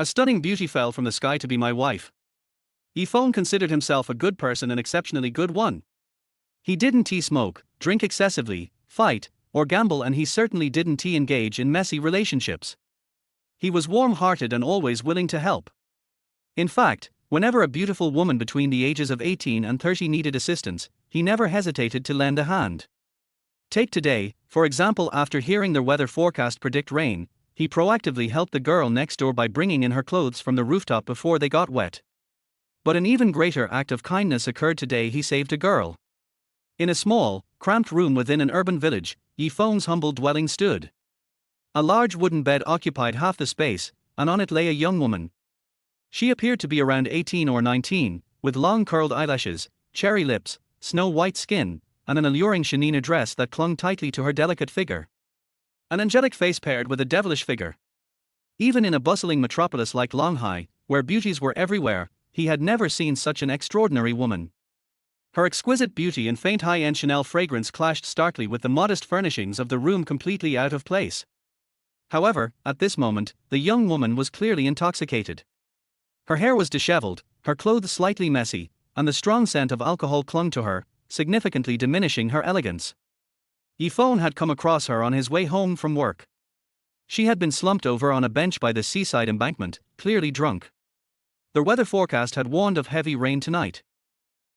A stunning beauty fell from the sky to be my wife. Feng considered himself a good person, an exceptionally good one. He didn't smoke, drink excessively, fight, or gamble, and he certainly didn't engage in messy relationships. He was warm-hearted and always willing to help. In fact, whenever a beautiful woman between the ages of 18 and 30 needed assistance, he never hesitated to lend a hand. Take today, for example. After hearing the weather forecast predict rain, he proactively helped the girl next door by bringing in her clothes from the rooftop before they got wet. But an even greater act of kindness occurred today. He saved a girl. In a small, cramped room within an urban village, Feng's humble dwelling stood. A large wooden bed occupied half the space, and on it lay a young woman. She appeared to be around 18 or 19, with long curled eyelashes, cherry lips, snow-white skin, and an alluring chenille dress that clung tightly to her delicate figure. An angelic face paired with a devilish figure. Even in a bustling metropolis like Longhai, where beauties were everywhere, he had never seen such an extraordinary woman. Her exquisite beauty and faint high-end Chanel fragrance clashed starkly with the modest furnishings of the room, completely out of place. However, at this moment, the young woman was clearly intoxicated. Her hair was disheveled, her clothes slightly messy, and the strong scent of alcohol clung to her, significantly diminishing her elegance. Feng had come across her on his way home from work. She had been slumped over on a bench by the seaside embankment, clearly drunk. The weather forecast had warned of heavy rain tonight.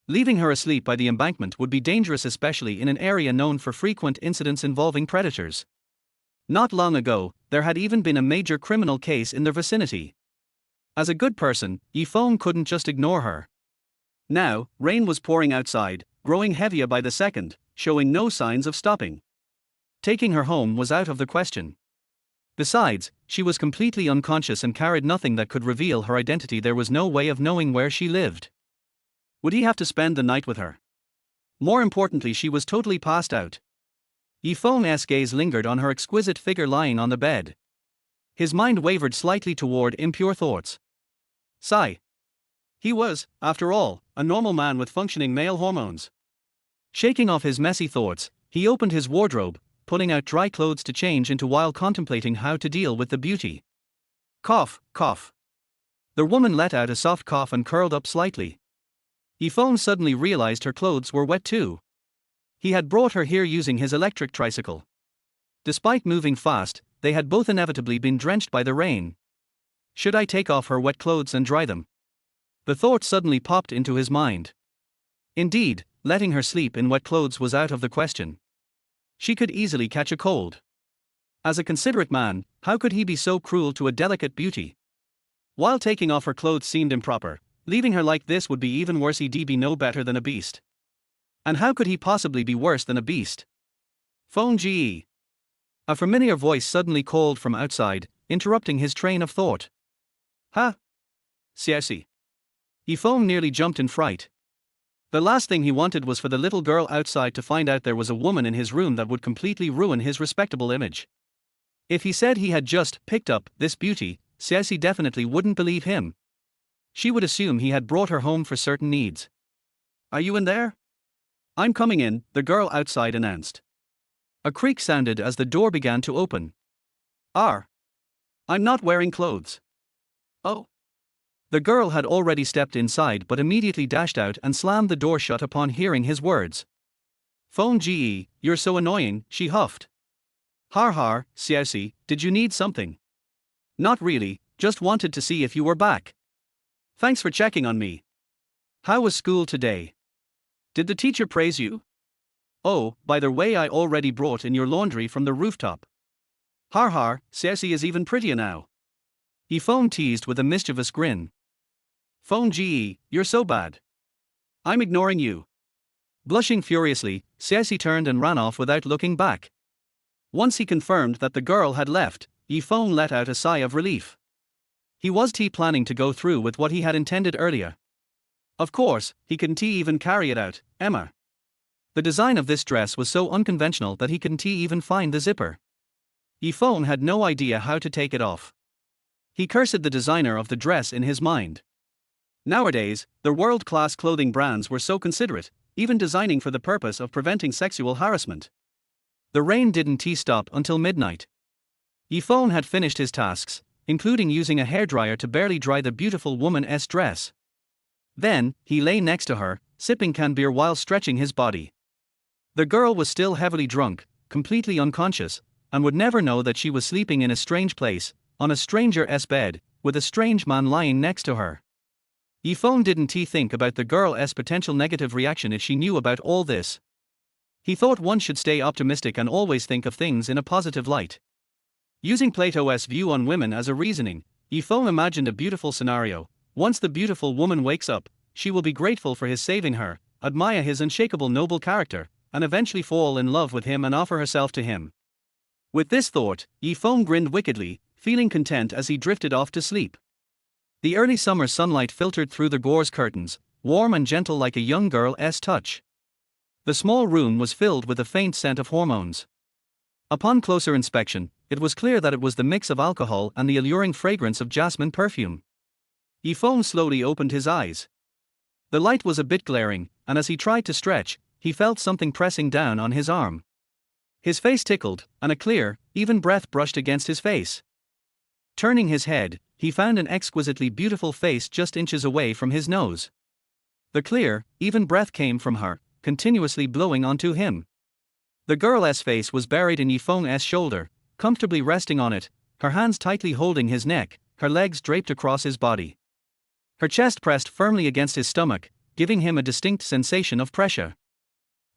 Leaving her asleep by the embankment would be dangerous, especially in an area known for frequent incidents involving predators. Not long ago, there had even been a major criminal case in their vicinity. As a good person, Feng couldn't just ignore her. Now, rain was pouring outside, growing heavier by the second, showing no signs of stopping. Taking her home was out of the question. Besides, she was completely unconscious and carried nothing that could reveal her identity. There was no way of knowing where she lived. Would he have to spend the night with her? More importantly, she was totally passed out. Feng's gaze lingered on her exquisite figure lying on the bed. His mind wavered slightly toward impure thoughts. Sigh. He was, after all, a normal man with functioning male hormones. Shaking off his messy thoughts, he opened his wardrobe, pulling out dry clothes to change into while contemplating how to deal with the beauty. Cough, cough. The woman let out a soft cough and curled up slightly. Feng suddenly realized her clothes were wet too. He had brought her here using his electric tricycle. Despite moving fast, they had both inevitably been drenched by the rain. Should I take off her wet clothes and dry them? The thought suddenly popped into his mind. Indeed, letting her sleep in wet clothes was out of the question. She could easily catch a cold. As a considerate man, how could he be so cruel to a delicate beauty? While taking off her clothes seemed improper, leaving her like this would be even worse. He'd be no better than a beast. And how could he possibly be worse than a beast? Phone GE. A familiar voice suddenly called from outside, interrupting his train of thought. Ha! Siasi. Phone nearly jumped in fright. The last thing he wanted was for the little girl outside to find out there was a woman in his room that would completely ruin his respectable image. If he said he had just picked up this beauty, Siasi definitely wouldn't believe him. She would assume he had brought her home for certain needs. Are you in there? I'm coming in, the girl outside announced. A creak sounded as the door began to open. I'm not wearing clothes. Oh. The girl had already stepped inside but immediately dashed out and slammed the door shut upon hearing his words. Phone GE, you're so annoying, she huffed. Har, Siasi, did you need something? Not really, just wanted to see if you were back. Thanks for checking on me. How was school today? Did the teacher praise you? Oh, by the way, I already brought in your laundry from the rooftop. Har, Siasi is even prettier now. Phone teased with a mischievous grin. Phone GE, you're so bad. I'm ignoring you. Blushing furiously, Siasi turned and ran off without looking back. Once he confirmed that the girl had left, Phone let out a sigh of relief. He was planning to go through with what he had intended earlier. Of course, he couldn't even carry it out, Emma. The design of this dress was so unconventional that he couldn't even find the zipper. Phone had no idea how to take it off. He cursed the designer of the dress in his mind. Nowadays, the world-class clothing brands were so considerate, even designing for the purpose of preventing sexual harassment. The rain didn't stop until midnight. Phone had finished his tasks, including using a hairdryer to barely dry the beautiful woman's dress. Then, he lay next to her, sipping canned beer while stretching his body. The girl was still heavily drunk, completely unconscious, and would never know that she was sleeping in a strange place, on a stranger's bed, with a strange man lying next to her. Feng didn't think about the girl's potential negative reaction if she knew about all this. He thought one should stay optimistic and always think of things in a positive light. Using Plato's view on women as a reasoning, Feng imagined a beautiful scenario. Once the beautiful woman wakes up, she will be grateful for his saving her, admire his unshakable noble character, and eventually fall in love with him and offer herself to him. With this thought, Feng grinned wickedly, feeling content as he drifted off to sleep. The early summer sunlight filtered through the gauze curtains, warm and gentle like a young girl's touch. The small room was filled with a faint scent of hormones. Upon closer inspection, it was clear that it was the mix of alcohol and the alluring fragrance of jasmine perfume. Feng slowly opened his eyes. The light was a bit glaring, and as he tried to stretch, he felt something pressing down on his arm. His face tickled, and a clear, even breath brushed against his face. Turning his head, he found an exquisitely beautiful face just inches away from his nose. The clear, even breath came from her, continuously blowing onto him. The girl's face was buried in Feng's shoulder, comfortably resting on it, her hands tightly holding his neck, her legs draped across his body. Her chest pressed firmly against his stomach, giving him a distinct sensation of pressure.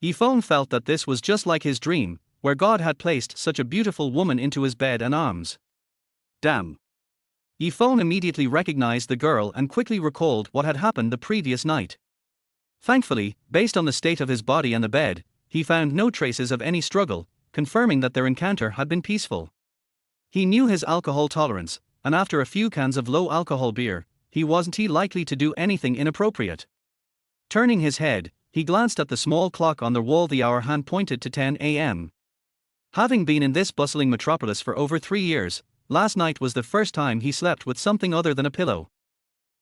Feng felt that this was just like his dream, where God had placed such a beautiful woman into his bed and arms. Damn. Feng immediately recognized the girl and quickly recalled what had happened the previous night. Thankfully, based on the state of his body and the bed, he found no traces of any struggle, confirming that their encounter had been peaceful. He knew his alcohol tolerance, and after a few cans of low-alcohol beer, he wasn't likely to do anything inappropriate. Turning his head, he glanced at the small clock on the wall. The hour hand pointed to 10 a.m. Having been in this bustling metropolis for over 3 years, last night was the first time he slept with something other than a pillow.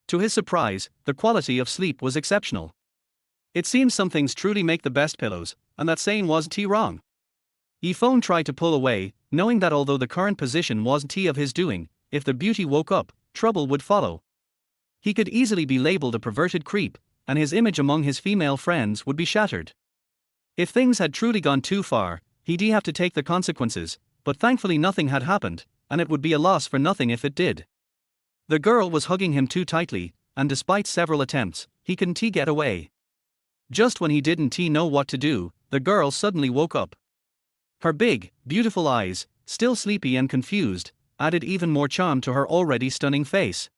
To his surprise, the quality of sleep was exceptional. It seems some things truly make the best pillows, and that saying wasn't wrong. Feng tried to pull away, knowing that although the current position wasn't of his doing, if the beauty woke up, trouble would follow. He could easily be labeled a perverted creep, and his image among his female friends would be shattered. If things had truly gone too far, he'd have to take the consequences, but thankfully nothing had happened, and it would be a loss for nothing if it did. The girl was hugging him too tightly, and despite several attempts, he couldn't get away. Just when he didn't know what to do, the girl suddenly woke up. Her big, beautiful eyes, still sleepy and confused, added even more charm to her already stunning face.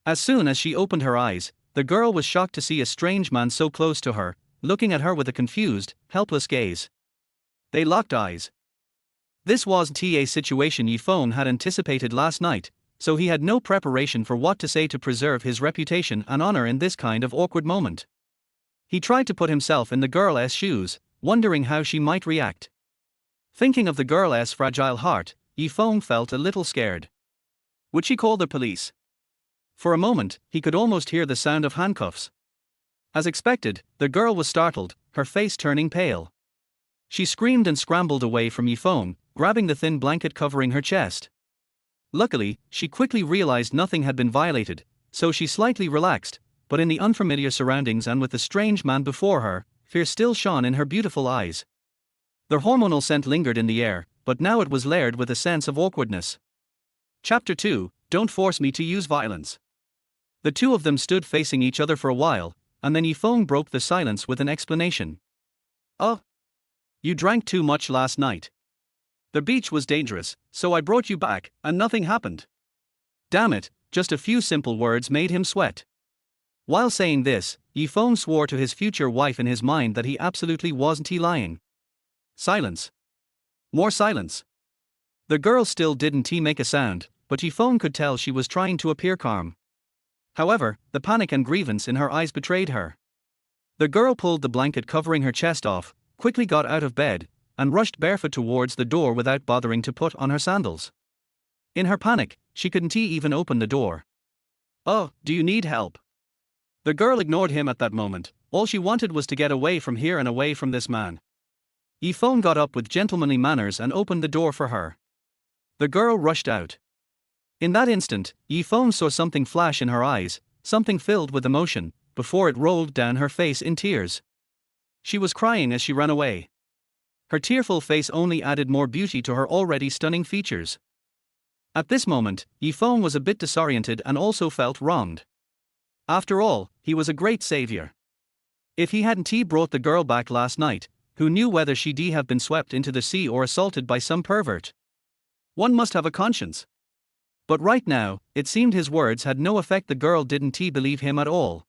As soon as she opened her eyes, the girl was shocked to see a strange man so close to her, looking at her with a confused, helpless gaze. They locked eyes. This wasn't a situation Feng had anticipated last night, so he had no preparation for what to say to preserve his reputation and honor in this kind of awkward moment. He tried to put himself in the girl's shoes, wondering how she might react. Thinking of the girl's fragile heart, Feng felt a little scared. Would she call the police? For a moment, he could almost hear the sound of handcuffs. As expected, the girl was startled, her face turning pale. She screamed and scrambled away from Feng, grabbing the thin blanket covering her chest. Luckily, she quickly realized nothing had been violated, so she slightly relaxed, but in the unfamiliar surroundings and with the strange man before her, fear still shone in her beautiful eyes. The hormonal scent lingered in the air, but now it was layered with a sense of awkwardness. Chapter 2, Don't Force Me to Use Violence. The two of them stood facing each other for a while, and then Feng broke the silence with an explanation. Oh. You drank too much last night. The beach was dangerous, so I brought you back, and nothing happened. Damn it, just a few simple words made him sweat. While saying this, Feng swore to his future wife in his mind that he absolutely wasn't lying. Silence. More silence. The girl still didn't make a sound, but Feng could tell she was trying to appear calm. However, the panic and grievance in her eyes betrayed her. The girl pulled the blanket covering her chest off, quickly got out of bed, and rushed barefoot towards the door without bothering to put on her sandals. In her panic, she couldn't even open the door. Oh, do you need help? The girl ignored him at that moment. All she wanted was to get away from here and away from this man. Feng got up with gentlemanly manners and opened the door for her. The girl rushed out. In that instant, Yi Feng saw something flash in her eyes, something filled with emotion, before it rolled down her face in tears. She was crying as she ran away. Her tearful face only added more beauty to her already stunning features. At this moment, Yi Feng was a bit disoriented and also felt wronged. After all, he was a great savior. If he hadn't brought the girl back last night, who knew whether she'd have been swept into the sea or assaulted by some pervert? One must have a conscience. But right now, it seemed his words had no effect. The girl didn't believe him at all.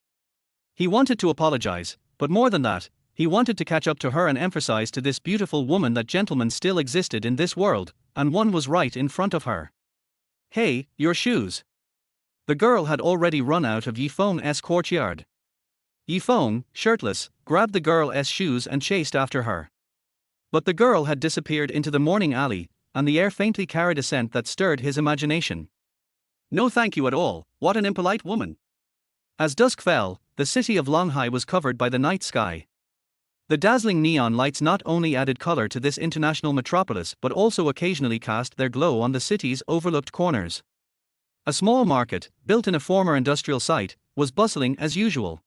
He wanted to apologize, but more than that, he wanted to catch up to her and emphasize to this beautiful woman that gentlemen still existed in this world, and one was right in front of her. Hey, your shoes. The girl had already run out of Yi Feng's courtyard. Yi Feng, shirtless, grabbed the girl's shoes and chased after her. But the girl had disappeared into the morning alley, and the air faintly carried a scent that stirred his imagination. No thank you at all, what an impolite woman. As dusk fell, the city of Longhai was covered by the night sky. The dazzling neon lights not only added color to this international metropolis but also occasionally cast their glow on the city's overlooked corners. A small market, built in a former industrial site, was bustling as usual.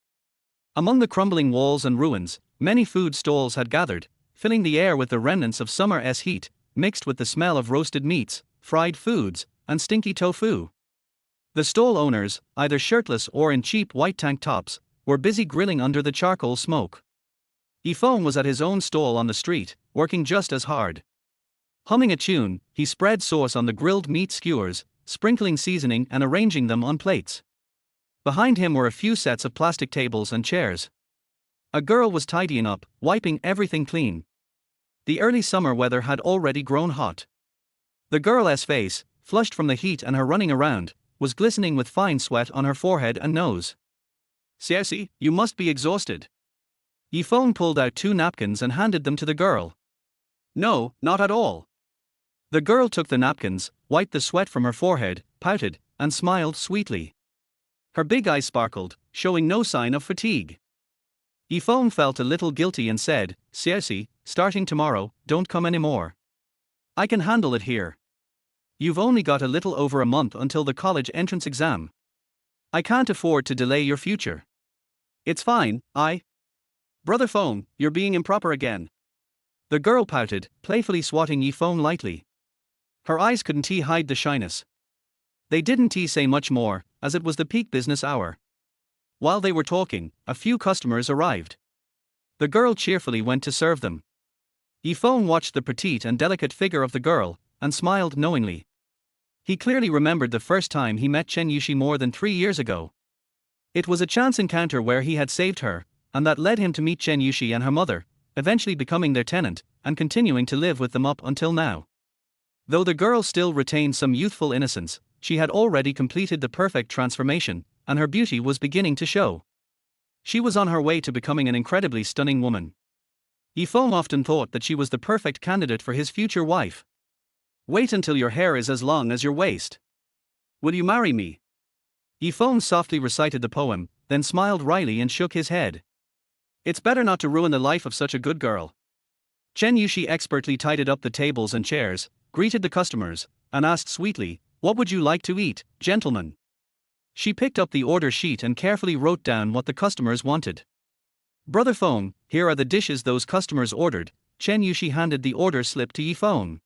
Among the crumbling walls and ruins, many food stalls had gathered, filling the air with the remnants of summer's heat, mixed with the smell of roasted meats, fried foods, and stinky tofu. The stall owners, either shirtless or in cheap white tank tops, were busy grilling under the charcoal smoke. Yi Feng was at his own stall on the street, working just as hard. Humming a tune, he spread sauce on the grilled meat skewers, sprinkling seasoning and arranging them on plates. Behind him were a few sets of plastic tables and chairs. A girl was tidying up, wiping everything clean. The early summer weather had already grown hot. The girl's face, flushed from the heat and her running around, was glistening with fine sweat on her forehead and nose. Seriously, you must be exhausted. Yi Feng pulled out 2 napkins and handed them to the girl. No, not at all. The girl took the napkins, wiped the sweat from her forehead, pouted, and smiled sweetly. Her big eyes sparkled, showing no sign of fatigue. Yi Feng felt a little guilty and said, seriously, starting tomorrow, don't come anymore. I can handle it here. You've only got a little over a month until the college entrance exam. I can't afford to delay your future. It's fine, Brother Feng, you're being improper again. The girl pouted, playfully swatting Yi Feng lightly. Her eyes couldn't hide the shyness. They didn't say much more, as it was the peak business hour. While they were talking, a few customers arrived. The girl cheerfully went to serve them. Yi Feng watched the petite and delicate figure of the girl, and smiled knowingly. He clearly remembered the first time he met Chen Yushi more than 3 years ago. It was a chance encounter where he had saved her, and that led him to meet Chen Yushi and her mother, eventually becoming their tenant, and continuing to live with them up until now. Though the girl still retained some youthful innocence, she had already completed the perfect transformation, and her beauty was beginning to show. She was on her way to becoming an incredibly stunning woman. Yi Feng often thought that she was the perfect candidate for his future wife. Wait until your hair is as long as your waist. Will you marry me? Yi Feng softly recited the poem, then smiled wryly and shook his head. It's better not to ruin the life of such a good girl. Chen Yushi expertly tidied up the tables and chairs, greeted the customers, and asked sweetly, what would you like to eat, gentlemen? She picked up the order sheet and carefully wrote down what the customers wanted. Brother Feng, here are the dishes those customers ordered. Chen Yushi handed the order slip to Yi Feng.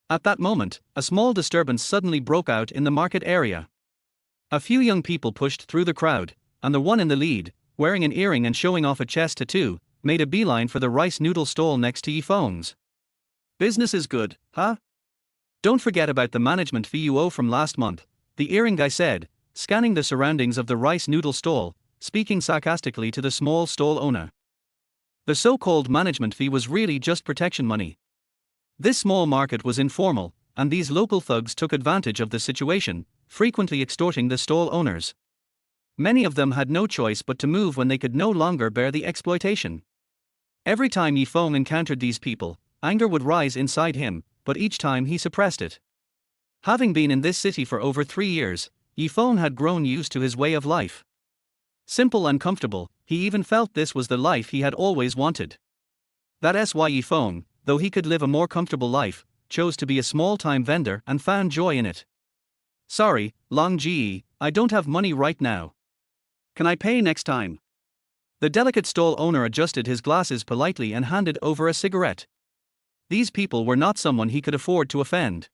At that moment, a small disturbance suddenly broke out in the market area. A few young people pushed through the crowd, and the one in the lead, wearing an earring and showing off a chest tattoo, made a beeline for the rice noodle stall next to Yi Feng's. Business is good, huh? Don't forget about the management fee you owe from last month, the earring guy said, scanning the surroundings of the rice noodle stall, speaking sarcastically to the small stall owner. The so-called management fee was really just protection money. This small market was informal, and these local thugs took advantage of the situation, frequently extorting the stall owners. Many of them had no choice but to move when they could no longer bear the exploitation. Every time Yi Feng encountered these people, anger would rise inside him, but each time he suppressed it. Having been in this city for over 3 years, Yi Feng had grown used to his way of life. Simple and comfortable, he even felt this was the life he had always wanted. That's why Yi Feng, though he could live a more comfortable life, chose to be a small-time vendor and found joy in it. Sorry, Long Ji, I don't have money right now. Can I pay next time? The delicate stall owner adjusted his glasses politely and handed over a cigarette. These people were not someone he could afford to offend.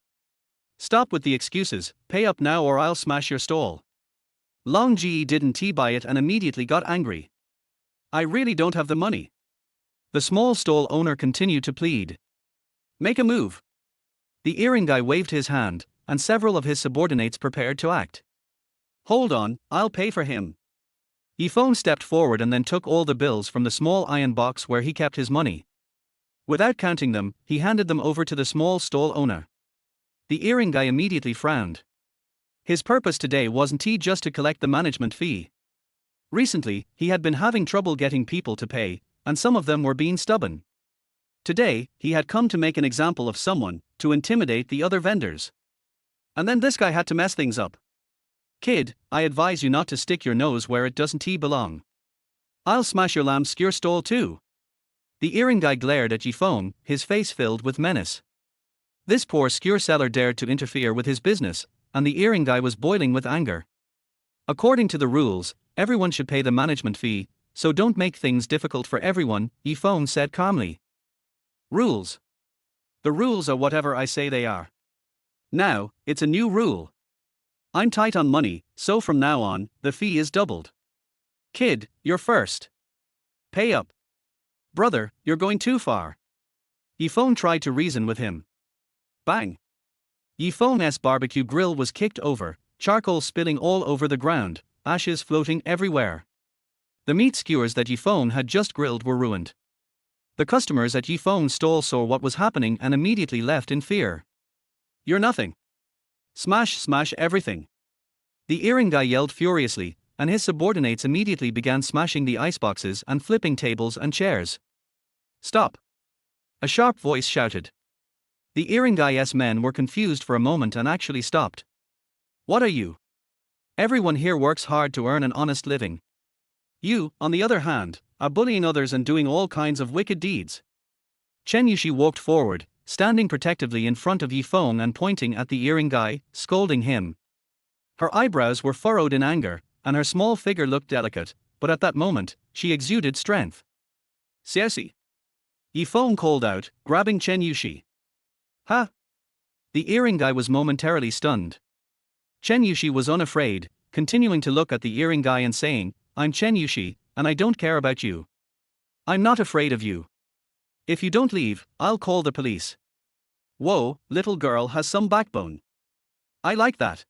Stop with the excuses, pay up now or I'll smash your stall. Long Ji didn't buy it and immediately got angry. I really don't have the money. The small stall owner continued to plead. Make a move. The earring guy waved his hand, and several of his subordinates prepared to act. Hold on, I'll pay for him. Yifeng stepped forward and then took all the bills from the small iron box where he kept his money. Without counting them, he handed them over to the small stall owner. The earring guy immediately frowned. His purpose today wasn't just to collect the management fee. Recently, he had been having trouble getting people to pay, and some of them were being stubborn. Today, he had come to make an example of someone, to intimidate the other vendors. And then this guy had to mess things up. Kid, I advise you not to stick your nose where it doesn't belong. I'll smash your lamb skewer stall too. The earring guy glared at Yifeng, his face filled with menace. This poor skewer seller dared to interfere with his business, and the earring guy was boiling with anger. According to the rules, everyone should pay the management fee, so don't make things difficult for everyone, Yifeng said calmly. Rules. The rules are whatever I say they are. Now, it's a new rule. I'm tight on money, so from now on, the fee is doubled. Kid, you're first. Pay up. Brother, you're going too far. Yifeng tried to reason with him. Bang. Yifeng's barbecue grill was kicked over, charcoal spilling all over the ground, ashes floating everywhere. The meat skewers that Yifeng had just grilled were ruined. The customers at Yifeng's stall saw what was happening and immediately left in fear. You're nothing. Smash everything. The earring guy yelled furiously, and his subordinates immediately began smashing the iceboxes and flipping tables and chairs. Stop. A sharp voice shouted. The earring guy's men were confused for a moment and actually stopped. What are you? Everyone here works hard to earn an honest living. You, on the other hand, are bullying others and doing all kinds of wicked deeds. Chen Yushi walked forward, standing protectively in front of Yifeng and pointing at the earring guy, scolding him. Her eyebrows were furrowed in anger, and her small figure looked delicate, but at that moment, she exuded strength. Xiaoxi. Yifeng called out, grabbing Chen Yushi. Ha! The earring guy was momentarily stunned. Chen Yushi was unafraid, continuing to look at the earring guy and saying, I'm Chen Yushi, and I don't care about you. I'm not afraid of you. If you don't leave, I'll call the police. Whoa, little girl has some backbone. I like that.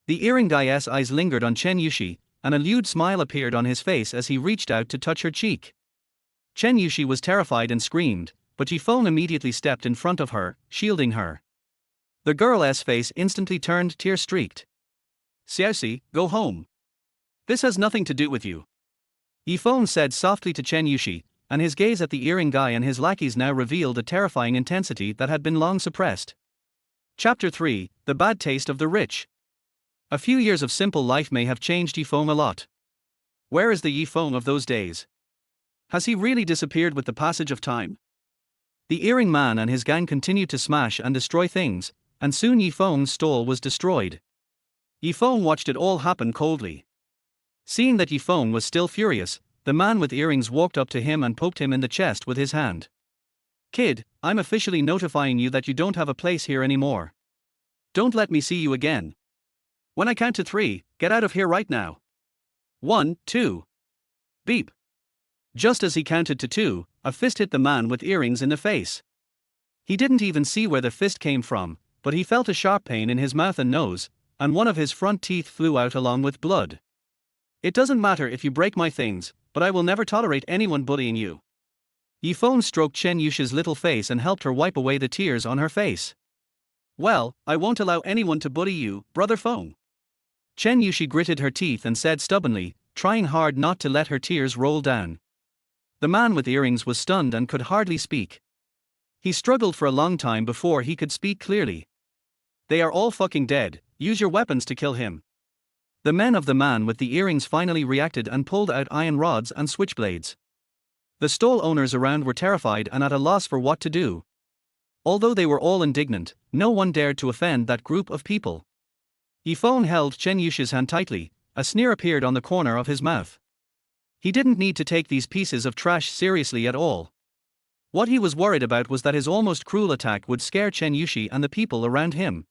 The earring guy's eyes lingered on Chen Yushi, and a lewd smile appeared on his face as he reached out to touch her cheek. Chen Yushi was terrified and screamed, but Yifeng immediately stepped in front of her, shielding her. The girl's face instantly turned tear-streaked. Xiaoxi, go home. This has nothing to do with you. Yifeng said softly to Chen Yushi, and his gaze at the earring guy and his lackeys now revealed a terrifying intensity that had been long suppressed. Chapter 3, The Bad Taste of the Rich. A few years of simple life may have changed Yifeng a lot. Where is the Yifeng of those days? Has he really disappeared with the passage of time? The earring man and his gang continued to smash and destroy things, and soon Yifeng's stall was destroyed. Yifeng watched it all happen coldly. Seeing that Yifeng was still furious, the man with earrings walked up to him and poked him in the chest with his hand. Kid, I'm officially notifying you that you don't have a place here anymore. Don't let me see you again. When I count to 3, get out of here right now. 1, 2. Beep. Just as he counted to 2, a fist hit the man with earrings in the face. He didn't even see where the fist came from, but he felt a sharp pain in his mouth and nose, and one of his front teeth flew out along with blood. It doesn't matter if you break my things, but I will never tolerate anyone bullying you. Yifeng stroked Chen Yushi's little face and helped her wipe away the tears on her face. Well, I won't allow anyone to bully you, brother Feng. Chen Yushi gritted her teeth and said stubbornly, trying hard not to let her tears roll down. The man with earrings was stunned and could hardly speak. He struggled for a long time before he could speak clearly. They are all fucking dead, use your weapons to kill him. The men of the man with the earrings finally reacted and pulled out iron rods and switchblades. The stall owners around were terrified and at a loss for what to do. Although they were all indignant, no one dared to offend that group of people. Yifeng held Chen Yushi's hand tightly, a sneer appeared on the corner of his mouth. He didn't need to take these pieces of trash seriously at all. What he was worried about was that his almost cruel attack would scare Chen Yushi and the people around him.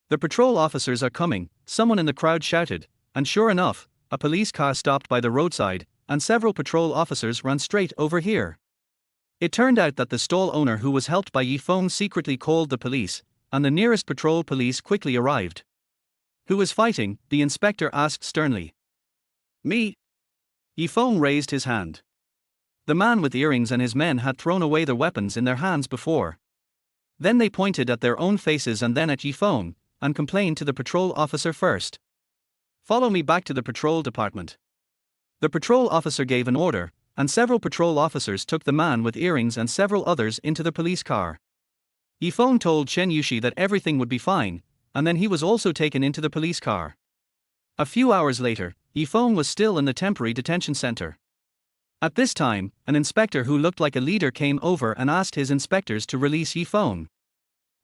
The patrol officers are coming, someone in the crowd shouted, and sure enough, a police car stopped by the roadside, and several patrol officers ran straight over here. It turned out that the stall owner who was helped by Yifeng secretly called the police, and the nearest patrol police quickly arrived. Who is fighting? The inspector asked sternly. Me. Yifeng raised his hand. The man with earrings and his men had thrown away their weapons in their hands before. Then they pointed at their own faces and then at Yifeng, and complained to the patrol officer first. Follow me back to the patrol department. The patrol officer gave an order, and several patrol officers took the man with earrings and several others into the police car. Yifeng told Chen Yushi that everything would be fine, and then he was also taken into the police car. A few hours later, Yifeng was still in the temporary detention center. At this time, an inspector who looked like a leader came over and asked his inspectors to release Yifeng.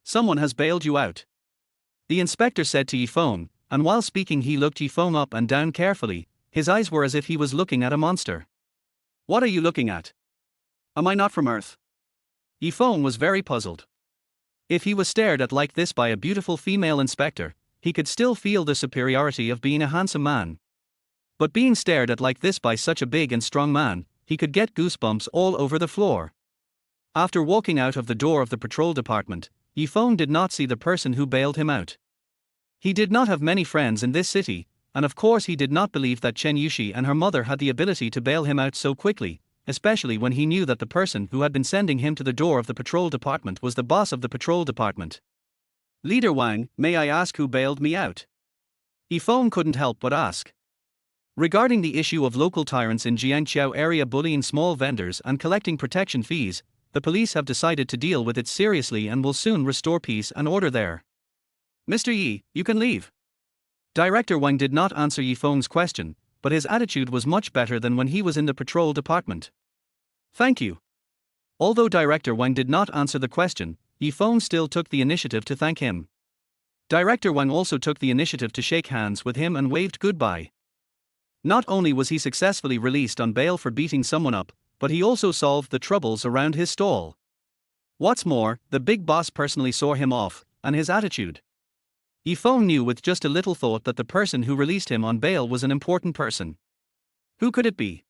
Someone has bailed you out. The inspector said to Yifeng, and while speaking he looked Yifeng up and down carefully, his eyes were as if he was looking at a monster. What are you looking at? Am I not from Earth? Yifeng was very puzzled. If he was stared at like this by a beautiful female inspector, he could still feel the superiority of being a handsome man. But being stared at like this by such a big and strong man, he could get goosebumps all over the floor. After walking out of the door of the patrol department, Yifeng did not see the person who bailed him out. He did not have many friends in this city, and of course he did not believe that Chen Yushi and her mother had the ability to bail him out so quickly, especially when he knew that the person who had been sending him to the door of the patrol department was the boss of the patrol department. Leader Wang, may I ask who bailed me out? Yifeng couldn't help but ask. Regarding the issue of local tyrants in Jiangqiao area bullying small vendors and collecting protection fees, the police have decided to deal with it seriously and will soon restore peace and order there. Mr. Yi, you can leave. Director Wang did not answer Yifeng's question, but his attitude was much better than when he was in the patrol department. Thank you. Although Director Wang did not answer the question, Yifeng still took the initiative to thank him. Director Wang also took the initiative to shake hands with him and waved goodbye. Not only was he successfully released on bail for beating someone up, but he also solved the troubles around his stall. What's more, the big boss personally saw him off, and his attitude. Yifeng knew with just a little thought that the person who released him on bail was an important person. Who could it be?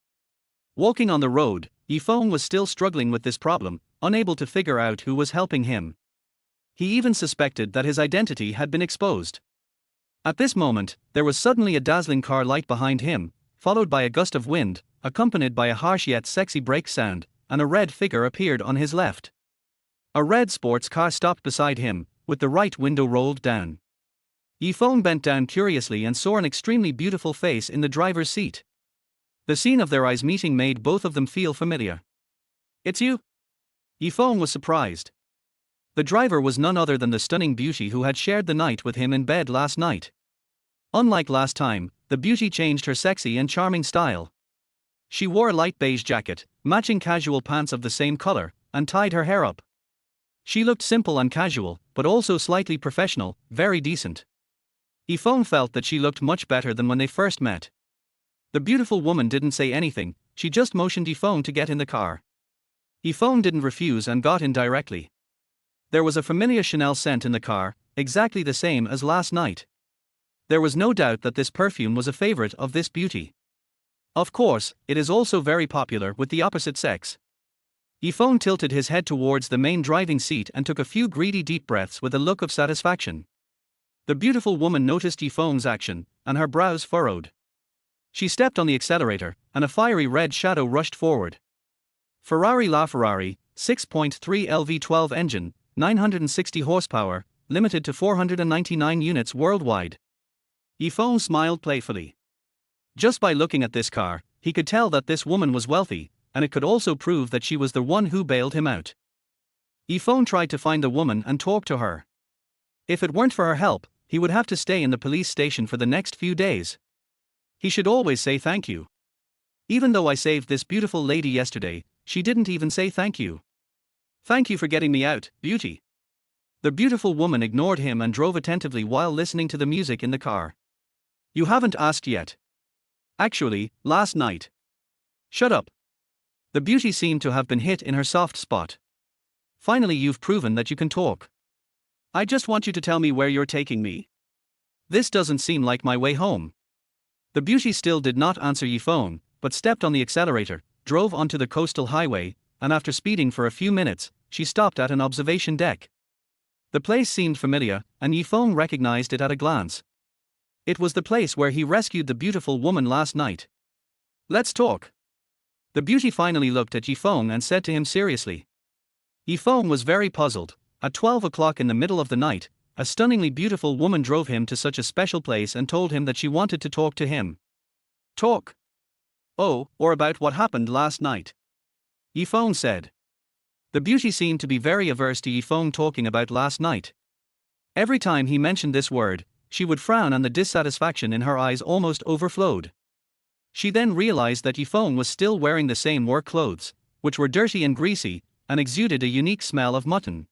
Walking on the road, Yifeng was still struggling with this problem, unable to figure out who was helping him. He even suspected that his identity had been exposed. At this moment, there was suddenly a dazzling car light behind him, followed by a gust of wind, accompanied by a harsh yet sexy brake sound, and a red figure appeared on his left. A red sports car stopped beside him, with the right window rolled down. Yifeng bent down curiously and saw an extremely beautiful face in the driver's seat. The scene of their eyes meeting made both of them feel familiar. It's you? Yifeng was surprised. The driver was none other than the stunning beauty who had shared the night with him in bed last night. Unlike last time, the beauty changed her sexy and charming style. She wore a light beige jacket, matching casual pants of the same color, and tied her hair up. She looked simple and casual, but also slightly professional, very decent. Yifeng felt that she looked much better than when they first met. The beautiful woman didn't say anything, she just motioned Yifeng to get in the car. Yifeng didn't refuse and got in directly. There was a familiar Chanel scent in the car, exactly the same as last night. There was no doubt that this perfume was a favorite of this beauty. Of course, it is also very popular with the opposite sex. Yifeng tilted his head towards the main driving seat and took a few greedy deep breaths with a look of satisfaction. The beautiful woman noticed Yifeng's action, and her brows furrowed. She stepped on the accelerator, and a fiery red shadow rushed forward. Ferrari LaFerrari, 6.3 LV12 engine, 960 horsepower, limited to 499 units worldwide. Yifeng smiled playfully. Just by looking at this car, he could tell that this woman was wealthy, and it could also prove that she was the one who bailed him out. Yifeng tried to find the woman and talk to her. If it weren't for her help, he would have to stay in the police station for the next few days. He should always say thank you. Even though I saved this beautiful lady yesterday, she didn't even say thank you. Thank you for getting me out, beauty. The beautiful woman ignored him and drove attentively while listening to the music in the car. You haven't asked yet. Actually, last night. Shut up. The beauty seemed to have been hit in her soft spot. Finally, you've proven that you can talk. I just want you to tell me where you're taking me. This doesn't seem like my way home. The beauty still did not answer Yifeng, but stepped on the accelerator, drove onto the coastal highway, and after speeding for a few minutes, she stopped at an observation deck. The place seemed familiar, and Yifeng recognized it at a glance. It was the place where he rescued the beautiful woman last night. Let's talk. The beauty finally looked at Yifeng and said to him seriously. Yifeng was very puzzled. At 12 o'clock in the middle of the night, a stunningly beautiful woman drove him to such a special place and told him that she wanted to talk to him. Talk? Oh, or about what happened last night. Yifeng said. The beauty seemed to be very averse to Yifeng talking about last night. Every time he mentioned this word, she would frown and the dissatisfaction in her eyes almost overflowed. She then realized that Yifeng was still wearing the same work clothes, which were dirty and greasy, and exuded a unique smell of mutton.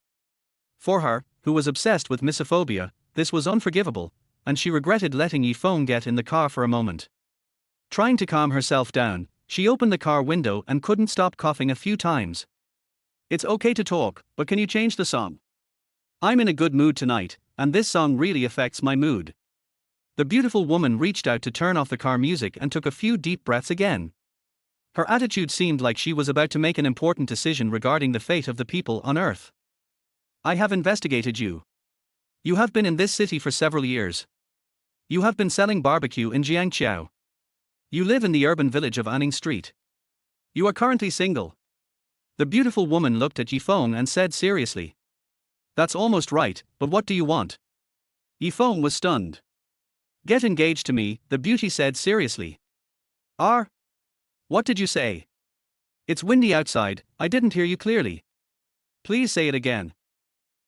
For her, who was obsessed with misophobia, this was unforgivable, and she regretted letting Yifeng get in the car for a moment. Trying to calm herself down, she opened the car window and couldn't stop coughing a few times. It's okay to talk, but can you change the song? I'm in a good mood tonight, and this song really affects my mood. The beautiful woman reached out to turn off the car music and took a few deep breaths again. Her attitude seemed like she was about to make an important decision regarding the fate of the people on Earth. I have investigated you. You have been in this city for several years. You have been selling barbecue in Jiangqiao. You live in the urban village of Anning Street. You are currently single. The beautiful woman looked at Yifeng and said seriously. That's almost right, but what do you want? Yifeng was stunned. Get engaged to me, the beauty said seriously. What did you say? It's windy outside, I didn't hear you clearly. Please say it again.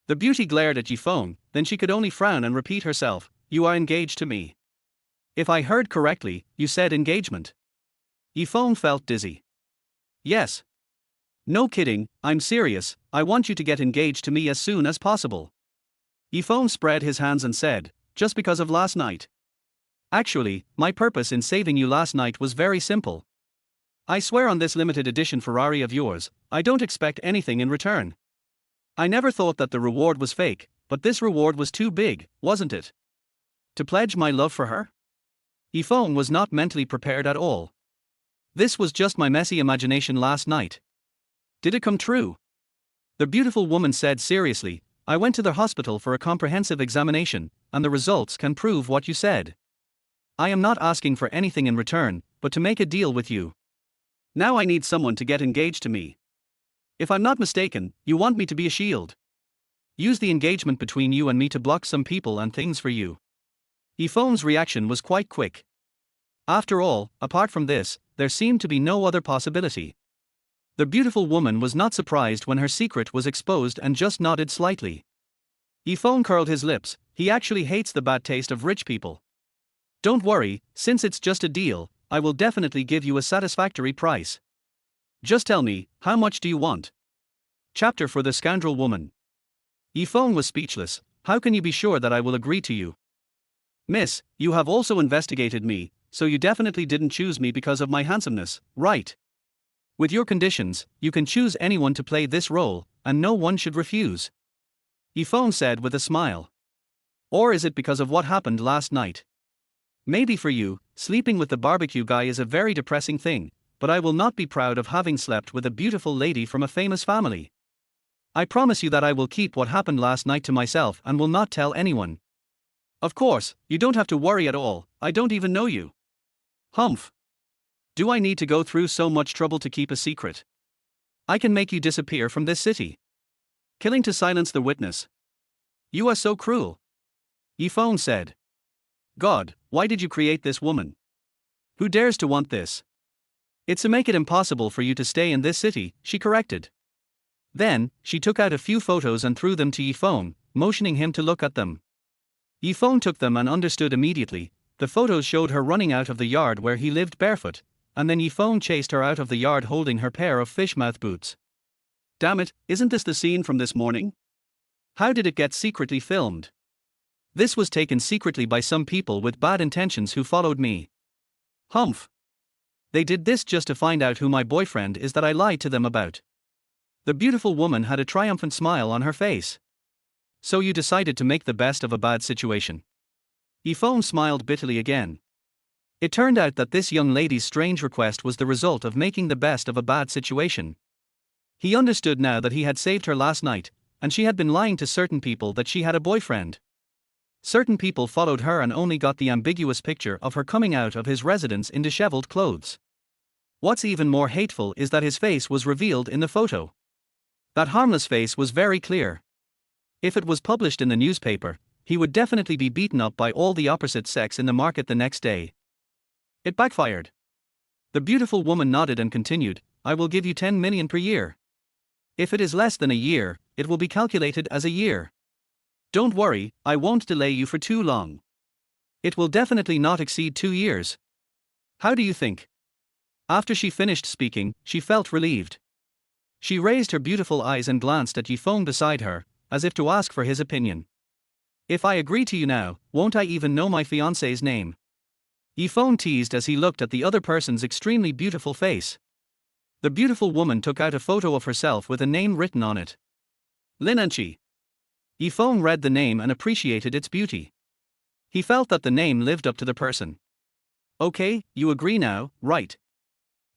The beauty glared at Yifeng, then she could only frown and repeat herself, you are engaged to me. If I heard correctly, you said engagement. Yifeng felt dizzy. Yes. No kidding, I'm serious, I want you to get engaged to me as soon as possible. Yifeng spread his hands and said, just because of last night. Actually, my purpose in saving you last night was very simple. I swear on this limited edition Ferrari of yours, I don't expect anything in return. I never thought that the reward was fake, but this reward was too big, wasn't it? To pledge my love for her? Yifeng was not mentally prepared at all. This was just my messy imagination last night. Did it come true? The beautiful woman said seriously, I went to the hospital for a comprehensive examination, and the results can prove what you said. I am not asking for anything in return, but to make a deal with you. Now I need someone to get engaged to me. If I'm not mistaken, you want me to be a shield. Use the engagement between you and me to block some people and things for you. Yifeng's reaction was quite quick. After all, apart from this, there seemed to be no other possibility. The beautiful woman was not surprised when her secret was exposed and just nodded slightly. Yifeng curled his lips, he actually hates the bad taste of rich people. Don't worry, since it's just a deal, I will definitely give you a satisfactory price. Just tell me, how much do you want? Chapter for the scoundrel woman. Yifeng was speechless, how can you be sure that I will agree to you? Miss, you have also investigated me, so you definitely didn't choose me because of my handsomeness, right? With your conditions, you can choose anyone to play this role, and no one should refuse. Yifeng said with a smile. Or is it because of what happened last night? Maybe for you, sleeping with the barbecue guy is a very depressing thing, but I will not be proud of having slept with a beautiful lady from a famous family. I promise you that I will keep what happened last night to myself and will not tell anyone. Of course, you don't have to worry at all, I don't even know you. Humph. Do I need to go through so much trouble to keep a secret? I can make you disappear from this city. Killing to silence the witness. You are so cruel. Yifeng said. God, why did you create this woman? Who dares to want this? It's to make it impossible for you to stay in this city, she corrected. Then, she took out a few photos and threw them to Yifeng, motioning him to look at them. Yifeng took them and understood immediately. The photos showed her running out of the yard where he lived barefoot, and then Yifeng chased her out of the yard holding her pair of fishmouth boots. Damn it, isn't this the scene from this morning? How did it get secretly filmed? This was taken secretly by some people with bad intentions who followed me. Humph. They did this just to find out who my boyfriend is that I lied to them about. The beautiful woman had a triumphant smile on her face. So you decided to make the best of a bad situation. Feng smiled bitterly again. It turned out that this young lady's strange request was the result of making the best of a bad situation. He understood now that he had saved her last night, and she had been lying to certain people that she had a boyfriend. Certain people followed her and only got the ambiguous picture of her coming out of his residence in disheveled clothes. What's even more hateful is that his face was revealed in the photo. That harmless face was very clear. If it was published in the newspaper, he would definitely be beaten up by all the opposite sex in the market the next day. It backfired. The beautiful woman nodded and continued, I will give you 10 million per year. If it is less than a year, it will be calculated as a year. Don't worry, I won't delay you for too long. It will definitely not exceed 2 years. How do you think? After she finished speaking, she felt relieved. She raised her beautiful eyes and glanced at Feng beside her, as if to ask for his opinion. If I agree to you now, won't I even know my fiancé's name? Feng teased as he looked at the other person's extremely beautiful face. The beautiful woman took out a photo of herself with a name written on it. Lin Anchi. Feng read the name and appreciated its beauty. He felt that the name lived up to the person. Okay, you agree now, right?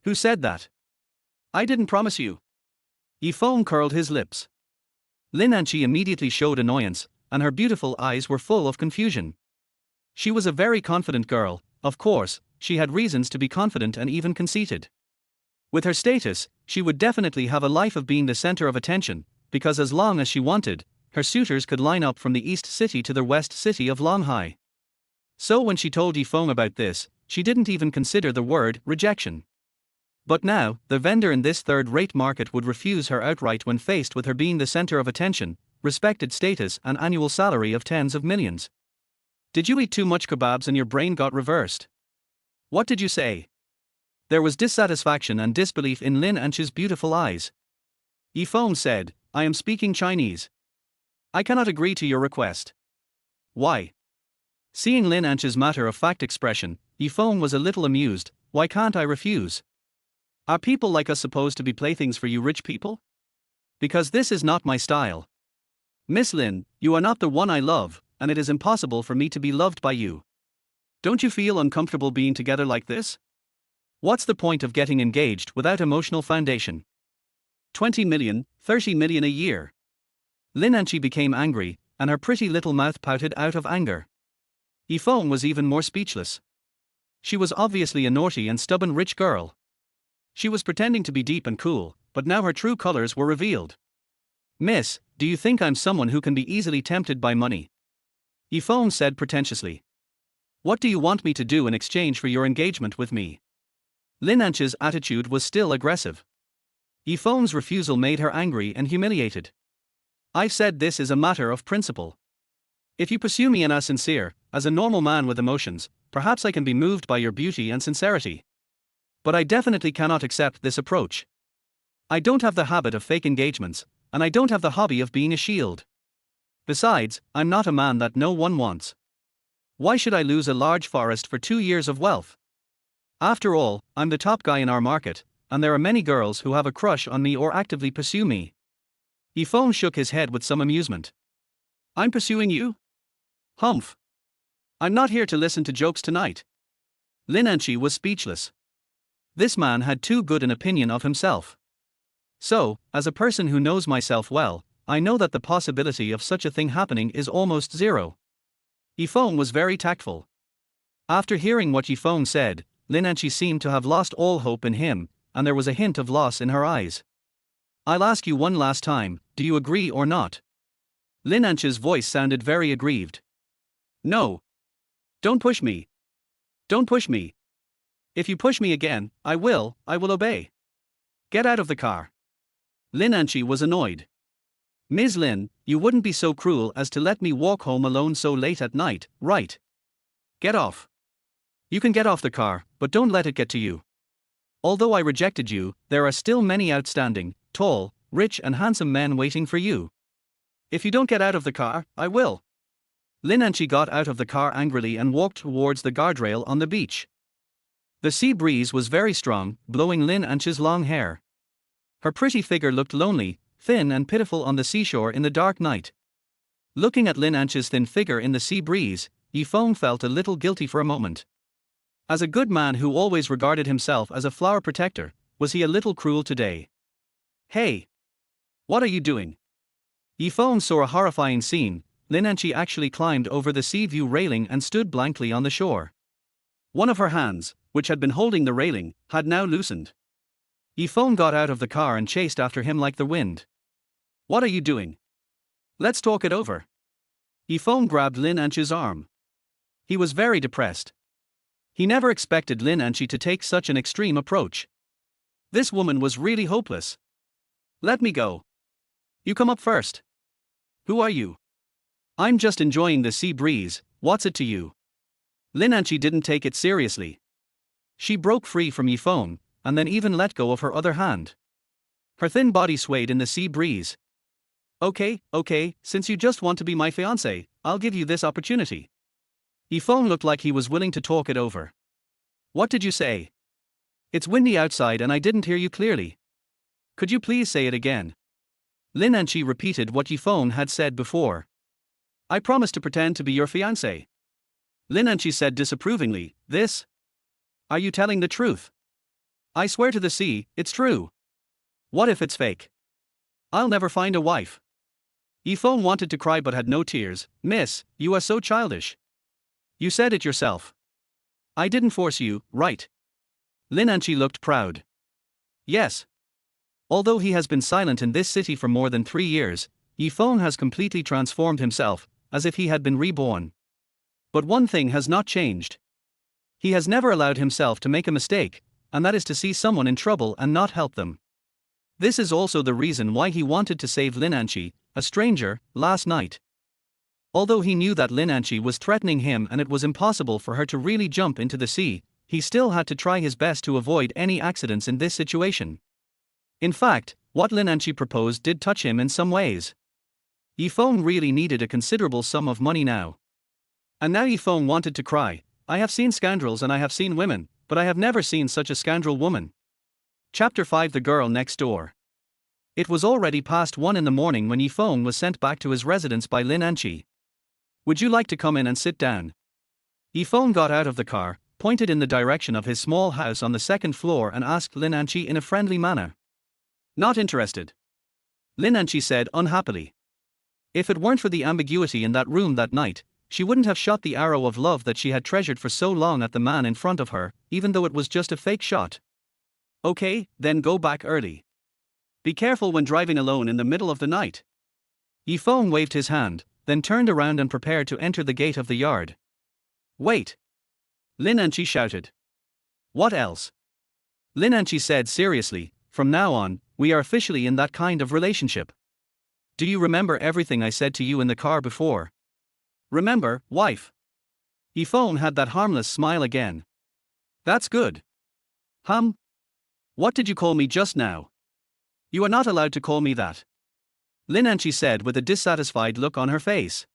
Who said that? I didn't promise you. Feng curled his lips. Lin Anchi immediately showed annoyance, and her beautiful eyes were full of confusion. She was a very confident girl, of course, she had reasons to be confident and even conceited. With her status, she would definitely have a life of being the center of attention, because as long as she wanted, her suitors could line up from the east city to the west city of Longhai. So when she told Feng about this, she didn't even consider the word rejection. But now, the vendor in this third-rate market would refuse her outright when faced with her being the center of attention, respected status and annual salary of tens of millions. Did you eat too much kebabs and your brain got reversed? What did you say? There was dissatisfaction and disbelief in Lin Anchi's beautiful eyes. Feng said, I am speaking Chinese. I cannot agree to your request. Why? Seeing Lin Anchi's matter-of-fact expression, Feng was a little amused. Why can't I refuse? Are people like us supposed to be playthings for you rich people? Because this is not my style. Miss Lin, you are not the one I love, and it is impossible for me to be loved by you. Don't you feel uncomfortable being together like this? What's the point of getting engaged without emotional foundation? 20 million, 30 million a year. Lin Anchi became angry, and her pretty little mouth pouted out of anger. Feng was even more speechless. She was obviously a naughty and stubborn rich girl. She was pretending to be deep and cool, but now her true colors were revealed. Miss, do you think I'm someone who can be easily tempted by money? Feng said pretentiously. What do you want me to do in exchange for your engagement with me? Lin Anchi's attitude was still aggressive. Feng's refusal made her angry and humiliated. I've said this is a matter of principle. If you pursue me and are sincere, as a normal man with emotions, perhaps I can be moved by your beauty and sincerity. But I definitely cannot accept this approach. I don't have the habit of fake engagements, and I don't have the hobby of being a shield. Besides, I'm not a man that no one wants. Why should I lose a large forest for 2 years of wealth? After all, I'm the top guy in our market, and there are many girls who have a crush on me or actively pursue me. Feng shook his head with some amusement. I'm pursuing you? Humph. I'm not here to listen to jokes tonight. Lin Anchi was speechless. This man had too good an opinion of himself. So, as a person who knows myself well, I know that the possibility of such a thing happening is almost zero. Feng was very tactful. After hearing what Feng said, Lin Anchi seemed to have lost all hope in him, and there was a hint of loss in her eyes. I'll ask you one last time, do you agree or not? Lin Anchi's voice sounded very aggrieved. No. Don't push me. Don't push me. If you push me again, I will obey. Get out of the car. Lin Anchi was annoyed. Ms. Lin, you wouldn't be so cruel as to let me walk home alone so late at night, right? Get off. You can get off the car, but don't let it get to you. Although I rejected you, there are still many outstanding, tall, rich and handsome men waiting for you. If you don't get out of the car, I will. Lin Anchi got out of the car angrily and walked towards the guardrail on the beach. The sea breeze was very strong, blowing Lin Anchi's long hair. Her pretty figure looked lonely, thin and pitiful on the seashore in the dark night. Looking at Lin Anchi's thin figure in the sea breeze, Feng felt a little guilty for a moment. As a good man who always regarded himself as a flower protector, was he a little cruel today? Hey! What are you doing? Feng saw a horrifying scene. Lin Anchi actually climbed over the sea view railing and stood blankly on the shore. One of her hands, which had been holding the railing, had now loosened. Feng got out of the car and chased after him like the wind. What are you doing? Let's talk it over. Feng grabbed Lin Anchi's arm. He was very depressed. He never expected Lin Anchi to take such an extreme approach. This woman was really hopeless. Let me go. You come up first. Who are you? I'm just enjoying the sea breeze, what's it to you? Lin Anchi didn't take it seriously. She broke free from Feng, and then even let go of her other hand. Her thin body swayed in the sea breeze. Okay, since you just want to be my fiancé, I'll give you this opportunity. Feng looked like he was willing to talk it over. What did you say? It's windy outside and I didn't hear you clearly. Could you please say it again? Lin Anchi repeated what Feng had said before. I promise to pretend to be your fiancé. Lin Anchi said disapprovingly, this? Are you telling the truth? I swear to the sea, it's true. What if it's fake? I'll never find a wife. Feng wanted to cry but had no tears. Miss, you are so childish. You said it yourself. I didn't force you, right? Lin Anchi looked proud. Yes. Although he has been silent in this city for more than 3 years, Feng has completely transformed himself, as if he had been reborn. But one thing has not changed. He has never allowed himself to make a mistake, and that is to see someone in trouble and not help them. This is also the reason why he wanted to save Lin Anchi, a stranger, last night. Although he knew that Lin Anchi was threatening him and it was impossible for her to really jump into the sea, he still had to try his best to avoid any accidents in this situation. In fact, what Lin Anchi proposed did touch him in some ways. Feng really needed a considerable sum of money now. And now Feng wanted to cry. I have seen scoundrels and I have seen women, but I have never seen such a scoundrel woman. Chapter 5: The Girl Next Door. It was already past 1 in the morning when Feng was sent back to his residence by Lin Anchi. Would you like to come in and sit down? Feng got out of the car, pointed in the direction of his small house on the 2nd floor and asked Lin Anchi in a friendly manner. Not interested. Lin Anchi said unhappily. If it weren't for the ambiguity in that room that night, she wouldn't have shot the arrow of love that she had treasured for so long at the man in front of her, even though it was just a fake shot. Okay, then go back early. Be careful when driving alone in the middle of the night. Feng waved his hand, then turned around and prepared to enter the gate of the yard. Wait! Lin Anchi shouted. What else? Lin Anchi said seriously, from now on, we are officially in that kind of relationship. Do you remember everything I said to you in the car before? Remember, wife? Feng had that harmless smile again. That's good. What did you call me just now? You are not allowed to call me that. Lin Anchi said with a dissatisfied look on her face.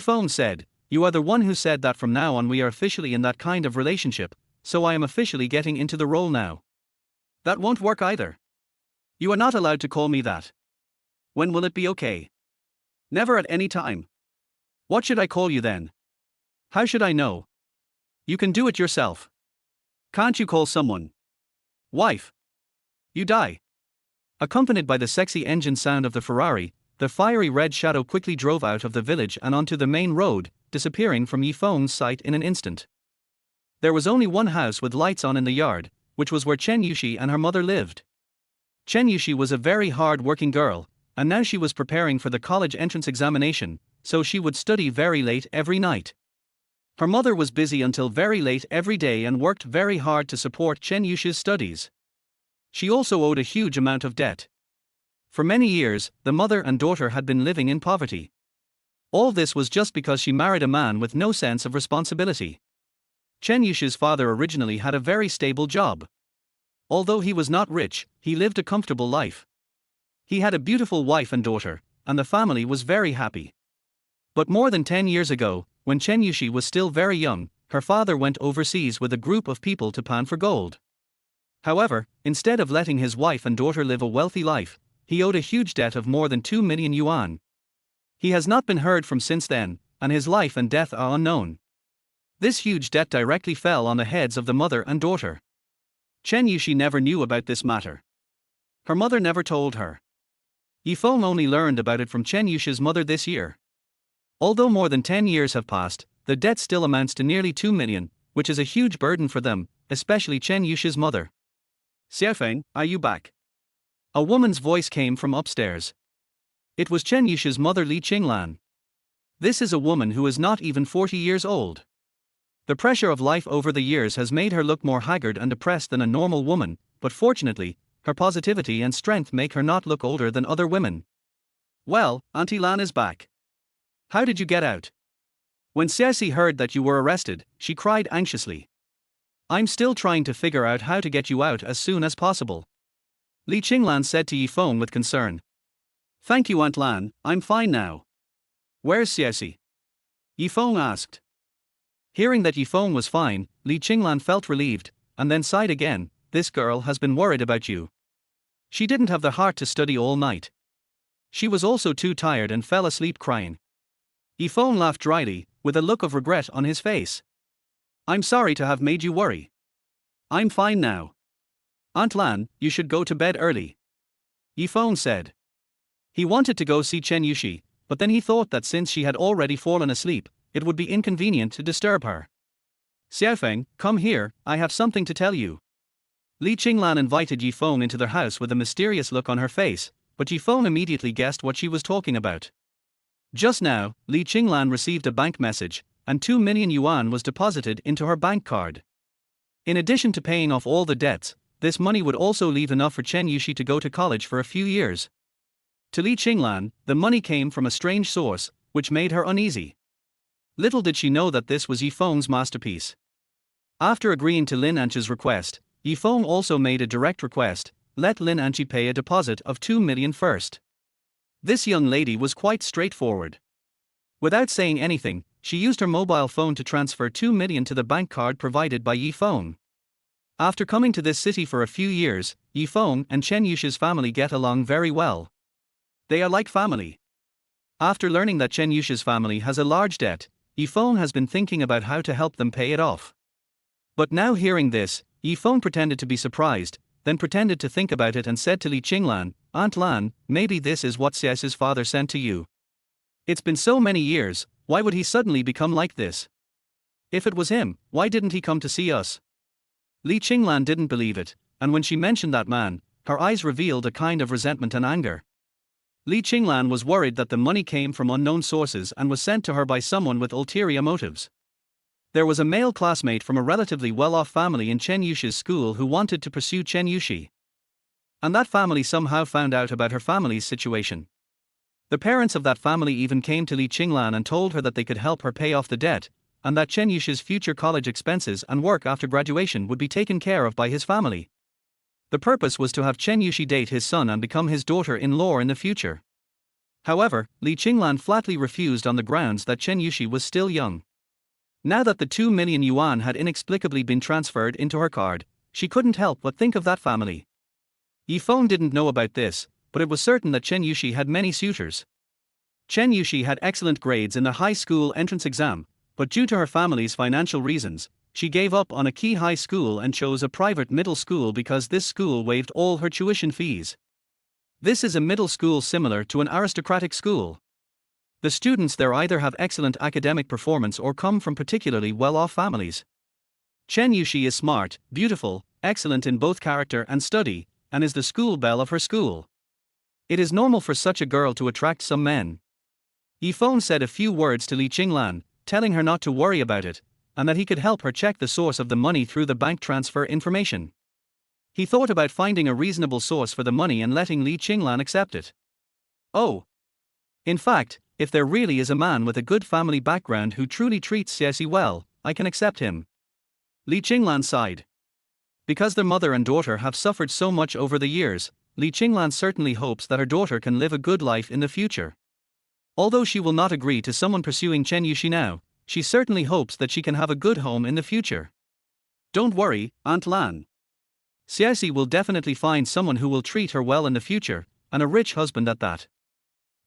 Feng said, you are the one who said that from now on we are officially in that kind of relationship, so I am officially getting into the role now. That won't work either. You are not allowed to call me that. When will it be okay? Never at any time. What should I call you then? How should I know? You can do it yourself. Can't you call someone? Wife. You die. Accompanied by the sexy engine sound of the Ferrari, the fiery red shadow quickly drove out of the village and onto the main road, disappearing from Feng's sight in an instant. There was only one house with lights on in the yard, which was where Chen Yushi and her mother lived. Chen Yushi was a very hard-working girl, and now she was preparing for the college entrance examination, so she would study very late every night. Her mother was busy until very late every day and worked very hard to support Chen Yushi's studies. She also owed a huge amount of debt. For many years, the mother and daughter had been living in poverty. All this was just because she married a man with no sense of responsibility. Chen Yushi's father originally had a very stable job. Although he was not rich, he lived a comfortable life. He had a beautiful wife and daughter, and the family was very happy. But more than 10 years ago, when Chen Yushi was still very young, her father went overseas with a group of people to pan for gold. However, instead of letting his wife and daughter live a wealthy life, he owed a huge debt of more than 2 million yuan. He has not been heard from since then, and his life and death are unknown. This huge debt directly fell on the heads of the mother and daughter. Chen Yushi never knew about this matter. Her mother never told her. Feng only learned about it from Chen Yushi's mother this year. Although more than 10 years have passed, the debt still amounts to nearly 2 million, which is a huge burden for them, especially Chen Yushi's mother. Feng, are you back? A woman's voice came from upstairs. It was Chen Yushi's mother Li Qinglan. This is a woman who is not even 40 years old. The pressure of life over the years has made her look more haggard and depressed than a normal woman, but fortunately, her positivity and strength make her not look older than other women. Well, Auntie Lan is back. How did you get out? When Ceci heard that you were arrested, she cried anxiously. I'm still trying to figure out how to get you out as soon as possible. Li Qinglan said to Feng with concern. Thank you, Aunt Lan, I'm fine now. Where's Ceci? Feng asked. Hearing that Feng was fine, Li Qinglan felt relieved, and then sighed again. This girl has been worried about you. She didn't have the heart to study all night. She was also too tired and fell asleep crying. Feng laughed dryly, with a look of regret on his face. I'm sorry to have made you worry. I'm fine now. Aunt Lan, you should go to bed early. Feng said. He wanted to go see Chen Yushi, but then he thought that since she had already fallen asleep, it would be inconvenient to disturb her. Feng, come here, I have something to tell you. Li Qinglan invited Feng into their house with a mysterious look on her face, but Feng immediately guessed what she was talking about. Just now, Li Qinglan received a bank message, and 2 million yuan was deposited into her bank card. In addition to paying off all the debts, this money would also leave enough for Chen Yushi to go to college for a few years. To Li Qinglan, the money came from a strange source, which made her uneasy. Little did she know that this was Feng's masterpiece. After agreeing to Lin Anchi's request, Feng also made a direct request: let Lin Anchi pay a deposit of 2 million first. This young lady was quite straightforward. Without saying anything, she used her mobile phone to transfer 2 million to the bank card provided by Feng. After coming to this city for a few years, Feng and Chen Yushi's family get along very well. They are like family. After learning that Chen Yushi's family has a large debt, Feng has been thinking about how to help them pay it off. But now hearing this, Feng pretended to be surprised, then pretended to think about it and said to Li Qinglan, Aunt Lan, maybe this is what Ceci's father sent to you. It's been so many years, why would he suddenly become like this? If it was him, why didn't he come to see us? Li Qinglan didn't believe it, and when she mentioned that man, her eyes revealed a kind of resentment and anger. Li Qinglan was worried that the money came from unknown sources and was sent to her by someone with ulterior motives. There was a male classmate from a relatively well-off family in Chen Yushi's school who wanted to pursue Chen Yushi. And that family somehow found out about her family's situation. The parents of that family even came to Li Qinglan and told her that they could help her pay off the debt, and that Chen Yushi's future college expenses and work after graduation would be taken care of by his family. The purpose was to have Chen Yushi date his son and become his daughter-in-law in the future. However, Li Qinglan flatly refused on the grounds that Chen Yushi was still young. Now that the 2 million yuan had inexplicably been transferred into her card, she couldn't help but think of that family. Feng didn't know about this, but it was certain that Chen Yushi had many suitors. Chen Yushi had excellent grades in the high school entrance exam, but due to her family's financial reasons, she gave up on a key high school and chose a private middle school because this school waived all her tuition fees. This is a middle school similar to an aristocratic school. The students there either have excellent academic performance or come from particularly well-off families. Chen Yushi is smart, beautiful, excellent in both character and study, and is the school belle of her school. It is normal for such a girl to attract some men. Feng said a few words to Li Qinglan, telling her not to worry about it, and that he could help her check the source of the money through the bank transfer information. He thought about finding a reasonable source for the money and letting Li Qinglan accept it. Oh! In fact, if there really is a man with a good family background who truly treats Ceci well, I can accept him. Li Qinglan sighed. Because their mother and daughter have suffered so much over the years, Li Qinglan certainly hopes that her daughter can live a good life in the future. Although she will not agree to someone pursuing Chen Yushi now, she certainly hopes that she can have a good home in the future. Don't worry, Aunt Lan. Xiaoxi will definitely find someone who will treat her well in the future, and a rich husband at that.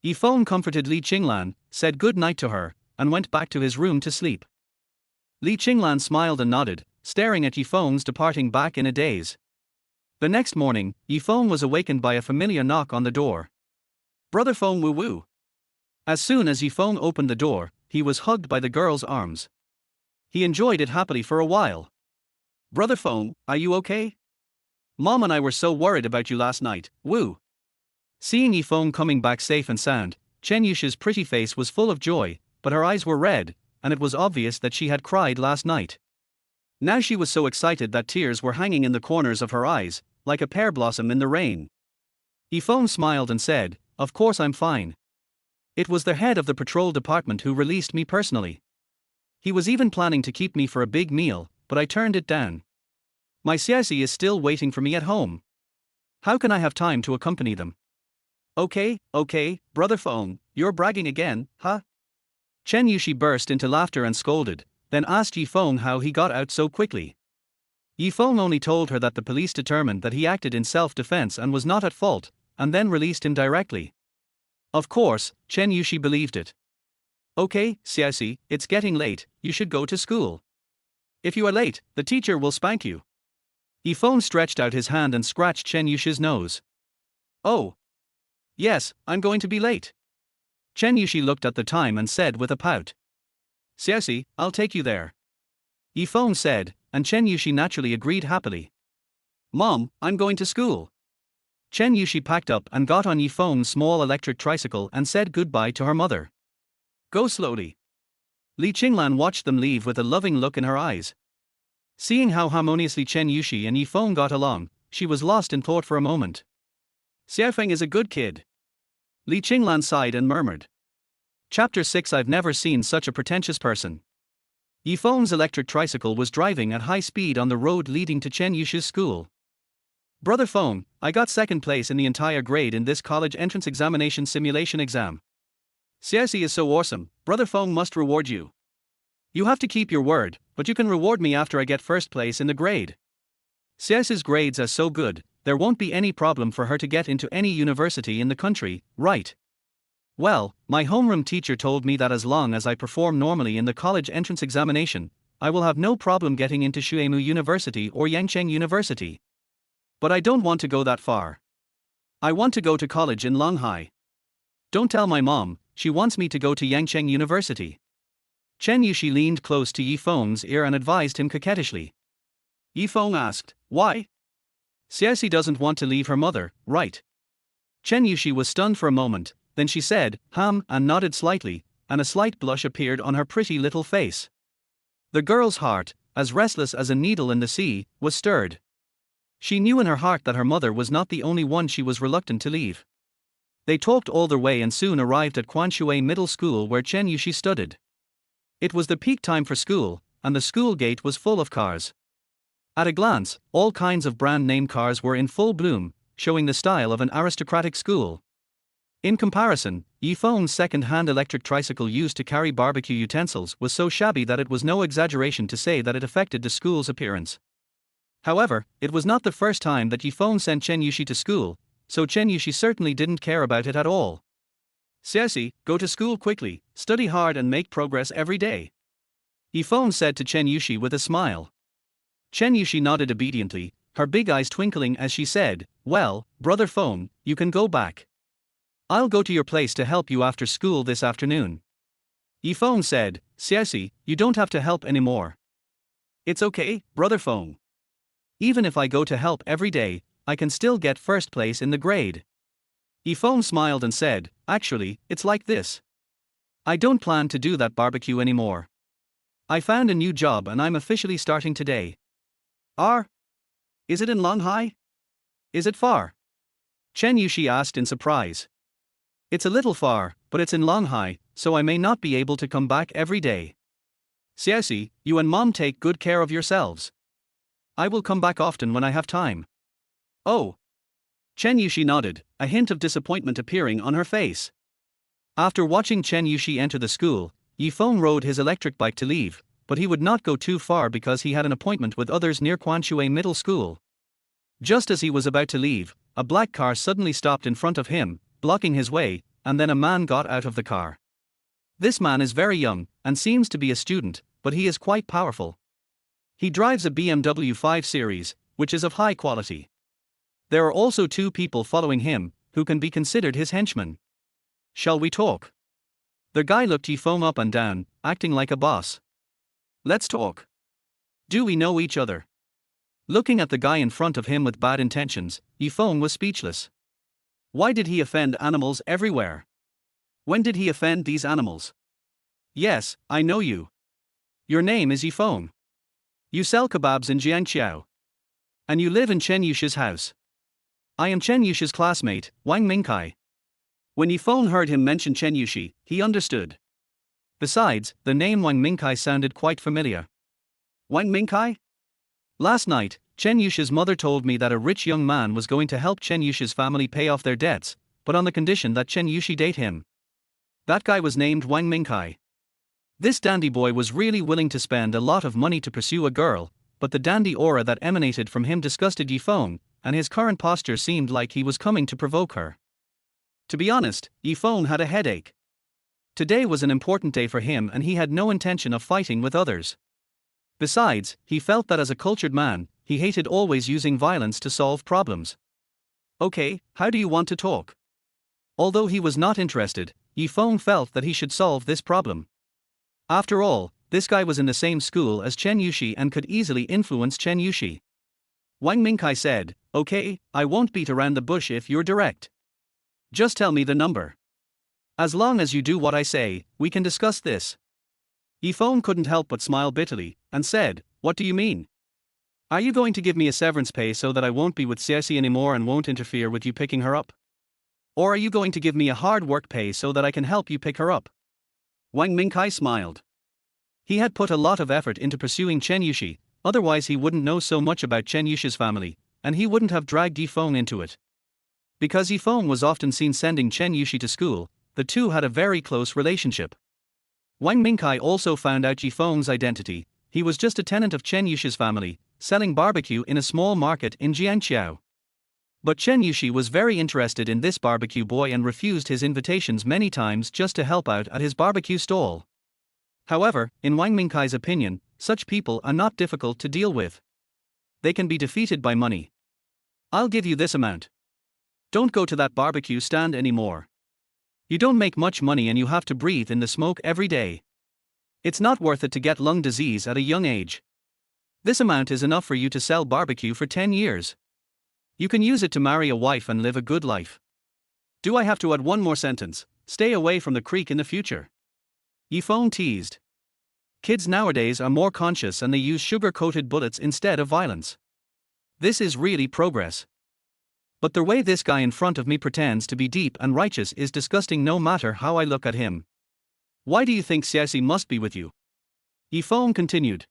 Yifeng comforted Li Qinglan, said good night to her, and went back to his room to sleep. Li Qinglan smiled and nodded, staring at Yifeng's departing back in a daze. The next morning, Yifeng was awakened by a familiar knock on the door. Brother Feng woo woo. As soon as Yifeng opened the door, he was hugged by the girl's arms. He enjoyed it happily for a while. Brother Feng, are you okay? Mom and I were so worried about you last night, woo. Seeing Yifeng coming back safe and sound, Chen Yushi's pretty face was full of joy, but her eyes were red, and it was obvious that she had cried last night. Now she was so excited that tears were hanging in the corners of her eyes, like a pear blossom in the rain. Yifeng smiled and said, "Of course I'm fine. It was the head of the patrol department who released me personally. He was even planning to keep me for a big meal, but I turned it down. My Xiaoxi is still waiting for me at home. How can I have time to accompany them?" Okay, Brother Feng, you're bragging again, huh? Chen Yushi burst into laughter and scolded, then asked Yifeng how he got out so quickly. Yifeng only told her that the police determined that he acted in self-defense and was not at fault, and then released him directly. Of course, Chen Yushi believed it. Okay, Xiaoxi, it's getting late, you should go to school. If you are late, the teacher will spank you. Yifeng stretched out his hand and scratched Chen Yushi's nose. Oh. Yes, I'm going to be late. Chen Yushi looked at the time and said with a pout. Xiaoxi, I'll take you there. Yifeng said, and Chen Yushi naturally agreed happily. Mom, I'm going to school. Chen Yushi packed up and got on Yifeng's small electric tricycle and said goodbye to her mother. Go slowly. Li Qinglan watched them leave with a loving look in her eyes. Seeing how harmoniously Chen Yushi and Yifeng got along, she was lost in thought for a moment. Xiaofeng is a good kid. Li Qinglan sighed and murmured. Chapter 6. I've never seen such a pretentious person. Yifeng's electric tricycle was driving at high speed on the road leading to Chen Yushi's school. Brother Feng, I got second place in the entire grade in this college entrance examination simulation exam. Xiaoxi is so awesome, Brother Feng must reward you. You have to keep your word, but you can reward me after I get first place in the grade. Xiaoxi's grades are so good, there won't be any problem for her to get into any university in the country, right? Well, my homeroom teacher told me that as long as I perform normally in the college entrance examination, I will have no problem getting into Shuemu University or Yangcheng University. But I don't want to go that far. I want to go to college in Longhai. Don't tell my mom, she wants me to go to Yangcheng University. Chen Yushi leaned close to Yifeng's ear and advised him coquettishly. Yifeng asked, why? Xiaoxi doesn't want to leave her mother, right? Chen Yushi was stunned for a moment, then she said, and nodded slightly, and a slight blush appeared on her pretty little face. The girl's heart, as restless as a needle in the sea, was stirred. She knew in her heart that her mother was not the only one she was reluctant to leave. They talked all their way and soon arrived at Quanshui Middle School where Chen Yushi studied. It was the peak time for school, and the school gate was full of cars. At a glance, all kinds of brand-name cars were in full bloom, showing the style of an aristocratic school. In comparison, Yifeng's second-hand electric tricycle used to carry barbecue utensils was so shabby that it was no exaggeration to say that it affected the school's appearance. However, it was not the first time that Yifeng sent Chen Yushi to school, so Chen Yushi certainly didn't care about it at all. Xiaoxi, go to school quickly, study hard and make progress every day. Yifeng said to Chen Yushi with a smile. Chen Yushi nodded obediently, her big eyes twinkling as she said, well, Brother Feng, you can go back. I'll go to your place to help you after school this afternoon. Yifeng said, Xiaoxi, you don't have to help anymore. It's okay, Brother Feng. Even if I go to help every day, I can still get first place in the grade. Yifeng smiled and said, actually, it's like this. I don't plan to do that barbecue anymore. I found a new job and I'm officially starting today. Is it in Longhai? Is it far? Chen Yushi asked in surprise. It's a little far, but it's in Longhai, so I may not be able to come back every day. Xiaoxi, you and Mom take good care of yourselves. I will come back often when I have time. Oh. Chen Yushi nodded, a hint of disappointment appearing on her face. After watching Chen Yushi enter the school, Yifeng rode his electric bike to leave, but he would not go too far because he had an appointment with others near Quanshui Middle School. Just as he was about to leave, a black car suddenly stopped in front of him, blocking his way, and then a man got out of the car. This man is very young, and seems to be a student, but he is quite powerful. He drives a BMW 5 Series, which is of high quality. There are also 2 people following him, who can be considered his henchmen. Shall we talk? The guy looked Yifeng up and down, acting like a boss. Let's talk. Do we know each other? Looking at the guy in front of him with bad intentions, Yifeng was speechless. Why did he offend animals everywhere? When did he offend these animals? Yes, I know you. Your name is Yifeng. You sell kebabs in Jiangqiao. And you live in Chen Yushi's house. I am Chen Yushi's classmate, Wang Mingkai. When Yifeng heard him mention Chen Yushi, he understood. Besides, the name Wang Mingkai sounded quite familiar. Wang Mingkai? Last night, Chen Yushi's mother told me that a rich young man was going to help Chen Yushi's family pay off their debts, but on the condition that Chen Yushi date him. That guy was named Wang Mingkai. This dandy boy was really willing to spend a lot of money to pursue a girl, but the dandy aura that emanated from him disgusted Yifeng, and his current posture seemed like he was coming to provoke her. To be honest, Yifeng had a headache. Today was an important day for him and he had no intention of fighting with others. Besides, he felt that as a cultured man, he hated always using violence to solve problems. Okay, how do you want to talk? Although he was not interested, Yifeng felt that he should solve this problem. After all, this guy was in the same school as Chen Yushi and could easily influence Chen Yushi. Wang Mingkai said, okay, I won't beat around the bush if you're direct. Just tell me the number. As long as you do what I say, we can discuss this. Yifeng couldn't help but smile bitterly, and said, what do you mean? Are you going to give me a severance pay so that I won't be with Ceci anymore and won't interfere with you picking her up? Or are you going to give me a hard work pay so that I can help you pick her up? Wang Mingkai smiled. He had put a lot of effort into pursuing Chen Yushi, otherwise he wouldn't know so much about Chen Yushi's family, and he wouldn't have dragged Yifeng into it. Because Yifeng was often seen sending Chen Yushi to school, the two had a very close relationship. Wang Mingkai also found out Yifeng's identity. He was just a tenant of Chen Yushi's family, selling barbecue in a small market in Jiangqiao. But Chen Yushi was very interested in this barbecue boy and refused his invitations many times just to help out at his barbecue stall. However, in Wang Mingkai's opinion, such people are not difficult to deal with. They can be defeated by money. I'll give you this amount. Don't go to that barbecue stand anymore. You don't make much money and you have to breathe in the smoke every day. It's not worth it to get lung disease at a young age. This amount is enough for you to sell barbecue for 10 years. You can use it to marry a wife and live a good life. Do I have to add one more sentence? Stay away from the creek in the future. Yifeng teased. Kids nowadays are more conscious and they use sugar-coated bullets instead of violence. This is really progress. But the way this guy in front of me pretends to be deep and righteous is disgusting no matter how I look at him. Why do you think Ceci must be with you? Yifeng continued.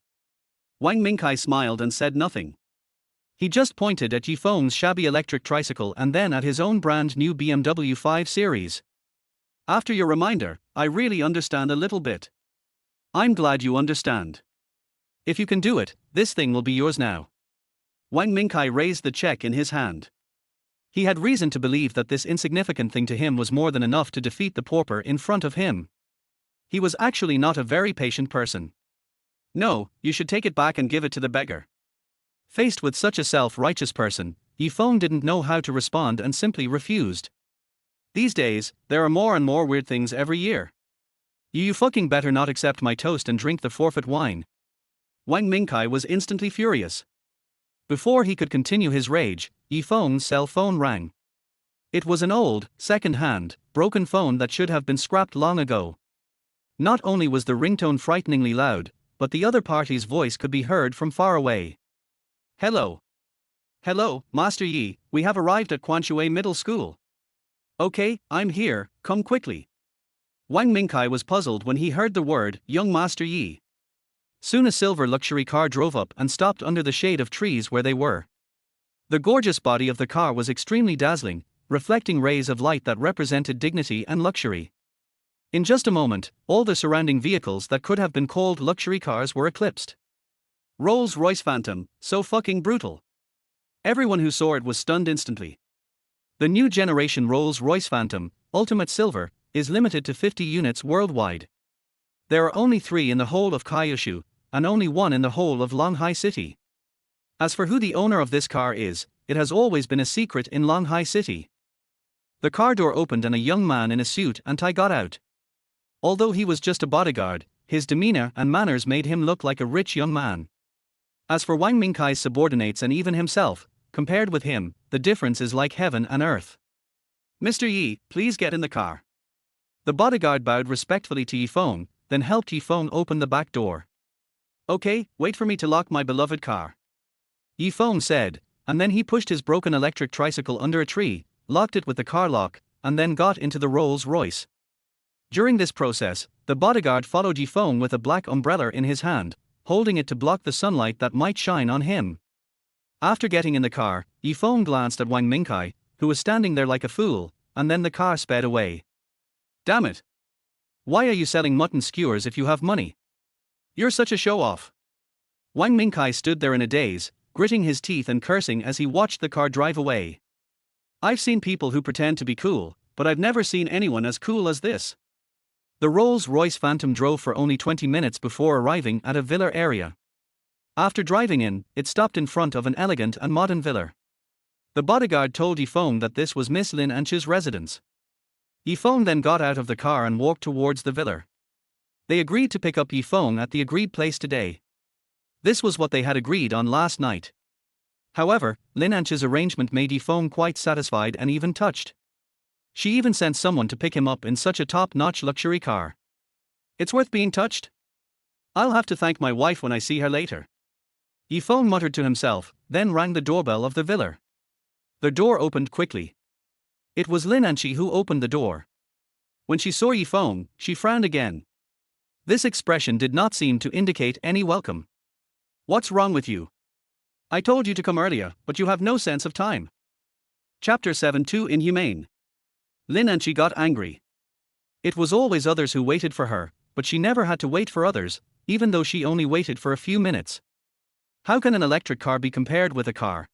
Wang Mingkai smiled and said nothing. He just pointed at Yifeng's shabby electric tricycle and then at his own brand new BMW 5 Series. After your reminder, I really understand a little bit. I'm glad you understand. If you can do it, this thing will be yours now. Wang Mingkai raised the check in his hand. He had reason to believe that this insignificant thing to him was more than enough to defeat the pauper in front of him. He was actually not a very patient person. No, you should take it back and give it to the beggar. Faced with such a self-righteous person, Yifeng didn't know how to respond and simply refused. These days, there are more and more weird things every year. You fucking better not accept my toast and drink the forfeit wine. Wang Mingkai was instantly furious. Before he could continue his rage, Yifeng's cell phone rang. It was an old, second-hand, broken phone that should have been scrapped long ago. Not only was the ringtone frighteningly loud, but the other party's voice could be heard from far away. Hello. Hello, Master Yi, we have arrived at Quanshui Middle School. Okay, I'm here, come quickly. Wang Mingkai was puzzled when he heard the word, young Master Yi. Soon a silver luxury car drove up and stopped under the shade of trees where they were. The gorgeous body of the car was extremely dazzling, reflecting rays of light that represented dignity and luxury. In just a moment, all the surrounding vehicles that could have been called luxury cars were eclipsed. Rolls-Royce Phantom, so fucking brutal. Everyone who saw it was stunned instantly. The new generation Rolls-Royce Phantom, Ultimate Silver, is limited to 50 units worldwide. There are only 3 in the whole of Kyushu, and only 1 in the whole of Longhai City. As for who the owner of this car is, it has always been a secret in Longhai City. The car door opened and a young man in a suit and tie got out. Although he was just a bodyguard, his demeanor and manners made him look like a rich young man. As for Wang Mingkai's subordinates and even himself, compared with him, the difference is like heaven and earth. "Mr. Yi, please get in the car." The bodyguard bowed respectfully to Yifeng, then helped Yifeng open the back door. "Okay, wait for me to lock my beloved car," Yifeng said, and then he pushed his broken electric tricycle under a tree, locked it with the car lock, and then got into the Rolls-Royce. During this process, the bodyguard followed Yifeng with a black umbrella in his hand, holding it to block the sunlight that might shine on him. After getting in the car, Yifeng glanced at Wang Mingkai, who was standing there like a fool, and then the car sped away. "Damn it! Why are you selling mutton skewers if you have money? You're such a show-off." Wang Mingkai stood there in a daze, gritting his teeth and cursing as he watched the car drive away. "I've seen people who pretend to be cool, but I've never seen anyone as cool as this." The Rolls-Royce Phantom drove for only 20 minutes before arriving at a villa area. After driving in, it stopped in front of an elegant and modern villa. The bodyguard told Yifeng that this was Miss Lin Anchi's residence. Yifeng then got out of the car and walked towards the villa. They agreed to pick up Yifeng at the agreed place today. This was what they had agreed on last night. However, Lin Anchi's arrangement made Yifeng quite satisfied and even touched. She even sent someone to pick him up in such a top-notch luxury car. "It's worth being touched. I'll have to thank my wife when I see her later," Yifeng muttered to himself, then rang the doorbell of the villa. The door opened quickly. It was Lin Anchi who opened the door. When she saw Yifeng, she frowned again. This expression did not seem to indicate any welcome. "What's wrong with you? I told you to come earlier, but you have no sense of time." Chapter 7 Too Inhumane. Lin Anchi got angry. It was always others who waited for her, but she never had to wait for others, even though she only waited for a few minutes. How can an electric car be compared with a car?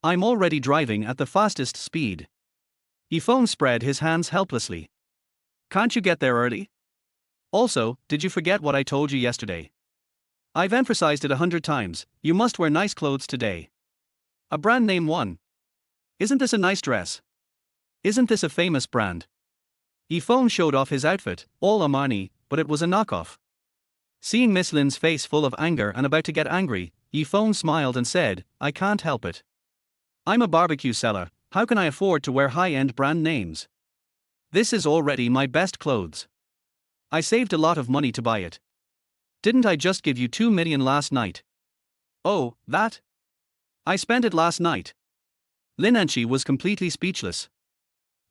I'm already driving at the fastest speed. Yifeng spread his hands helplessly. "Can't you get there early? Also, did you forget what I told you yesterday? I've emphasized it 100 times, you must wear nice clothes today. A brand name one. Isn't this a nice dress? Isn't this a famous brand?" Yifeng showed off his outfit, all Armani, but it was a knockoff. Seeing Miss Lin's face full of anger and about to get angry, Yifeng smiled and said, "I can't help it. I'm a barbecue seller, how can I afford to wear high-end brand names? This is already my best clothes. I saved a lot of money to buy it. Didn't I just give you 2 million last night?" "Oh, that? I spent it last night." Lin Anchi was completely speechless.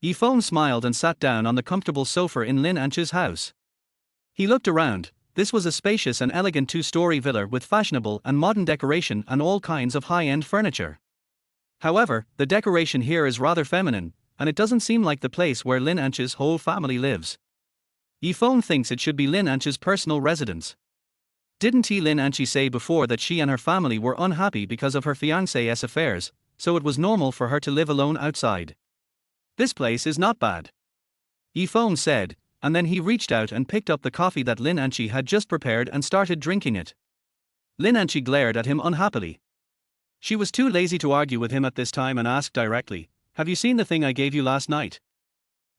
Yifeng smiled and sat down on the comfortable sofa in Lin Anchi's house. He looked around. This was a spacious and elegant 2-story villa with fashionable and modern decoration and all kinds of high-end furniture. However, the decoration here is rather feminine, and it doesn't seem like the place where Lin Anchi's whole family lives. Yifeng thinks it should be Lin Anchi's personal residence. Didn't Lin Anchi say before that she and her family were unhappy because of her fiancé's affairs, so it was normal for her to live alone outside? "This place is not bad," Yifeng said, and then he reached out and picked up the coffee that Lin Anchi had just prepared and started drinking it. Lin Anchi glared at him unhappily. She was too lazy to argue with him at this time and asked directly, "Have you seen the thing I gave you last night?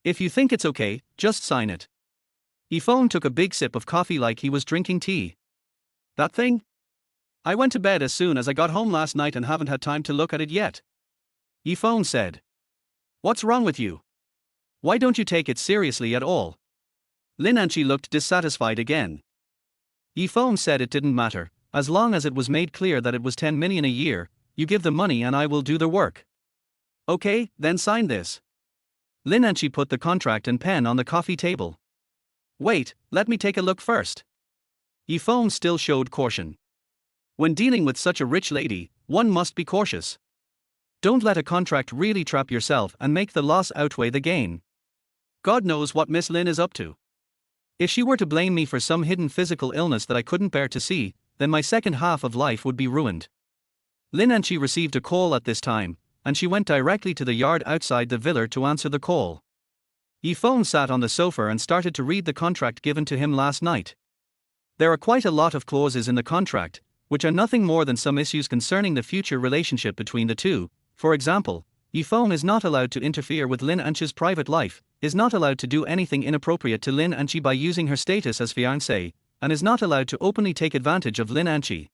If you think it's okay, just sign it." Yifeng took a big sip of coffee like he was drinking tea. "That thing? I went to bed as soon as I got home last night and haven't had time to look at it yet," Yifeng said. "What's wrong with you? Why don't you take it seriously at all?" Lin Anchi looked dissatisfied again. Yifeng said it didn't matter, as long as it was made clear that it was 10 million a year, you give the money and I will do the work. "Okay, then sign this." Lin Anchi put the contract and pen on the coffee table. "Wait, let me take a look first." Yifeng still showed caution. When dealing with such a rich lady, one must be cautious. Don't let a contract really trap yourself and make the loss outweigh the gain. God knows what Miss Lin is up to. If she were to blame me for some hidden physical illness that I couldn't bear to see, then my second half of life would be ruined. Lin Anchi received a call at this time, and she went directly to the yard outside the villa to answer the call. Feng sat on the sofa and started to read the contract given to him last night. There are quite a lot of clauses in the contract, which are nothing more than some issues concerning the future relationship between the two. For example, Feng is not allowed to interfere with Lin Anchi's private life, is not allowed to do anything inappropriate to Lin Anchi by using her status as fiancé, and is not allowed to openly take advantage of Lin Anchi.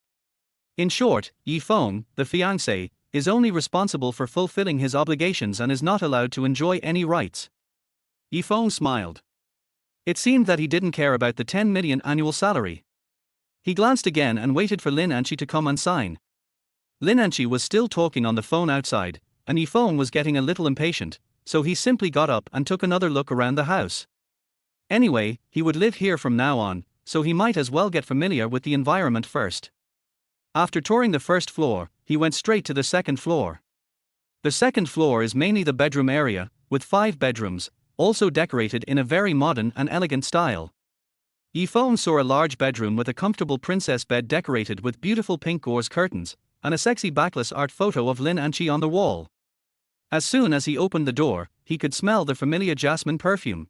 In short, Feng, the fiancé, is only responsible for fulfilling his obligations and is not allowed to enjoy any rights. Feng smiled. It seemed that he didn't care about the 10 million annual salary. He glanced again and waited for Lin Anchi to come and sign. Lin Anchi was still talking on the phone outside, and Feng was getting a little impatient, so he simply got up and took another look around the house. Anyway, he would live here from now on, so he might as well get familiar with the environment first. After touring the first floor, he went straight to the second floor. The second floor is mainly the bedroom area, with 5 bedrooms, also decorated in a very modern and elegant style. Feng saw a large bedroom with a comfortable princess bed decorated with beautiful pink gauze curtains, and a sexy backless art photo of Lin Anchi on the wall. As soon as he opened the door, he could smell the familiar jasmine perfume.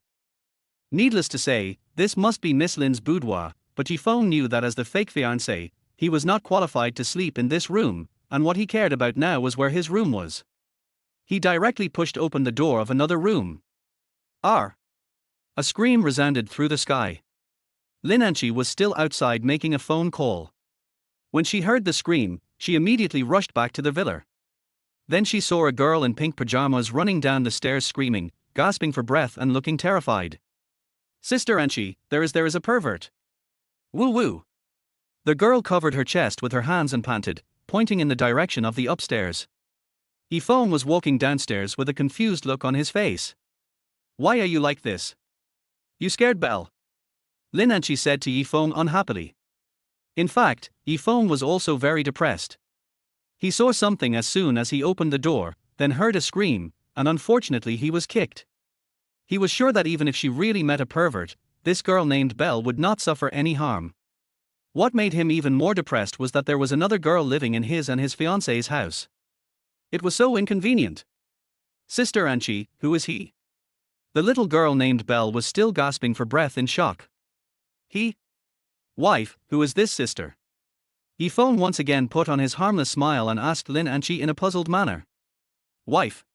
Needless to say, this must be Miss Lin's boudoir, but Feng knew that as the fake fiancé, he was not qualified to sleep in this room, and what he cared about now was where his room was. He directly pushed open the door of another room. A scream resounded through the sky. Lin Anchi was still outside making a phone call. When she heard the scream, she immediately rushed back to the villa. Then she saw a girl in pink pajamas running down the stairs screaming, gasping for breath and looking terrified. "Sister Anchi, there is a pervert. Woo woo." The girl covered her chest with her hands and panted, pointing in the direction of the upstairs. Feng was walking downstairs with a confused look on his face. "Why are you like this? You scared Belle?" Lin Anchi said to Feng unhappily. In fact, Feng was also very depressed. He saw something as soon as he opened the door, then heard a scream, and unfortunately he was kicked. He was sure that even if she really met a pervert, this girl named Belle would not suffer any harm. What made him even more depressed was that there was another girl living in his and his fiancé's house. It was so inconvenient. "Sister Anchi, who is he?" The little girl named Belle was still gasping for breath in shock. "He? Wife, who is this sister?" Feng once again put on his harmless smile and asked Lin Anchi in a puzzled manner. "Wife?"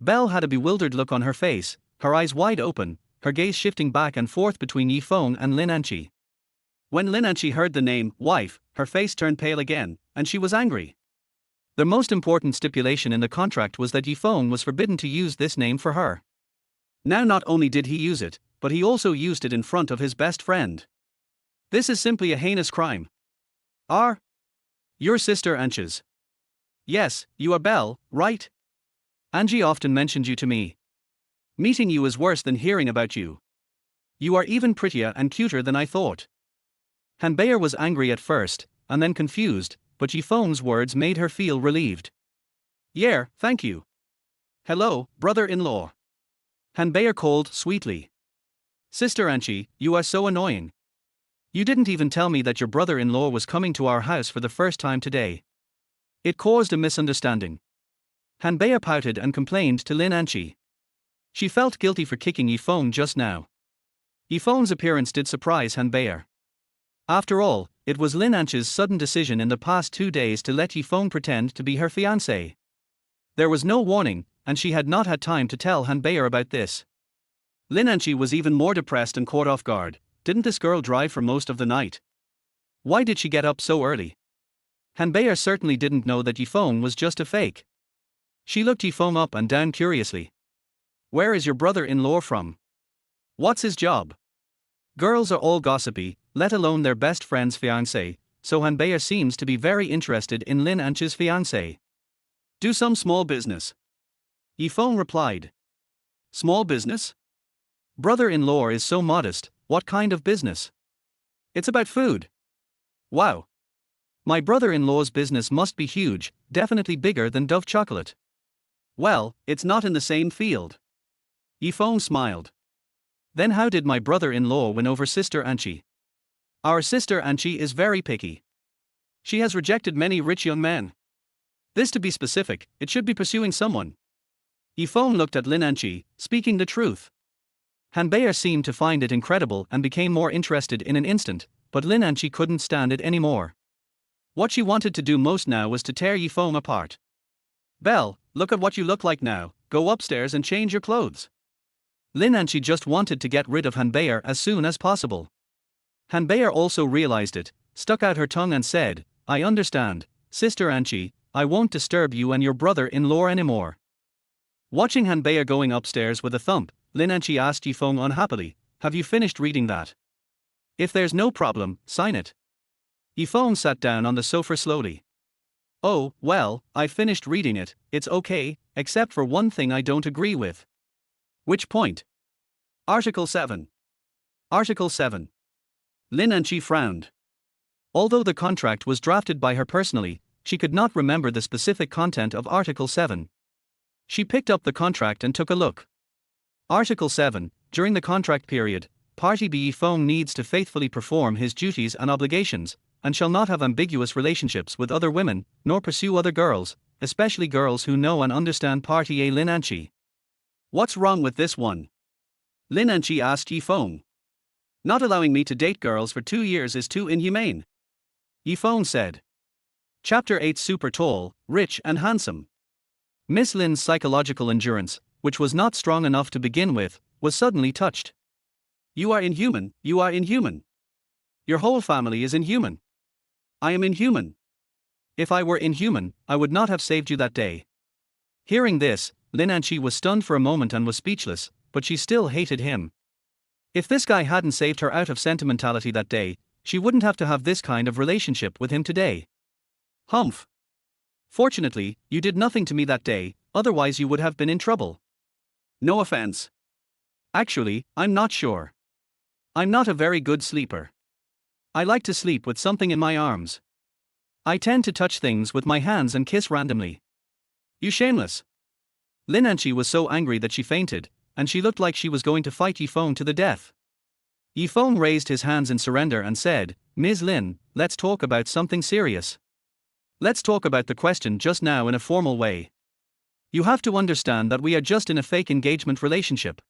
Belle had a bewildered look on her face, her eyes wide open, her gaze shifting back and forth between Feng and Lin Anchi. When Lin Anchi heard the name, wife, her face turned pale again, and she was angry. The most important stipulation in the contract was that Feng was forbidden to use this name for her. Now not only did he use it, but he also used it in front of his best friend. This is simply a heinous crime. Your sister Anchi's. Yes, you are Belle, right? Angie often mentioned you to me. Meeting you is worse than hearing about you. You are even prettier and cuter than I thought. Hanbeir was angry at first, and then confused, but Feng's words made her feel relieved. "Yeah, thank you. Hello, brother-in-law." Hanbeir called sweetly. "Sister Anchi, you are so annoying. You didn't even tell me that your brother-in-law was coming to our house for the first time today. It caused a misunderstanding." Hanbeir pouted and complained to Lin Anchi. She felt guilty for kicking Feng just now. Feng's appearance did surprise Hanbeir. After all, it was Lin Anchi's sudden decision in the past 2 days to let Feng pretend to be her fiancé. There was no warning, and she had not had time to tell Hanbeir about this. Lin Anchi was even more depressed and caught off guard. Didn't this girl drive for most of the night? Why did she get up so early? Hanbeir certainly didn't know that Feng was just a fake. She looked Feng up and down curiously. "Where is your brother-in-law from? What's his job?" Girls are all gossipy, let alone their best friend's fiancé, so Hanbeir seems to be very interested in Lin Anchi's fiancé. "Do some small business." Feng replied. "Small business? Brother-in-law is so modest, what kind of business?" "It's about food." "Wow. My brother-in-law's business must be huge, definitely bigger than Dove chocolate." "Well, it's not in the same field." Feng smiled. Then how did my brother-in-law win over Sister Anchi? Our Sister Anchi is very picky. She has rejected many rich young men. This to be specific, it should be pursuing someone. Feng looked at Lin Anchi, speaking the truth. Han Bei seemed to find it incredible and became more interested in an instant, but Lin Anchi couldn't stand it anymore. What she wanted to do most now was to tear Feng apart. Belle, look at what you look like now, go upstairs and change your clothes. Lin Anchi just wanted to get rid of Han Bei as soon as possible. Han Bei also realized it, stuck out her tongue and said, I understand, Sister Anchi, I won't disturb you and your brother-in-law anymore. Watching Han Bei going upstairs with a thump, Lin Anchi asked Feng unhappily, have you finished reading that? If there's no problem, sign it. Feng sat down on the sofa slowly. Oh, well, I finished reading it, it's okay, except for one thing I don't agree with. Which point? Article 7. Article 7. Lin Anchi frowned. Although the contract was drafted by her personally, she could not remember the specific content of Article 7. She picked up the contract and took a look. Article 7. During the contract period, Party B Feng needs to faithfully perform his duties and obligations, and shall not have ambiguous relationships with other women, nor pursue other girls, especially girls who know and understand Party A. Lin Anchi. What's wrong with this one? Lin Anchi asked Feng. Not allowing me to date girls for 2 years is too inhumane. Feng said. Chapter 8. Super tall, rich and handsome. Miss Lin's psychological endurance, which was not strong enough to begin with, was suddenly touched. You are inhuman, you are inhuman. Your whole family is inhuman. I am inhuman. If I were inhuman, I would not have saved you that day. Hearing this, Lin Anchi was stunned for a moment and was speechless, but she still hated him. If this guy hadn't saved her out of sentimentality that day, she wouldn't have to have this kind of relationship with him today. Humph. Fortunately, you did nothing to me that day, otherwise you would have been in trouble. No offense. Actually, I'm not sure. I'm not a very good sleeper. I like to sleep with something in my arms. I tend to touch things with my hands and kiss randomly. You shameless. Lin Anchi was so angry that she fainted, and she looked like she was going to fight Feng to the death. Feng raised his hands in surrender and said, Ms. Lin, let's talk about something serious. Let's talk about the question just now in a formal way. You have to understand that we are just in a fake engagement relationship.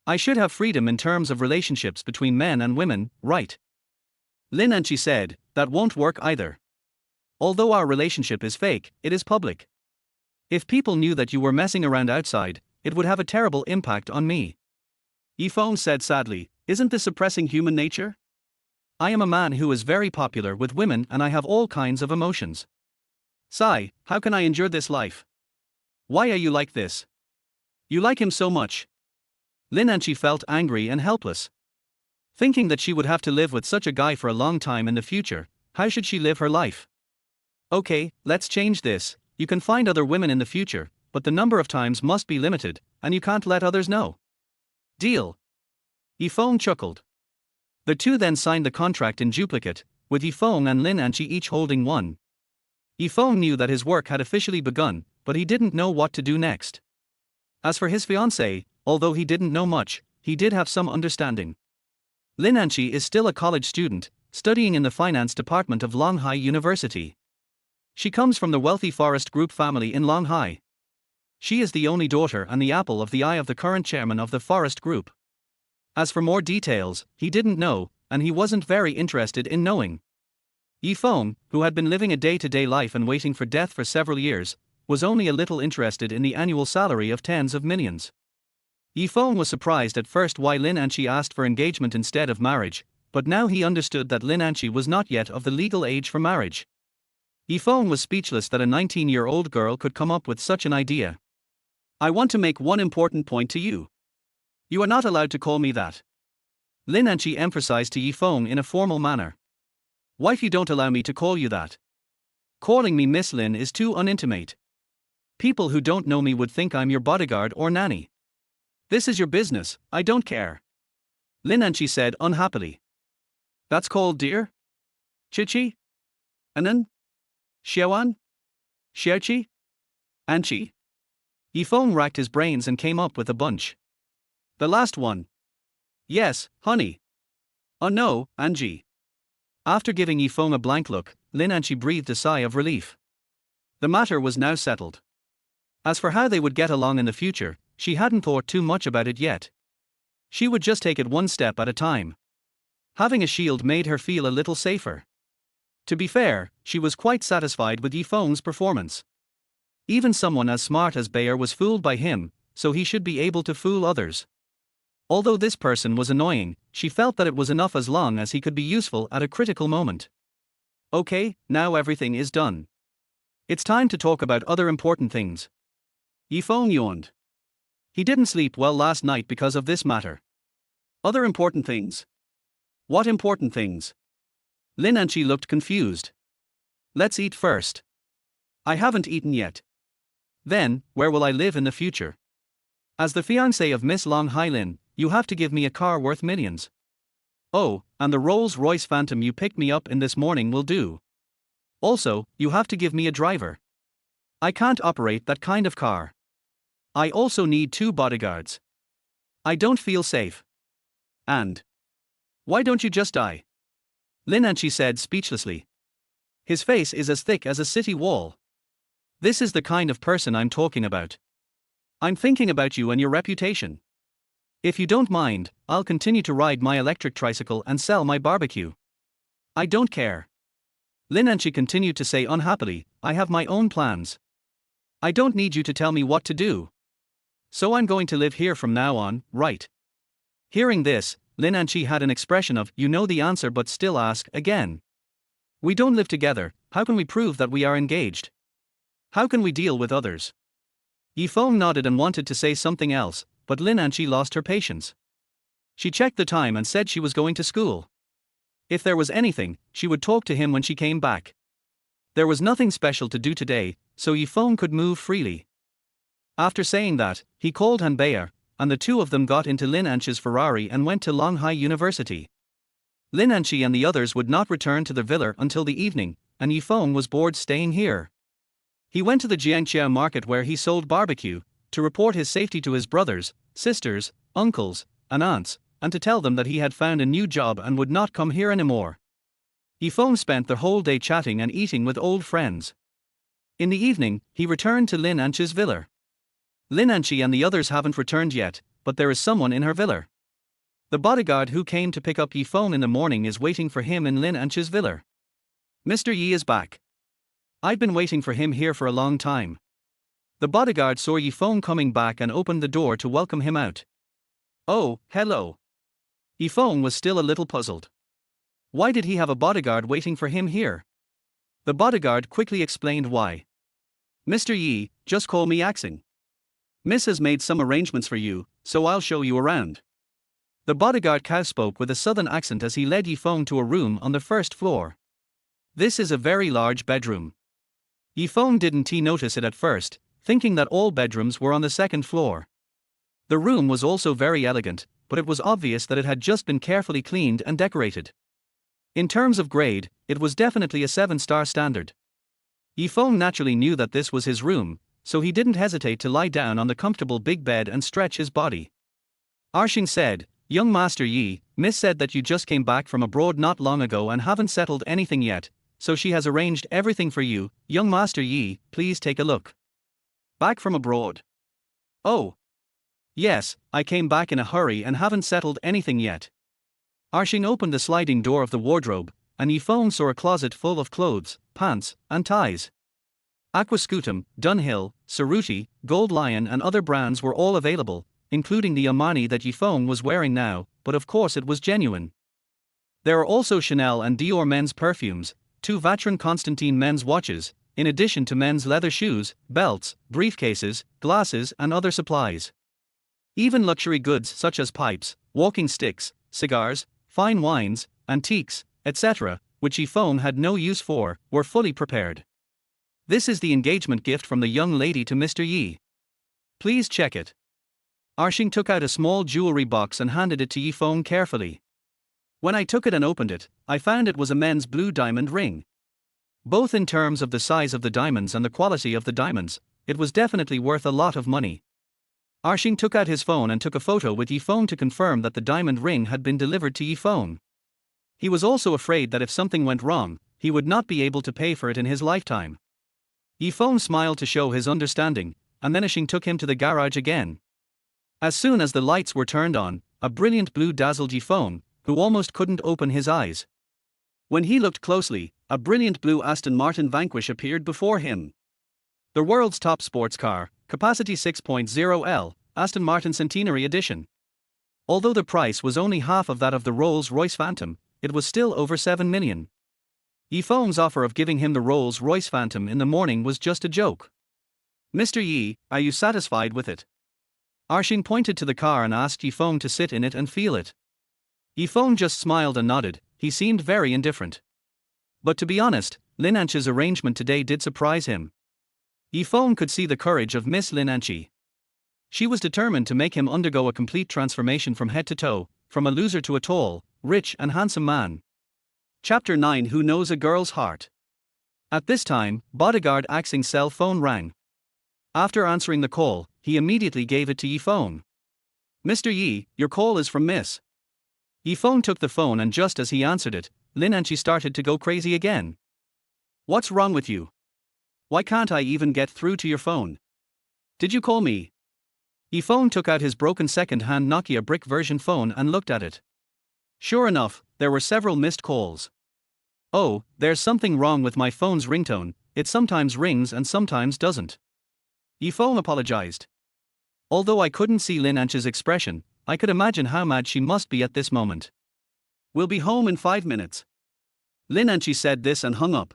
I should have freedom in terms of relationships between men and women, right? Lin Anchi said, that won't work either. Although our relationship is fake, it is public. If people knew that you were messing around outside, it would have a terrible impact on me. Feng said sadly, isn't this suppressing human nature? I am a man who is very popular with women and I have all kinds of emotions. Sigh, how can I endure this life? Why are you like this? You like him so much. Lin Anchi felt angry and helpless. Thinking that she would have to live with such a guy for a long time in the future, how should she live her life? Okay, let's change this. You can find other women in the future, but the number of times must be limited, and you can't let others know. Deal. Feng chuckled. The two then signed the contract in duplicate, with Feng and Lin Anchi each holding one. Feng knew that his work had officially begun, but he didn't know what to do next. As for his fiancée, although he didn't know much, he did have some understanding. Lin Anchi is still a college student, studying in the finance department of Longhai University. She comes from the wealthy Forest Group family in Longhai. She is the only daughter and the apple of the eye of the current chairman of the Forest Group. As for more details, he didn't know, and he wasn't very interested in knowing. Feng, who had been living a day-to-day life and waiting for death for several years, was only a little interested in the annual salary of tens of millions. Feng was surprised at first why Lin Anchi asked for engagement instead of marriage, but now he understood that Lin Anchi was not yet of the legal age for marriage. Feng was speechless that a 19-year-old girl could come up with such an idea. I want to make one important point to you. You are not allowed to call me that. Lin Anchi emphasized to Feng in a formal manner. Wife, you don't allow me to call you that. Calling me Miss Lin is too unintimate. People who don't know me would think I'm your bodyguard or nanny. This is your business, I don't care. Lin Anchi said unhappily. That's called dear? Chichi? Anan? Xiaoan? Xiaoqi? Anchi? Feng racked his brains and came up with a bunch. The last one. Yes, honey. Oh no, Angie. After giving Yifeng a blank look, Lin Anchi breathed a sigh of relief. The matter was now settled. As for how they would get along in the future, she hadn't thought too much about it yet. She would just take it one step at a time. Having a shield made her feel a little safer. To be fair, she was quite satisfied with Yifeng's performance. Even someone as smart as Bayer was fooled by him, so he should be able to fool others. Although this person was annoying, she felt that it was enough as long as he could be useful at a critical moment. Okay, now everything is done. It's time to talk about other important things. Yifeng yawned. He didn't sleep well last night because of this matter. Other important things. What important things? Lin Anchi looked confused. Let's eat first. I haven't eaten yet. Then, where will I live in the future? As the fiancé of Miss Long Hailin, you have to give me a car worth millions. Oh, and the Rolls-Royce Phantom you picked me up in this morning will do. Also, you have to give me a driver. I can't operate that kind of car. I also need 2 bodyguards. I don't feel safe. And why don't you just die? Lin Anchi said speechlessly. His face is as thick as a city wall. This is the kind of person I'm talking about. I'm thinking about you and your reputation. If you don't mind, I'll continue to ride my electric tricycle and sell my barbecue. I don't care. Lin Anchi continued to say unhappily, I have my own plans. I don't need you to tell me what to do. So I'm going to live here from now on, right? Hearing this, Lin Anchi had an expression of, you know the answer but still ask again. We don't live together, how can we prove that we are engaged? How can we deal with others? Yifeng nodded and wanted to say something else, but Lin Anchi lost her patience. She checked the time and said she was going to school. If there was anything, she would talk to him when she came back. There was nothing special to do today, so Yifeng could move freely. After saying that, he called Han Bayer, and the two of them got into Lin Anchi's Ferrari and went to Longhai University. Lin Anchi and the others would not return to the villa until the evening, and Yifeng was bored staying here. He went to the Jiangqiao market where he sold barbecue, to report his safety to his brothers, sisters, uncles, and aunts, and to tell them that he had found a new job and would not come here anymore. Yifeng spent the whole day chatting and eating with old friends. In the evening, he returned to Lin Anchi's villa. Lin Anchi and the others haven't returned yet, but there is someone in her villa. The bodyguard who came to pick up Yifeng in the morning is waiting for him in Lin Anchi's villa. Mr. Yi is back. I've been waiting for him here for a long time. The bodyguard saw Yifeng coming back and opened the door to welcome him out. Oh, hello. Yifeng was still a little puzzled. Why did he have a bodyguard waiting for him here? The bodyguard quickly explained why. Mr. Yi, just call me Axing. Miss has made some arrangements for you, so I'll show you around. The bodyguard cow spoke with a southern accent as he led Yifeng to a room on the first floor. This is a very large bedroom. Yifeng didn't notice it at first, thinking that all bedrooms were on the second floor. The room was also very elegant, but it was obvious that it had just been carefully cleaned and decorated. In terms of grade, it was definitely a 7-star standard. Yifeng naturally knew that this was his room, so he didn't hesitate to lie down on the comfortable big bed and stretch his body. Arshing said, Young Master Yi, Miss said that you just came back from abroad not long ago and haven't settled anything yet, so she has arranged everything for you. Young Master Yi, please take a look. Back from abroad? Oh. Yes, I came back in a hurry and haven't settled anything yet. Arshing opened the sliding door of the wardrobe, and Yifeng saw a closet full of clothes, pants, and ties. Aquascutum, Dunhill, Cerruti, Gold Lion and other brands were all available, including the Armani that Yifeng was wearing now, but of course it was genuine. There are also Chanel and Dior men's perfumes, 2 Vacheron Constantin men's watches, in addition to men's leather shoes, belts, briefcases, glasses and other supplies. Even luxury goods such as pipes, walking sticks, cigars, fine wines, antiques, etc., which Yifeng had no use for, were fully prepared. This is the engagement gift from the young lady to Mr. Yi. Please check it. Arshing took out a small jewelry box and handed it to Yifeng carefully. When I took it and opened it, I found it was a men's blue diamond ring. Both in terms of the size of the diamonds and the quality of the diamonds, it was definitely worth a lot of money. Arshing took out his phone and took a photo with Yifeng to confirm that the diamond ring had been delivered to Yifeng. He was also afraid that if something went wrong, he would not be able to pay for it in his lifetime. Yifeng smiled to show his understanding, and then Arshing took him to the garage again. As soon as the lights were turned on, a brilliant blue dazzled Yifeng, who almost couldn't open his eyes. When he looked closely, a brilliant blue Aston Martin Vanquish appeared before him. The world's top sports car, capacity 6.0L, Aston Martin Centenary Edition. Although the price was only half of that of the Rolls-Royce Phantom, it was still over 7 million. Yifeng's offer of giving him the Rolls-Royce Phantom in the morning was just a joke. Mr. Yi, are you satisfied with it? Arshing pointed to the car and asked Yifeng to sit in it and feel it. Yifeng just smiled and nodded. He seemed very indifferent. But to be honest, Lin Anchi's arrangement today did surprise him. Yifeng could see the courage of Miss Lin Anchi. She was determined to make him undergo a complete transformation from head to toe, from a loser to a tall, rich and handsome man. Chapter 9: Who Knows a Girl's Heart? At this time, bodyguard Axing's cell phone rang. After answering the call, he immediately gave it to Yifeng. Mr. Yi, your call is from Miss. Yifeng took the phone and just as he answered it, Lin Anchi started to go crazy again. What's wrong with you? Why can't I even get through to your phone? Did you call me? Yifeng took out his broken second-hand Nokia brick version phone and looked at it. Sure enough, there were several missed calls. Oh, there's something wrong with my phone's ringtone, it sometimes rings and sometimes doesn't. Yifeng apologized. Although I couldn't see Lin Anchi's expression, I could imagine how mad she must be at this moment. We'll be home in 5 minutes. Lin Anchi said this and hung up.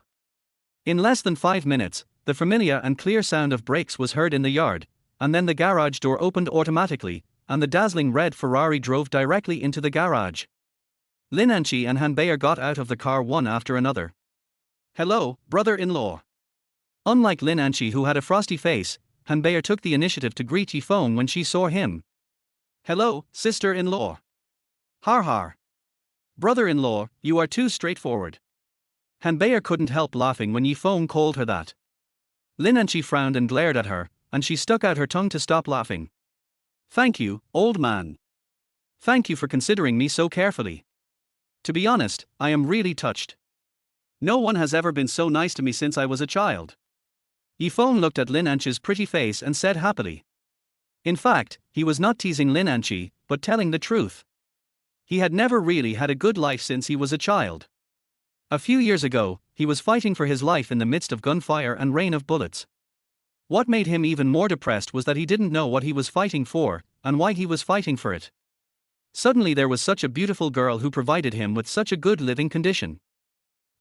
In less than 5 minutes, the familiar and clear sound of brakes was heard in the yard, and then the garage door opened automatically, and the dazzling red Ferrari drove directly into the garage. Lin Anchi and Han Bayer got out of the car one after another. Hello, brother-in-law. Unlike Lin Anchi, who had a frosty face, Han Bayer took the initiative to greet Yifeng when she saw him. Hello, sister-in-law. Har har. Brother-in-law, you are too straightforward. Han Bayer couldn't help laughing when Yifeng called her that. Lin Anchi frowned and glared at her, and she stuck out her tongue to stop laughing. Thank you, old man. Thank you for considering me so carefully. To be honest, I am really touched. No one has ever been so nice to me since I was a child. Yifeng looked at Lin Anchi's pretty face and said happily. In fact, he was not teasing Lin Anchi, but telling the truth. He had never really had a good life since he was a child. A few years ago, he was fighting for his life in the midst of gunfire and rain of bullets. What made him even more depressed was that he didn't know what he was fighting for, and why he was fighting for it. Suddenly there was such a beautiful girl who provided him with such a good living condition.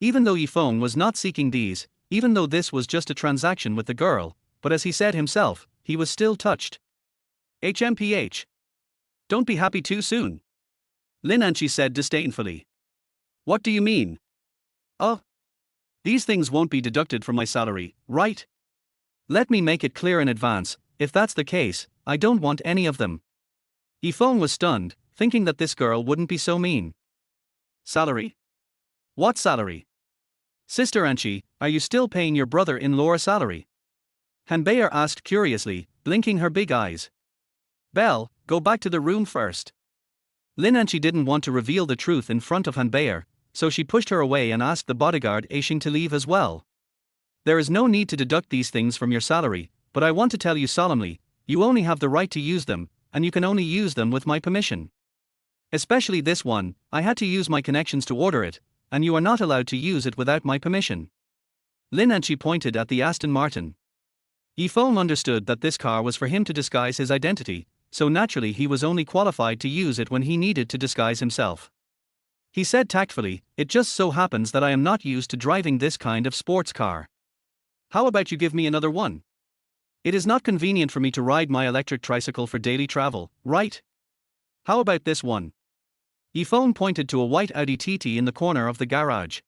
Even though Yifeng was not seeking these, even though this was just a transaction with the girl, but as he said himself, he was still touched. HMPH. Don't be happy too soon. Lin Anchi said disdainfully. What do you mean? Oh. These things won't be deducted from my salary, right? Let me make it clear in advance, if that's the case, I don't want any of them. Yifeng was stunned, thinking that this girl wouldn't be so mean. Salary? What salary? Sister Anchi, are you still paying your brother-in-law a salary? Han Bayer asked curiously, blinking her big eyes. Belle, go back to the room first. Lin Anchi didn't want to reveal the truth in front of Han Bayer, so she pushed her away and asked the bodyguard Aixing to leave as well. There is no need to deduct these things from your salary, but I want to tell you solemnly, you only have the right to use them, and you can only use them with my permission. Especially this one, I had to use my connections to order it, and you are not allowed to use it without my permission. Lin Anchi pointed at the Aston Martin. Yifeng understood that this car was for him to disguise his identity, so naturally he was only qualified to use it when he needed to disguise himself. He said tactfully, it just so happens that I am not used to driving this kind of sports car. How about you give me another one? It is not convenient for me to ride my electric tricycle for daily travel, right? How about this one? Yifeng pointed to a white Audi TT in the corner of the garage.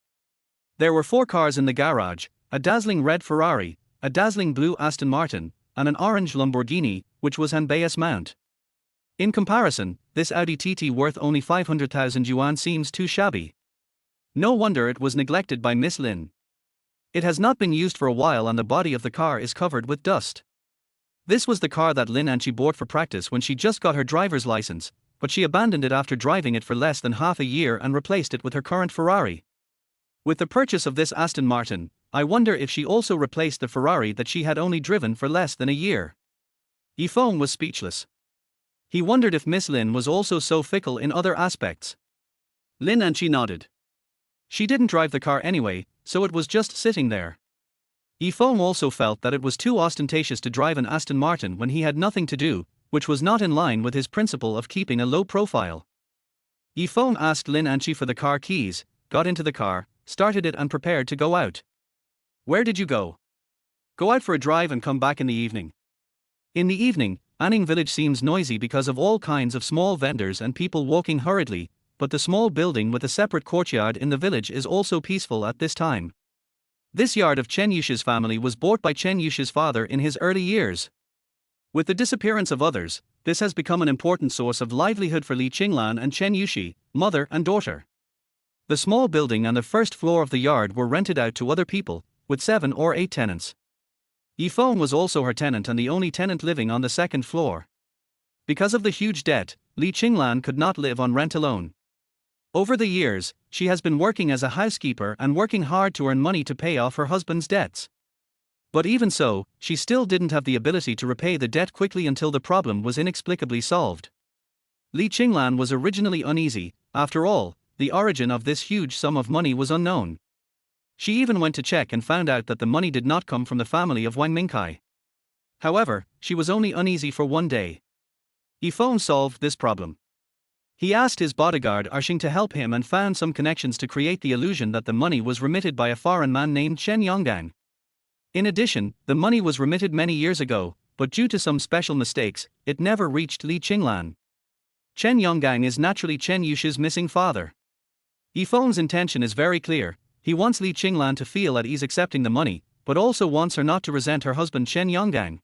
There were 4 cars in the garage, a dazzling red Ferrari, a dazzling blue Aston Martin, and an orange Lamborghini, which was Han Bayer's mount. In comparison, this Audi TT worth only 500,000 yuan seems too shabby. No wonder it was neglected by Miss Lin. It has not been used for a while and the body of the car is covered with dust. This was the car that Lin Anchi bought for practice when she just got her driver's license, but she abandoned it after driving it for less than half a year and replaced it with her current Ferrari. With the purchase of this Aston Martin, I wonder if she also replaced the Ferrari that she had only driven for less than a year. Feng was speechless. He wondered if Miss Lin was also so fickle in other aspects. Lin Anchi nodded. She didn't drive the car anyway, so it was just sitting there. Feng also felt that it was too ostentatious to drive an Aston Martin when he had nothing to do, which was not in line with his principle of keeping a low profile. Feng asked Lin Anchi for the car keys, got into the car, started it and prepared to go out. Where did you go? Go out for a drive and come back in the evening. In the evening, Anning village seems noisy because of all kinds of small vendors and people walking hurriedly, but the small building with a separate courtyard in the village is also peaceful at this time. This yard of Chen Yushi's family was bought by Chen Yushi's father in his early years. With the disappearance of others, this has become an important source of livelihood for Li Qinglan and Chen Yushi, mother and daughter. The small building and the first floor of the yard were rented out to other people, with 7 or 8 tenants. Feng was also her tenant and the only tenant living on the second floor. Because of the huge debt, Li Qinglan could not live on rent alone. Over the years, she has been working as a housekeeper and working hard to earn money to pay off her husband's debts. But even so, she still didn't have the ability to repay the debt quickly until the problem was inexplicably solved. Li Qinglan was originally uneasy. After all, the origin of this huge sum of money was unknown. She even went to check and found out that the money did not come from the family of Wang Mingkai. However, she was only uneasy for one day. Feng solved this problem. He asked his bodyguard Arshing to help him and found some connections to create the illusion that the money was remitted by a foreign man named Chen Yonggang. In addition, the money was remitted many years ago, but due to some special mistakes, it never reached Li Qinglan. Chen Yonggang is naturally Chen Yushi's missing father. Feng's intention is very clear. He wants Li Qinglan to feel at ease accepting the money, but also wants her not to resent her husband Chen Yonggang.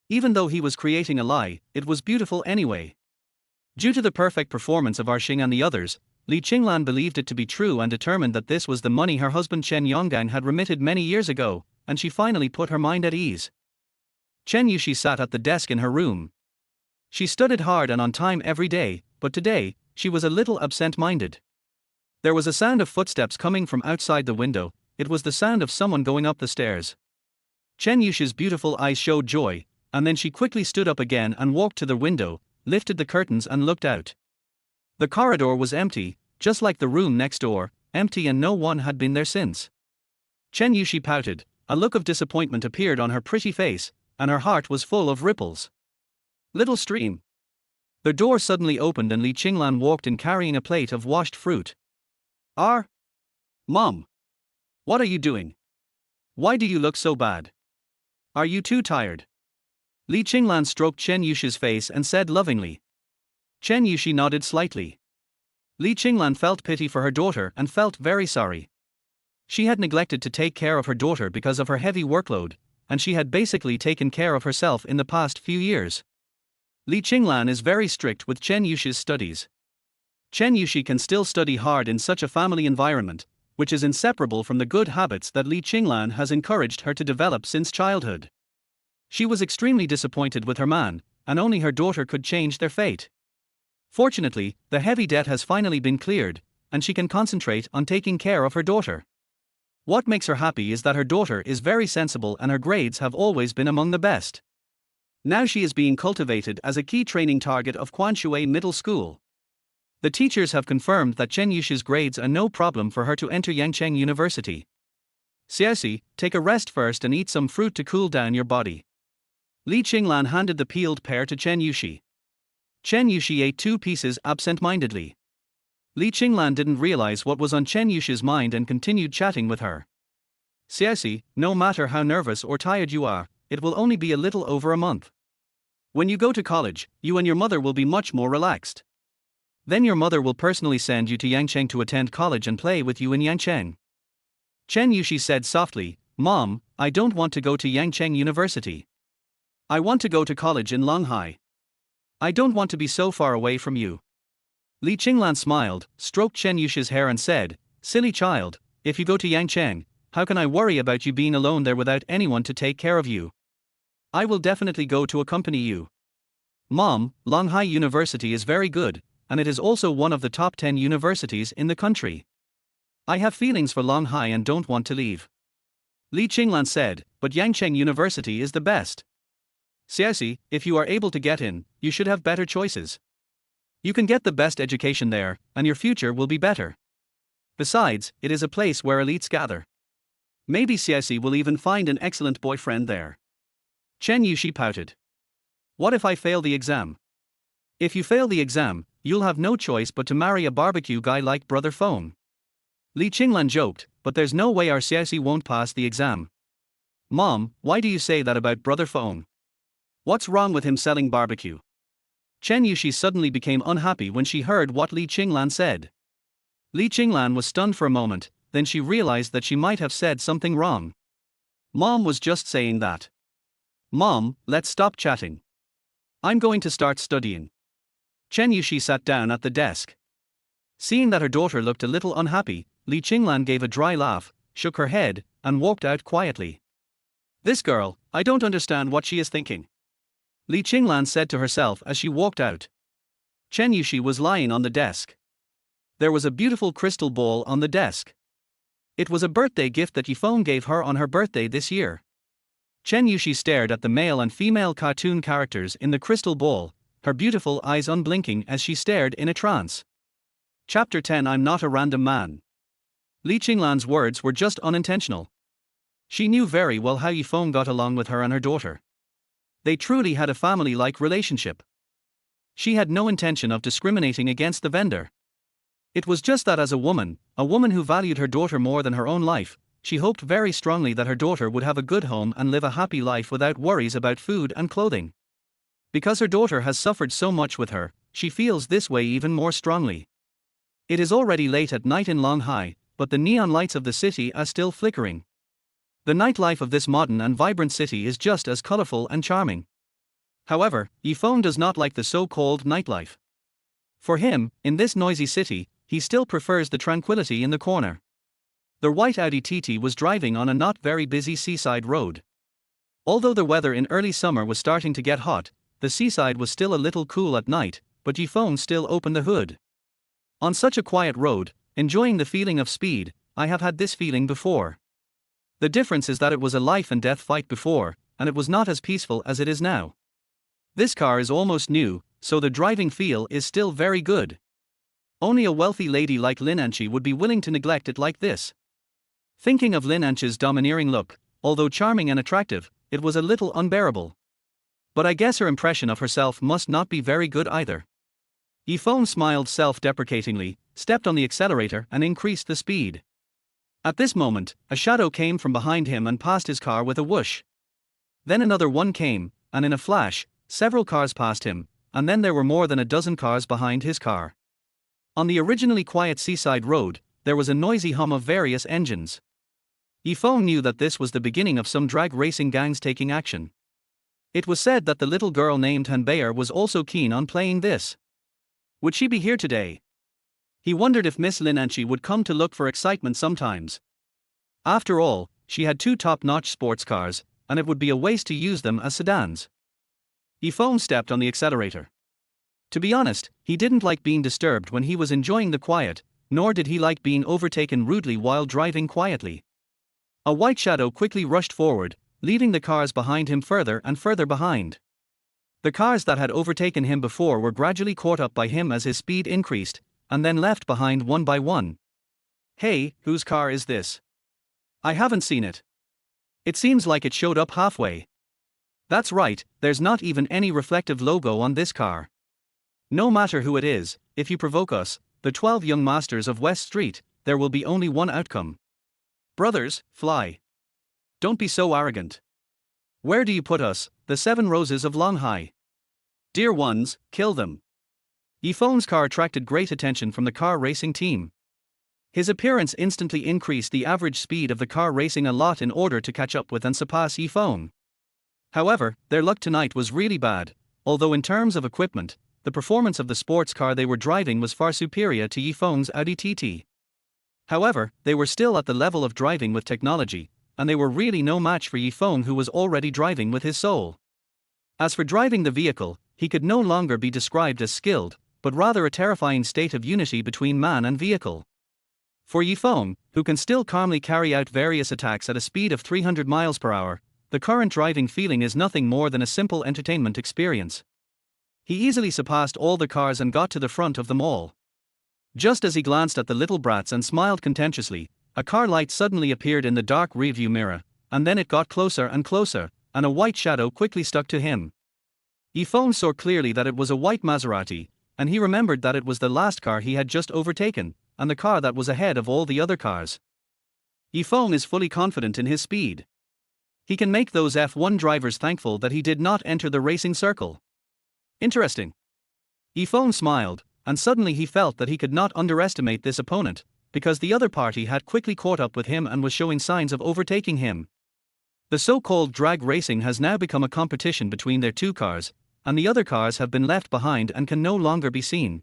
Even though he was creating a lie, it was beautiful anyway. Due to the perfect performance of Arshing and the others, Li Qinglan believed it to be true and determined that this was the money her husband Chen Yonggang had remitted many years ago, and she finally put her mind at ease. Chen Yushi sat at the desk in her room. She studied hard and on time every day, but today, she was a little absent-minded. There was a sound of footsteps coming from outside the window. It was the sound of someone going up the stairs. Chen Yushi's beautiful eyes showed joy, and then she quickly stood up again and walked to the window, lifted the curtains and looked out. The corridor was empty, just like the room next door, empty and no one had been there since. Chen Yushi pouted, a look of disappointment appeared on her pretty face, and her heart was full of ripples. Little stream. The door suddenly opened and Li Qinglan walked in carrying a plate of washed fruit. Mom. What are you doing? Why do you look so bad? Are you too tired? Li Qinglan stroked Chen Yushi's face and said lovingly. Chen Yushi nodded slightly. Li Qinglan felt pity for her daughter and felt very sorry. She had neglected to take care of her daughter because of her heavy workload, and she had basically taken care of herself in the past few years. Li Qinglan is very strict with Chen Yushi's studies. Chen Yushi can still study hard in such a family environment, which is inseparable from the good habits that Li Qinglan has encouraged her to develop since childhood. She was extremely disappointed with her man, and only her daughter could change their fate. Fortunately, the heavy debt has finally been cleared, and she can concentrate on taking care of her daughter. What makes her happy is that her daughter is very sensible and her grades have always been among the best. Now she is being cultivated as a key training target of Quanshui Middle School. The teachers have confirmed that Chen Yushi's grades are no problem for her to enter Yangcheng University. Xiaoxi, take a rest first and eat some fruit to cool down your body. Li Qinglan handed the peeled pear to Chen Yushi. Chen Yushi ate 2 pieces absent-mindedly. Li Qinglan didn't realize what was on Chen Yushi's mind and continued chatting with her. Xiaoxi, no matter how nervous or tired you are, it will only be a little over a month. When you go to college, you and your mother will be much more relaxed. Then your mother will personally send you to Yangcheng to attend college and play with you in Yangcheng. Chen Yushi said softly, Mom, I don't want to go to Yangcheng University. I want to go to college in Longhai. I don't want to be so far away from you. Li Qinglan smiled, stroked Chen Yushi's hair and said, Silly child, if you go to Yangcheng, how can I worry about you being alone there without anyone to take care of you? I will definitely go to accompany you. Mom, Longhai University is very good, and it is also one of the top 10 universities in the country. I have feelings for Longhai and don't want to leave. Li Qinglan said, but Yangcheng University is the best. Seriously, if you are able to get in, you should have better choices. You can get the best education there, and your future will be better. Besides, it is a place where elites gather. Maybe Xiaoxi will even find an excellent boyfriend there. Chen Yushi pouted. What if I fail the exam? If you fail the exam, you'll have no choice but to marry a barbecue guy like Brother Feng. Li Qinglan joked, but there's no way our Xiaoxi won't pass the exam. Mom, why do you say that about Brother Feng? What's wrong with him selling barbecue? Chen Yushi suddenly became unhappy when she heard what Li Qinglan said. Li Qinglan was stunned for a moment, then she realized that she might have said something wrong. Mom was just saying that. Mom, let's stop chatting. I'm going to start studying. Chen Yushi sat down at the desk. Seeing that her daughter looked a little unhappy, Li Qinglan gave a dry laugh, shook her head, and walked out quietly. This girl, I don't understand what she is thinking. Li Qinglan said to herself as she walked out. Chen Yushi was lying on the desk. There was a beautiful crystal ball on the desk. It was a birthday gift that Yifeng gave her on her birthday this year. Chen Yushi stared at the male and female cartoon characters in the crystal ball, her beautiful eyes unblinking as she stared in a trance. Chapter 10 I'm not a random man. Li Qinglan's words were just unintentional. She knew very well how Yifeng got along with her and her daughter. They truly had a family-like relationship. She had no intention of discriminating against the vendor. It was just that as a woman who valued her daughter more than her own life, she hoped very strongly that her daughter would have a good home and live a happy life without worries about food and clothing. Because her daughter has suffered so much with her, she feels this way even more strongly. It is already late at night in Longhai, but the neon lights of the city are still flickering. The nightlife of this modern and vibrant city is just as colorful and charming. However, Yifeng does not like the so-called nightlife. For him, in this noisy city, he still prefers the tranquility in the corner. The white Audi TT was driving on a not very busy seaside road. Although the weather in early summer was starting to get hot, the seaside was still a little cool at night, but Yifeng still opened the hood. On such a quiet road, enjoying the feeling of speed, I have had this feeling before. The difference is that it was a life and death fight before, and it was not as peaceful as it is now. This car is almost new, so the driving feel is still very good. Only a wealthy lady like Lin Anchi would be willing to neglect it like this. Thinking of Lin Anchi's domineering look, although charming and attractive, it was a little unbearable. But I guess her impression of herself must not be very good either. Yifeng smiled self-deprecatingly, stepped on the accelerator and increased the speed. At this moment, a shadow came from behind him and passed his car with a whoosh. Then another one came, and in a flash, several cars passed him, and then there were more than a dozen cars behind his car. On the originally quiet seaside road, there was a noisy hum of various engines. Yifeng knew that this was the beginning of some drag racing gangs taking action. It was said that the little girl named Han Bayer was also keen on playing this. Would she be here today? He wondered if Miss Lin Anchi would come to look for excitement sometimes. After all, she had two top-notch sports cars, and it would be a waste to use them as sedans. Yifeng stepped on the accelerator. To be honest, he didn't like being disturbed when he was enjoying the quiet, nor did he like being overtaken rudely while driving quietly. A white shadow quickly rushed forward, leaving the cars behind him further and further behind. The cars that had overtaken him before were gradually caught up by him as his speed increased, and then left behind one by one. Hey, whose car is this? I haven't seen it. It seems like it showed up halfway. That's right, there's not even any reflective logo on this car. No matter who it is, if you provoke us, the 12 young masters of West Street, there will be only one outcome. Brothers, fly. Don't be so arrogant. Where do you put us, the 7 roses of Longhai? Dear ones, kill them. Yifeng's car attracted great attention from the car racing team. His appearance instantly increased the average speed of the car racing a lot in order to catch up with and surpass Yifeng. However, their luck tonight was really bad, although in terms of equipment, the performance of the sports car they were driving was far superior to Yifeng's Audi TT. However, they were still at the level of driving with technology, and they were really no match for Yifeng, who was already driving with his soul. As for driving the vehicle, he could no longer be described as skilled, but rather a terrifying state of unity between man and vehicle. For Yifeng, who can still calmly carry out various attacks at a speed of 300 miles per hour, the current driving feeling is nothing more than a simple entertainment experience. He easily surpassed all the cars and got to the front of them all. Just as he glanced at the little brats and smiled contemptuously, a car light suddenly appeared in the dark rearview mirror, and then it got closer and closer, and a white shadow quickly stuck to him. Yifeng saw clearly that it was a white Maserati, and he remembered that it was the last car he had just overtaken, and the car that was ahead of all the other cars. Yifeng is fully confident in his speed. He can make those F1 drivers thankful that he did not enter the racing circle. Interesting. Yifeng smiled, and suddenly he felt that he could not underestimate this opponent, because the other party had quickly caught up with him and was showing signs of overtaking him. The so-called drag racing has now become a competition between their two cars, and the other cars have been left behind and can no longer be seen.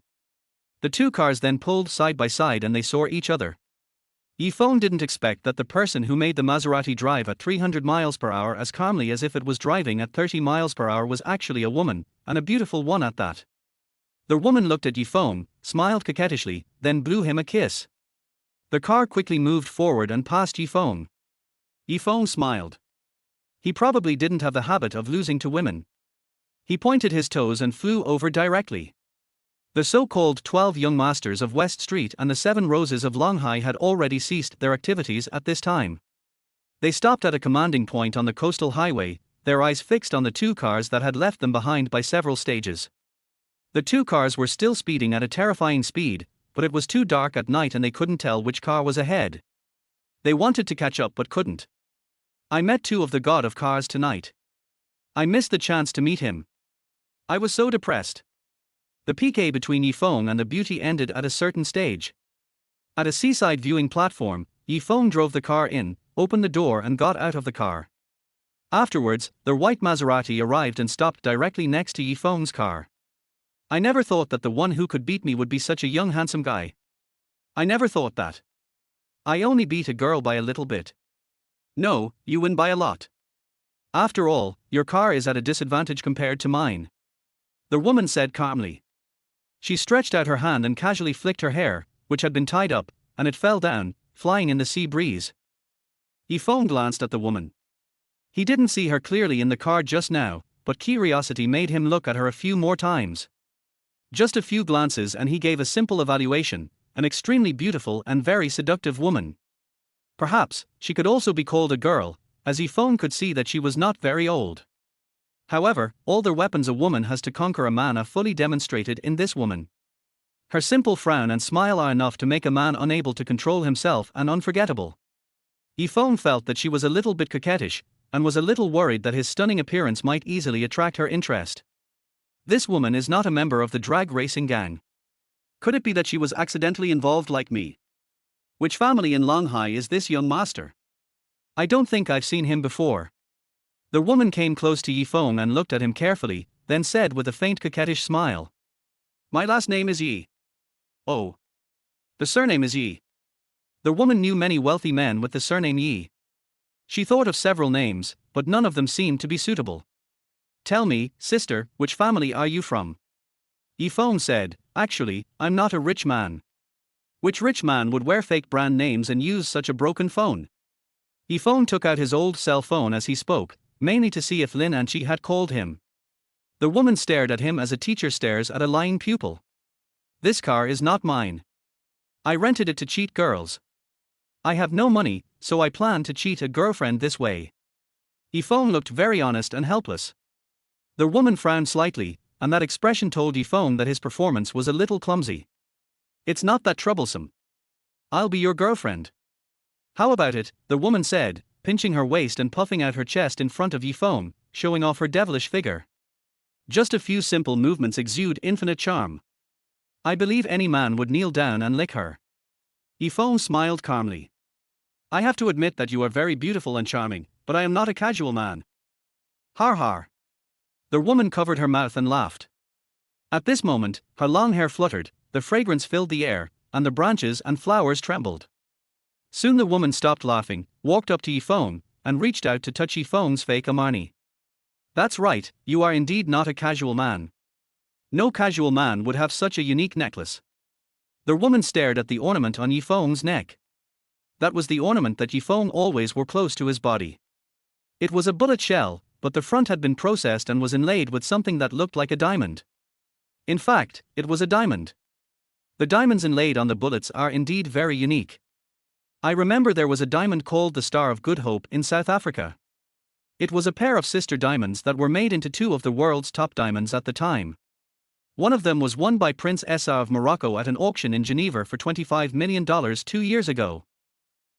The two cars then pulled side by side and they saw each other. Yifeng didn't expect that the person who made the Maserati drive at 300 miles per hour as calmly as if it was driving at 30 miles per hour was actually a woman, and a beautiful one at that. The woman looked at Yifeng, smiled coquettishly, then blew him a kiss. The car quickly moved forward and passed Yifeng. Yifeng smiled. He probably didn't have the habit of losing to women. He pointed his toes and flew over directly. The so-called 12 young masters of West Street and the 7 Roses of Longhai had already ceased their activities at this time. They stopped at a commanding point on the coastal highway, their eyes fixed on the two cars that had left them behind by several stages. The two cars were still speeding at a terrifying speed, but it was too dark at night and they couldn't tell which car was ahead. They wanted to catch up but couldn't. I met two of the god of cars tonight. I missed the chance to meet him. I was so depressed. The piqué between Yifeng and the beauty ended at a certain stage. At a seaside viewing platform, Yifeng drove the car in, opened the door and got out of the car. Afterwards, the white Maserati arrived and stopped directly next to Yifeng's car. I never thought that the one who could beat me would be such a young handsome guy. I never thought that. I only beat a girl by a little bit. No, you win by a lot. After all, your car is at a disadvantage compared to mine. The woman said calmly. She stretched out her hand and casually flicked her hair, which had been tied up, and it fell down, flying in the sea breeze. Yifeng glanced at the woman. He didn't see her clearly in the car just now, but curiosity made him look at her a few more times. Just a few glances and he gave a simple evaluation, an extremely beautiful and very seductive woman. Perhaps, she could also be called a girl, as Yifeng could see that she was not very old. However, all the weapons a woman has to conquer a man are fully demonstrated in this woman. Her simple frown and smile are enough to make a man unable to control himself and unforgettable. Yifeng felt that she was a little bit coquettish, and was a little worried that his stunning appearance might easily attract her interest. This woman is not a member of the drag racing gang. Could it be that she was accidentally involved like me? Which family in Longhai is this young master? I don't think I've seen him before. The woman came close to Yifeng and looked at him carefully, then said with a faint coquettish smile. My last name is Yi. Oh. The surname is Yi. The woman knew many wealthy men with the surname Yi. She thought of several names, but none of them seemed to be suitable. Tell me, sister, which family are you from? Yifeng said, actually, I'm not a rich man. Which rich man would wear fake brand names and use such a broken phone? Yifeng took out his old cell phone as he spoke, mainly to see if Lin and Chi had called him. The woman stared at him as a teacher stares at a lying pupil. This car is not mine. I rented it to cheat girls. I have no money, so I plan to cheat a girlfriend this way. Yifeng looked very honest and helpless. The woman frowned slightly, and that expression told Yifeng that his performance was a little clumsy. It's not that troublesome. I'll be your girlfriend. How about it, the woman said, pinching her waist and puffing out her chest in front of Yifeng, showing off her devilish figure. Just a few simple movements exude infinite charm. I believe any man would kneel down and lick her. Yifeng smiled calmly. I have to admit that you are very beautiful and charming, but I am not a casual man. Har har. The woman covered her mouth and laughed. At this moment, her long hair fluttered, the fragrance filled the air, and the branches and flowers trembled. Soon the woman stopped laughing, walked up to Yifeng, and reached out to touch Yifeng's fake Armani. That's right, you are indeed not a casual man. No casual man would have such a unique necklace. The woman stared at the ornament on Yifeng's neck. That was the ornament that Yifeng always wore close to his body. It was a bullet shell, but the front had been processed and was inlaid with something that looked like a diamond. In fact, it was a diamond. The diamonds inlaid on the bullets are indeed very unique. I remember there was a diamond called the Star of Good Hope in South Africa. It was a pair of sister diamonds that were made into two of the world's top diamonds at the time. One of them was won by Prince Essa of Morocco at an auction in Geneva for $25 million 2 years ago.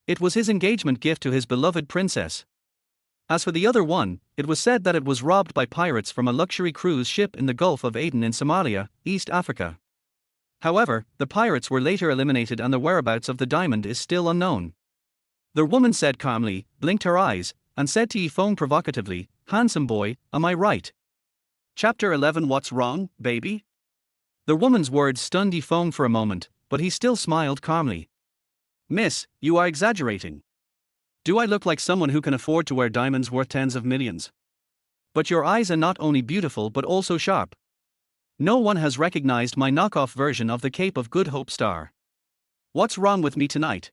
It was his engagement gift to his beloved princess. As for the other one, it was said that it was robbed by pirates from a luxury cruise ship in the Gulf of Aden in Somalia, East Africa. However, the pirates were later eliminated and the whereabouts of the diamond is still unknown. The woman said calmly, blinked her eyes, and said to Yifeng provocatively, "Handsome boy, am I right?" Chapter 11. What's wrong, baby? The woman's words stunned Yifeng for a moment, but he still smiled calmly. "Miss, you are exaggerating. Do I look like someone who can afford to wear diamonds worth tens of millions? But your eyes are not only beautiful but also sharp. No one has recognized my knockoff version of the Cape of Good Hope star. What's wrong with me tonight?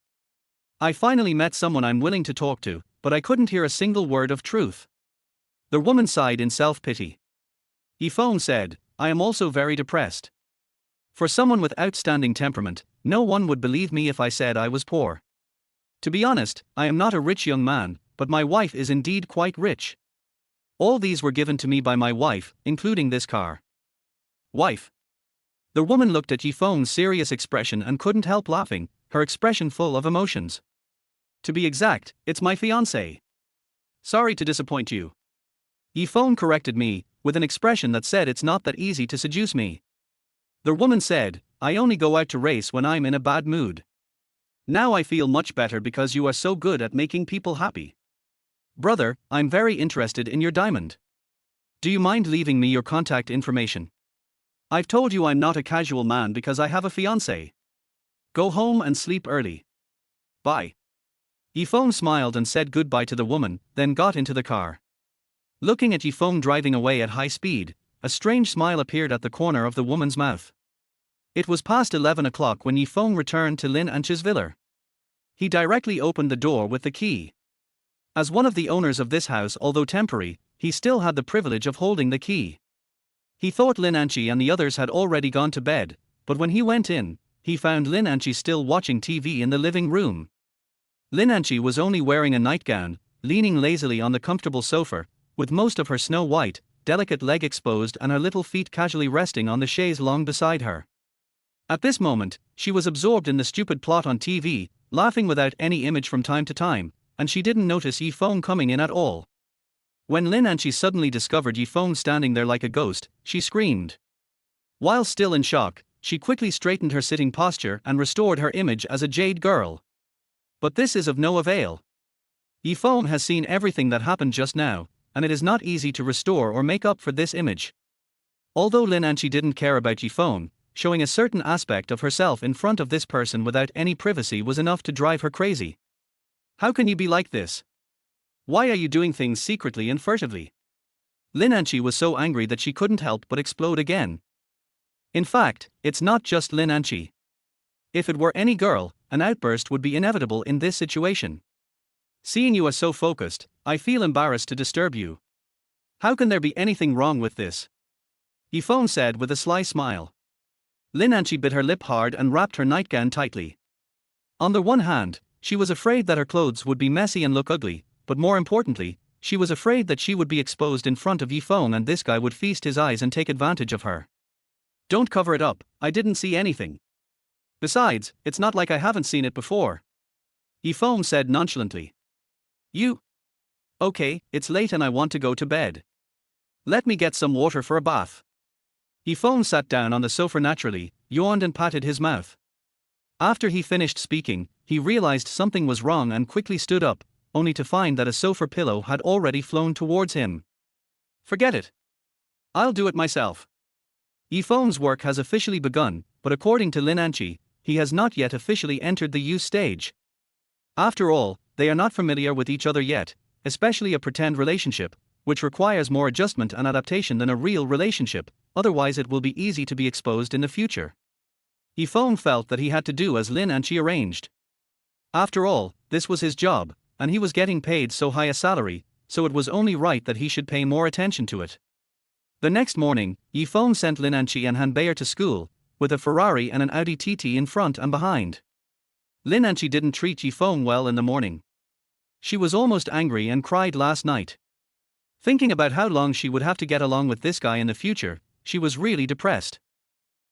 I finally met someone I'm willing to talk to, but I couldn't hear a single word of truth." The woman sighed in self-pity. Yifeng said, "I am also very depressed. For someone with outstanding temperament, no one would believe me if I said I was poor. To be honest, I am not a rich young man, but my wife is indeed quite rich. All these were given to me by my wife, including this car." Wife. The woman looked at Yifeng's serious expression and couldn't help laughing, her expression full of emotions. "To be exact, it's my fiancé. Sorry to disappoint you." Yifeng corrected me, with an expression that said it's not that easy to seduce me. The woman said, "I only go out to race when I'm in a bad mood. Now I feel much better because you are so good at making people happy. Brother, I'm very interested in your diamond. Do you mind leaving me your contact information? I've told you I'm not a casual man because I have a fiancé. Go home and sleep early. Bye." Yifeng smiled and said goodbye to the woman, then got into the car. Looking at Yifeng driving away at high speed, a strange smile appeared at the corner of the woman's mouth. It was past 11 o'clock when Yifeng returned to Lin Anchi's villa. He directly opened the door with the key. As one of the owners of this house, although temporary, he still had the privilege of holding the key. He thought Lin Anchi and the others had already gone to bed, but when he went in, he found Lin Anchi still watching TV in the living room. Lin Anchi was only wearing a nightgown, leaning lazily on the comfortable sofa, with most of her snow-white, delicate leg exposed and her little feet casually resting on the chaise longue beside her. At this moment, she was absorbed in the stupid plot on TV, laughing without any image from time to time, and she didn't notice Yifeng coming in at all. When Lin Anchi suddenly discovered Yifeng standing there like a ghost, she screamed. While still in shock, she quickly straightened her sitting posture and restored her image as a jade girl. But this is of no avail. Yifeng has seen everything that happened just now, and it is not easy to restore or make up for this image. Although Lin Anchi didn't care about Yifeng, showing a certain aspect of herself in front of this person without any privacy was enough to drive her crazy. How can you be like this? Why are you doing things secretly and furtively? Lin Anchi was so angry that she couldn't help but explode again. In fact, it's not just Lin Anchi. If it were any girl, an outburst would be inevitable in this situation. Seeing you are so focused, I feel embarrassed to disturb you. How can there be anything wrong with this? Yifeng said with a sly smile. Lin Anchi bit her lip hard and wrapped her nightgown tightly. On the one hand, she was afraid that her clothes would be messy and look ugly, but more importantly, she was afraid that she would be exposed in front of Yifeng and this guy would feast his eyes and take advantage of her. Don't cover it up, I didn't see anything. Besides, it's not like I haven't seen it before. Yifeng said nonchalantly. You? Okay, it's late and I want to go to bed. Let me get some water for a bath. Yifeng sat down on the sofa naturally, yawned and patted his mouth. After he finished speaking, he realized something was wrong and quickly stood up, only to find that a sofa pillow had already flown towards him. Forget it. I'll do it myself. Yifeng's work has officially begun, but according to Lin Anchi, he has not yet officially entered the use stage. After all, they are not familiar with each other yet, especially a pretend relationship, which requires more adjustment and adaptation than a real relationship, otherwise it will be easy to be exposed in the future. Feng felt that he had to do as Lin and Chi arranged. After all, this was his job, and he was getting paid so high a salary, so it was only right that he should pay more attention to it. The next morning, Feng sent Lin and Chi and Han Bayer to school, with a Ferrari and an Audi TT in front and behind. Lin and Chi didn't treat Feng well in the morning. She was almost angry and cried last night. Thinking about how long she would have to get along with this guy in the future, she was really depressed.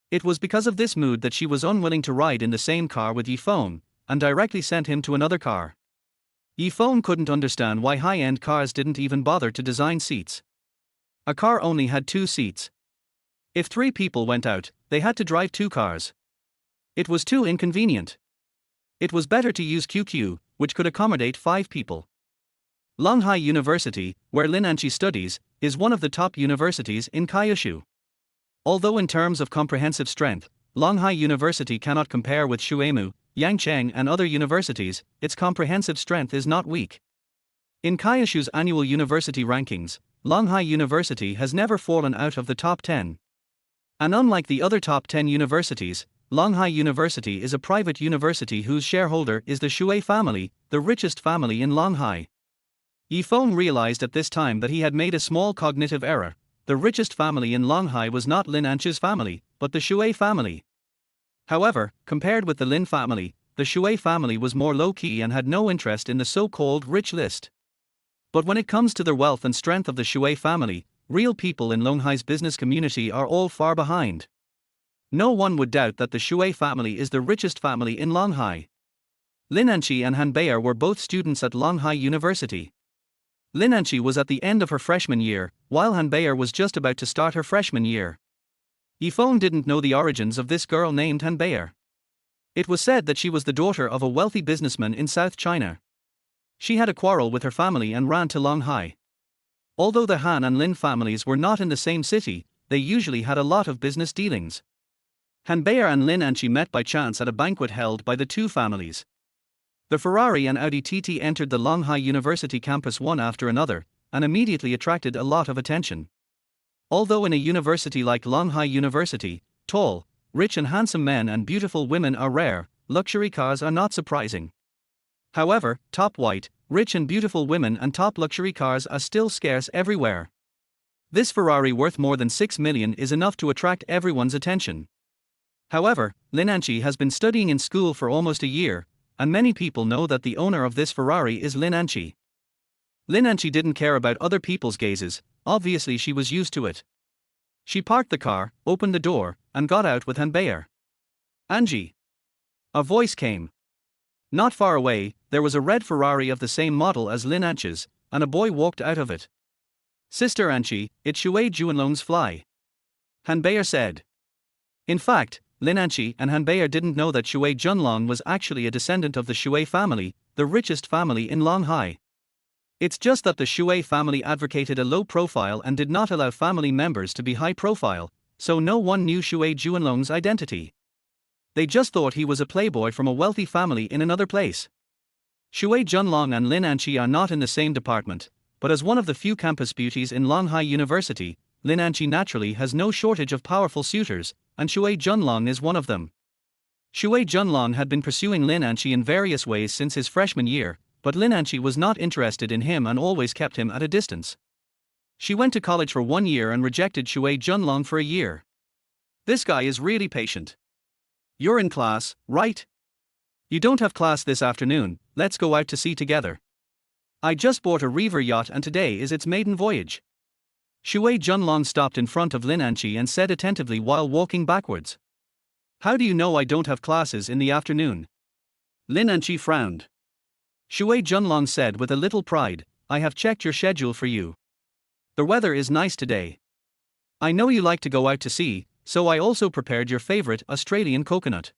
It was because of this mood that she was unwilling to ride in the same car with Feng, and directly sent him to another car. Feng couldn't understand why high-end cars didn't even bother to design seats. A car only had 2 seats. If 3 people went out, they had to drive 2 cars. It was too inconvenient. It was better to use QQ, which could accommodate 5 people. Longhai University, where Lin and Chi studies, is one of the top universities in Kyushu. Although in terms of comprehensive strength, Longhai University cannot compare with Shuemu, Yangcheng and other universities, its comprehensive strength is not weak. In Kyushu's annual university rankings, Longhai University has never fallen out of the top 10. And unlike the other top 10 universities, Longhai University is a private university whose shareholder is the Shuer family, the richest family in Longhai. Feng realized at this time that he had made a small cognitive error. The richest family in Longhai was not Lin and Chi's family, but the Shuer family. However, compared with the Lin family, the Shuer family was more low-key and had no interest in the so-called rich list. But when it comes to the wealth and strength of the Shuer family, real people in Longhai's business community are all far behind. No one would doubt that the Shuer family is the richest family in Longhai. Lin and Chi and Han Bayer were both students at Longhai University. Lin and Chi was at the end of her freshman year, while Han Bayer was just about to start her freshman year. Feng didn't know the origins of this girl named Han Bayer. It was said that she was the daughter of a wealthy businessman in South China. She had a quarrel with her family and ran to Longhai. Although the Han and Lin families were not in the same city, they usually had a lot of business dealings. Han Bayer and Lin and Chi met by chance at a banquet held by the 2 families. The Ferrari and Audi TT entered the Longhai University campus one after another, and immediately attracted a lot of attention. Although in a university like Longhai University, tall, rich and handsome men and beautiful women are rare, luxury cars are not surprising. However, top white, rich and beautiful women and top luxury cars are still scarce everywhere. This Ferrari worth more than 6 million is enough to attract everyone's attention. However, Lin and Chi has been studying in school for almost a year, and many people know that the owner of this Ferrari is Lin and Chi. Lin and Chi didn't care about other people's gazes, obviously she was used to it. She parked the car, opened the door, and got out with Han Bayer. "Angie." A voice came. Not far away, there was a red Ferrari of the same model as Lin and Chi's, and a boy walked out of it. "Sister Anchi, it's Shuei Juanlong's fly," Han Bayer said. In fact, Lin and Chi and Han Bayer didn't know that Shuei Junlong was actually a descendant of the Shuei family, the richest family in Longhai. It's just that the Shuei family advocated a low profile and did not allow family members to be high profile, so no one knew Shuei Juanlong's identity. They just thought he was a playboy from a wealthy family in another place. Shuei Junlong and Lin and Chi are not in the same department, but as one of the few campus beauties in Longhai University, Lin and Chi naturally has no shortage of powerful suitors, and Shuei Junlong is one of them. Shuei Junlong had been pursuing Lin and Chi in various ways since his freshman year, but Lin and Chi was not interested in him and always kept him at a distance. She went to college for 1 year and rejected Shuei Junlong for a year. "This guy is really patient. You're in class, right? You don't have class this afternoon, let's go out to sea together. I just bought a Reaver yacht and today is its maiden voyage." Shuei Junlong stopped in front of Lin and Chi and said attentively while walking backwards. "How do you know I don't have classes in the afternoon?" Lin and Chi frowned. Shuei Junlong said with a little pride, "I have checked your schedule for you. The weather is nice today. I know you like to go out to sea, so I also prepared your favorite Australian coconut."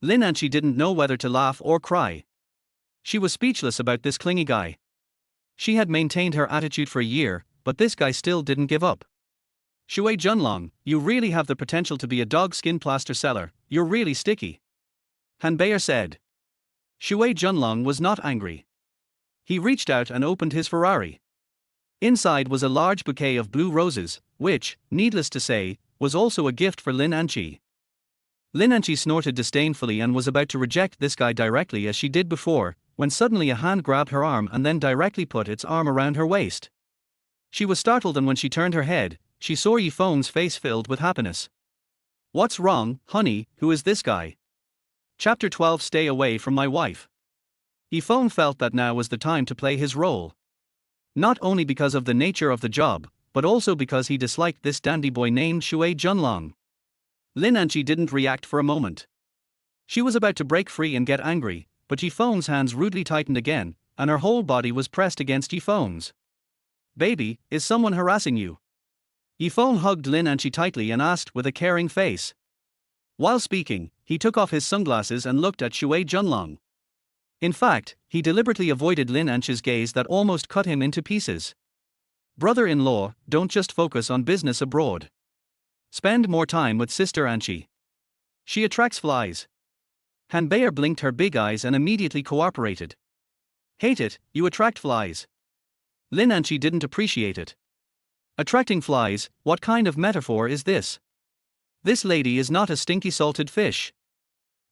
Lin and Chi didn't know whether to laugh or cry. She was speechless about this clingy guy. She had maintained her attitude for a year, but this guy still didn't give up. "Shuei Junlong, you really have the potential to be a dog skin plaster seller, you're really sticky," Han Bayer said. Shui Junlong was not angry. He reached out and opened his Ferrari. Inside was a large bouquet of blue roses, which, needless to say, was also a gift for Lin Anqi. Lin Anqi snorted disdainfully and was about to reject this guy directly as she did before, when suddenly a hand grabbed her arm and then directly put its arm around her waist. She was startled, and when she turned her head, she saw Yi Feng's face filled with happiness. "What's wrong, honey? Who is this guy?" Chapter 12. Stay away from my wife. Yi Feng felt that now was the time to play his role. Not only because of the nature of the job, but also because he disliked this dandy boy named Shui Junlong. Lin Anqi didn't react for a moment. She was about to break free and get angry, but Yi Feng's hands rudely tightened again, and her whole body was pressed against Yi Feng's. "Baby, is someone harassing you?" Yi Feng hugged Lin Anqi tightly and asked with a caring face. While speaking, he took off his sunglasses and looked at Shui Junlong. In fact, he deliberately avoided Lin Anqi's gaze that almost cut him into pieces. "Brother-in-law, don't just focus on business abroad. Spend more time with Sister Anqi. She attracts flies." Han Bayer blinked her big eyes and immediately cooperated. "Hate it, you attract flies." Lin Anqi didn't appreciate it. Attracting flies, what kind of metaphor is this? This lady is not a stinky salted fish.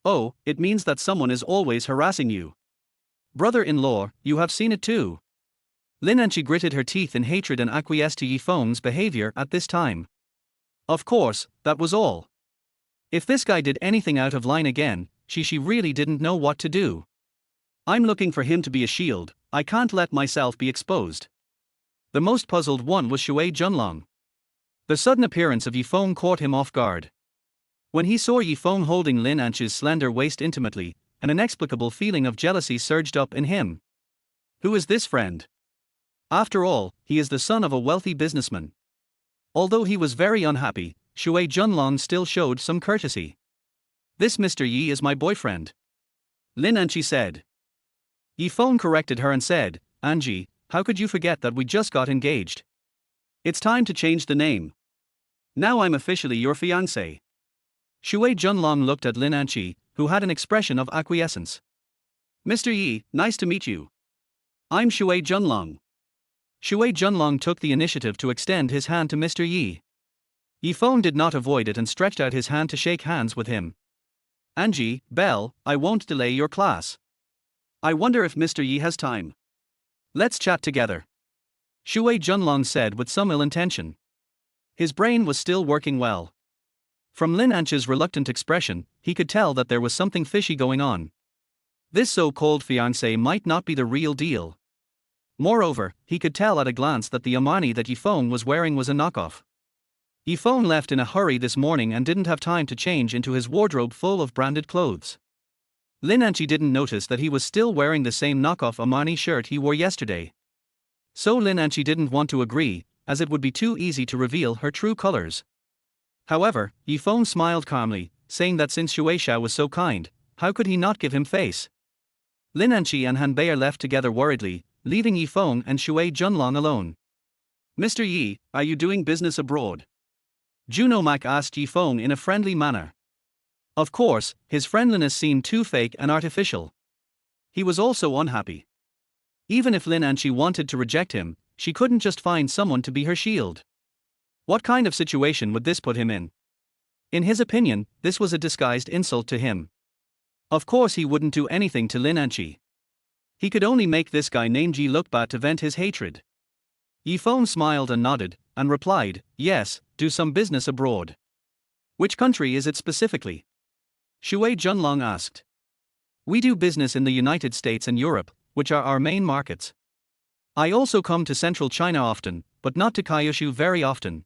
Oh, it means that someone is always harassing you. Brother-in-law, you have seen it too. Lin Anqi gritted her teeth in hatred and acquiesced to Yi Feng's behavior at this time. Of course, that was all. If this guy did anything out of line again, she really didn't know what to do. "I'm looking for him to be a shield, I can't let myself be exposed." The most puzzled one was Shui Junlong. The sudden appearance of Yi Feng caught him off guard. When he saw Yi Feng holding Lin Anqi's slender waist intimately, an inexplicable feeling of jealousy surged up in him. Who is this friend? After all, he is the son of a wealthy businessman. Although he was very unhappy, Shui Junlong still showed some courtesy. "This Mr. Yi is my boyfriend," Lin Anqi said. Yi Feng corrected her and said, "Anji, how could you forget that we just got engaged? It's time to change the name. Now I'm officially your fiancé." Shui Junlong looked at Lin Anqi, who had an expression of acquiescence. "Mr. Yi, nice to meet you. I'm Shui Junlong." Shui Junlong took the initiative to extend his hand to Mr. Yi. Yi Feng did not avoid it and stretched out his hand to shake hands with him. "Anji, Belle, I won't delay your class. I wonder if Mr. Yi has time. Let's chat together," Shui Junlong said with some ill intention. His brain was still working well. From Lin Anqi's reluctant expression, he could tell that there was something fishy going on. This so-called fiancé might not be the real deal. Moreover, he could tell at a glance that the Armani that Yi Feng was wearing was a knockoff. Yi Feng left in a hurry this morning and didn't have time to change into his wardrobe full of branded clothes. Lin Anqi didn't notice that he was still wearing the same knockoff Armani shirt he wore yesterday. So Lin Anqi didn't want to agree, as it would be too easy to reveal her true colors. However, Yi Feng smiled calmly, saying that since Shueisha was so kind, how could he not give him face? Lin Anqi and Han Bayer left together worriedly, leaving Yi Feng and Shui Junlong alone. "Mr. Yi, are you doing business abroad?" Juno Mak asked Yi Feng in a friendly manner. Of course, his friendliness seemed too fake and artificial. He was also unhappy. Even if Lin Anqi wanted to reject him, she couldn't just find someone to be her shield. What kind of situation would this put him in? In his opinion, this was a disguised insult to him. Of course he wouldn't do anything to Lin Anqi. He could only make this guy named Yi look bad to vent his hatred. Yi Feng smiled and nodded, and replied, "Yes, do some business abroad." "Which country is it specifically?" Shui Junlong asked. "We do business in the United States and Europe, which are our main markets. I also come to central China often, but not to Kyushu very often.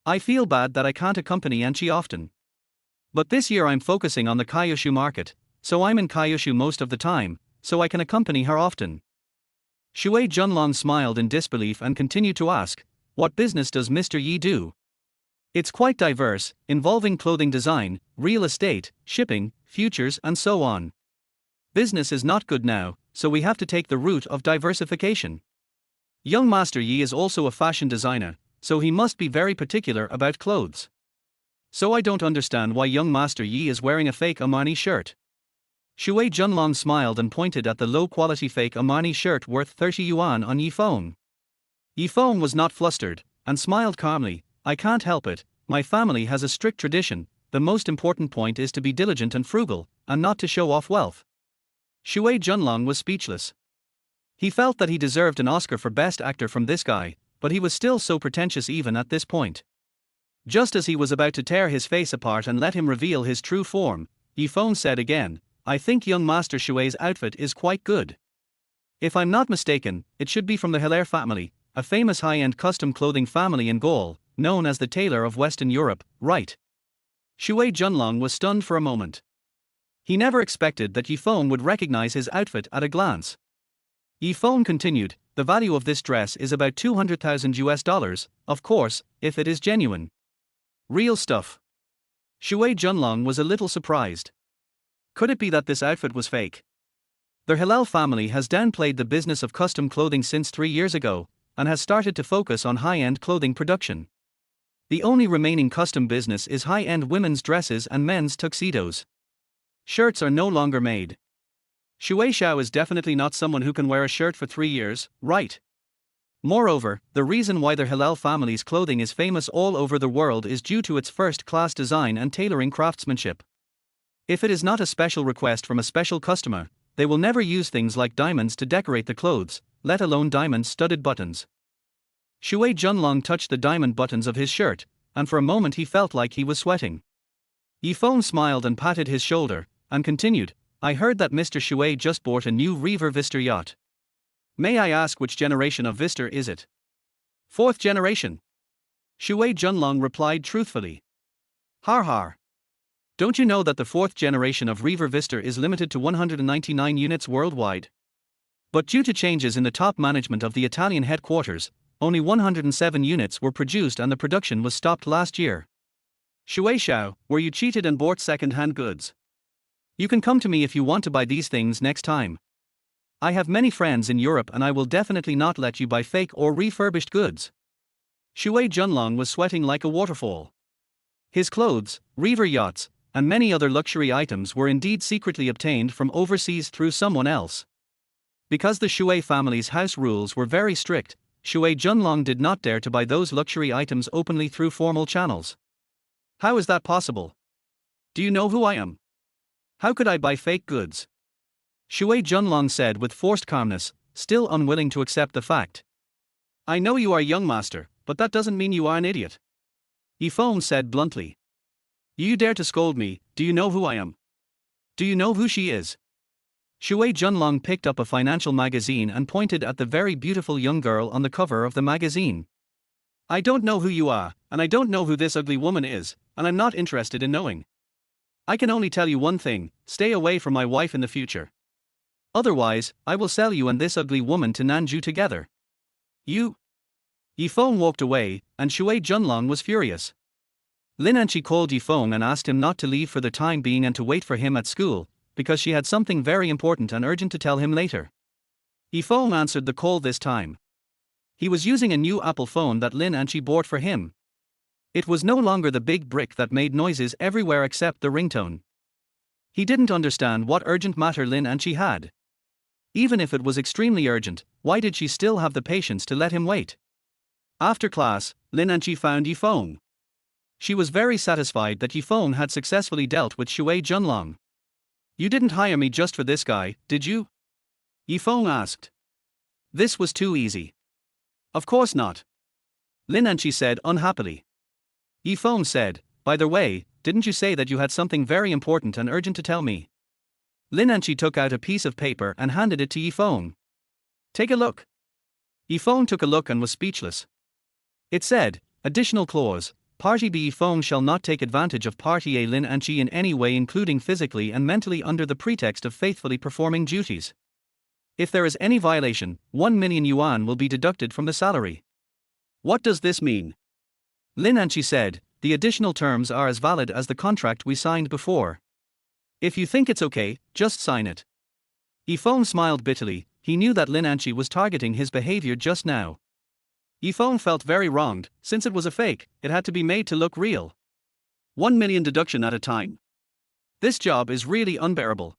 I feel bad that I can't accompany Anqi often. But this year I'm focusing on the Kyushu market, so I'm in Kyushu most of the time, so I can accompany her often." Shui Junlong smiled in disbelief and continued to ask, "What business does Mr. Yi do?" "It's quite diverse, involving clothing design, real estate, shipping, futures and so on. Business is not good now, so we have to take the route of diversification. Young Master Yi is also a fashion designer, so he must be very particular about clothes. So I don't understand why young Master Yi is wearing a fake Armani shirt. Shuer Junlong smiled and pointed at the low-quality fake Armani shirt worth 30 yuan on Yifeng. Yifeng was not flustered, and smiled calmly. I can't help it, my family has a strict tradition, the most important point is to be diligent and frugal, and not to show off wealth. Shuer Junlong was speechless. He felt that he deserved an Oscar for Best Actor from this guy, but he was still so pretentious even at this point. Just as he was about to tear his face apart and let him reveal his true form, Yifeng said again, I think young Master Shue's outfit is quite good. If I'm not mistaken, it should be from the Hilaire family, a famous high-end custom clothing family in Gaul, known as the Tailor of Western Europe, right? Shuer Junlong was stunned for a moment. He never expected that Yifeng would recognize his outfit at a glance. Yifeng continued, the value of this dress is about 200,000 US, of course, if it is genuine. Real stuff. Shuer Junlong was a little surprised. Could it be that this outfit was fake? The Hillel family has downplayed the business of custom clothing since 3 years ago, and has started to focus on high-end clothing production. The only remaining custom business is high-end women's dresses and men's tuxedos. Shirts are no longer made. Shuer Xiao is definitely not someone who can wear a shirt for 3 years, right? Moreover, the reason why the Hillel family's clothing is famous all over the world is due to its first-class design and tailoring craftsmanship. If it is not a special request from a special customer, they will never use things like diamonds to decorate the clothes, let alone diamond-studded buttons. Shuer Junlong touched the diamond buttons of his shirt, and for a moment he felt like he was sweating. Yifeng smiled and patted his shoulder, and continued, I heard that Mr. Shuer just bought a new River Vista yacht. May I ask which generation of Vista is it? 4th generation. Shuer Junlong replied truthfully. Har har. Don't you know that the 4th generation of River Vista is limited to 199 units worldwide? But due to changes in the top management of the Italian headquarters, only 107 units were produced and the production was stopped last year. Shuer Xiao, were you cheated and bought second-hand goods? You can come to me if you want to buy these things next time. I have many friends in Europe and I will definitely not let you buy fake or refurbished goods. Shuer Junlong was sweating like a waterfall. His clothes, River yachts, and many other luxury items were indeed secretly obtained from overseas through someone else. Because the Shuer family's house rules were very strict, Shuer Junlong did not dare to buy those luxury items openly through formal channels. How is that possible? Do you know who I am? How could I buy fake goods? Shuer Junlong said with forced calmness, still unwilling to accept the fact. I know you are young master, but that doesn't mean you are an idiot. Yifeng said bluntly. You dare to scold me, do you know who I am? Do you know who she is? Shuer Junlong picked up a financial magazine and pointed at the very beautiful young girl on the cover of the magazine. I don't know who you are, and I don't know who this ugly woman is, and I'm not interested in knowing. I can only tell you one thing, stay away from my wife in the future. Otherwise, I will sell you and this ugly woman to Nanju together. You? Yifeng walked away, and Shuer Junlong was furious. Lin Anchi called Yifeng and asked him not to leave for the time being and to wait for him at school, because she had something very important and urgent to tell him later. Yifeng answered the call this time. He was using a new Apple phone that Lin Anchi bought for him. It was no longer the big brick that made noises everywhere except the ringtone. He didn't understand what urgent matter Lin Anchi had. Even if it was extremely urgent, why did she still have the patience to let him wait? After class, Lin Anchi found Yifeng. She was very satisfied that Yifeng had successfully dealt with Shuer Junlong. You didn't hire me just for this guy, did you? Yifeng asked. This was too easy. Of course not. Lin Anchi said unhappily. Yifeng said, by the way, didn't you say that you had something very important and urgent to tell me? Lin Anchi took out a piece of paper and handed it to Yifeng. Take a look. Yifeng took a look and was speechless. It said, additional clause, Party B Feng shall not take advantage of Party A Lin Anchi in any way including physically and mentally under the pretext of faithfully performing duties. If there is any violation, 1 million yuan will be deducted from the salary. What does this mean? Lin Anchi said, the additional terms are as valid as the contract we signed before. If you think it's okay, just sign it. Yifeng smiled bitterly, he knew that Lin Anchi was targeting his behavior just now. Yifeng felt very wronged, since it was a fake, it had to be made to look real. 1 million deduction at a time. This job is really unbearable.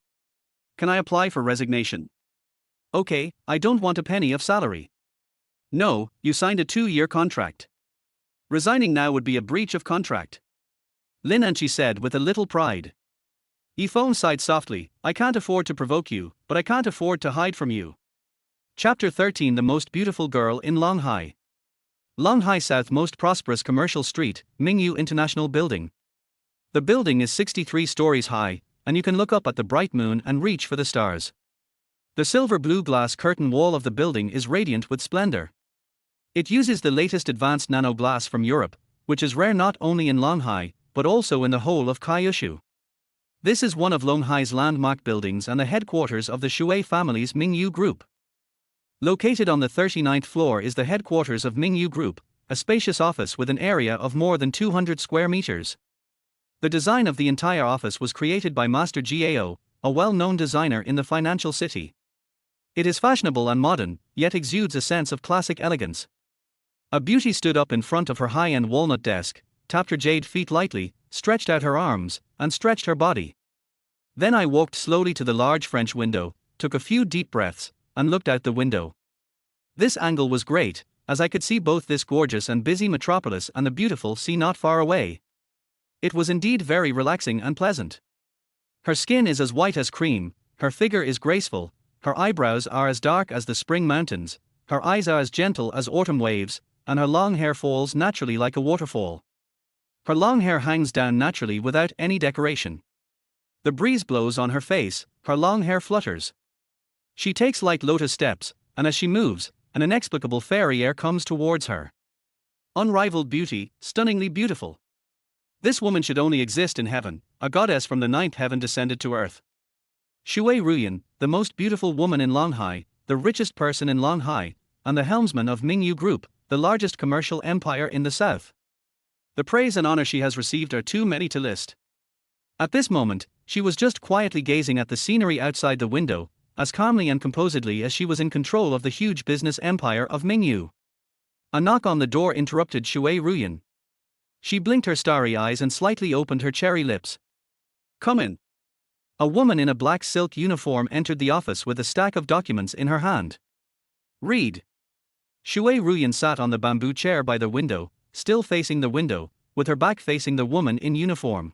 Can I apply for resignation? Okay, I don't want a penny of salary. No, you signed a 2-year contract. Resigning now would be a breach of contract. Lin and she said with a little pride. Feng sighed softly, I can't afford to provoke you, but I can't afford to hide from you. Chapter 13 The Most Beautiful Girl in Longhai. Longhai South most prosperous commercial street, Mingyu International Building. The building is 63 stories high, and you can look up at the bright moon and reach for the stars. The silver-blue glass curtain wall of the building is radiant with splendor. It uses the latest advanced nano glass from Europe, which is rare not only in Longhai, but also in the whole of Kyushu. This is one of Longhai's landmark buildings and the headquarters of the Shuer family's Mingyu Group. Located on the 39th floor is the headquarters of Mingyu Group, a spacious office with an area of more than 200 square meters. The design of the entire office was created by Master Gao, a well-known designer in the financial city. It is fashionable and modern, yet exudes a sense of classic elegance. A beauty stood up in front of her high-end walnut desk, tapped her jade feet lightly, stretched out her arms, and stretched her body. Then I walked slowly to the large French window, took a few deep breaths, and looked out the window. This angle was great, as I could see both this gorgeous and busy metropolis and the beautiful sea not far away. It was indeed very relaxing and pleasant. Her skin is as white as cream, her figure is graceful, her eyebrows are as dark as the spring mountains, her eyes are as gentle as autumn waves, and her long hair falls naturally like a waterfall. Her long hair hangs down naturally without any decoration. The breeze blows on her face, her long hair flutters. She takes light lotus steps, and as she moves, an inexplicable fairy air comes towards her. Unrivaled beauty, stunningly beautiful. This woman should only exist in heaven, a goddess from the 9th heaven descended to earth. Shuer Ruan, the most beautiful woman in Longhai, the richest person in Longhai, and the helmsman of Mingyu Group, the largest commercial empire in the south. The praise and honor she has received are too many to list. At this moment, she was just quietly gazing at the scenery outside the window, as calmly and composedly as she was in control of the huge business empire of Mingyu. A knock on the door interrupted Shuer Ruan. She blinked her starry eyes and slightly opened her cherry lips. Come in. A woman in a black silk uniform entered the office with a stack of documents in her hand. Read. Shuer Ruan sat on the bamboo chair by the window, still facing the window, with her back facing the woman in uniform.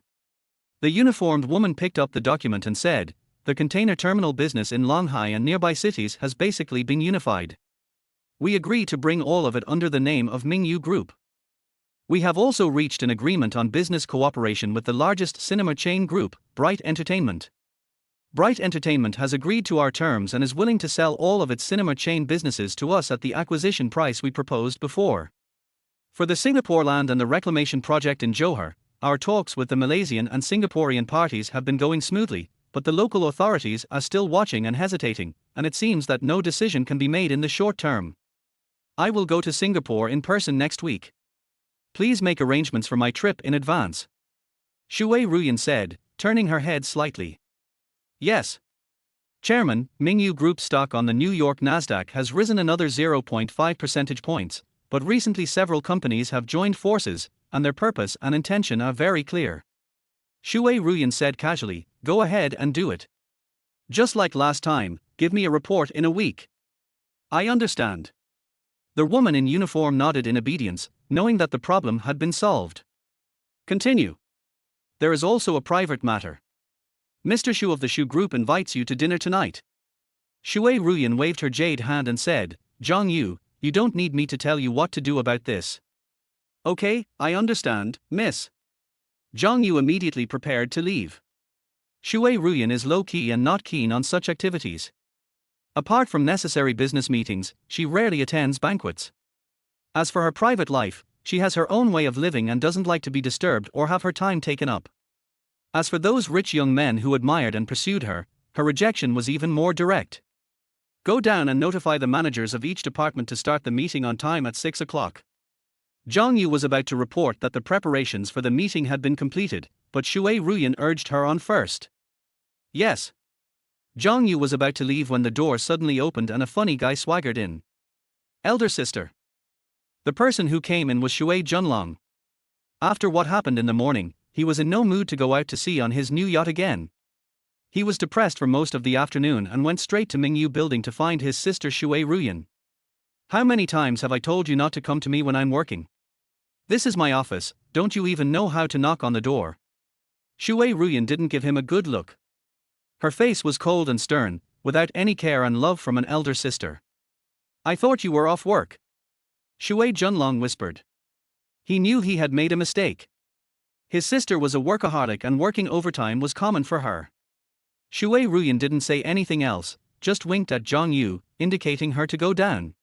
The uniformed woman picked up the document and said, the container terminal business in Longhai and nearby cities has basically been unified. We agree to bring all of it under the name of Mingyu Group. We have also reached an agreement on business cooperation with the largest cinema chain group, Bright Entertainment. Bright Entertainment has agreed to our terms and is willing to sell all of its cinema chain businesses to us at the acquisition price we proposed before. For the Singapore land and the reclamation project in Johor, our talks with the Malaysian and Singaporean parties have been going smoothly, but the local authorities are still watching and hesitating, and it seems that no decision can be made in the short term. I will go to Singapore in person next week. Please make arrangements for my trip in advance. Shuer Ruan said, turning her head slightly. Yes. Chairman, Mingyu Group stock on the New York Nasdaq has risen another 0.5 percentage points, but recently several companies have joined forces, and their purpose and intention are very clear. Shuer Ruan said casually, go ahead and do it. Just like last time, give me a report in a week. I understand. The woman in uniform nodded in obedience, knowing that the problem had been solved. Continue. There is also a private matter. Mr. Shu of the Shu Group invites you to dinner tonight. Shuer Ruan waved her jade hand and said, Zhang Yu, you don't need me to tell you what to do about this. Okay, I understand, miss. Zhang Yu immediately prepared to leave. Shuer Ruan is low-key and not keen on such activities. Apart from necessary business meetings, she rarely attends banquets. As for her private life, she has her own way of living and doesn't like to be disturbed or have her time taken up. As for those rich young men who admired and pursued her, her rejection was even more direct. Go down and notify the managers of each department to start the meeting on time at 6 o'clock. Zhang Yu was about to report that the preparations for the meeting had been completed, but Shuer Ruan urged her on first. Yes. Zhang Yu was about to leave when the door suddenly opened and a funny guy swaggered in. Elder sister. The person who came in was Shuer Junlong. After what happened in the morning, he was in no mood to go out to sea on his new yacht again. He was depressed for most of the afternoon and went straight to Mingyu building to find his sister Shuer Ruan. How many times have I told you not to come to me when I'm working? This is my office, don't you even know how to knock on the door? Shuer Ruan didn't give him a good look. Her face was cold and stern, without any care and love from an elder sister. I thought you were off work. Shuer Junlong whispered. He knew he had made a mistake. His sister was a workaholic and working overtime was common for her. Shuer Ruan didn't say anything else, just winked at Zhang Yu, indicating her to go down.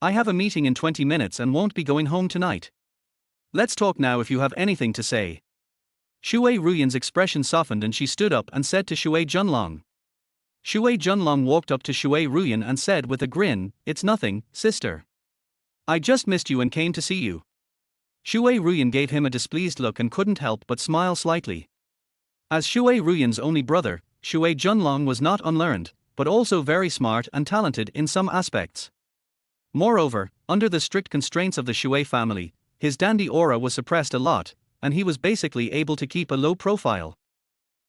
I have a meeting in 20 minutes and won't be going home tonight. Let's talk now if you have anything to say. Shuer Ruan's expression softened and she stood up and said to Shuer Junlong. Shuer Junlong walked up to Shuer Ruan and said with a grin, "It's nothing, sister. I just missed you and came to see you." Shuer Ruan gave him a displeased look and couldn't help but smile slightly. As Shuer Ruan's only brother, Shuer Junlong was not unlearned, but also very smart and talented in some aspects. Moreover, under the strict constraints of the Shuer family, his dandy aura was suppressed a lot, and he was basically able to keep a low profile.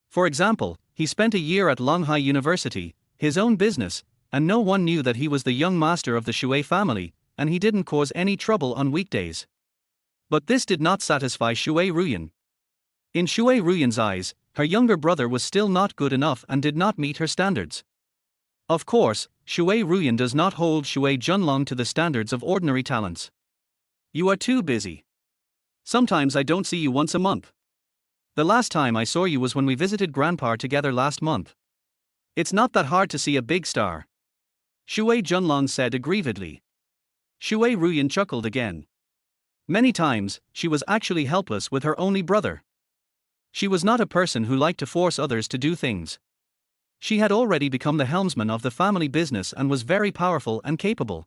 For example, he spent a year at Longhai University, his own business, and no one knew that he was the young master of the Shuer family, and he didn't cause any trouble on weekdays. But this did not satisfy Shuer Ruan. In Shuer Ruan's eyes, her younger brother was still not good enough and did not meet her standards. Of course, Shuer Ruan does not hold Shuer Junlong to the standards of ordinary talents. You are too busy. Sometimes I don't see you once a month. The last time I saw you was when we visited Grandpa together last month. It's not that hard to see a big star. Shuer Junlong said aggrievedly. Shuer Ruan chuckled again. Many times, she was actually helpless with her only brother. She was not a person who liked to force others to do things. She had already become the helmsman of the family business and was very powerful and capable.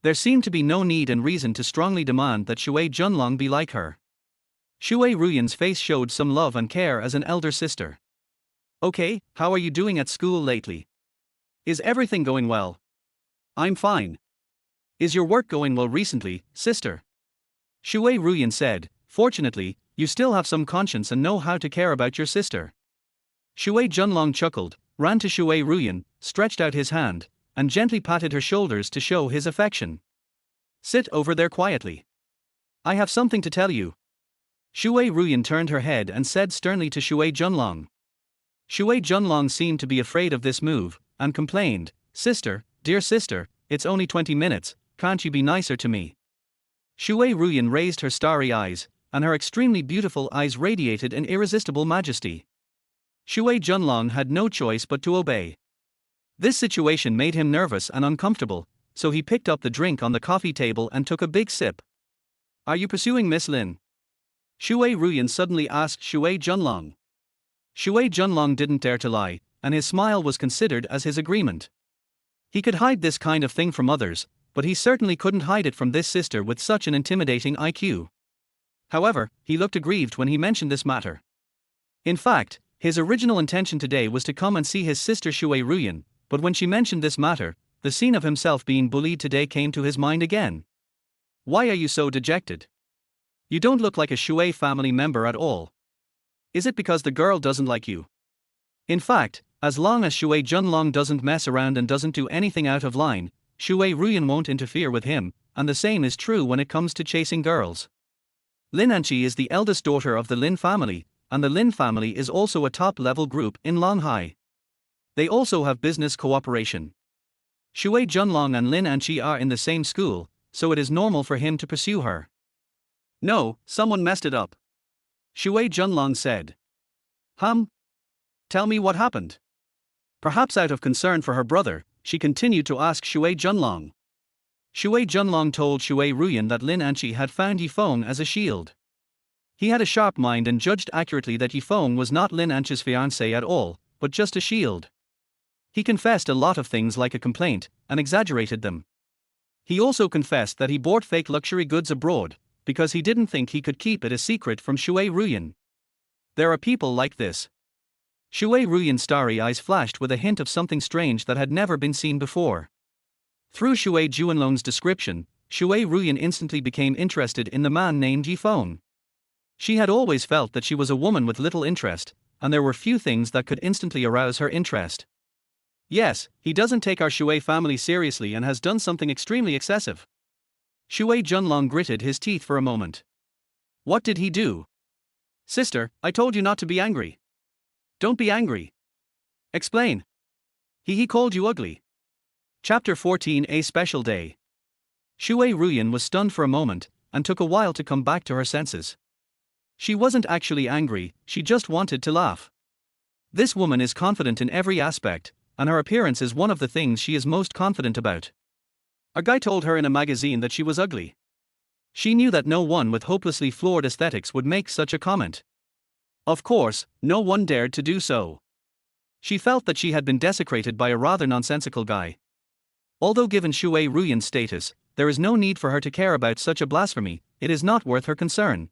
There seemed to be no need and reason to strongly demand that Shuer Junlong be like her. Shuer Ruan's face showed some love and care as an elder sister. Okay, how are you doing at school lately? Is everything going well? I'm fine. Is your work going well recently, sister? Shuer Ruan said, fortunately, you still have some conscience and know how to care about your sister. Shuer Junlong chuckled, ran to Shuer Ruan, stretched out his hand, and gently patted her shoulders to show his affection. Sit over there quietly. I have something to tell you. Shuer Ruan turned her head and said sternly to Shuer Junlong. Shuer Junlong seemed to be afraid of this move, and complained, Sister, dear sister, it's only 20 minutes, can't you be nicer to me? Shuer Ruan raised her starry eyes, and her extremely beautiful eyes radiated an irresistible majesty. Shuer Junlong had no choice but to obey. This situation made him nervous and uncomfortable, so he picked up the drink on the coffee table and took a big sip. Are you pursuing Miss Lin? Shuer Ruan suddenly asked Shuer Junlong. Shuer Junlong didn't dare to lie, and his smile was considered as his agreement. He could hide this kind of thing from others, but he certainly couldn't hide it from this sister with such an intimidating IQ. However, he looked aggrieved when he mentioned this matter. In fact, his original intention today was to come and see his sister Shuer Ruan, but when she mentioned this matter, the scene of himself being bullied today came to his mind again. Why are you so dejected? You don't look like a Shuer family member at all. Is it because the girl doesn't like you? In fact, as long as Shuer Junlong doesn't mess around and doesn't do anything out of line, Shuer Ruan won't interfere with him, and the same is true when it comes to chasing girls. Lin Anqi is the eldest daughter of the Lin family, and the Lin family is also a top-level group in Longhai. They also have business cooperation. Shuer Junlong and Lin Anqi are in the same school, so it is normal for him to pursue her. No, someone messed it up. Shuer Junlong said. Tell me what happened. Perhaps out of concern for her brother, she continued to ask Shuer Junlong. Shuer Junlong told Shuer Ruan that Lin Anqi had found Feng as a shield. He had a sharp mind and judged accurately that Feng was not Lin Anqi's fiancée at all, but just a shield. He confessed a lot of things like a complaint, and exaggerated them. He also confessed that he bought fake luxury goods abroad, because he didn't think he could keep it a secret from Shuer Ruan. There are people like this. Shuer Ruan's starry eyes flashed with a hint of something strange that had never been seen before. Through Shuer Junlong's description, Shuer Ruan instantly became interested in the man named Feng. She had always felt that she was a woman with little interest, and there were few things that could instantly arouse her interest. Yes, he doesn't take our Shuer family seriously and has done something extremely excessive. Shuer Junlong gritted his teeth for a moment. What did he do? Sister, I told you not to be angry. Don't be angry. Explain. He called you ugly. Chapter 14, A Special Day. Shuer Ruan was stunned for a moment, and took a while to come back to her senses. She wasn't actually angry, she just wanted to laugh. This woman is confident in every aspect, and her appearance is one of the things she is most confident about. A guy told her in a magazine that she was ugly. She knew that no one with hopelessly flawed aesthetics would make such a comment. Of course, no one dared to do so. She felt that she had been desecrated by a rather nonsensical guy. Although given Shuer Ruan's status, there is no need for her to care about such a blasphemy, it is not worth her concern.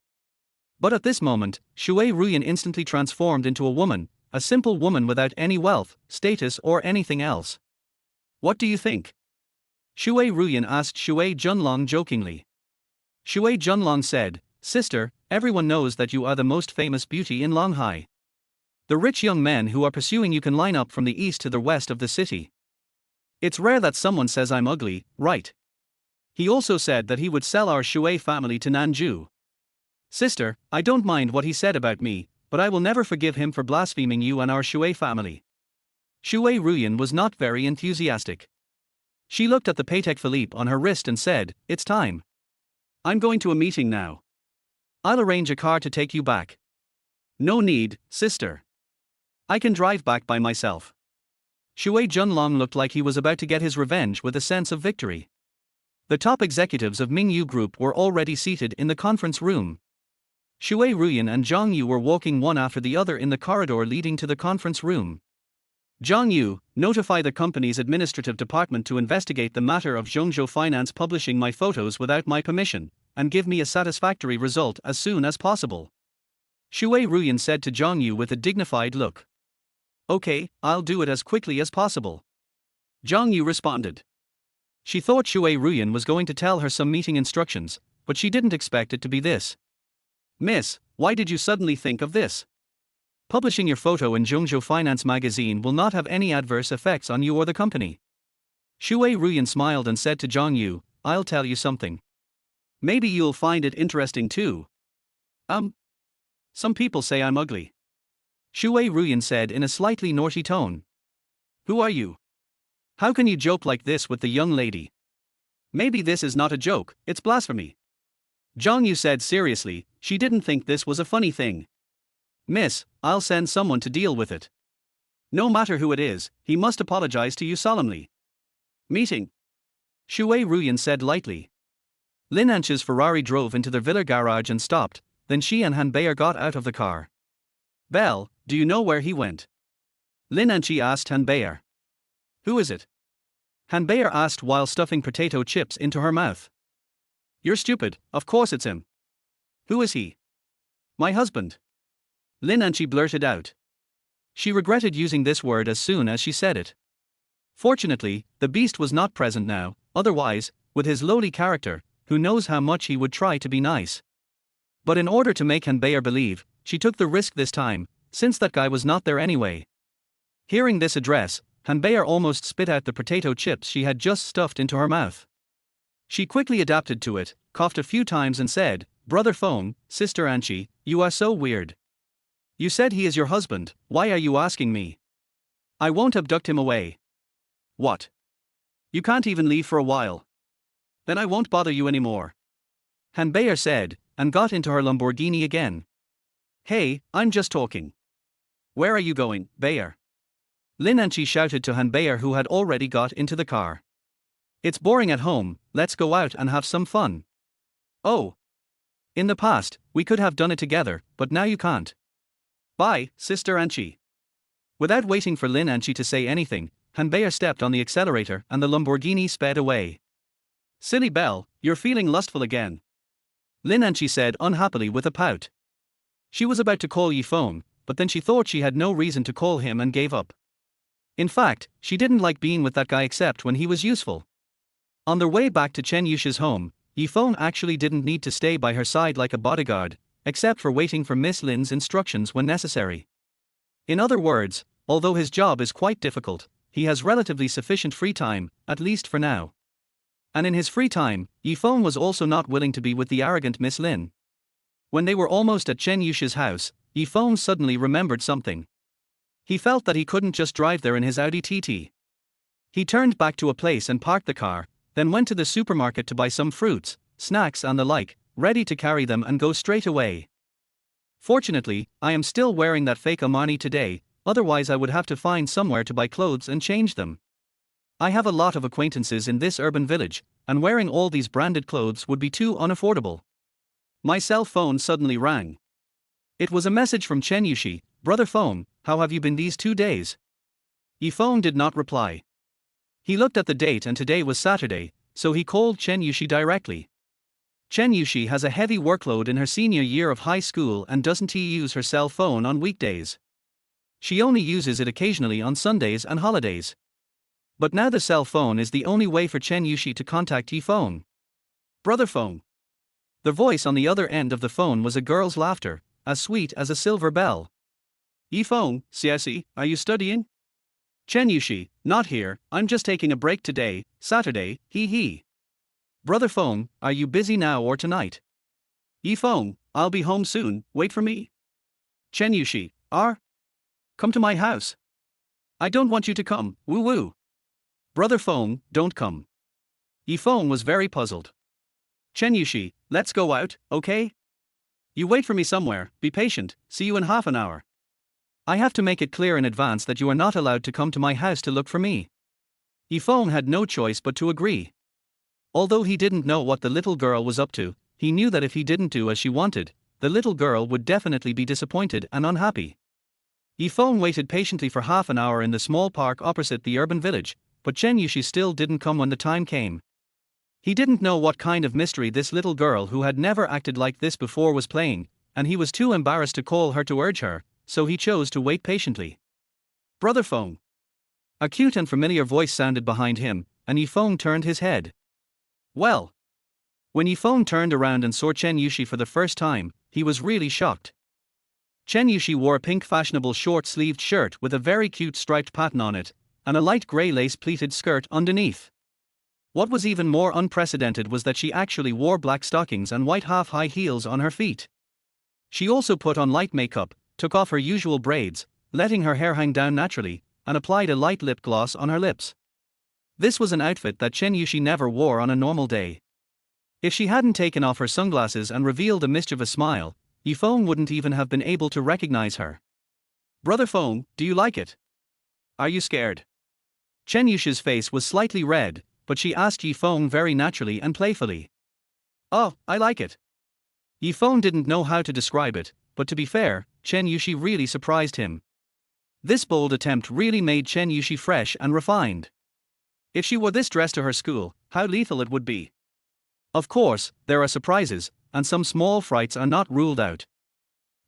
But at this moment, Shuer Ruan instantly transformed into a woman, a simple woman without any wealth, status or anything else. What do you think? Shuer Ruan asked Shuer Junlong jokingly. Shuer Junlong said, Sister, everyone knows that you are the most famous beauty in Longhai. The rich young men who are pursuing you can line up from the east to the west of the city. It's rare that someone says I'm ugly, right? He also said that he would sell our Shuer family to Nanju. Sister, I don't mind what he said about me, but I will never forgive him for blaspheming you and our Shuer family. Shuer Ruan was not very enthusiastic. She looked at the Patek Philippe on her wrist and said, It's time. I'm going to a meeting now. I'll arrange a car to take you back. No need, sister. I can drive back by myself. Shuer Junlong looked like he was about to get his revenge with a sense of victory. The top executives of Mingyu Group were already seated in the conference room. Shuer Ruan and Zhang Yu were walking one after the other in the corridor leading to the conference room. Zhang Yu, notify the company's administrative department to investigate the matter of Zhongzhou Finance publishing my photos without my permission, and give me a satisfactory result as soon as possible. Shuer Ruan said to Zhang Yu with a dignified look. Okay, I'll do it as quickly as possible. Zhang Yu responded. She thought Shuer Ruan was going to tell her some meeting instructions, but she didn't expect it to be this. Miss, why did you suddenly think of this? Publishing your photo in Zhongzhou Finance magazine will not have any adverse effects on you or the company. Shuer Ruan smiled and said to Zhang Yu, I'll tell you something. Maybe you'll find it interesting too. Some people say I'm ugly. Shuer Ruan said in a slightly naughty tone. Who are you? How can you joke like this with the young lady? Maybe this is not a joke, it's blasphemy. Zhang Yu said seriously, she didn't think this was a funny thing. Miss, I'll send someone to deal with it. No matter who it is, he must apologize to you solemnly. Meeting. Shuer Ruan said lightly. Lin Anchi's Ferrari drove into the villa garage and stopped, then she and Han Bayer got out of the car. Belle, do you know where he went? Lin Anchi asked Han Bayer. Who is it? Han Bayer asked while stuffing potato chips into her mouth. You're stupid, of course it's him. Who is he? My husband. Lin Anchi blurted out. She regretted using this word as soon as she said it. Fortunately, the beast was not present now, otherwise, with his lowly character, who knows how much he would try to be nice. But in order to make Han Bayer believe, she took the risk this time, since that guy was not there anyway. Hearing this address, Han Bayer almost spit out the potato chips she had just stuffed into her mouth. She quickly adapted to it, coughed a few times and said, Brother Feng, Sister Anchi, you are so weird. You said he is your husband, why are you asking me? I won't abduct him away. What? You can't even leave for a while. Then I won't bother you anymore. Han Bayer said, and got into her Lamborghini again. Hey, I'm just talking. Where are you going, Bayer? Lin Anchi shouted to Han Bayer, who had already got into the car. It's boring at home, let's go out and have some fun. Oh. In the past, we could have done it together, but now you can't. Bye, Sister Anchi. Without waiting for Lin Anchi to say anything, Han Bayer stepped on the accelerator and the Lamborghini sped away. Silly Belle, you're feeling lustful again. Lin Anchi said unhappily with a pout. She was about to call Yi Feng, but then she thought she had no reason to call him and gave up. In fact, she didn't like being with that guy except when he was useful. On their way back to Chen Yushi's home, Yi Feng actually didn't need to stay by her side like a bodyguard, except for waiting for Miss Lin's instructions when necessary. In other words, although his job is quite difficult, he has relatively sufficient free time, at least for now. And in his free time, Feng was also not willing to be with the arrogant Miss Lin. When they were almost at Chen Yushi's house, Feng suddenly remembered something. He felt that he couldn't just drive there in his Audi TT. He turned back to a place and parked the car, then went to the supermarket to buy some fruits, snacks and the like, ready to carry them and go straight away. Fortunately, I am still wearing that fake Armani today, otherwise I would have to find somewhere to buy clothes and change them. I have a lot of acquaintances in this urban village, and wearing all these branded clothes would be too unaffordable. My cell phone suddenly rang. It was a message from Chen Yushi. Brother Feng, how have you been these 2 days? Feng did not reply. He looked at the date and today was Saturday, so he called Chen Yushi directly. Chen Yushi has a heavy workload in her senior year of high school and doesn't use her cell phone on weekdays. She only uses it occasionally on Sundays and holidays. But now the cell phone is the only way for Chen Yushi to contact Feng. Brother Feng. The voice on the other end of the phone was a girl's laughter, as sweet as a silver bell. Feng, Siasi, are you studying? Chen Yushi, not here, I'm just taking a break today, Saturday, hee. Brother Feng, are you busy now or tonight? Feng, I'll be home soon, wait for me. Chen Yushi, come to my house. I don't want you to come, woo. Brother Feng, don't come. Feng was very puzzled. Chen Yushi, let's go out, okay? You wait for me somewhere, be patient, see you in half an hour. I have to make it clear in advance that you are not allowed to come to my house to look for me. Feng had no choice but to agree. Although he didn't know what the little girl was up to, he knew that if he didn't do as she wanted, the little girl would definitely be disappointed and unhappy. Feng waited patiently for half an hour in the small park opposite the urban village, but Chen Yushi still didn't come when the time came. He didn't know what kind of mystery this little girl who had never acted like this before was playing, and he was too embarrassed to call her to urge her, so he chose to wait patiently. Brother Feng. A cute and familiar voice sounded behind him, and Feng turned his head. Well. When Feng turned around and saw Chen Yushi for the first time, he was really shocked. Chen Yushi wore a pink fashionable short-sleeved shirt with a very cute striped pattern on it, and a light grey lace-pleated skirt underneath. What was even more unprecedented was that she actually wore black stockings and white half-high heels on her feet. She also put on light makeup, took off her usual braids, letting her hair hang down naturally, and applied a light lip gloss on her lips. This was an outfit that Chen Yushi never wore on a normal day. If she hadn't taken off her sunglasses and revealed a mischievous smile, Feng wouldn't even have been able to recognize her. Brother Feng, do you like it? Are you scared? Chen Yushi's face was slightly red, but she asked Feng very naturally and playfully. Oh, I like it. Feng didn't know how to describe it, but to be fair, Chen Yushi really surprised him. This bold attempt really made Chen Yushi fresh and refined. If she wore this dress to her school, how lethal it would be. Of course, there are surprises, and some small frights are not ruled out.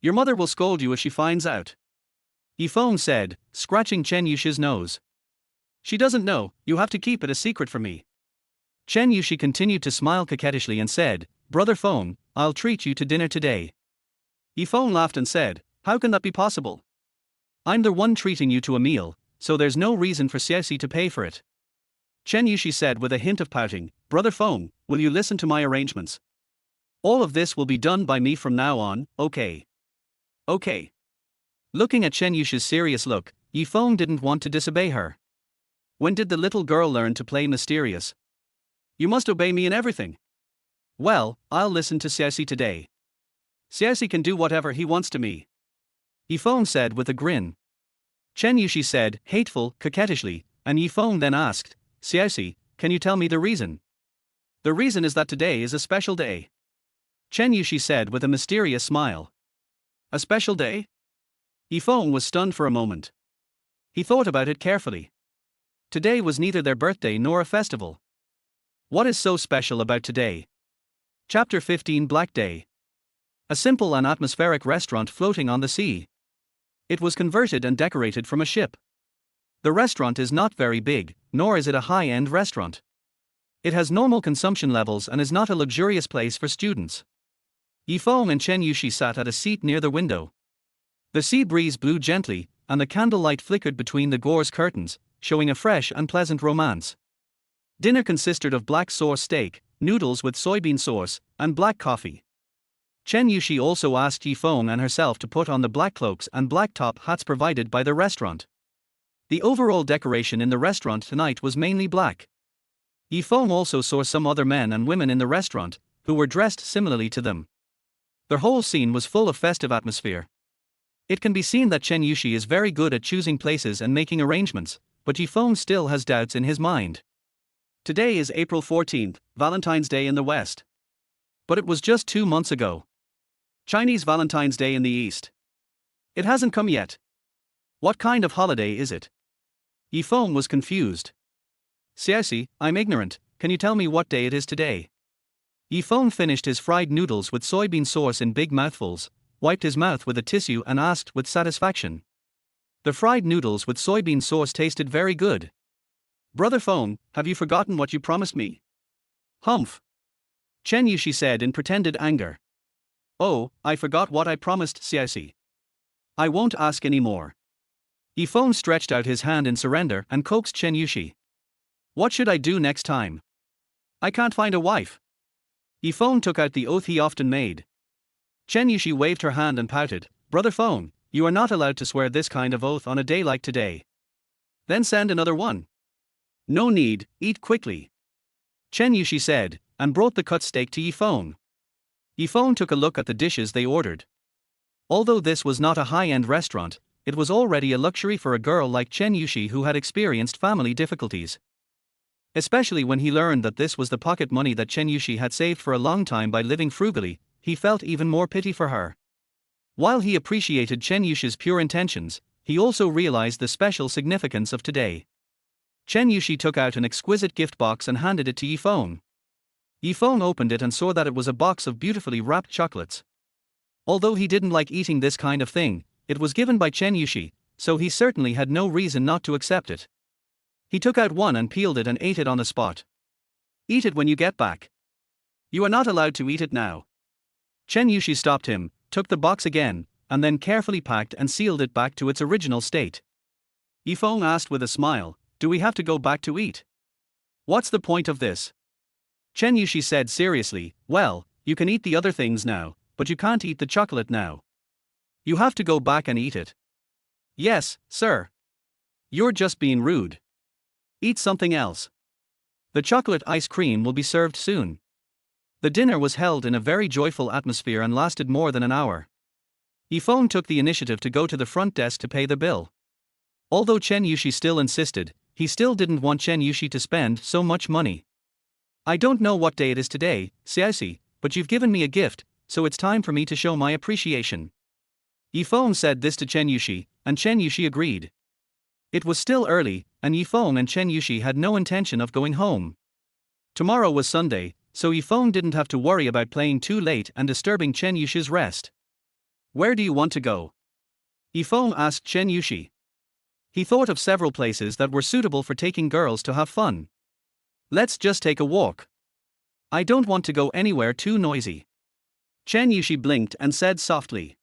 Your mother will scold you if she finds out. Feng said, scratching Chen Yushi's nose. She doesn't know, you have to keep it a secret from me. Chen Yushi continued to smile coquettishly and said, Brother Feng, I'll treat you to dinner today. Feng laughed and said, how can that be possible? I'm the one treating you to a meal, so there's no reason for Xiaoxi to pay for it. Chen Yushi said with a hint of pouting, Brother Feng, will you listen to my arrangements? All of this will be done by me from now on, okay? Okay. Looking at Chen Yushi's serious look, Feng didn't want to disobey her. When did the little girl learn to play mysterious? You must obey me in everything. Well, I'll listen to Xiaoxi today. Xiaoxi can do whatever he wants to me. Feng said with a grin. Chen Yushi said, hateful, coquettishly, and Feng then asked, Xiaoxi, can you tell me the reason? The reason is that today is a special day. Chen Yushi said with a mysterious smile. A special day? Feng was stunned for a moment. He thought about it carefully. Today was neither their birthday nor a festival. What is so special about today? Chapter 15 Black Day. A simple and atmospheric restaurant floating on the sea. It was converted and decorated from a ship. The restaurant is not very big, nor is it a high-end restaurant. It has normal consumption levels and is not a luxurious place for students. Feng and Chen Yushi sat at a seat near the window. The sea breeze blew gently, and the candlelight flickered between the gauze curtains, showing a fresh and pleasant romance. Dinner consisted of black sauce steak, noodles with soybean sauce, and black coffee. Chen Yushi also asked Yi Feng and herself to put on the black cloaks and black top hats provided by the restaurant. The overall decoration in the restaurant tonight was mainly black. Yi Feng also saw some other men and women in the restaurant, who were dressed similarly to them. The whole scene was full of festive atmosphere. It can be seen that Chen Yushi is very good at choosing places and making arrangements, but Yi Feng still has doubts in his mind. Today is April 14th, Valentine's Day in the West. But it was just 2 months ago. Chinese Valentine's Day in the East. It hasn't come yet. What kind of holiday is it? Yi Feng was confused. Xiaoxi, I'm ignorant, can you tell me what day it is today? Yi Feng finished his fried noodles with soybean sauce in big mouthfuls, wiped his mouth with a tissue and asked with satisfaction. The fried noodles with soybean sauce tasted very good. Brother Feng, have you forgotten what you promised me? Humph. Chen Yushi said in pretended anger. Oh, I forgot what I promised, Xiaoxi. I won't ask any more. Yi Feng stretched out his hand in surrender and coaxed Chen Yushi. What should I do next time? I can't find a wife. Yi Feng took out the oath he often made. Chen Yushi waved her hand and pouted. Brother Feng, you are not allowed to swear this kind of oath on a day like today. Then send another one. No need, eat quickly. Chen Yushi said, and brought the cut steak to Yi Feng. Yi Feng took a look at the dishes they ordered. Although this was not a high-end restaurant, it was already a luxury for a girl like Chen Yushi who had experienced family difficulties. Especially when he learned that this was the pocket money that Chen Yushi had saved for a long time by living frugally, he felt even more pity for her. While he appreciated Chen Yushi's pure intentions, he also realized the special significance of today. Chen Yushi took out an exquisite gift box and handed it to Yi Feng. Yi Feng opened it and saw that it was a box of beautifully wrapped chocolates. Although he didn't like eating this kind of thing, it was given by Chen Yushi, so he certainly had no reason not to accept it. He took out one and peeled it and ate it on the spot. Eat it when you get back. You are not allowed to eat it now. Chen Yushi stopped him, took the box again, and then carefully packed and sealed it back to its original state. Yi Feng asked with a smile, do we have to go back to eat? What's the point of this? Chen Yushi said seriously, well, you can eat the other things now, but you can't eat the chocolate now. You have to go back and eat it. Yes, sir. You're just being rude. Eat something else. The chocolate ice cream will be served soon. The dinner was held in a very joyful atmosphere and lasted more than an hour. Yi Feng took the initiative to go to the front desk to pay the bill. Although Chen Yushi still insisted, he still didn't want Chen Yushi to spend so much money. I don't know what day it is today, Xiaoxi, but you've given me a gift, so it's time for me to show my appreciation. Yi Feng said this to Chen Yushi, and Chen Yushi agreed. It was still early, and Yi Feng and Chen Yushi had no intention of going home. Tomorrow was Sunday, so Yi Feng didn't have to worry about playing too late and disturbing Chen Yushi's rest. Where do you want to go? Yi Feng asked Chen Yushi. He thought of several places that were suitable for taking girls to have fun. Let's just take a walk. I don't want to go anywhere too noisy. Chen Yushi blinked and said softly.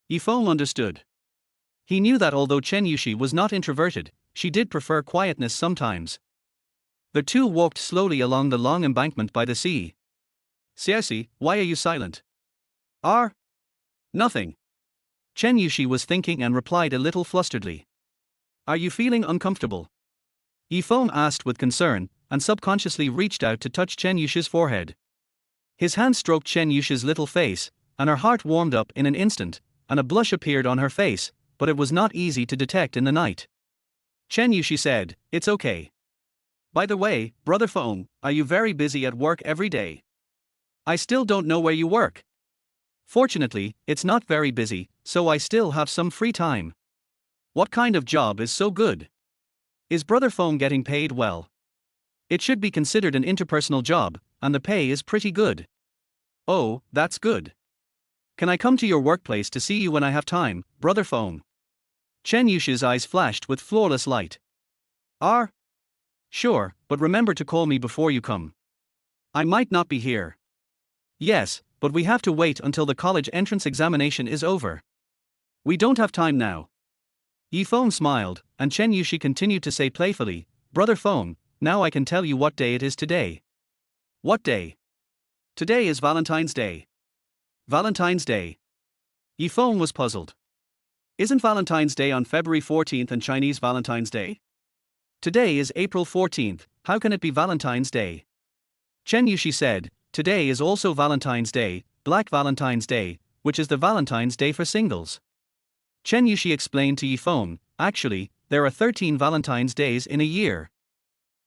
Yi Feng understood. He knew that although Chen Yushi was not introverted, she did prefer quietness sometimes. The two walked slowly along the long embankment by the sea. Xiaoxi, why are you silent? Nothing. Chen Yushi was thinking and replied a little flusteredly. Are you feeling uncomfortable? Yi Feng asked with concern, and subconsciously reached out to touch Chen Yushi's forehead. His hand stroked Chen Yushi's little face, and her heart warmed up in an instant, and a blush appeared on her face, but it was not easy to detect in the night. Chen Yushi said, it's okay. By the way, Brother Feng, are you very busy at work every day? I still don't know where you work. Fortunately, it's not very busy, so I still have some free time. What kind of job is so good? Is Brother Feng getting paid well? It should be considered an interpersonal job, and the pay is pretty good. Oh, that's good. Can I come to your workplace to see you when I have time, Brother Feng? Chen Yushi's eyes flashed with flawless light. Sure, but remember to call me before you come. I might not be here. Yes, but we have to wait until the college entrance examination is over. We don't have time now. Yifeng smiled, and Chen Yushi continued to say playfully, "Brother Feng, now I can tell you what day it is today." "What day?" "Today is Valentine's Day." "Valentine's Day?" Yifeng was puzzled. "Isn't Valentine's Day on February 14th and Chinese Valentine's Day?" "Today is April 14th, how can it be Valentine's Day?" Chen Yushi said, "Today is also Valentine's Day, Black Valentine's Day, which is the Valentine's Day for singles." Chen Yushi explained to Yifeng, "Actually, there are 13 Valentine's Days in a year.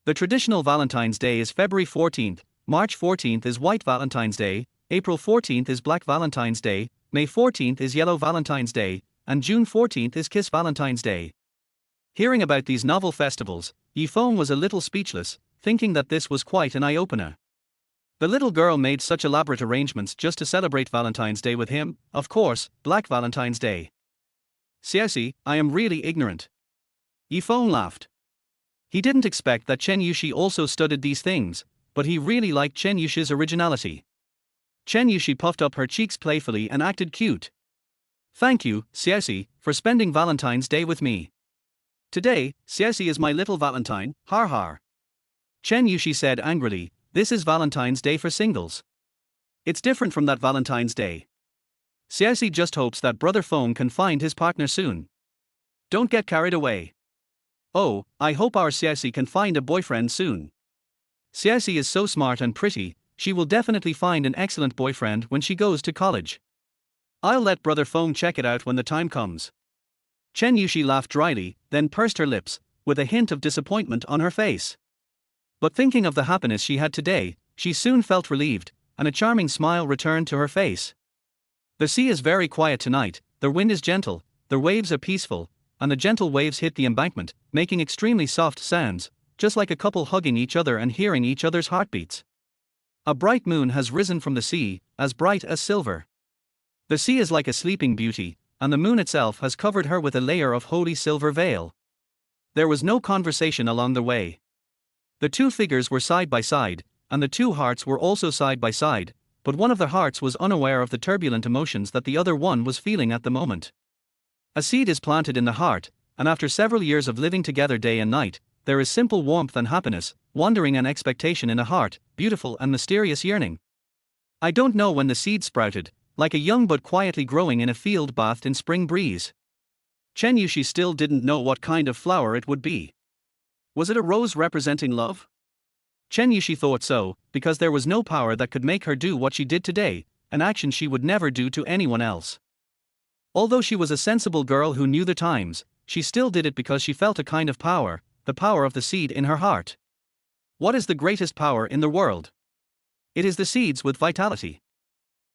The traditional Valentine's Day is February 14th, March 14th is White Valentine's Day, April 14th is Black Valentine's Day, May 14th is Yellow Valentine's Day, and June 14th is Kiss Valentine's Day." Hearing about these novel festivals, Yifeng was a little speechless, thinking that this was quite an eye-opener. The little girl made such elaborate arrangements just to celebrate Valentine's Day with him, of course, Black Valentine's Day. "Seriously, I am really ignorant." Yifeng laughed. He didn't expect that Chen Yushi also studied these things, but he really liked Chen Yushi's originality. Chen Yushi puffed up her cheeks playfully and acted cute. "Thank you, Xiaoxi, for spending Valentine's Day with me. Today, Xiaoxi is my little Valentine, har har." Chen Yushi said angrily, "This is Valentine's Day for singles. It's different from that Valentine's Day. Xiaoxi just hopes that Brother Feng can find his partner soon. Don't get carried away. Oh, I hope our Xiaoxi can find a boyfriend soon. Xiaoxi is so smart and pretty, she will definitely find an excellent boyfriend when she goes to college. I'll let Brother Feng check it out when the time comes." Chen Yushi laughed dryly, then pursed her lips, with a hint of disappointment on her face. But thinking of the happiness she had today, she soon felt relieved, and a charming smile returned to her face. "The sea is very quiet tonight, the wind is gentle, the waves are peaceful, and the gentle waves hit the embankment, making extremely soft sounds, just like a couple hugging each other and hearing each other's heartbeats. A bright moon has risen from the sea, as bright as silver. The sea is like a sleeping beauty, and the moon itself has covered her with a layer of holy silver veil." There was no conversation along the way. The two figures were side by side, and the two hearts were also side by side, but one of the hearts was unaware of the turbulent emotions that the other one was feeling at the moment. A seed is planted in the heart, and after several years of living together day and night, there is simple warmth and happiness, wondering and expectation in a heart, beautiful and mysterious yearning. I don't know when the seed sprouted, like a young bud quietly growing in a field bathed in spring breeze. Chen Yushi still didn't know what kind of flower it would be. Was it a rose representing love? Chen Yushi thought so, because there was no power that could make her do what she did today, an action she would never do to anyone else. Although she was a sensible girl who knew the times, she still did it because she felt a kind of power, the power of the seed in her heart. What is the greatest power in the world? It is the seeds with vitality.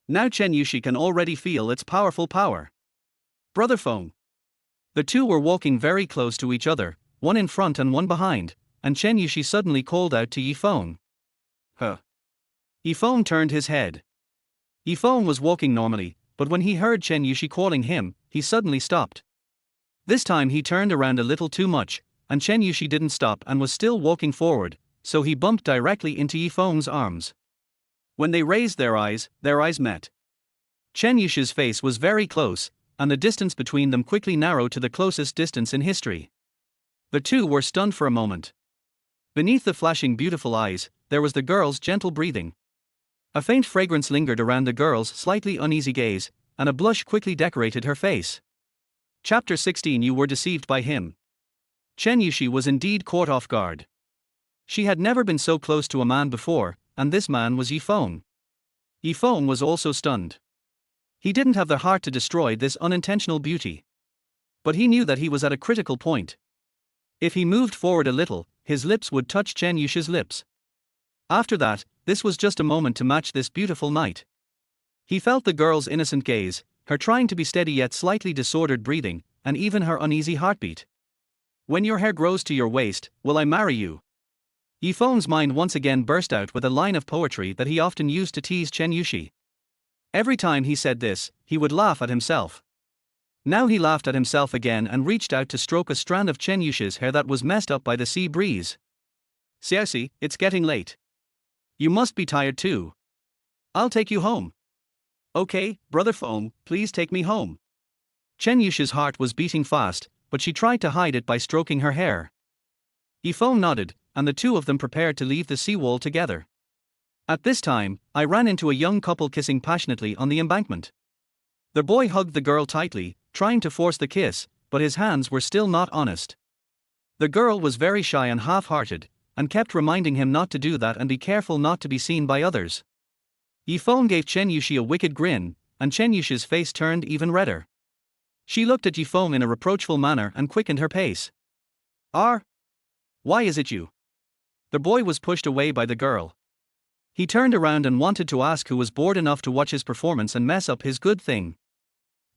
Now Chen Yushi can already feel its powerful power. Brother Feng. The two were walking very close to each other, one in front and one behind, and Chen Yushi suddenly called out to Yifeng. "Huh." Yifeng turned his head. Yifeng was walking normally, but when he heard Chen Yushi calling him, he suddenly stopped. This time he turned around a little too much, and Chen Yushi didn't stop and was still walking forward, so he bumped directly into Yifeng's arms. When they raised their eyes met. Chen Yushi's face was very close, and the distance between them quickly narrowed to the closest distance in history. The two were stunned for a moment. Beneath the flashing beautiful eyes, there was the girl's gentle breathing. A faint fragrance lingered around the girl's slightly uneasy gaze, and a blush quickly decorated her face. Chapter 16. You were deceived by him. Chen Yushi was indeed caught off guard. She had never been so close to a man before, and this man was Yifeng. Yifeng was also stunned. He didn't have the heart to destroy this unintentional beauty. But he knew that he was at a critical point. If he moved forward a little, his lips would touch Chen Yushi's lips. After that, this was just a moment to match this beautiful night. He felt the girl's innocent gaze, her trying to be steady yet slightly disordered breathing, and even her uneasy heartbeat. "When your hair grows to your waist, will I marry you?" Yifeng's mind once again burst out with a line of poetry that he often used to tease Chen Yushi. Every time he said this, he would laugh at himself. Now he laughed at himself again and reached out to stroke a strand of Chen Yushi's hair that was messed up by the sea breeze. "Xiaoxi, it's getting late. You must be tired too. I'll take you home." "Okay, Brother Feng, please take me home." Chen Yushi's heart was beating fast, but she tried to hide it by stroking her hair. Feng nodded, and the two of them prepared to leave the seawall together. At this time, I ran into a young couple kissing passionately on the embankment. The boy hugged the girl tightly, trying to force the kiss, but his hands were still not honest. The girl was very shy and half-hearted, and kept reminding him not to do that and be careful not to be seen by others. Feng gave Chen Yuxi a wicked grin, and Chen Yuxi's face turned even redder. She looked at Feng in a reproachful manner and quickened her pace. Why is it you? The boy was pushed away by the girl. He turned around and wanted to ask who was bored enough to watch his performance and mess up his good thing.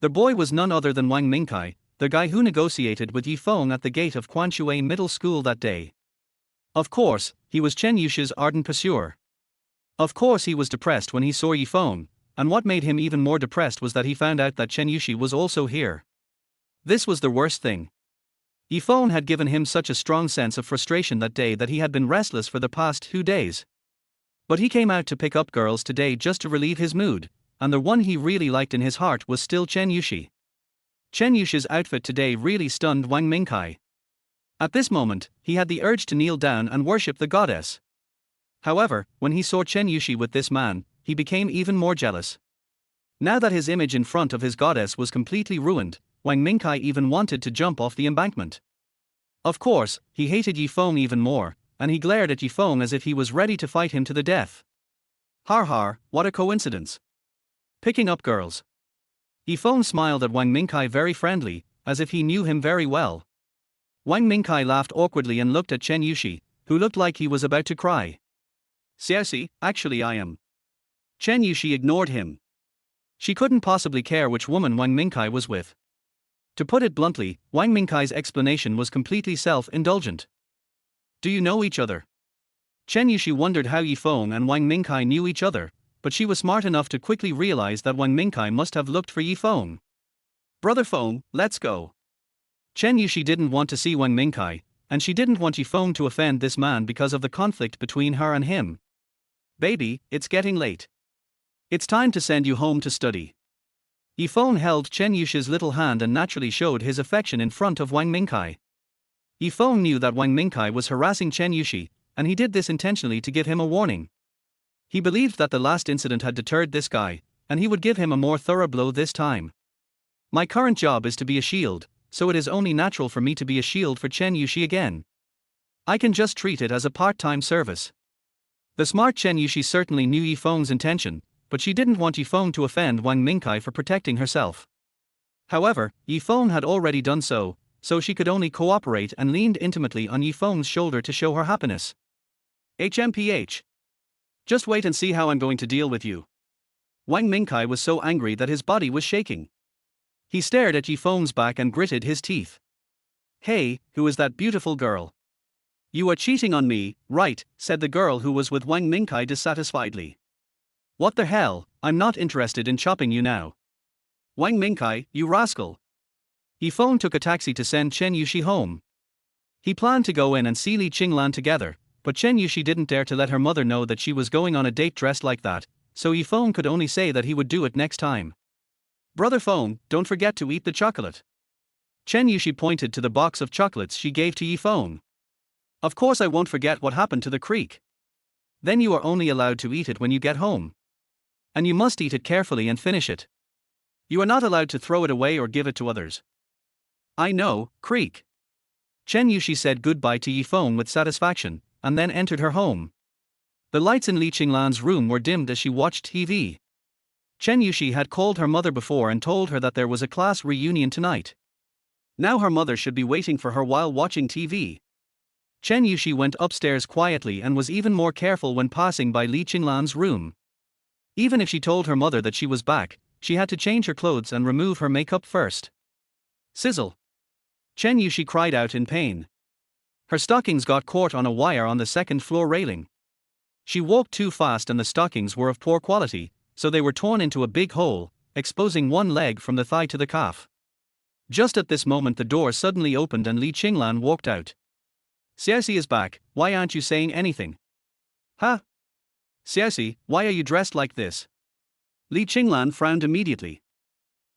The boy was none other than Wang Mingkai, the guy who negotiated with Feng at the gate of Quanshui Middle School that day. Of course, he was Chen Yuxi's ardent pursuer. Of course he was depressed when he saw Feng, and what made him even more depressed was that he found out that Chen Yuxi was also here. This was the worst thing. Feng had given him such a strong sense of frustration that day that he had been restless for the past 2 days. But he came out to pick up girls today just to relieve his mood, and the one he really liked in his heart was still Chen Yuxi. Chen Yuxi's outfit today really stunned Wang Mingkai. At this moment, he had the urge to kneel down and worship the goddess. However, when he saw Chen Yuxi with this man, he became even more jealous. Now that his image in front of his goddess was completely ruined, Wang Mingkai even wanted to jump off the embankment. Of course, he hated Feng even more, and he glared at Feng as if he was ready to fight him to the death. Har, what a coincidence. Picking up girls. Feng smiled at Wang Mingkai very friendly, as if he knew him very well. Wang Mingkai laughed awkwardly and looked at Chen Yuxi, who looked like he was about to cry. Xiaoxi, actually I am. Chen Yuxi ignored him. She couldn't possibly care which woman Wang Mingkai was with. To put it bluntly, Wang Mingkai's explanation was completely self-indulgent. Do you know each other? Chen Yuxi wondered how Feng and Wang Mingkai knew each other, but she was smart enough to quickly realize that Wang Mingkai must have looked for Feng. Brother Feng, let's go. Chen Yuxi didn't want to see Wang Mingkai, and she didn't want Feng to offend this man because of the conflict between her and him. Baby, it's getting late. It's time to send you home to study. Feng held Chen Yuxi's little hand and naturally showed his affection in front of Wang Mingkai. Feng knew that Wang Mingkai was harassing Chen Yuxi, and he did this intentionally to give him a warning. He believed that the last incident had deterred this guy, and he would give him a more thorough blow this time. My current job is to be a shield, so it is only natural for me to be a shield for Chen Yuxi again. I can just treat it as a part-time service. The smart Chen Yuxi certainly knew Feng's intention, but she didn't want Feng to offend Wang Mingkai for protecting herself. However, Feng had already done so she could only cooperate and leaned intimately on Feng's shoulder to show her happiness. HMPH. Just wait and see how I'm going to deal with you. Wang Mingkai was so angry that his body was shaking. He stared at Feng's back and gritted his teeth. Hey, who is that beautiful girl? You are cheating on me, right, said the girl who was with Wang Mingkai dissatisfiedly. What the hell, I'm not interested in chopping you now. Wang Mingkai, you rascal. Feng took a taxi to send Chen Yuxi home. He planned to go in and see Li Qinglan together, but Chen Yuxi didn't dare to let her mother know that she was going on a date dressed like that, so Feng could only say that he would do it next time. Brother Feng, don't forget to eat the chocolate. Chen Yuxi pointed to the box of chocolates she gave to Feng. Of course I won't forget what happened to the creek. Then you are only allowed to eat it when you get home. And you must eat it carefully and finish it. You are not allowed to throw it away or give it to others. I know, creek. Chen Yuxi said goodbye to Feng with satisfaction, and then entered her home. The lights in Li Qinglan's room were dimmed as she watched TV. Chen Yuxi had called her mother before and told her that there was a class reunion tonight. Now her mother should be waiting for her while watching TV. Chen Yuxi went upstairs quietly and was even more careful when passing by Li Qinglan's room. Even if she told her mother that she was back, she had to change her clothes and remove her makeup first. Sizzle! Chen Yuxi cried out in pain. Her stockings got caught on a wire on the second-floor railing. She walked too fast and the stockings were of poor quality, so they were torn into a big hole, exposing one leg from the thigh to the calf. Just at this moment the door suddenly opened and Li Qinglan walked out. Xiaoxi is back, why aren't you saying anything? Huh? Xiaoxi, why are you dressed like this? Li Qinglan frowned immediately.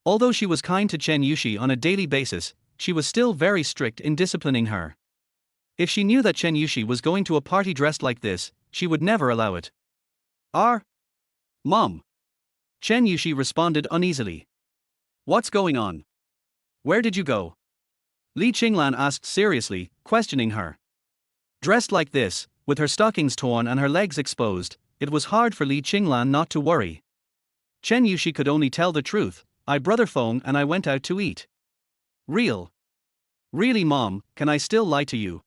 Although she was kind to Chen Yuxi on a daily basis, she was still very strict in disciplining her. If she knew that Chen Yushi was going to a party dressed like this, she would never allow it. Mom. Chen Yushi responded uneasily. What's going on? Where did you go? Li Qinglan asked seriously, questioning her. Dressed like this, with her stockings torn and her legs exposed, it was hard for Li Qinglan not to worry. Chen Yushi could only tell the truth. I brother Feng and I went out to eat. Really Mom, can I still lie to you?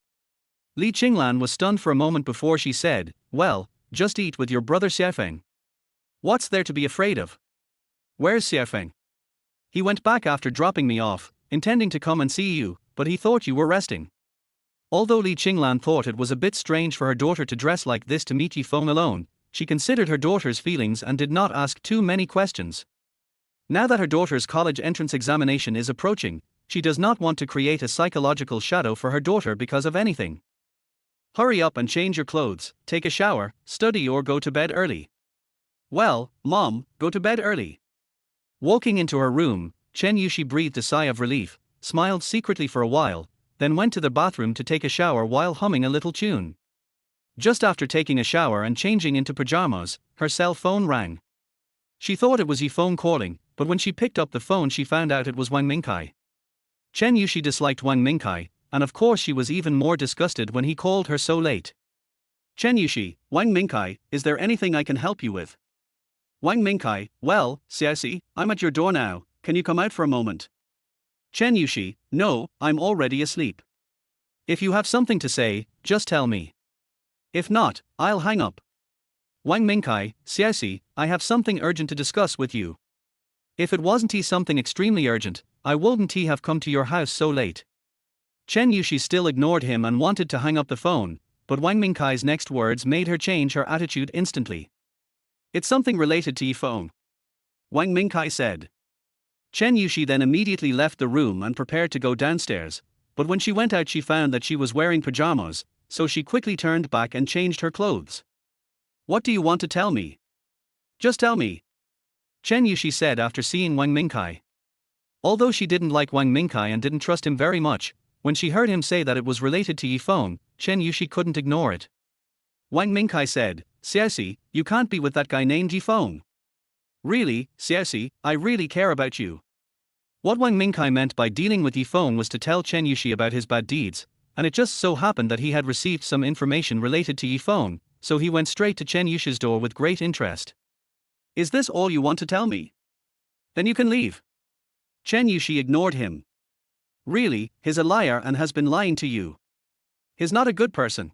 Li Qinglan was stunned for a moment before she said, well, just eat with your brother Feng. What's there to be afraid of? Where's Feng? He went back after dropping me off, intending to come and see you, but he thought you were resting. Although Li Qinglan thought it was a bit strange for her daughter to dress like this to meet Feng alone, she considered her daughter's feelings and did not ask too many questions. Now that her daughter's college entrance examination is approaching, she does not want to create a psychological shadow for her daughter because of anything. Hurry up and change your clothes, take a shower, study or go to bed early. Well, Mom, go to bed early. Walking into her room, Chen Yushi breathed a sigh of relief, smiled secretly for a while, then went to the bathroom to take a shower while humming a little tune. Just after taking a shower and changing into pajamas, her cell phone rang. She thought it was Feng calling, but when she picked up the phone she found out it was Wang Mingkai. Chen Yushi disliked Wang Mingkai, and of course she was even more disgusted when he called her so late. Chen Yushi, Wang Mingkai, is there anything I can help you with? Wang Mingkai, well, Xiaoxi, I'm at your door now, can you come out for a moment? Chen Yushi, no, I'm already asleep. If you have something to say, just tell me. If not, I'll hang up. Wang Mingkai, Xiaoxi, I have something urgent to discuss with you. If it wasn't something extremely urgent, I wouldn't have come to your house so late. Chen Yushi still ignored him and wanted to hang up the phone, but Wang Mingkai's next words made her change her attitude instantly. It's something related to Feng. Wang Mingkai said. Chen Yushi then immediately left the room and prepared to go downstairs, but when she went out she found that she was wearing pajamas, so she quickly turned back and changed her clothes. What do you want to tell me? Just tell me. Chen Yushi said after seeing Wang Mingkai. Although she didn't like Wang Mingkai and didn't trust him very much, when she heard him say that it was related to Feng, Chen Yushi couldn't ignore it. Wang Mingkai said, Xiaoxi, you can't be with that guy named Feng. Really, Xiaoxi, I really care about you. What Wang Mingkai meant by dealing with Feng was to tell Chen Yushi about his bad deeds, and it just so happened that he had received some information related to Feng, so he went straight to Chen Yushi's door with great interest. Is this all you want to tell me? Then you can leave. Chen Yushi ignored him. Really, he's a liar and has been lying to you. He's not a good person.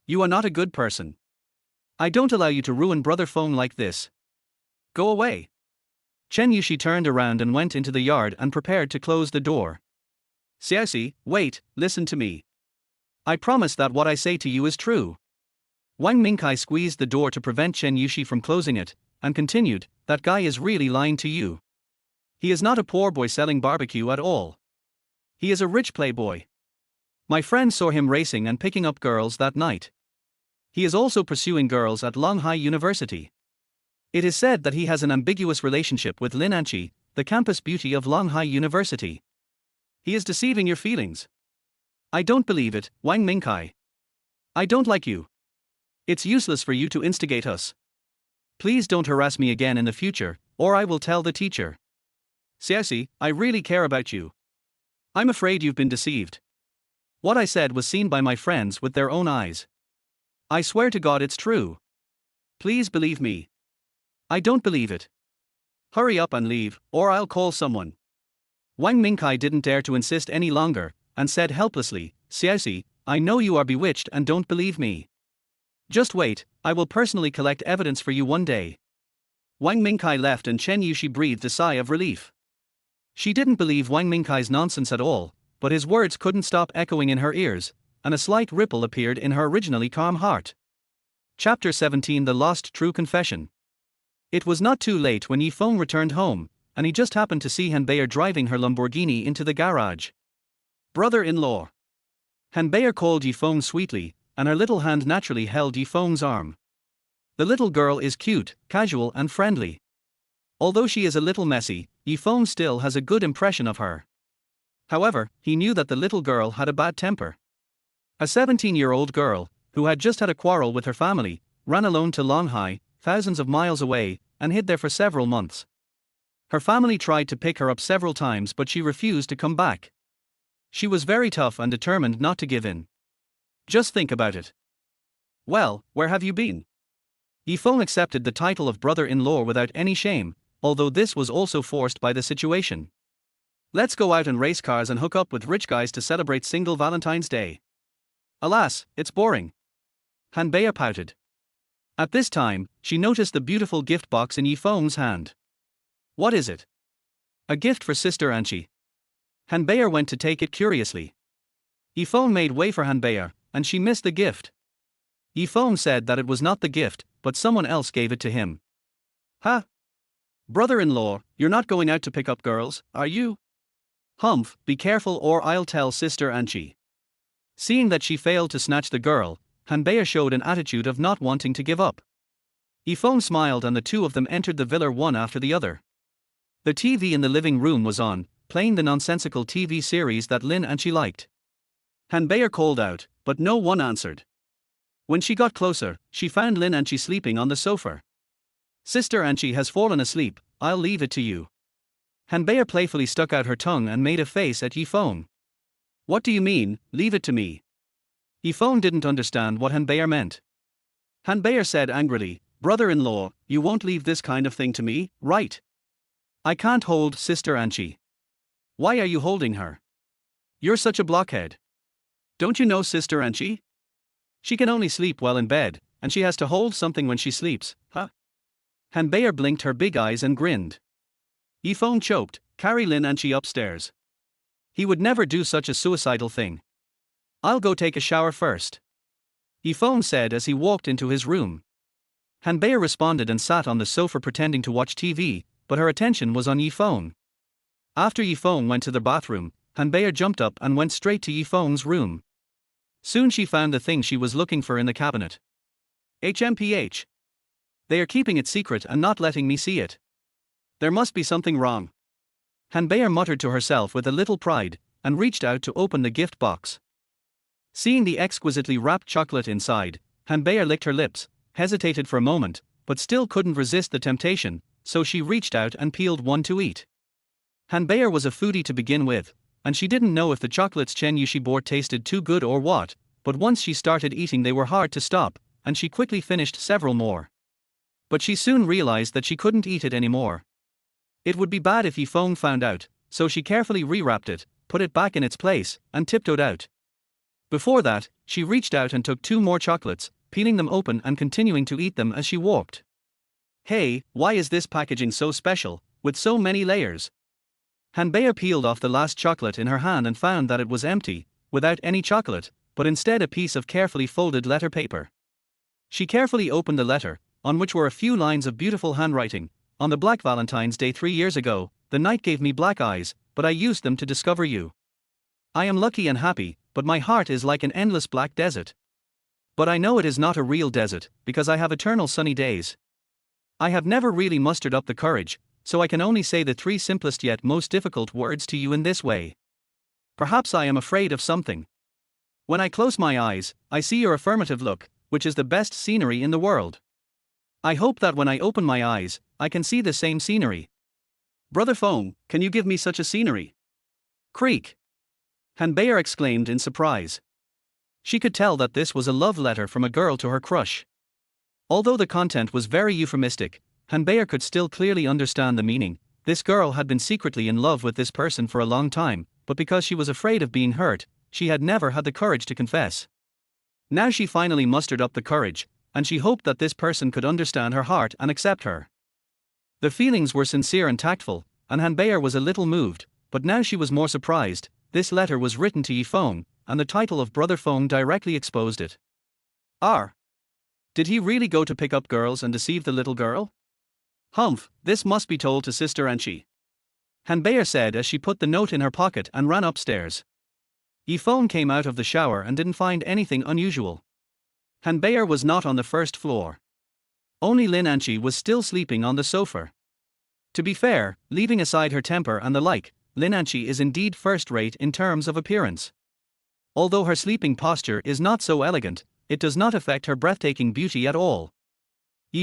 You are not a good person. I don't allow you to ruin brother Feng like this. Go away. Chen Yushi turned around and went into the yard and prepared to close the door. Xiaoxi, wait, listen to me. I promise that what I say to you is true. Wang Mingkai squeezed the door to prevent Chen Yushi from closing it, and continued, that guy is really lying to you. He is not a poor boy selling barbecue at all. He is a rich playboy. My friend saw him racing and picking up girls that night. He is also pursuing girls at Longhai University. It is said that he has an ambiguous relationship with Lin Anqi, the campus beauty of Longhai University. He is deceiving your feelings. I don't believe it, Wang Mingkai. I don't like you. It's useless for you to instigate us. Please don't harass me again in the future, or I will tell the teacher. Xiaoxi, I really care about you. I'm afraid you've been deceived. What I said was seen by my friends with their own eyes. I swear to God it's true. Please believe me. I don't believe it. Hurry up and leave, or I'll call someone. Wang Mingkai didn't dare to insist any longer, and said helplessly, Xiaoxi, I know you are bewitched and don't believe me. Just wait, I will personally collect evidence for you one day. Wang Mingkai left and Chen Yushi breathed a sigh of relief. She didn't believe Wang Mingkai's nonsense at all, but his words couldn't stop echoing in her ears, and a slight ripple appeared in her originally calm heart. Chapter 17 The Lost True Confession. It was not too late when Feng returned home, and he just happened to see Han Bayer driving her Lamborghini into the garage. Brother-in-law. Han Bayer called Feng sweetly, and her little hand naturally held Feng's arm. The little girl is cute, casual and friendly. Although she is a little messy, Feng still has a good impression of her. However, he knew that the little girl had a bad temper. A 17-year-old girl, who had just had a quarrel with her family, ran alone to Longhai, thousands of miles away, and hid there for several months. Her family tried to pick her up several times, but she refused to come back. She was very tough and determined not to give in. Just think about it. Well, where have you been? Feng accepted the title of brother-in-law without any shame, although this was also forced by the situation. Let's go out and race cars and hook up with rich guys to celebrate single Valentine's Day. Alas, it's boring. Hanbei pouted. At this time, she noticed the beautiful gift box in Feng's hand. What is it? A gift for Sister Anchi. Hanbei went to take it curiously. Feng made way for Hanbei, and she missed the gift. Feng said that it was not the gift, but someone else gave it to him. Ha! Brother-in-law, you're not going out to pick up girls, are you? Humph, be careful or I'll tell Sister Anchi. Seeing that she failed to snatch the girl, Hanbei showed an attitude of not wanting to give up. Feng smiled and the two of them entered the villa one after the other. The TV in the living room was on, playing the nonsensical TV series that Lin Anchi liked. Hanbei called out, but no one answered. When she got closer, she found Lin Anchi sleeping on the sofa. Sister Anchi has fallen asleep, I'll leave it to you. Hanbei playfully stuck out her tongue and made a face at Feng. What do you mean, leave it to me? Feng didn't understand what Hanbei meant. Hanbei said angrily, brother-in-law, you won't leave this kind of thing to me, right? I can't hold Sister Anchi. Why are you holding her? You're such a blockhead. Don't you know Sister Anchi? She can only sleep well in bed, and she has to hold something when she sleeps, huh? Hanbei blinked her big eyes and grinned. Feng choked, carry Lin Anchi upstairs. He would never do such a suicidal thing. I'll go take a shower first. Feng said as he walked into his room. Hanbei responded and sat on the sofa pretending to watch TV, but her attention was on Feng. After Feng went to the bathroom, Hanbei jumped up and went straight to Feng's room. Soon she found the thing she was looking for in the cabinet. HMPH. They are keeping it secret and not letting me see it. There must be something wrong. Hanbei muttered to herself with a little pride, and reached out to open the gift box. Seeing the exquisitely wrapped chocolate inside, Hanbei licked her lips, hesitated for a moment, but still couldn't resist the temptation, so she reached out and peeled one to eat. Hanbei was a foodie to begin with, and she didn't know if the chocolates Chen Yushi bought tasted too good or what, but once she started eating they were hard to stop, and she quickly finished several more. But she soon realized that she couldn't eat it anymore. It would be bad if Feng found out, so she carefully rewrapped it, put it back in its place, and tiptoed out. Before that, she reached out and took 2 more chocolates, peeling them open and continuing to eat them as she walked. Hey, why is this packaging so special, with so many layers? Hanbei peeled off the last chocolate in her hand and found that it was empty, without any chocolate, but instead a piece of carefully folded letter paper. She carefully opened the letter, on which were a few lines of beautiful handwriting. On the Black Valentine's Day 3 years ago, the night gave me black eyes, but I used them to discover you. I am lucky and happy, but my heart is like an endless black desert. But I know it is not a real desert, because I have eternal sunny days. I have never really mustered up the courage, so I can only say the 3 simplest yet most difficult words to you in this way. Perhaps I am afraid of something. When I close my eyes, I see your affirmative look, which is the best scenery in the world. I hope that when I open my eyes, I can see the same scenery. Brother Feng, can you give me such a scenery? Creak! Hanbei exclaimed in surprise. She could tell that this was a love letter from a girl to her crush. Although the content was very euphemistic, Hanbei could still clearly understand the meaning. This girl had been secretly in love with this person for a long time, but because she was afraid of being hurt, she had never had the courage to confess. Now she finally mustered up the courage, and she hoped that this person could understand her heart and accept her. The feelings were sincere and tactful, and Hanbei was a little moved, but now she was more surprised. This letter was written to Feng, and the title of Brother Feng directly exposed it. Did he really go to pick up girls and deceive the little girl? Humph, this must be told to Sister Anchi. Hanbei said as she put the note in her pocket and ran upstairs. Feng came out of the shower and didn't find anything unusual. Hanbei was not on the first floor. Only Lin Anchi was still sleeping on the sofa. To be fair, leaving aside her temper and the like, Lin Anchi is indeed first-rate in terms of appearance. Although her sleeping posture is not so elegant, it does not affect her breathtaking beauty at all.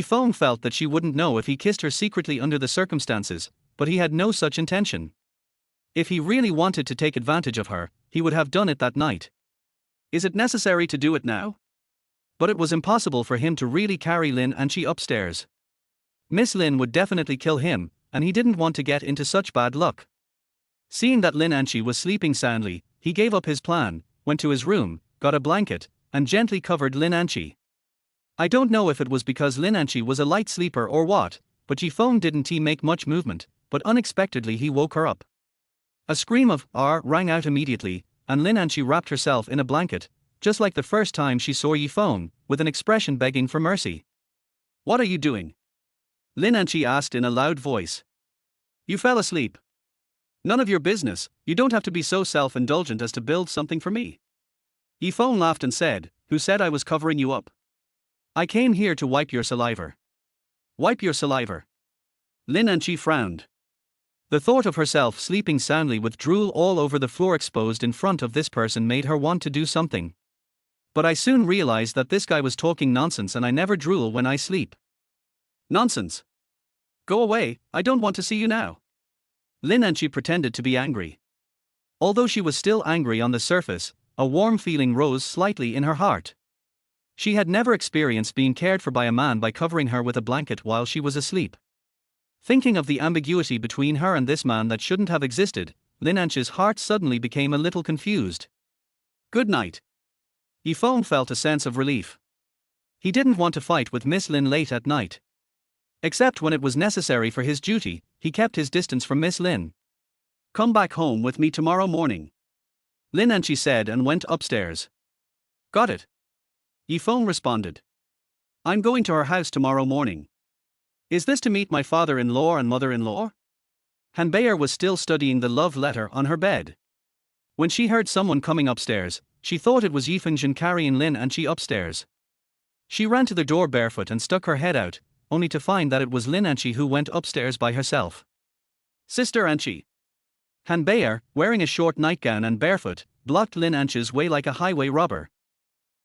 Feng felt that she wouldn't know if he kissed her secretly under the circumstances, but he had no such intention. If he really wanted to take advantage of her, he would have done it that night. Is it necessary to do it now? But it was impossible for him to really carry Lin Anchi upstairs. Miss Lin would definitely kill him, and he didn't want to get into such bad luck. Seeing that Lin Anchi was sleeping soundly, he gave up his plan, went to his room, got a blanket, and gently covered Lin Anchi. I don't know if it was because Lin Anchi was a light sleeper or what, but Feng didn't make much movement, but unexpectedly he woke her up. A scream of "R" rang out immediately, and Lin Anchi wrapped herself in a blanket, just like the first time she saw Feng, with an expression begging for mercy. "What are you doing?" Lin Anchi asked in a loud voice. "You fell asleep." "None of your business, you don't have to be so self-indulgent as to build something for me." Feng laughed and said, "Who said I was covering you up? I came here to wipe your saliva." "Wipe your saliva?" Lin Anchi frowned. The thought of herself sleeping soundly with drool all over the floor exposed in front of this person made her want to do something. "But I soon realized that this guy was talking nonsense and I never drool when I sleep." "Nonsense. Go away, I don't want to see you now." Lin Anchi pretended to be angry. Although she was still angry on the surface, a warm feeling rose slightly in her heart. She had never experienced being cared for by a man by covering her with a blanket while she was asleep. Thinking of the ambiguity between her and this man that shouldn't have existed, Lin Anchi's heart suddenly became a little confused. "Good night." Feng felt a sense of relief. He didn't want to fight with Miss Lin late at night. Except when it was necessary for his duty, he kept his distance from Miss Lin. "Come back home with me tomorrow morning," Lin Anchi said and went upstairs. "Got it," Feng responded. "I'm going to her house tomorrow morning." "Is this to meet my father-in-law and mother-in-law?" Han Bayer was still studying the love letter on her bed. When she heard someone coming upstairs, she thought it was Yifengzhen carrying Lin Anchi upstairs. She ran to the door barefoot and stuck her head out, only to find that it was Lin Anchi who went upstairs by herself. "Sister Anchi." Han Bayer, wearing a short nightgown and barefoot, blocked Lin Anchi's way like a highway robber.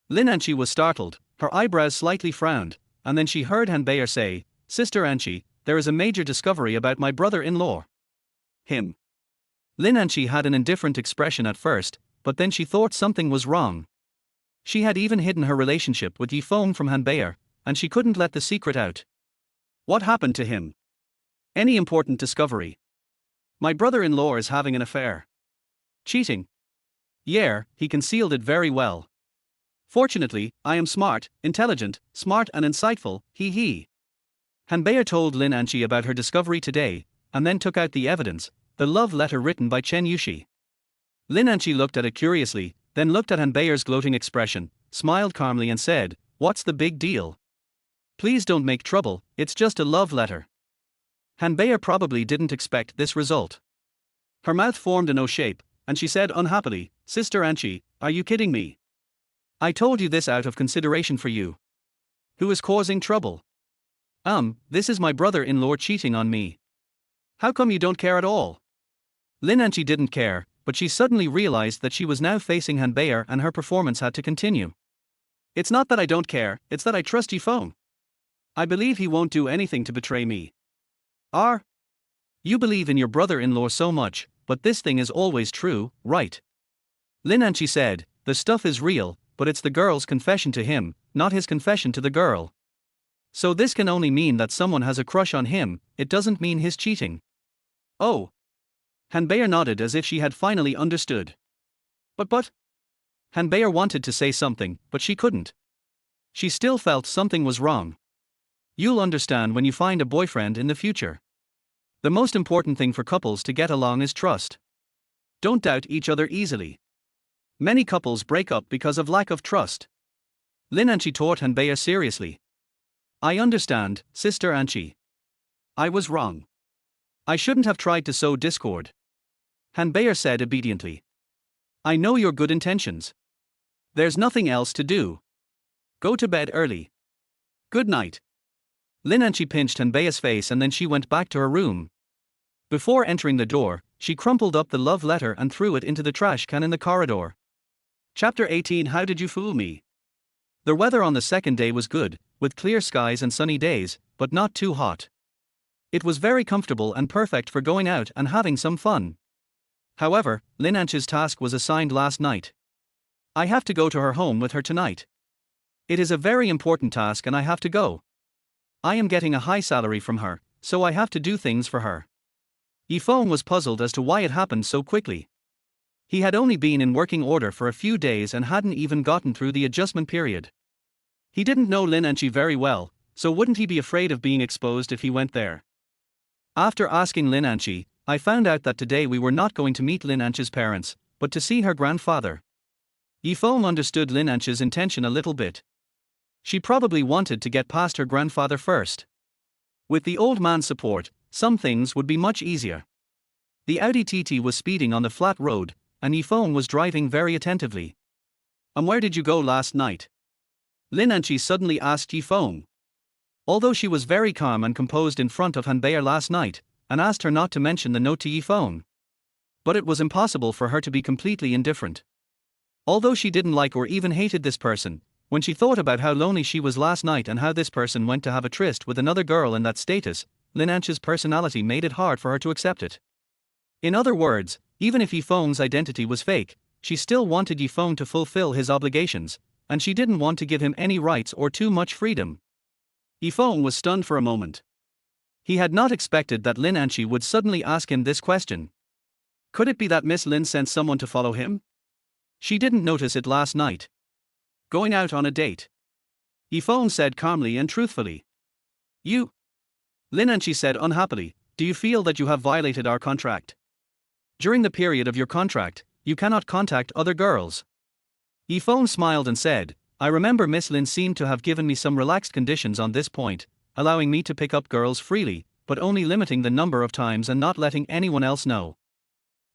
Lin Anchi was startled, her eyebrows slightly frowned, and then she heard Han Bayer say, "Sister Anchi, there is a major discovery about my brother-in-law." "Him?" Lin Anchi had an indifferent expression at first, but then she thought something was wrong. She had even hidden her relationship with Feng from Han Bayer, and she couldn't let the secret out. "What happened to him? Any important discovery?" "My brother-in-law is having an affair." "Cheating?" "Yeah, he concealed it very well. Fortunately, I am smart and insightful, he. Han Bayer told Lin Anchi about her discovery today, and then took out the evidence, the love letter written by Chen Yushi. Lin Anchi looked at it curiously, then looked at Han Bayer's gloating expression, smiled calmly and said, "What's the big deal? Please don't make trouble, it's just a love letter." Han Bayer probably didn't expect this result. Her mouth formed an O shape, and she said unhappily, "Sister Anchi, are you kidding me? I told you this out of consideration for you. Who is causing trouble?" This is my brother-in-law cheating on me." "How come you don't care at all?" Lin Anchi didn't care, but she suddenly realized that she was now facing Han Bayer and her performance had to continue. "It's not that I don't care, it's that I trust Feng. I believe he won't do anything to betray me." You believe in your brother-in-law so much, but this thing is always true, right?" Lin Anchi said, "The stuff is real, but it's the girl's confession to him, not his confession to the girl. So this can only mean that someone has a crush on him, it doesn't mean he's cheating." "Oh." Han Bayer nodded as if she had finally understood. But. Han Bayer wanted to say something, but she couldn't. She still felt something was wrong. You'll understand when you find a boyfriend in the future. The most important thing for couples to get along is trust. Don't doubt each other easily. Many couples break up because of lack of trust. Lin Anchi taught Han Bayer seriously. "I understand, Sister Anchi. I was wrong. I shouldn't have tried to sow discord." Han Bayer said obediently. "I know your good intentions. There's nothing else to do. Go to bed early. Good night." Lin Anchi pinched Han Bayer's face and then she went back to her room. Before entering the door, she crumpled up the love letter and threw it into the trash can in the corridor. Chapter 18. How did you fool me? The weather on the second day was good, with clear skies and sunny days, but not too hot. It was very comfortable and perfect for going out and having some fun. However, Lin Anchi's task was assigned last night. I have to go to her home with her tonight. It is a very important task and I have to go. I am getting a high salary from her, so I have to do things for her. Feng was puzzled as to why it happened so quickly. He had only been in working order for a few days and hadn't even gotten through the adjustment period. He didn't know Lin Anchi very well, so wouldn't he be afraid of being exposed if he went there? After asking Lin Anchi, I found out that today we were not going to meet Lin Anchi's parents, but to see her grandfather. Feng understood Lin Anchi's intention a little bit. She probably wanted to get past her grandfather first. With the old man's support, some things would be much easier. The Audi TT was speeding on the flat road, and Feng was driving very attentively. Where did you go last night? Lin Anchi suddenly asked Feng. Although she was very calm and composed in front of Han Bear last night, and asked her not to mention the note to Feng. But it was impossible for her to be completely indifferent. Although she didn't like or even hated this person, when she thought about how lonely she was last night and how this person went to have a tryst with another girl in that status, Lin Anchi's personality made it hard for her to accept it. In other words, even if Feng's identity was fake, she still wanted Feng to fulfill his obligations, and she didn't want to give him any rights or too much freedom. Feng was stunned for a moment. He had not expected that Lin Anchi would suddenly ask him this question. Could it be that Miss Lin sent someone to follow him? She didn't notice it last night. Going out on a date. Feng said calmly and truthfully. You? Lin Anchi said unhappily, do you feel that you have violated our contract? During the period of your contract, you cannot contact other girls. Feng smiled and said, I remember Miss Lin seemed to have given me some relaxed conditions on this point, allowing me to pick up girls freely, but only limiting the number of times and not letting anyone else know.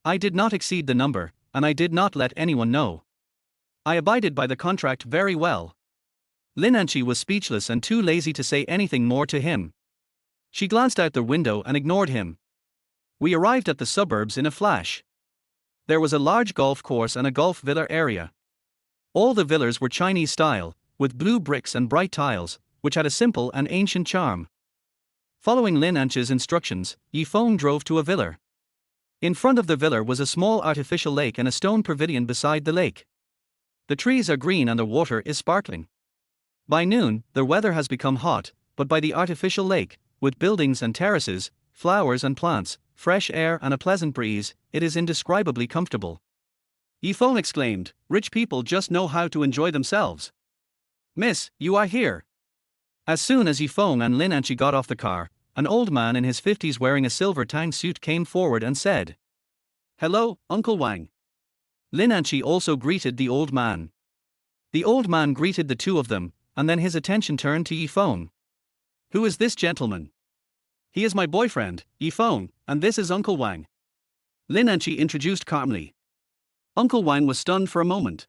I did not exceed the number, and I did not let anyone know. I abided by the contract very well. Lin Anchi was speechless and too lazy to say anything more to him. She glanced out the window and ignored him. We arrived at the suburbs in a flash. There was a large golf course and a golf villa area. All the villas were Chinese style, with blue bricks and bright tiles, which had a simple and ancient charm. Following Lin Anchi's instructions, Feng drove to a villa. In front of the villa was a small artificial lake and a stone pavilion beside the lake. The trees are green and the water is sparkling. By noon, the weather has become hot, but by the artificial lake, with buildings and terraces, flowers and plants, fresh air and a pleasant breeze, it is indescribably comfortable. Feng exclaimed, rich people just know how to enjoy themselves. Miss, you are here. As soon as Feng and Lin Anchi got off the car, an old man in his 50s wearing a silver tang suit came forward and said, Hello, Uncle Wang. Lin Anchi also greeted the old man. The old man greeted the two of them, and then his attention turned to Feng. Who is this gentleman? He is my boyfriend, Feng, and this is Uncle Wang. Lin Anchi introduced calmly. Uncle Wang was stunned for a moment.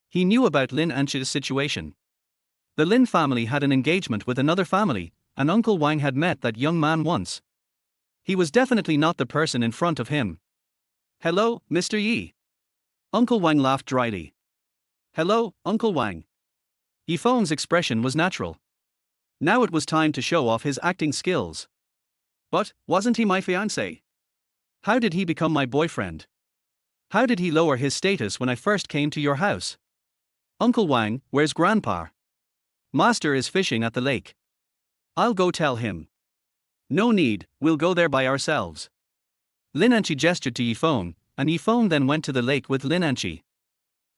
He knew about Lin Anchi's situation. The Lin family had an engagement with another family, and Uncle Wang had met that young man once. He was definitely not the person in front of him. Hello, Mr. Yi. Uncle Wang laughed dryly. Hello, Uncle Wang. Feng's expression was natural. Now it was time to show off his acting skills. But, wasn't he my fiancé? How did he become my boyfriend? How did he lower his status when I first came to your house? Uncle Wang, where's Grandpa? Master is fishing at the lake. I'll go tell him. No need, we'll go there by ourselves. Lin Anchi gestured to Feng, and Feng then went to the lake with Lin Anchi.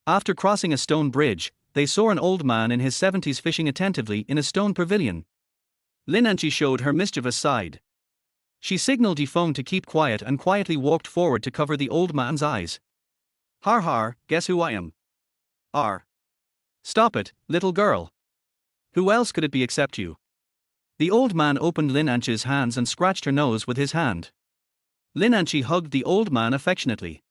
After crossing a stone bridge, they saw an old man in his 70s fishing attentively in a stone pavilion. Lin Anchi showed her mischievous side. She signaled Feng to keep quiet and quietly walked forward to cover the old man's eyes. Har har, guess who I am? R. Stop it, little girl. Who else could it be except you? The old man opened Lin Anchi's hands and scratched her nose with his hand. Lin Anchi hugged the old man affectionately.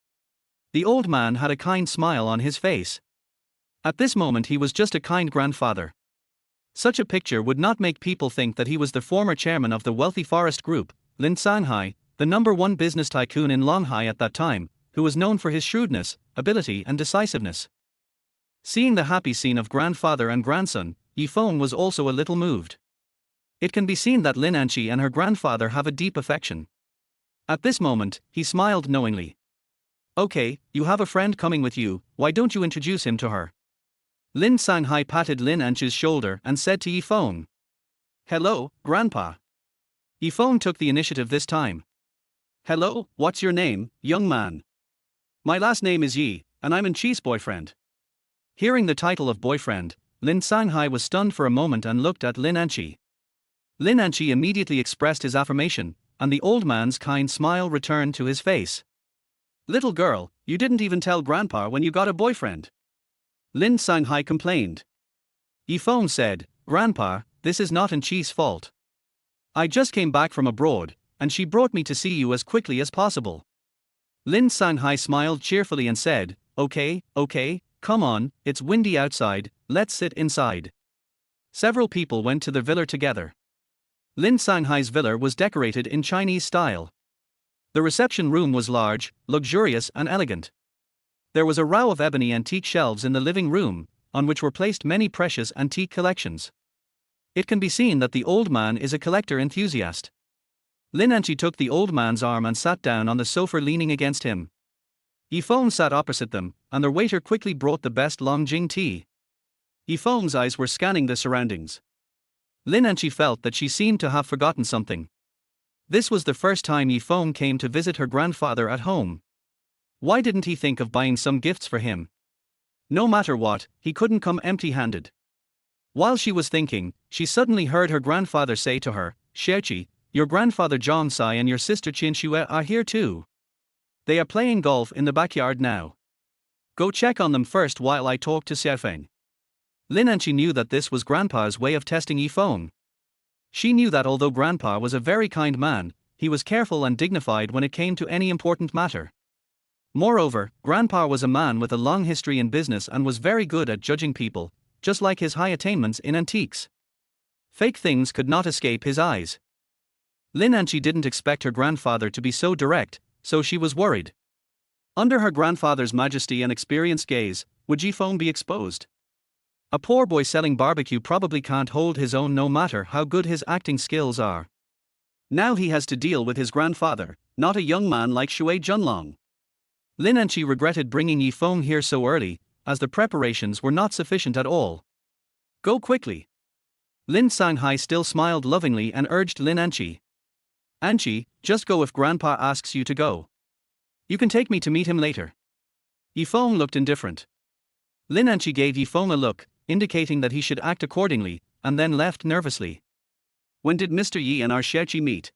The old man had a kind smile on his face. At this moment he was just a kind grandfather. Such a picture would not make people think that he was the former chairman of the wealthy forest group, Lin Sanghai, the #1 business tycoon in Longhai at that time, who was known for his shrewdness, ability and decisiveness. Seeing the happy scene of grandfather and grandson, Feng was also a little moved. It can be seen that Lin Anqi and her grandfather have a deep affection. At this moment, he smiled knowingly. Okay, you have a friend coming with you, why don't you introduce him to her? Lin Sanghai patted Lin Anqi's shoulder and said to Feng. Hello, Grandpa. Feng took the initiative this time. Hello, what's your name, young man? My last name is Yi, and I'm Anqi's boyfriend. Hearing the title of boyfriend, Lin Sanghai was stunned for a moment and looked at Lin Anqi. Lin Anqi immediately expressed his affirmation, and the old man's kind smile returned to his face. Little girl, you didn't even tell Grandpa when you got a boyfriend. Lin Sanghai complained. Feng said, Grandpa, this is not Anqi's fault. I just came back from abroad, and she brought me to see you as quickly as possible. Lin Sanghai smiled cheerfully and said, Okay, come on, it's windy outside, let's sit inside. Several people went to the villa together. Lin Sanghai's villa was decorated in Chinese style. The reception room was large, luxurious and elegant. There was a row of ebony antique shelves in the living room, on which were placed many precious antique collections. It can be seen that the old man is a collector enthusiast. Lin Anqi took the old man's arm and sat down on the sofa leaning against him. Feng sat opposite them, and their waiter quickly brought the best Longjing tea. Feng's eyes were scanning the surroundings. Lin Anqi felt that she seemed to have forgotten something. This was the first time Feng came to visit her grandfather at home. Why didn't he think of buying some gifts for him? No matter what, he couldn't come empty-handed. While she was thinking, she suddenly heard her grandfather say to her, Xiaoqi, your grandfather Zhang Sai and your sister Qin Xue are here too. They are playing golf in the backyard now. Go check on them first while I talk to Xiaofeng. Lin Anqi knew that this was Grandpa's way of testing Feng. She knew that although Grandpa was a very kind man, he was careful and dignified when it came to any important matter. Moreover, Grandpa was a man with a long history in business and was very good at judging people, just like his high attainments in antiques. Fake things could not escape his eyes. Lin Anqi didn't expect her grandfather to be so direct, so she was worried. Under her grandfather's majesty and experienced gaze, would Feng be exposed? A poor boy selling barbecue probably can't hold his own no matter how good his acting skills are. Now he has to deal with his grandfather, not a young man like Shui Junlong. Lin Anqi regretted bringing Feng here so early, as the preparations were not sufficient at all. Go quickly. Lin Sanghai still smiled lovingly and urged Lin Anqi. Anqi, just go if Grandpa asks you to go. You can take me to meet him later. Feng looked indifferent. Lin Anqi gave Feng a look, indicating that he should act accordingly, and then left nervously. When did Mr. Yi and our Xiaoqi meet?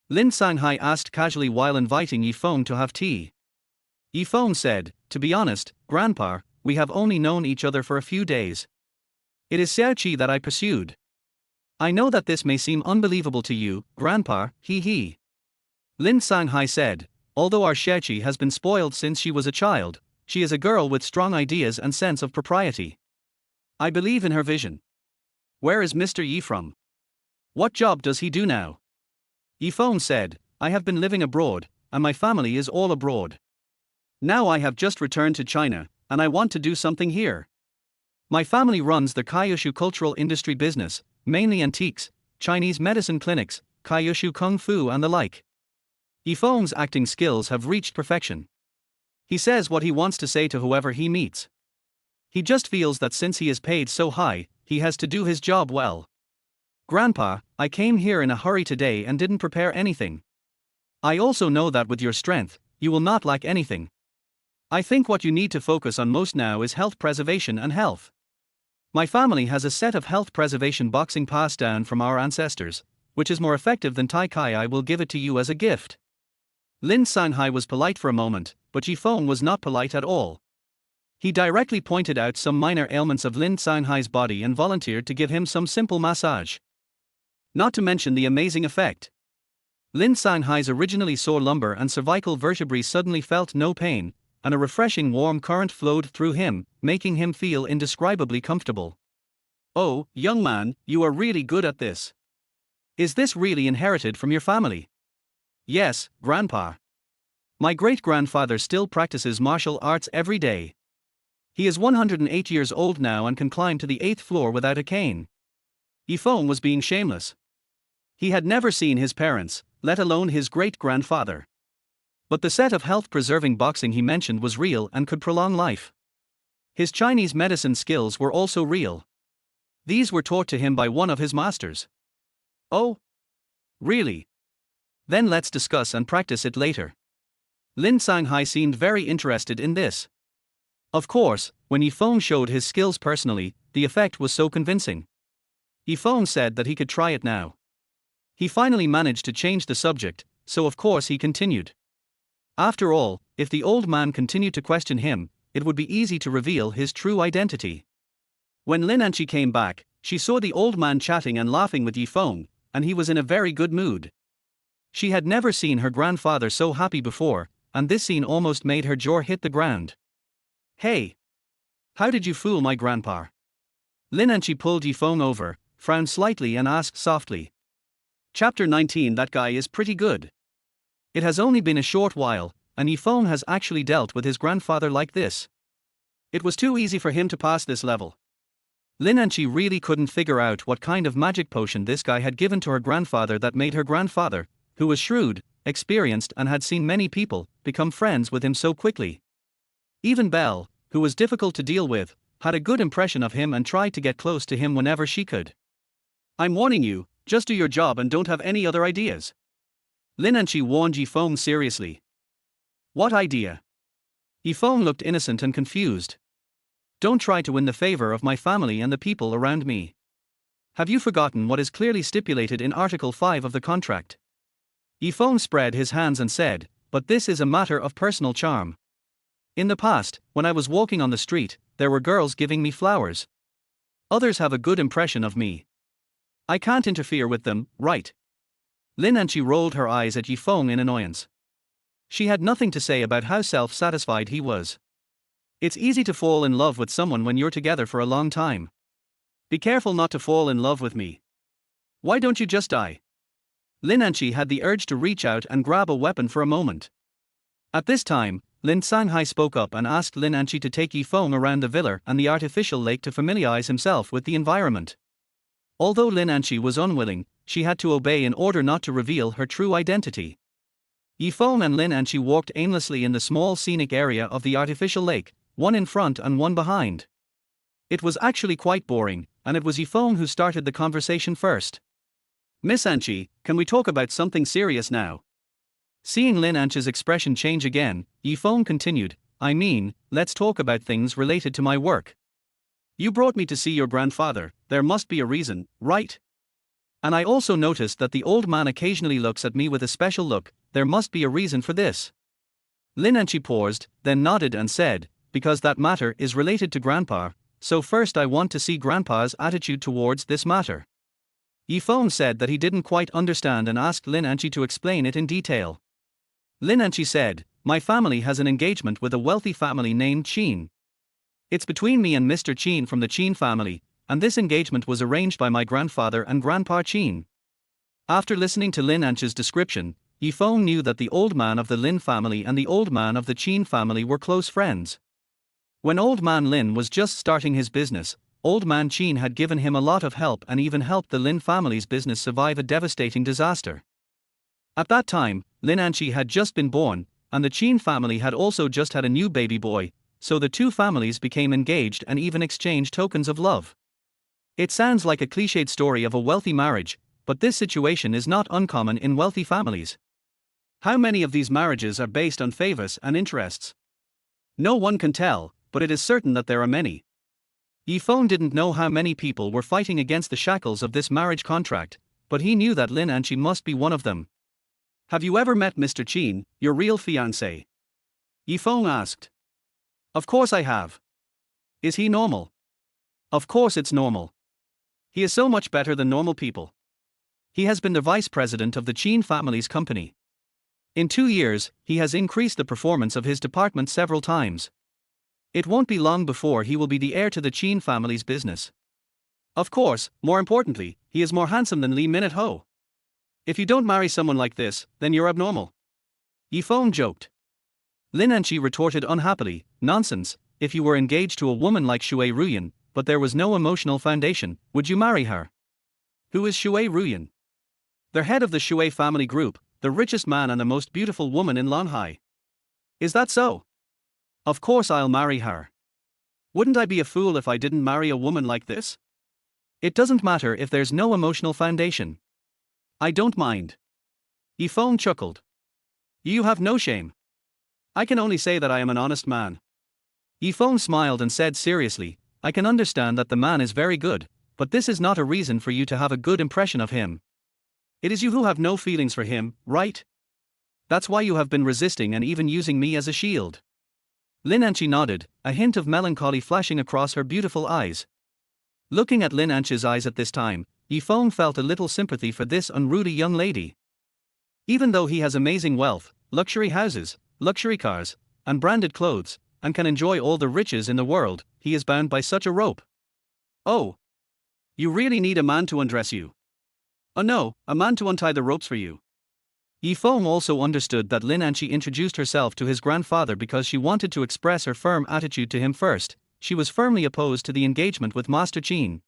Lin Sanghai asked casually while inviting Feng to have tea. Feng said, to be honest, Grandpa, we have only known each other for a few days. It is Xiaoqi that I pursued. I know that this may seem unbelievable to you, Grandpa, he. Lin Sanghai said, although our Xiaoqi has been spoiled since she was a child, she is a girl with strong ideas and sense of propriety. I believe in her vision. Where is Mr. Yi from? What job does he do now? Feng said, I have been living abroad, and my family is all abroad. Now I have just returned to China, and I want to do something here. My family runs the Kaiyushu cultural industry business, mainly antiques, Chinese medicine clinics, Kaiyushu kung fu and the like. Feng's acting skills have reached perfection. He says what he wants to say to whoever he meets. He just feels that since he is paid so high, he has to do his job well. Grandpa, I came here in a hurry today and didn't prepare anything. I also know that with your strength, you will not lack anything. I think what you need to focus on most now is health preservation and health. My family has a set of health preservation boxing passed down from our ancestors, which is more effective than Tai Kai. I will give it to you as a gift. Lin Sanghai was polite for a moment, but Feng was not polite at all. He directly pointed out some minor ailments of Lin Sanghai's body and volunteered to give him some simple massage. Not to mention the amazing effect. Lin Sanghai's originally sore lumbar and cervical vertebrae suddenly felt no pain, and a refreshing warm current flowed through him, making him feel indescribably comfortable. Oh, young man, you are really good at this. Is this really inherited from your family? Yes, Grandpa. My great-grandfather still practices martial arts every day. He is 108 years old now and can climb to the 8th floor without a cane. Feng was being shameless. He had never seen his parents, let alone his great-grandfather. But the set of health-preserving boxing he mentioned was real and could prolong life. His Chinese medicine skills were also real. These were taught to him by one of his masters. Oh? Really? Then let's discuss and practice it later. Lin Shanghai seemed very interested in this. Of course, when Feng showed his skills personally, the effect was so convincing. Feng said that he could try it now. He finally managed to change the subject, so of course he continued. After all, if the old man continued to question him, it would be easy to reveal his true identity. When Lin Anchi came back, she saw the old man chatting and laughing with Feng, and he was in a very good mood. She had never seen her grandfather so happy before, and this scene almost made her jaw hit the ground. Hey! How did you fool my grandpa? Lin Anchi pulled Feng over, frowned slightly and asked softly. Chapter 19. That guy is pretty good. It has only been a short while, and Feng has actually dealt with his grandfather like this. It was too easy for him to pass this level. Lin Anchi really couldn't figure out what kind of magic potion this guy had given to her grandfather that made her grandfather, who was shrewd, experienced and had seen many people, become friends with him so quickly. Even Belle, who was difficult to deal with, had a good impression of him and tried to get close to him whenever she could. I'm warning you, just do your job and don't have any other ideas. Lin Anchi warned Feng seriously. What idea? Feng looked innocent and confused. Don't try to win the favor of my family and the people around me. Have you forgotten what is clearly stipulated in Article 5 of the contract? Feng spread his hands and said, but this is a matter of personal charm. In the past, when I was walking on the street, there were girls giving me flowers. Others have a good impression of me. I can't interfere with them, right? Lin Anchi rolled her eyes at Feng in annoyance. She had nothing to say about how self-satisfied he was. It's easy to fall in love with someone when you're together for a long time. Be careful not to fall in love with me. Why don't you just die? Lin Anchi had the urge to reach out and grab a weapon for a moment. At this time, Lin Shanghai spoke up and asked Lin Anchi to take Feng around the villa and the artificial lake to familiarize himself with the environment. Although Lin Anchi was unwilling, she had to obey in order not to reveal her true identity. Feng and Lin Anchi walked aimlessly in the small scenic area of the artificial lake, one in front and one behind. It was actually quite boring, and it was Feng who started the conversation first. Miss Anchi, can we talk about something serious now? Seeing Lin Anchi's expression change again, Feng continued, I mean, let's talk about things related to my work. You brought me to see your grandfather, there must be a reason, right? And I also noticed that the old man occasionally looks at me with a special look, there must be a reason for this. Lin Anchi paused, then nodded and said, because that matter is related to Grandpa, so first I want to see Grandpa's attitude towards this matter. Feng said that he didn't quite understand and asked Lin Anchi to explain it in detail. Lin Anchi said, my family has an engagement with a wealthy family named Qin. It's between me and Mr. Qin from the Qin family, and this engagement was arranged by my grandfather and Grandpa Qin. After listening to Lin Anchi's description, Feng knew that the old man of the Lin family and the old man of the Qin family were close friends. When old man Lin was just starting his business, old man Qin had given him a lot of help and even helped the Lin family's business survive a devastating disaster. At that time, Lin Anchi had just been born, and the Qin family had also just had a new baby boy, so the two families became engaged and even exchanged tokens of love. It sounds like a cliched story of a wealthy marriage, but this situation is not uncommon in wealthy families. How many of these marriages are based on favors and interests? No one can tell, but it is certain that there are many. Feng didn't know how many people were fighting against the shackles of this marriage contract, but he knew that Lin Anchi must be one of them. Have you ever met Mr. Qin, your real fiancé? Feng asked. Of course I have. Is he normal? Of course it's normal. He is so much better than normal people. He has been the vice president of the Qin family's company. In 2 years, he has increased the performance of his department several times. It won't be long before he will be the heir to the Qin family's business. Of course, more importantly, he is more handsome than Li Minute Ho. If you don't marry someone like this, then you're abnormal. Yifeng joked. Lin Anqi retorted unhappily, nonsense, if you were engaged to a woman like Shuer Ruan, but there was no emotional foundation, would you marry her? Who is Shuer Ruan? The head of the Shuer family group, the richest man and the most beautiful woman in Longhai. Is that so? Of course I'll marry her. Wouldn't I be a fool if I didn't marry a woman like this? It doesn't matter if there's no emotional foundation. I don't mind. Yifeng chuckled. You have no shame. I can only say that I am an honest man. Yifeng smiled and said seriously, I can understand that the man is very good, but this is not a reason for you to have a good impression of him. It is you who have no feelings for him, right? That's why you have been resisting and even using me as a shield. Lin Anqi nodded, a hint of melancholy flashing across her beautiful eyes. Looking at Lin Anqi's eyes at this time, Yifeng felt a little sympathy for this unruly young lady. Even though he has amazing wealth, luxury houses, luxury cars, and branded clothes, and can enjoy all the riches in the world, he is bound by such a rope. Oh. You really need a man to undress you. Oh no, a man to untie the ropes for you. Yifeng also understood that Lin Anqi introduced herself to his grandfather because she wanted to express her firm attitude to him first. She was firmly opposed to the engagement with Master Qin.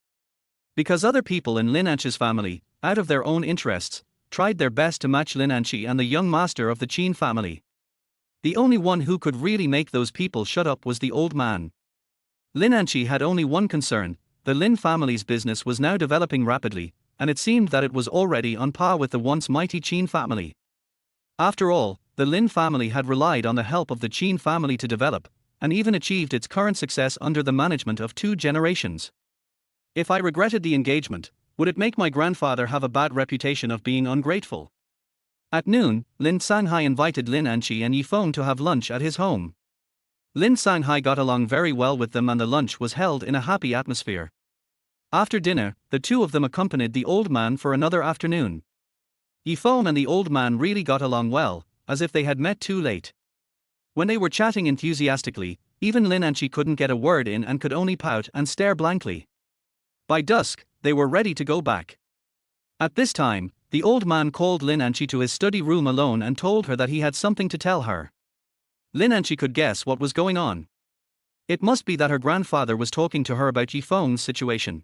Because other people in Lin Anqi's family, out of their own interests, tried their best to match Lin Anqi and the young master of the Qin family. The only one who could really make those people shut up was the old man. Lin Anqi had only one concern: the Lin family's business was now developing rapidly, and it seemed that it was already on par with the once mighty Qin family. After all, the Lin family had relied on the help of the Qin family to develop, and even achieved its current success under the management of 2 generations. If I regretted the engagement, would it make my grandfather have a bad reputation of being ungrateful? At noon, Lin Sanghai invited Lin Anqi and Yifeng to have lunch at his home. Lin Sanghai got along very well with them and the lunch was held in a happy atmosphere. After dinner, the two of them accompanied the old man for another afternoon. Yifeng and the old man really got along well, as if they had met too late. When they were chatting enthusiastically, even Lin Anqi couldn't get a word in and could only pout and stare blankly. By dusk, they were ready to go back. At this time, the old man called Lin Anqi to his study room alone and told her that he had something to tell her. Lin Anqi could guess what was going on. It must be that her grandfather was talking to her about Yifeng's situation.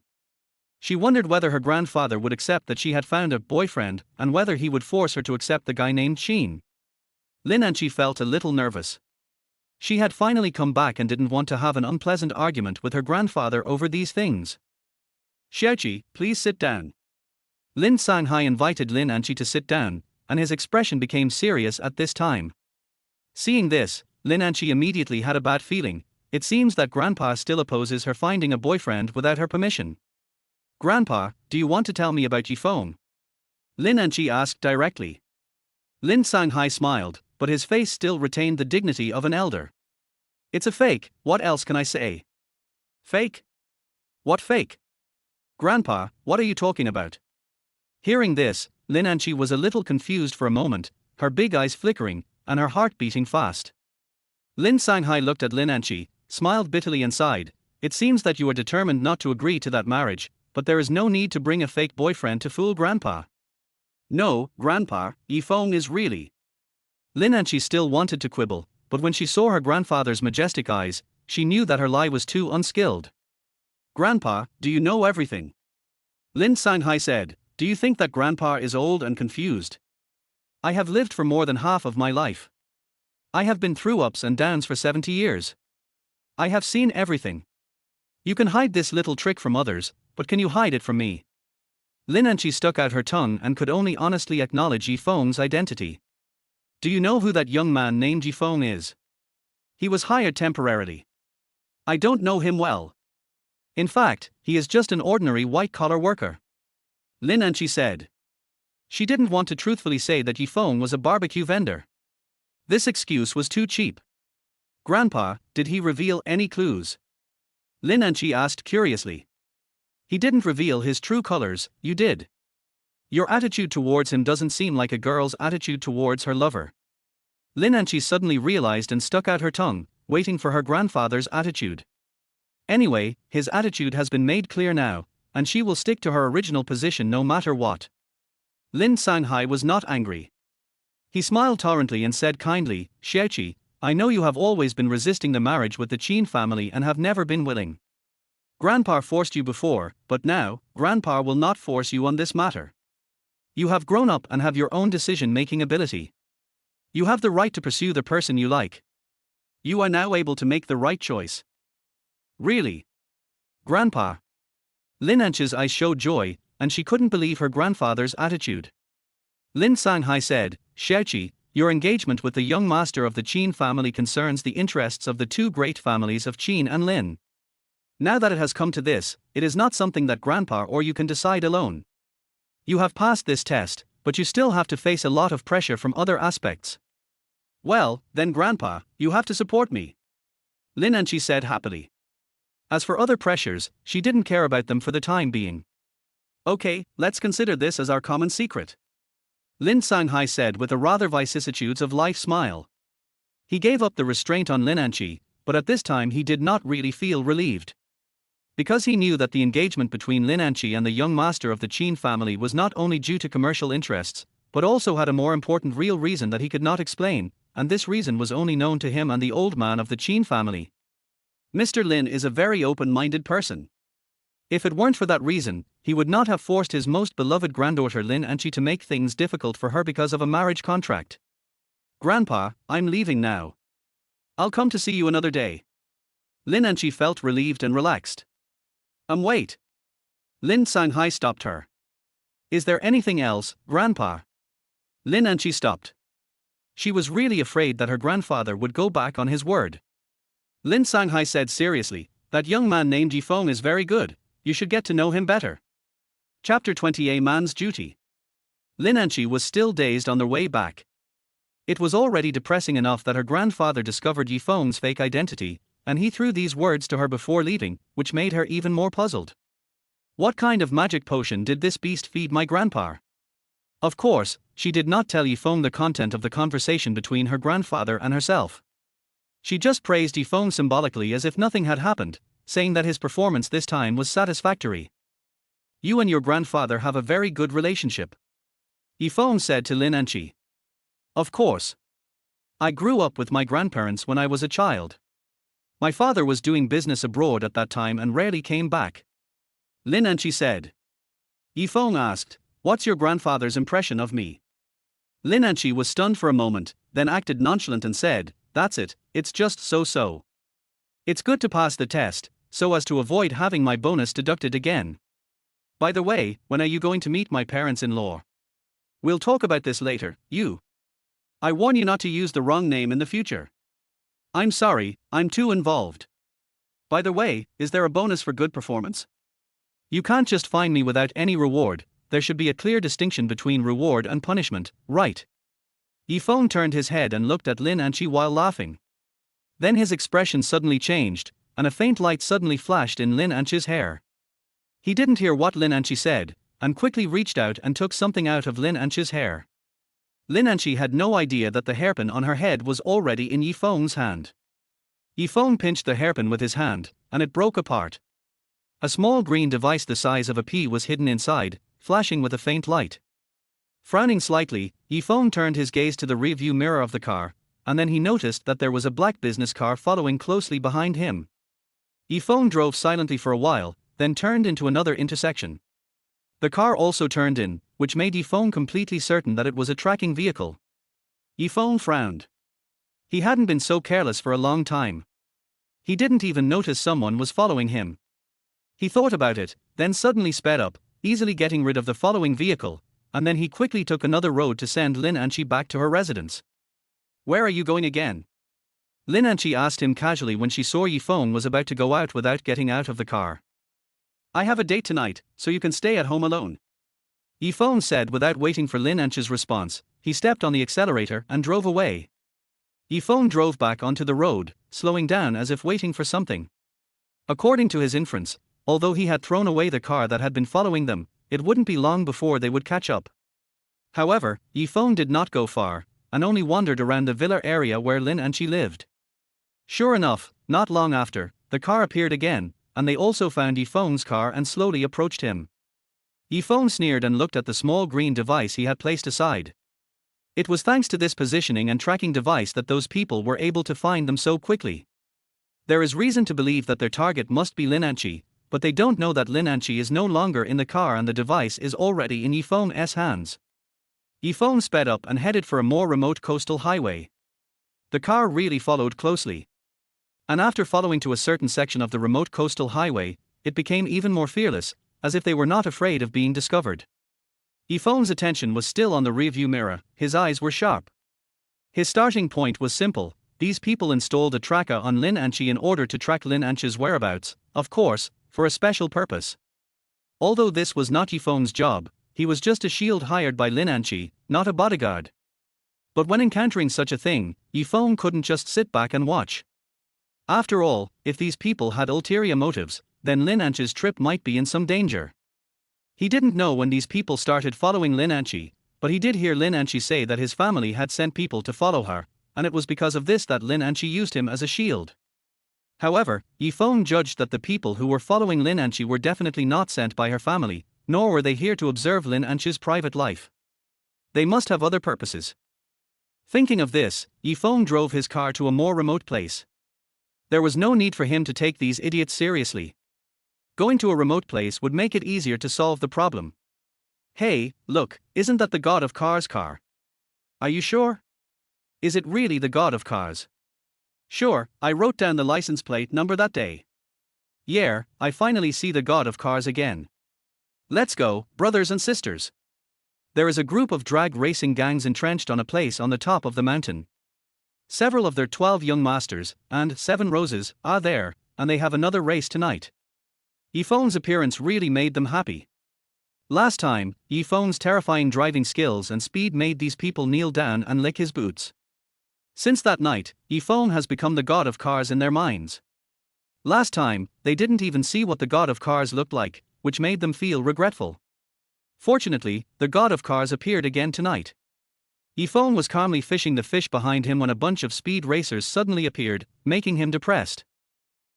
She wondered whether her grandfather would accept that she had found a boyfriend and whether he would force her to accept the guy named Qin. Lin Anqi felt a little nervous. She had finally come back and didn't want to have an unpleasant argument with her grandfather over these things. Xiaoqi, please sit down. Lin Sanghai invited Lin Anqi to sit down, and his expression became serious at this time. Seeing this, Lin Anqi immediately had a bad feeling. It seems that Grandpa still opposes her finding a boyfriend without her permission. Grandpa, do you want to tell me about Yifeng? Lin Anqi asked directly. Lin Sanghai smiled, but his face still retained the dignity of an elder. It's a fake, what else can I say? Fake? What fake? Grandpa, what are you talking about? Hearing this, Lin Anqi was a little confused for a moment, her big eyes flickering, and her heart beating fast. Lin Sanghai looked at Lin Anqi, smiled bitterly and sighed. It seems that you are determined not to agree to that marriage, but there is no need to bring a fake boyfriend to fool Grandpa. No, Grandpa, Yifeng is really. Lin Anqi still wanted to quibble, but when she saw her grandfather's majestic eyes, she knew that her lie was too unskilled. Grandpa, do you know everything? Lin Sanghai said, do you think that Grandpa is old and confused? I have lived for more than half of my life. I have been through ups and downs for 70 years. I have seen everything. You can hide this little trick from others, but can you hide it from me? Lin Anqi stuck out her tongue and could only honestly acknowledge Yifeng's identity. Do you know who that young man named Yifeng is? He was hired temporarily. I don't know him well. In fact, he is just an ordinary white-collar worker. Lin Anqi said. She didn't want to truthfully say that Yifeng was a barbecue vendor. This excuse was too cheap. Grandpa, did he reveal any clues? Lin Anqi asked curiously. He didn't reveal his true colors, you did. Your attitude towards him doesn't seem like a girl's attitude towards her lover. Lin Anqi suddenly realized and stuck out her tongue, waiting for her grandfather's attitude. Anyway, his attitude has been made clear now, and she will stick to her original position no matter what. Lin Sanghai was not angry. He smiled tolerantly and said kindly, Xiaoqi, I know you have always been resisting the marriage with the Qin family and have never been willing. Grandpa forced you before, but now, Grandpa will not force you on this matter. You have grown up and have your own decision-making ability. You have the right to pursue the person you like. You are now able to make the right choice. Really? Grandpa? Lin Anchi's eyes showed joy, and she couldn't believe her grandfather's attitude. Lin Sanghai said, Xiaoqi, your engagement with the young master of the Qin family concerns the interests of the two great families of Qin and Lin. Now that it has come to this, it is not something that Grandpa or you can decide alone. You have passed this test, but you still have to face a lot of pressure from other aspects. Well, then Grandpa, you have to support me. Lin Anchi said happily. As for other pressures, she didn't care about them for the time being. Okay, let's consider this as our common secret. Lin Sanghai said with a rather vicissitudes of life smile. He gave up the restraint on Lin Anchi, but at this time he did not really feel relieved. Because he knew that the engagement between Lin Anchi and the young master of the Qin family was not only due to commercial interests, but also had a more important real reason that he could not explain, and this reason was only known to him and the old man of the Qin family. Mr. Lin is a very open-minded person. If it weren't for that reason, he would not have forced his most beloved granddaughter Lin Anchi to make things difficult for her because of a marriage contract. Grandpa, I'm leaving now. I'll come to see you another day. Lin Anchi felt relieved and relaxed. Wait. Lin Sanghai stopped her. Is there anything else, Grandpa? Lin Anchi stopped. She was really afraid that her grandfather would go back on his word. Lin Sanghai said seriously, that young man named Feng is very good, you should get to know him better. Chapter 20 A Man's Duty. Lin Anchi was still dazed on their way back. It was already depressing enough that her grandfather discovered Feng's fake identity, and he threw these words to her before leaving, which made her even more puzzled. What kind of magic potion did this beast feed my grandpa? Of course, she did not tell Feng the content of the conversation between her grandfather and herself. She just praised Feng symbolically as if nothing had happened, saying that his performance this time was satisfactory. You and your grandfather have a very good relationship. Feng said to Lin Anchi. Of course. I grew up with my grandparents when I was a child. My father was doing business abroad at that time and rarely came back. Lin Anchi said. Feng asked, what's your grandfather's impression of me? Lin Anchi was stunned for a moment, then acted nonchalant and said, that's it, it's just so-so. It's good to pass the test, so as to avoid having my bonus deducted again. By the way, when are you going to meet my parents-in-law? We'll talk about this later, you. I warn you not to use the wrong name in the future. I'm sorry, I'm too involved. By the way, is there a bonus for good performance? You can't just fine me without any reward, there should be a clear distinction between reward and punishment, right? Feng turned his head and looked at Lin Anchi while laughing. Then his expression suddenly changed, and a faint light suddenly flashed in Lin Anchi's hair. He didn't hear what Lin Anchi said, and quickly reached out and took something out of Lin Anchi's hair. Lin Anchi had no idea that the hairpin on her head was already in Feng's hand. Feng pinched the hairpin with his hand, and it broke apart. A small green device the size of a pea was hidden inside, flashing with a faint light. Frowning slightly, Feng turned his gaze to the rearview mirror of the car, and then he noticed that there was a black business car following closely behind him. Feng drove silently for a while, then turned into another intersection. The car also turned in, which made Feng completely certain that it was a tracking vehicle. Feng frowned. He hadn't been so careless for a long time. He didn't even notice someone was following him. He thought about it, then suddenly sped up, easily getting rid of the following vehicle, and then he quickly took another road to send Lin Anchi back to her residence. Where are you going again? Lin Anchi asked him casually when she saw Feng was about to go out without getting out of the car. I have a date tonight, so you can stay at home alone. Feng said without waiting for Lin Anchi's response. He stepped on the accelerator and drove away. Feng drove back onto the road, slowing down as if waiting for something. According to his inference, although he had thrown away the car that had been following them, it wouldn't be long before they would catch up. However, Feng did not go far, and only wandered around the villa area where Lin Anchi lived. Sure enough, not long after, the car appeared again, and they also found Feng's car and slowly approached him. Yifeng sneered and looked at the small green device he had placed aside. It was thanks to this positioning and tracking device that those people were able to find them so quickly. There is reason to believe that their target must be Lin Anqi, but they don't know that Lin Anqi is no longer in the car and the device is already in Yifeng's hands. Yifeng sped up and headed for a more remote coastal highway. The car really followed closely. And after following to a certain section of the remote coastal highway, it became even more fearless, as if they were not afraid of being discovered. Yifeng's attention was still on the rearview mirror, his eyes were sharp. His starting point was simple: these people installed a tracker on Lin Anqi in order to track Lin Anqi's whereabouts, of course, for a special purpose. Although this was not Yifeng's job, he was just a shield hired by Lin Anqi, not a bodyguard. But when encountering such a thing, Yifeng couldn't just sit back and watch. After all, if these people had ulterior motives, then Lin Anqi's trip might be in some danger. He didn't know when these people started following Lin Anqi, but he did hear Lin Anqi say that his family had sent people to follow her, and it was because of this that Lin Anqi used him as a shield. However, Yifeng judged that the people who were following Lin Anqi were definitely not sent by her family, nor were they here to observe Lin Anqi's private life. They must have other purposes. Thinking of this, Yifeng drove his car to a more remote place. There was no need for him to take these idiots seriously. Going to a remote place would make it easier to solve the problem. Hey, look, isn't that the God of Cars car? Are you sure? Is it really the God of Cars? Sure, I wrote down the license plate number that day. Yeah, I finally see the God of Cars again. Let's go, brothers and sisters. There is a group of drag racing gangs entrenched on a place on the top of the mountain. Several of their 12 young masters, and 7 roses, are there, and they have another race tonight. Yifeng's appearance really made them happy. Last time, Yifeng's terrifying driving skills and speed made these people kneel down and lick his boots. Since that night, Yifeng has become the God of Cars in their minds. Last time, they didn't even see what the God of Cars looked like, which made them feel regretful. Fortunately, the God of Cars appeared again tonight. Yifeng was calmly fishing the fish behind him when a bunch of speed racers suddenly appeared, making him depressed.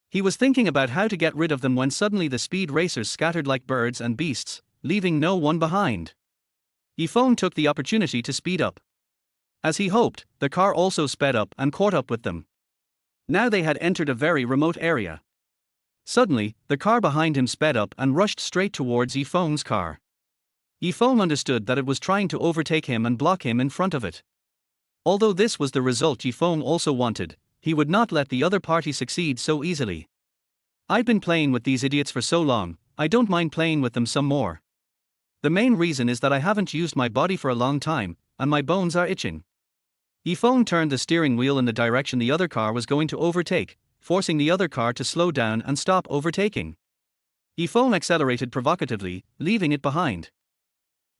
He was thinking about how to get rid of them when suddenly the speed racers scattered like birds and beasts, leaving no one behind. Yifeng took the opportunity to speed up. As he hoped, the car also sped up and caught up with them. Now they had entered a very remote area. Suddenly, the car behind him sped up and rushed straight towards Yifeng's car. Yifeng understood that it was trying to overtake him and block him in front of it. Although this was the result Yifeng also wanted, he would not let the other party succeed so easily. I've been playing with these idiots for so long, I don't mind playing with them some more. The main reason is that I haven't used my body for a long time, and my bones are itching. Yifeng turned the steering wheel in the direction the other car was going to overtake, forcing the other car to slow down and stop overtaking. Yifeng accelerated provocatively, leaving it behind.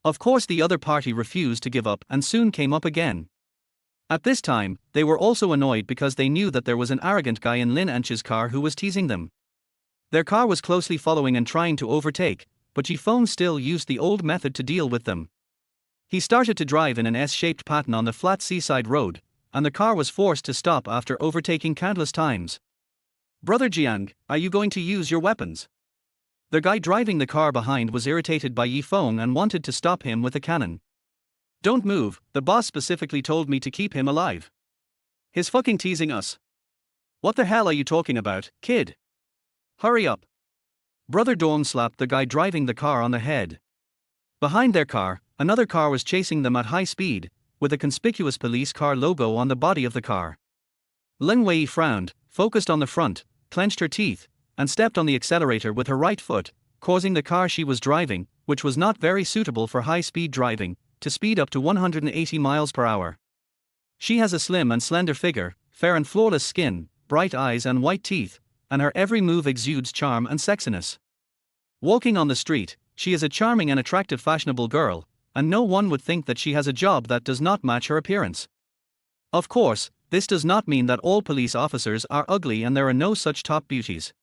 Of course, the other party refused to give up and soon came up again. At this time, they were also annoyed because they knew that there was an arrogant guy in Lin Anqi's car who was teasing them. Their car was closely following and trying to overtake, but Yifeng still used the old method to deal with them. He started to drive in an S-shaped pattern on the flat seaside road, and the car was forced to stop after overtaking countless times. Brother Jiang, are you going to use your weapons? The guy driving the car behind was irritated by Yifeng and wanted to stop him with a cannon. Don't move, the boss specifically told me to keep him alive. He's fucking teasing us. What the hell are you talking about, kid? Hurry up. Brother Dong slapped the guy driving the car on the head. Behind their car, another car was chasing them at high speed, with a conspicuous police car logo on the body of the car. Lin Wei frowned, focused on the front, clenched her teeth, and stepped on the accelerator with her right foot, causing the car she was driving, which was not very suitable for high-speed driving, to speed up to 180 miles per hour. She has a slim and slender figure, fair and flawless skin, bright eyes and white teeth, and her every move exudes charm and sexiness. Walking on the street, she is a charming and attractive fashionable girl, and no one would think that she has a job that does not match her appearance. Of course, this does not mean that all police officers are ugly and there are no such top beauties.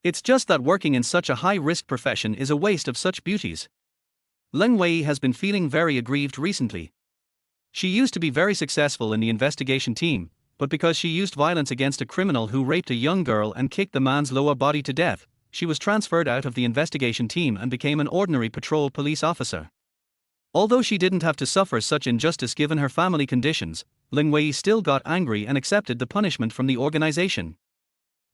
It's just that working in such a high-risk profession is a waste of such beauties. Lin Wei has been feeling very aggrieved recently. She used to be very successful in the investigation team, but because she used violence against a criminal who raped a young girl and kicked the man's lower body to death, she was transferred out of the investigation team and became an ordinary patrol police officer. Although she didn't have to suffer such injustice given her family conditions, Lin Wei still got angry and accepted the punishment from the organization.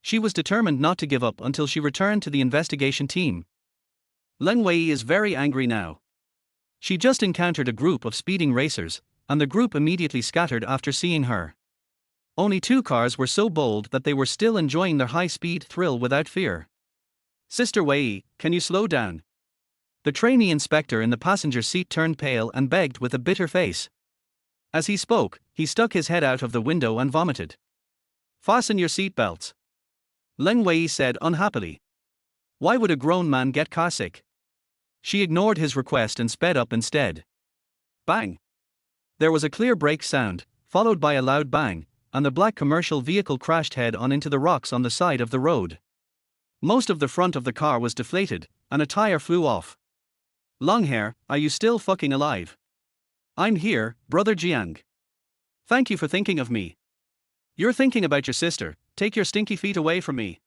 She was determined not to give up until she returned to the investigation team. Lin Wei is very angry now. She just encountered a group of speeding racers, and the group immediately scattered after seeing her. Only 2 cars were so bold that they were still enjoying their high-speed thrill without fear. "Sister Wei, can you slow down?" The trainee inspector in the passenger seat turned pale and begged with a bitter face. As he spoke, he stuck his head out of the window and vomited. "Fasten your seatbelts," Lin Wei said unhappily. Why would a grown man get carsick? She ignored his request and sped up instead. Bang! There was a clear brake sound, followed by a loud bang, and the black commercial vehicle crashed head-on into the rocks on the side of the road. Most of the front of the car was deflated, and a tire flew off. "Longhair, are you still fucking alive?" "I'm here, Brother Jiang. Thank you for thinking of me." "You're thinking about your sister, take your stinky feet away from me."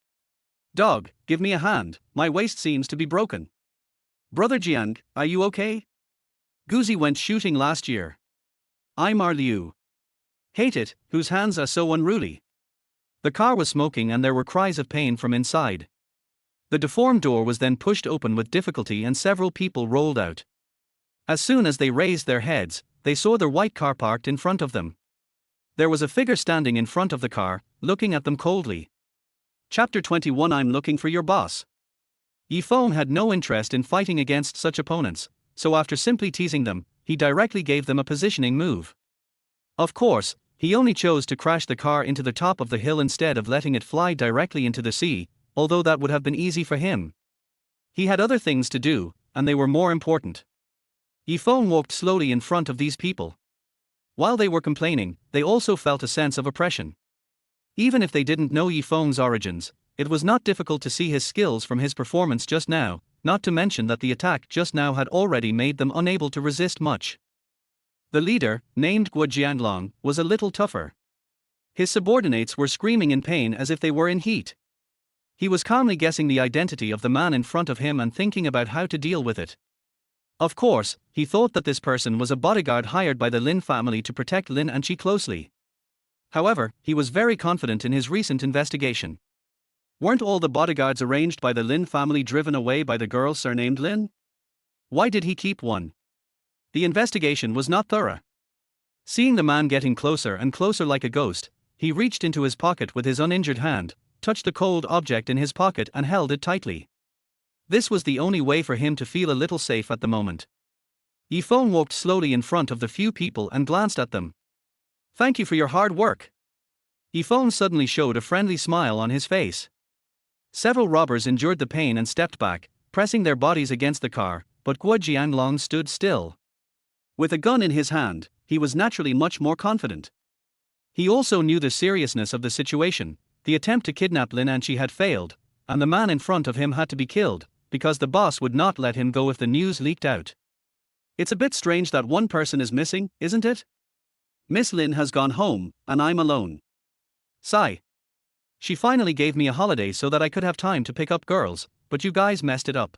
"Dog, give me a hand, my waist seems to be broken." "Brother Jiang, are you okay?" "Guzi went shooting last year." "I'm Liu. Hate it, whose hands are so unruly." The car was smoking and there were cries of pain from inside. The deformed door was then pushed open with difficulty and several people rolled out. As soon as they raised their heads, they saw their white car parked in front of them. There was a figure standing in front of the car, looking at them coldly. Chapter 21 I'm looking for your boss. Yi Feng had no interest in fighting against such opponents, so after simply teasing them, he directly gave them a positioning move. Of course, he only chose to crash the car into the top of the hill instead of letting it fly directly into the sea, although that would have been easy for him. He had other things to do, and they were more important. Yi Feng walked slowly in front of these people. While they were complaining, they also felt a sense of oppression. Even if they didn't know Yi Feng's origins, it was not difficult to see his skills from his performance just now, not to mention that the attack just now had already made them unable to resist much. The leader, named Guo Jianglong, was a little tougher. His subordinates were screaming in pain as if they were in heat. He was calmly guessing the identity of the man in front of him and thinking about how to deal with it. Of course, he thought that this person was a bodyguard hired by the Lin family to protect Lin and Qi closely. However, he was very confident in his recent investigation. Weren't all the bodyguards arranged by the Lin family driven away by the girl surnamed Lin? Why did he keep one? The investigation was not thorough. Seeing the man getting closer and closer like a ghost, he reached into his pocket with his uninjured hand, touched the cold object in his pocket and held it tightly. This was the only way for him to feel a little safe at the moment. Yi Feng walked slowly in front of the few people and glanced at them. "Thank you for your hard work." Yi Feng suddenly showed a friendly smile on his face. Several robbers endured the pain and stepped back, pressing their bodies against the car, but Guo Jianglong stood still. With a gun in his hand, he was naturally much more confident. He also knew the seriousness of the situation. The attempt to kidnap Lin Anqi had failed, and the man in front of him had to be killed, because the boss would not let him go if the news leaked out. "It's a bit strange that one person is missing, isn't it? Miss Lin has gone home, and I'm alone. Sigh. She finally gave me a holiday so that I could have time to pick up girls, but you guys messed it up."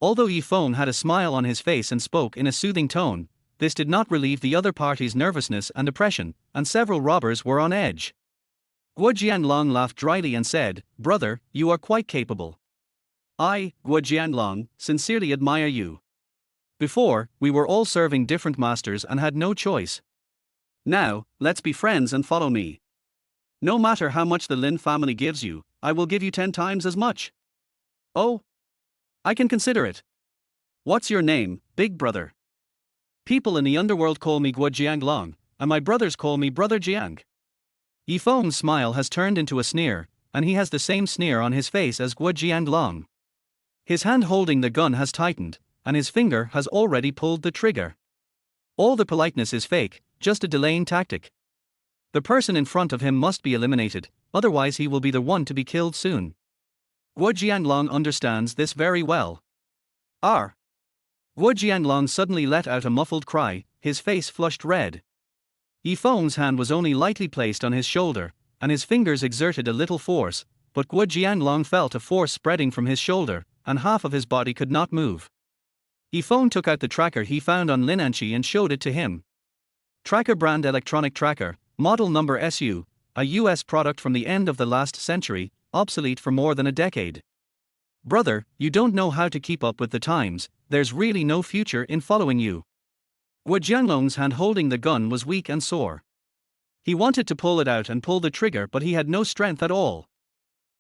Although Yi Feng had a smile on his face and spoke in a soothing tone, this did not relieve the other party's nervousness and depression, and several robbers were on edge. Guo Jianglong laughed dryly and said, "Brother, you are quite capable. I, Guo Jianglong, sincerely admire you. Before, we were all serving different masters and had no choice. Now, let's be friends and follow me. No matter how much the Lin family gives you, I will give you 10 times as much." "Oh? I can consider it. What's your name, big brother?" "People in the underworld call me Guo Jianglong, and my brothers call me Brother Jiang." Yi Feng's smile has turned into a sneer, and he has the same sneer on his face as Guo Jianglong. His hand holding the gun has tightened, and his finger has already pulled the trigger. All the politeness is fake, just a delaying tactic. The person in front of him must be eliminated, otherwise he will be the one to be killed soon. Guo Jianglong understands this very well. "R." Guo Jianglong suddenly let out a muffled cry, his face flushed red. Yi Feng's hand was only lightly placed on his shoulder, and his fingers exerted a little force, but Guo Jianlong felt a force spreading from his shoulder, and half of his body could not move. Yifeng took out the tracker he found on Linanchi and showed it to him. Tracker brand electronic tracker, model number SU, a US product from the end of the last century, obsolete for more than a decade. Brother, you don't know how to keep up with the times, there's really no future in following you. Guo Jianlong's hand holding the gun was weak and sore. He wanted to pull it out and pull the trigger, but he had no strength at all.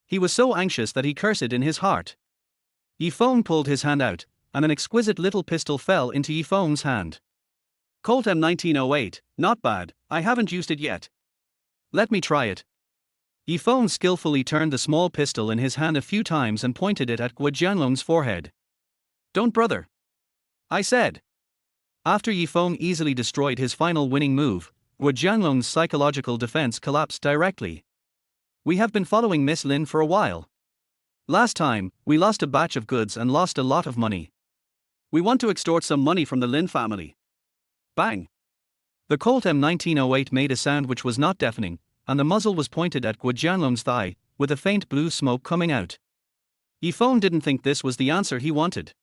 He was so anxious that he cursed in his heart. Yifeng pulled his hand out, and an exquisite little pistol fell into Yifeng's hand. Colt M1908, not bad, I haven't used it yet. Let me try it. Yifeng skillfully turned the small pistol in his hand a few times and pointed it at Guo Jianlong's forehead. Don't, brother, I said. After Yifeng easily destroyed his final winning move, Guo Jianlong's psychological defense collapsed directly. We have been following Miss Lin for a while. Last time, we lost a batch of goods and lost a lot of money. We want to extort some money from the Lin family. Bang! The Colt M1908 made a sound which was not deafening, and the muzzle was pointed at Guo Jianlong's thigh, with a faint blue smoke coming out. Yifeng didn't think this was the answer he wanted.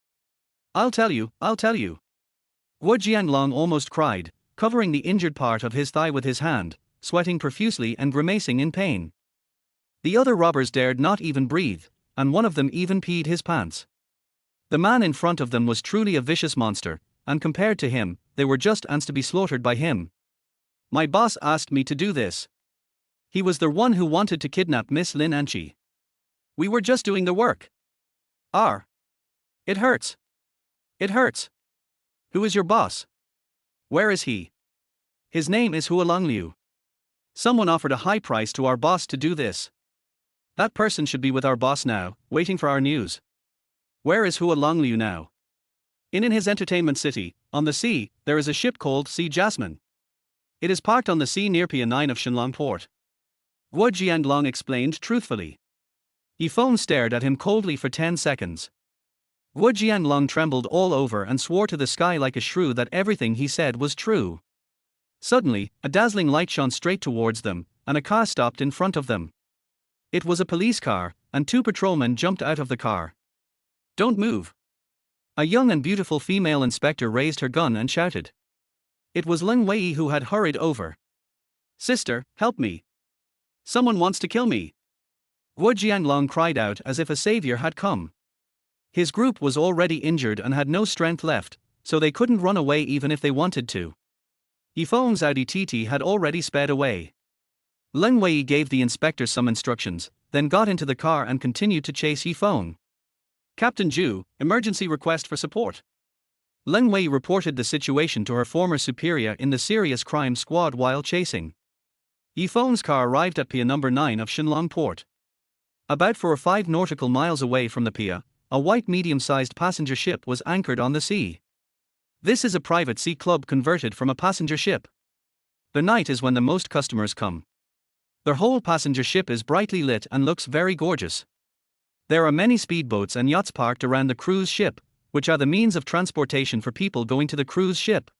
I'll tell you. Guo Jianlong almost cried, covering the injured part of his thigh with his hand, sweating profusely and grimacing in pain. The other robbers dared not even breathe, and one of them even peed his pants. The man in front of them was truly a vicious monster, and compared to him, they were just ants to be slaughtered by him. My boss asked me to do this. He was the one who wanted to kidnap Miss Lin Anchi. We were just doing the work. It hurts. It hurts. Who is your boss? Where is he? His name is Hualong Liu. Someone offered a high price to our boss to do this. That person should be with our boss now, waiting for our news. Where is Hualong Liu now? In his entertainment city, on the sea, there is a ship called Sea Jasmine. It is parked on the sea near Pier 9 of Shenlong Port. Guo Jianlong explained truthfully. Yifeng stared at him coldly for 10 seconds. Guo Jianlong trembled all over and swore to the sky like a shrew that everything he said was true. Suddenly, a dazzling light shone straight towards them, and a car stopped in front of them. It was a police car, and 2 patrolmen jumped out of the car. Don't move. A young and beautiful female inspector raised her gun and shouted. It was Leng Wei who had hurried over. Sister, help me. Someone wants to kill me. Guo Jianlong cried out as if a savior had come. His group was already injured and had no strength left, so they couldn't run away even if they wanted to. Yifeng's Audi TT had already sped away. Leng Wei gave the inspector some instructions, then got into the car and continued to chase Yifeng. Captain Zhu, emergency request for support. Leng Wei reported the situation to her former superior in the serious crime squad while chasing. Yifeng's car arrived at Pier number 9 of Shenlong Port. About 4 or 5 nautical miles away from the pier, a white medium-sized passenger ship was anchored on the sea. This is a private sea club converted from a passenger ship. The night is when the most customers come. Their whole passenger ship is brightly lit and looks very gorgeous. There are many speedboats and yachts parked around the cruise ship, which are the means of transportation for people going to the cruise ship.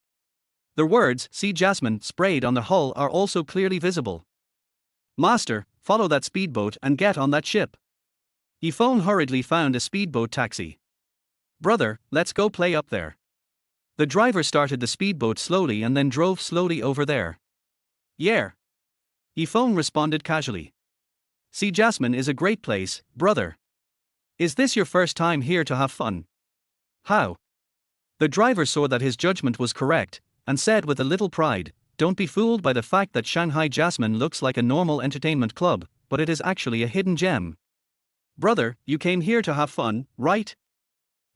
The words Sea Jasmine sprayed on the hull are also clearly visible. Master, follow that speedboat and get on that ship. Yifeng hurriedly found a speedboat taxi. Brother, let's go play up there. The driver started the speedboat slowly and then drove slowly over there. Yeah. Yifeng responded casually. Sea Jasmine is a great place, brother. Is this your first time here to have fun? How? The driver saw that his judgment was correct, and said with a little pride, don't be fooled by the fact that Shanghai Jasmine looks like a normal entertainment club, but it is actually a hidden gem. Brother, you came here to have fun, right?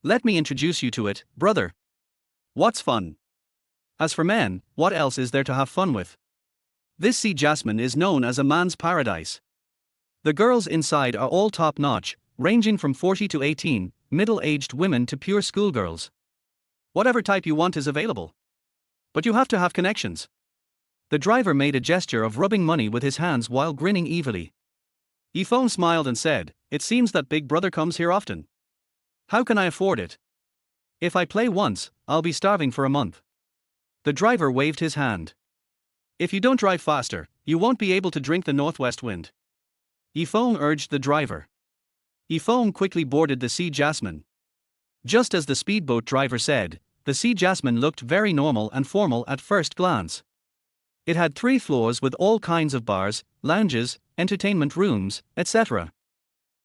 Let me introduce you to it, brother. What's fun? As for men, what else is there to have fun with? This Sea Jasmine is known as a man's paradise. The girls inside are all top-notch, ranging from 40 to 18, middle-aged women to pure schoolgirls. Whatever type you want is available. But you have to have connections. The driver made a gesture of rubbing money with his hands while grinning evilly. Yifeng smiled and said, it seems that Big Brother comes here often. How can I afford it? If I play once, I'll be starving for a month. The driver waved his hand. If you don't drive faster, you won't be able to drink the northwest wind. Feng urged the driver. Feng quickly boarded the Sea Jasmine. Just as the speedboat driver said, the Sea Jasmine looked very normal and formal at first glance. It had 3 floors with all kinds of bars, lounges, entertainment rooms, etc.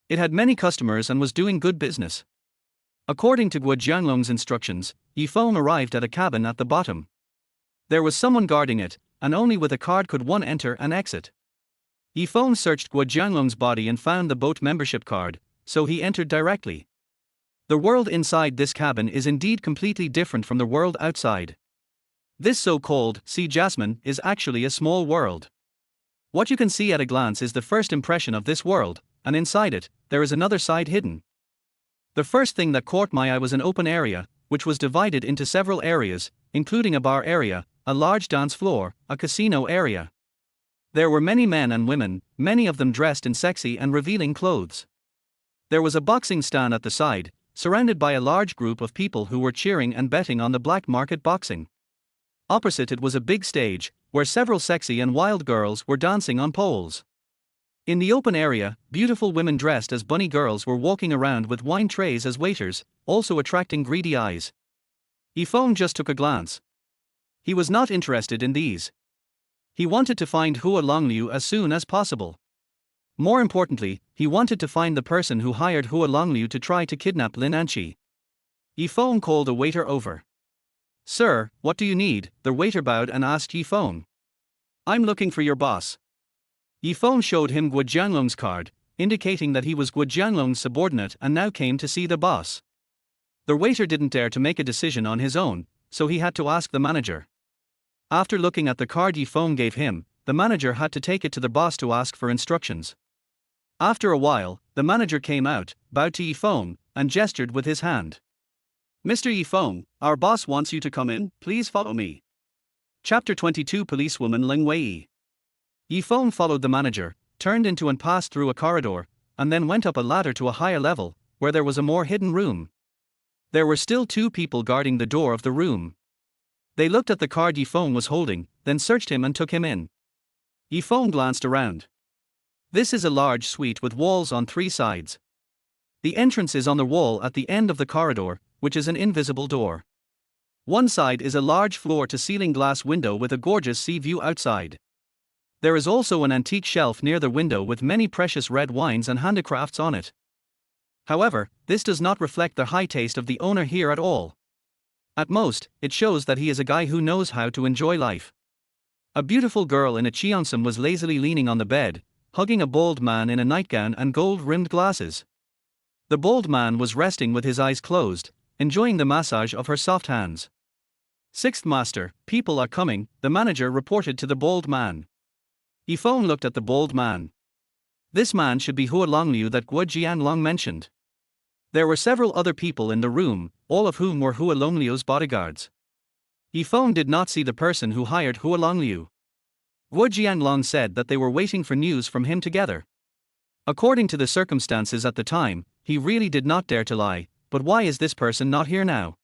It had many customers and was doing good business. According to Guo Jianglong's instructions, Feng arrived at a cabin at the bottom. There was someone guarding it, and only with a card could one enter and exit. Feng searched Guo Jianglong's body and found the boat membership card, so he entered directly. The world inside this cabin is indeed completely different from the world outside. This so-called Sea Jasmine is actually a small world. What you can see at a glance is the first impression of this world, and inside it, there is another side hidden. The first thing that caught my eye was an open area, which was divided into several areas, including a bar area, a large dance floor, a casino area. There were many men and women, many of them dressed in sexy and revealing clothes. There was a boxing stand at the side, surrounded by a large group of people who were cheering and betting on the black market boxing. Opposite it was a big stage, where several sexy and wild girls were dancing on poles. In the open area, beautiful women dressed as bunny girls were walking around with wine trays as waiters, also attracting greedy eyes. Feng just took a glance. He was not interested in these. He wanted to find Hua Longliu as soon as possible. More importantly, he wanted to find the person who hired Hua Longliu to try to kidnap Lin Anqi. Feng called a waiter over. "Sir, what do you need?" The waiter bowed and asked Feng. "I'm looking for your boss." Feng showed him Guo Jianglong's card, indicating that he was Guo Jianglong's subordinate and now came to see the boss. The waiter didn't dare to make a decision on his own, so he had to ask the manager. After looking at the card Feng gave him, the manager had to take it to the boss to ask for instructions. After a while, the manager came out, bowed to Feng, and gestured with his hand. "Mr. Feng, our boss wants you to come in, please follow me." Chapter 22 Policewoman Ling Wei. Feng followed the manager, turned into and passed through a corridor, and then went up a ladder to a higher level, where there was a more hidden room. There were still 2 people guarding the door of the room. They looked at the card Feng was holding, then searched him and took him in. Feng glanced around. This is a large suite with walls on 3 sides. The entrance is on the wall at the end of the corridor, which is an invisible door. One side is a large floor-to-ceiling glass window with a gorgeous sea view outside. There is also an antique shelf near the window with many precious red wines and handicrafts on it. However, this does not reflect the high taste of the owner here at all. At most, it shows that he is a guy who knows how to enjoy life. A beautiful girl in a cheongsam was lazily leaning on the bed, hugging a bald man in a nightgown and gold-rimmed glasses. The bald man was resting with his eyes closed, enjoying the massage of her soft hands. "Sixth master, people are coming," the manager reported to the bald man. Feng looked at the bald man. This man should be Hua Longliu that Guo Jianglong mentioned. There were several other people in the room, all of whom were Hua Longliu's bodyguards. Feng did not see the person who hired Hua Longliu. Guo Jianglong said that they were waiting for news from him together. According to the circumstances at the time, he really did not dare to lie, but why is this person not here now?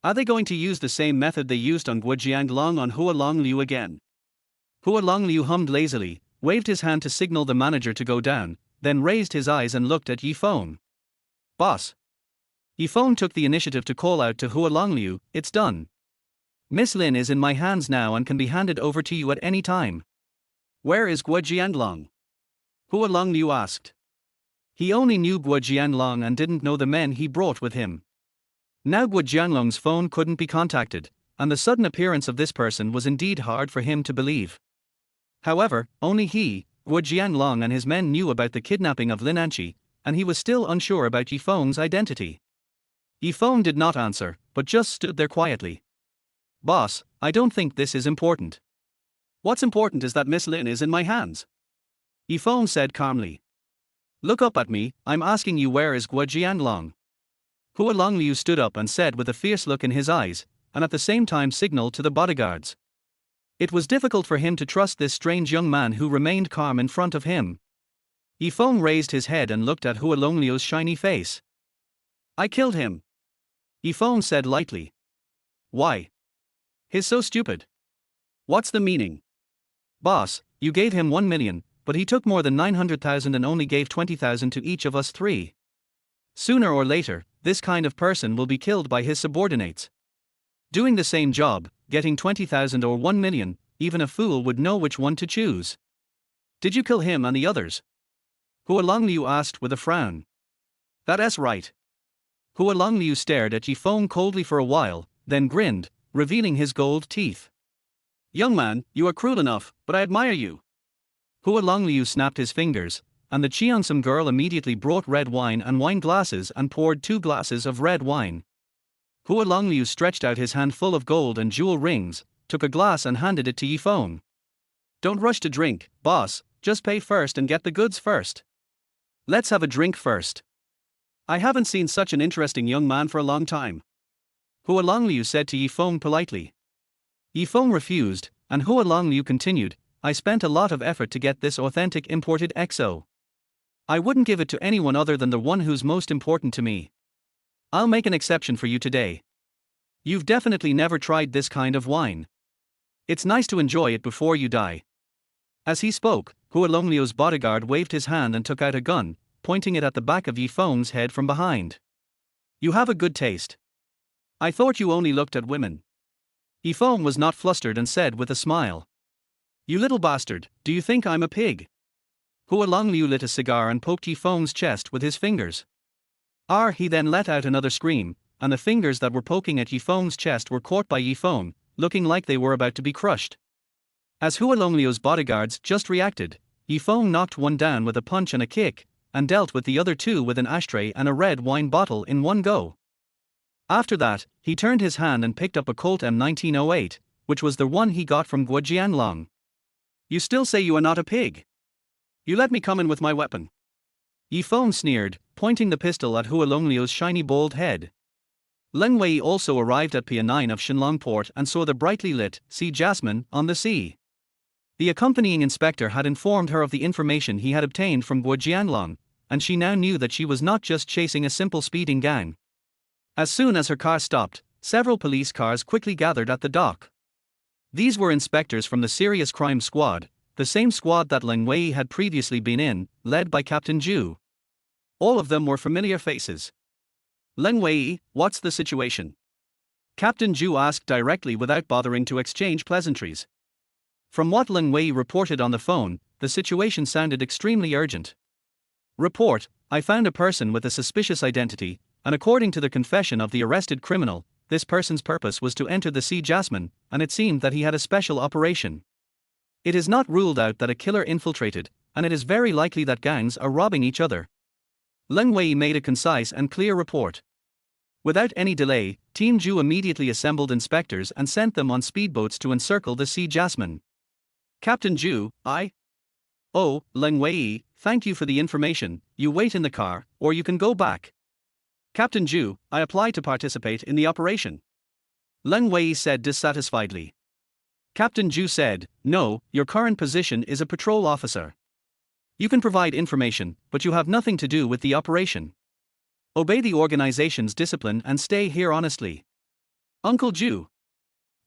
Are they going to use the same method they used on Guo Jianglong on Hua Longliu again? Hua Longliu hummed lazily, waved his hand to signal the manager to go down, then raised his eyes and looked at Feng. "Boss." Feng took the initiative to call out to Hua Longliu, "It's done. Miss Lin is in my hands now and can be handed over to you at any time." "Where is Guo Jianglong?" Hua Longliu asked. He only knew Guo Jianglong and didn't know the men he brought with him. Now Guo Jianglong's phone couldn't be contacted, and the sudden appearance of this person was indeed hard for him to believe. However, only he, Guo Jianglong and his men knew about the kidnapping of Lin Anqi, and he was still unsure about Feng's identity. Feng did not answer, but just stood there quietly. "Boss, I don't think this is important." "What's important is that Miss Lin is in my hands," Feng said calmly. "Look up at me, I'm asking you, where is Guo Jianglong?" Hua Longliu stood up and said with a fierce look in his eyes, and at the same time signaled to the bodyguards. It was difficult for him to trust this strange young man who remained calm in front of him. Feng raised his head and looked at Hua Longliu's shiny face. "I killed him," Feng said lightly. "Why? He's so stupid. What's the meaning?" "Boss, you gave him 1 million, but he took more than 900,000 and only gave 20,000 to each of us three. Sooner or later, this kind of person will be killed by his subordinates. Doing the same job, getting 20,000 or 1 million, even a fool would know which one to choose. Did you kill him and the others? Hua Longliu asked with a frown. That's right. Hua Longliu stared at Yi Feng coldly for a while, then grinned, revealing his gold teeth. Young man, you are cruel enough, but I admire you. Hua Longliu snapped his fingers, and the Cheongsam girl immediately brought red wine and wine glasses and poured 2 glasses of red wine. Hua Longliu stretched out his hand full of gold and jewel rings, took a glass and handed it to Yi Feng. Don't rush to drink, boss, just pay first and get the goods first. Let's have a drink first. I haven't seen such an interesting young man for a long time. Hua Longliu said to Yi Feng politely. Yi Feng refused, and Hua Longliu continued, I spent a lot of effort to get this authentic imported XO. I wouldn't give it to anyone other than the one who's most important to me. I'll make an exception for you today. You've definitely never tried this kind of wine. It's nice to enjoy it before you die. As he spoke, Hua Longliu's bodyguard waved his hand and took out a gun, pointing it at the back of Yi Feng's head from behind. You have a good taste. I thought you only looked at women. Yi Feng was not flustered and said with a smile. You little bastard, do you think I'm a pig? Hua Longliu lit a cigar and poked Yi Feng's chest with his fingers. He then let out another scream, and the fingers that were poking at Yi Feng's chest were caught by Yi Feng, looking like they were about to be crushed. As Hua Longliu's bodyguards just reacted, Yi Feng knocked one down with a punch and a kick, and dealt with the other 2 with an ashtray and a red wine bottle in one go. After that, he turned his hand and picked up a Colt M1908, which was the one he got from Guojianlong. You still say you are not a pig? You let me come in with my weapon. Yi Feng sneered, pointing the pistol at Hua Longliu's shiny bald head. Leng Wei also arrived at Pier 9 of Shenlong Port and saw the brightly lit Sea Jasmine on the sea. The accompanying inspector had informed her of the information he had obtained from Guojianlong, and she now knew that she was not just chasing a simple speeding gang. As soon as her car stopped, several police cars quickly gathered at the dock. These were inspectors from the Serious Crime Squad, the same squad that Leng Wei had previously been in, led by Captain Zhu. All of them were familiar faces. Leng Wei, what's the situation? Captain Zhu asked directly without bothering to exchange pleasantries. From what Leng Wei reported on the phone, the situation sounded extremely urgent. Report, I found a person with a suspicious identity, and according to the confession of the arrested criminal, this person's purpose was to enter the Sea Jasmine, and it seemed that he had a special operation. It is not ruled out that a killer infiltrated, and it is very likely that gangs are robbing each other. Leng Wei made a concise and clear report. Without any delay, Team Zhu immediately assembled inspectors and sent them on speedboats to encircle the Sea Jasmine. Captain Zhu, Oh, Leng Wei, thank you for the information, you wait in the car, or you can go back. Captain Zhu, I apply to participate in the operation. Leng Wei said dissatisfiedly. Captain Zhu said, no, your current position is a patrol officer. You can provide information, but you have nothing to do with the operation. Obey the organization's discipline and stay here honestly. Uncle Zhu.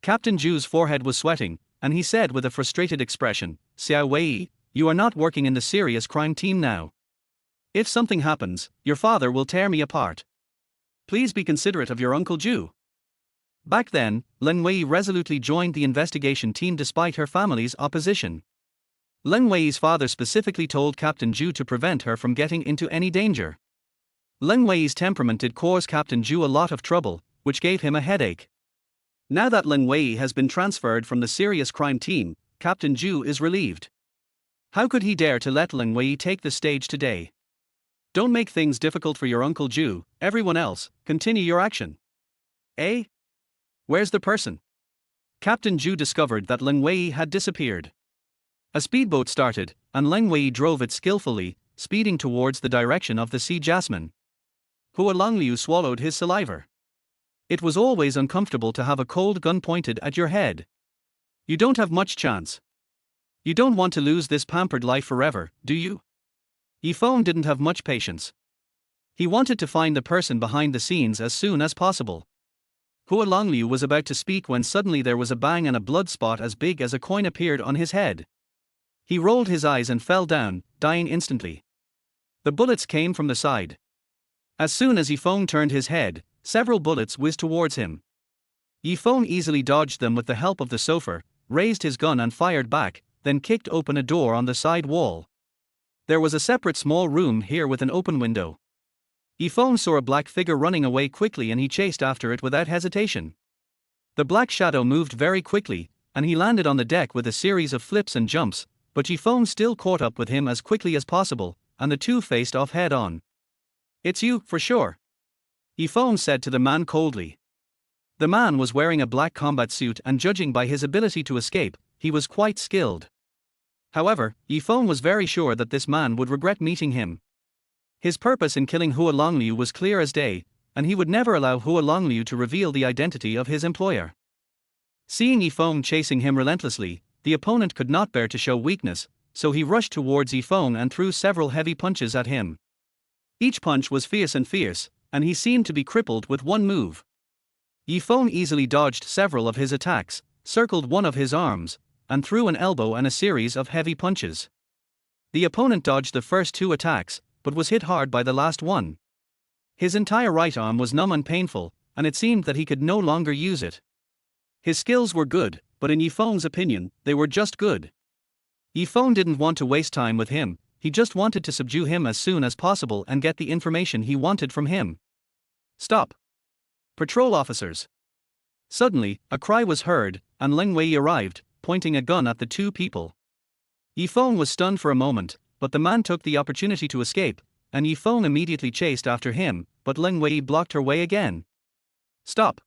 Captain Zhu's forehead was sweating, and he said with a frustrated expression, Xiao Wei, you are not working in the serious crime team now. If something happens, your father will tear me apart. Please be considerate of your Uncle Zhu. Back then, Leng Wei resolutely joined the investigation team despite her family's opposition. Leng Wei's father specifically told Captain Zhu to prevent her from getting into any danger. Leng Wei's temperament did cause Captain Zhu a lot of trouble, which gave him a headache. Now that Leng Wei has been transferred from the serious crime team, Captain Zhu is relieved. How could he dare to let Leng Wei take the stage today? Don't make things difficult for your Uncle Zhu, everyone else, continue your action. Where's the person? Captain Zhu discovered that Leng Wei had disappeared. A speedboat started, and Leng Wei drove it skillfully, speeding towards the direction of the Sea Jasmine. Hua Longliu swallowed his saliva. It was always uncomfortable to have a cold gun pointed at your head. You don't have much chance. You don't want to lose this pampered life forever, do you? Yi Feng didn't have much patience. He wanted to find the person behind the scenes as soon as possible. Hua Longliu was about to speak when suddenly there was a bang and a blood spot as big as a coin appeared on his head. He rolled his eyes and fell down, dying instantly. The bullets came from the side. As soon as Feng turned his head, several bullets whizzed towards him. Feng easily dodged them with the help of the suitor, raised his gun and fired back, then kicked open a door on the side wall. There was a separate small room here with an open window. Feng saw a black figure running away quickly and he chased after it without hesitation. The black shadow moved very quickly, and he landed on the deck with a series of flips and jumps, but Feng still caught up with him as quickly as possible, and the two faced off head on. "It's you, for sure," Feng said to the man coldly. The man was wearing a black combat suit and judging by his ability to escape, he was quite skilled. However, Feng was very sure that this man would regret meeting him. His purpose in killing Hua Longliu was clear as day, and he would never allow Hua Longliu to reveal the identity of his employer. Seeing Feng chasing him relentlessly, the opponent could not bear to show weakness, so he rushed towards Feng and threw several heavy punches at him. Each punch was fierce, and he seemed to be crippled with one move. Feng easily dodged several of his attacks, circled one of his arms, and threw an elbow and a series of heavy punches. The opponent dodged the first two attacks, but was hit hard by the last one. His entire right arm was numb and painful, and it seemed that he could no longer use it. His skills were good, but in Feng's opinion, they were just good. Feng didn't want to waste time with him, he just wanted to subdue him as soon as possible and get the information he wanted from him. "Stop! Patrol officers!" Suddenly, a cry was heard, and Leng Wei arrived, pointing a gun at the two people. Feng was stunned for a moment, but the man took the opportunity to escape, and Feng immediately chased after him, but Leng Wei blocked her way again. "Stop!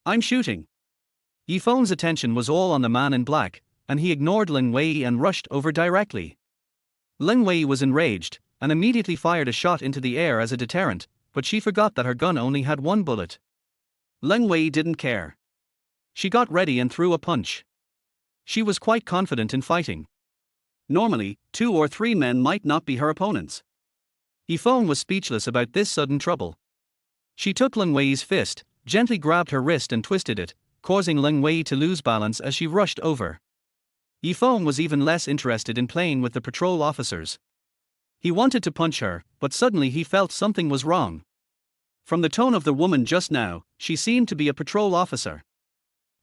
I'm shooting!" Feng's attention was all on the man in black, and he ignored Leng Wei and rushed over directly. Leng Wei was enraged, and immediately fired a shot into the air as a deterrent, but she forgot that her gun only had one bullet. Leng Wei didn't care. She got ready and threw a punch. She was quite confident in fighting. Normally, 2 or 3 men might not be her opponents. Feng was speechless about this sudden trouble. She took Leng Wei's fist, gently grabbed her wrist and twisted it, causing Leng Wei to lose balance as she rushed over. Feng was even less interested in playing with the patrol officers. He wanted to punch her, but suddenly he felt something was wrong. From the tone of the woman just now, she seemed to be a patrol officer.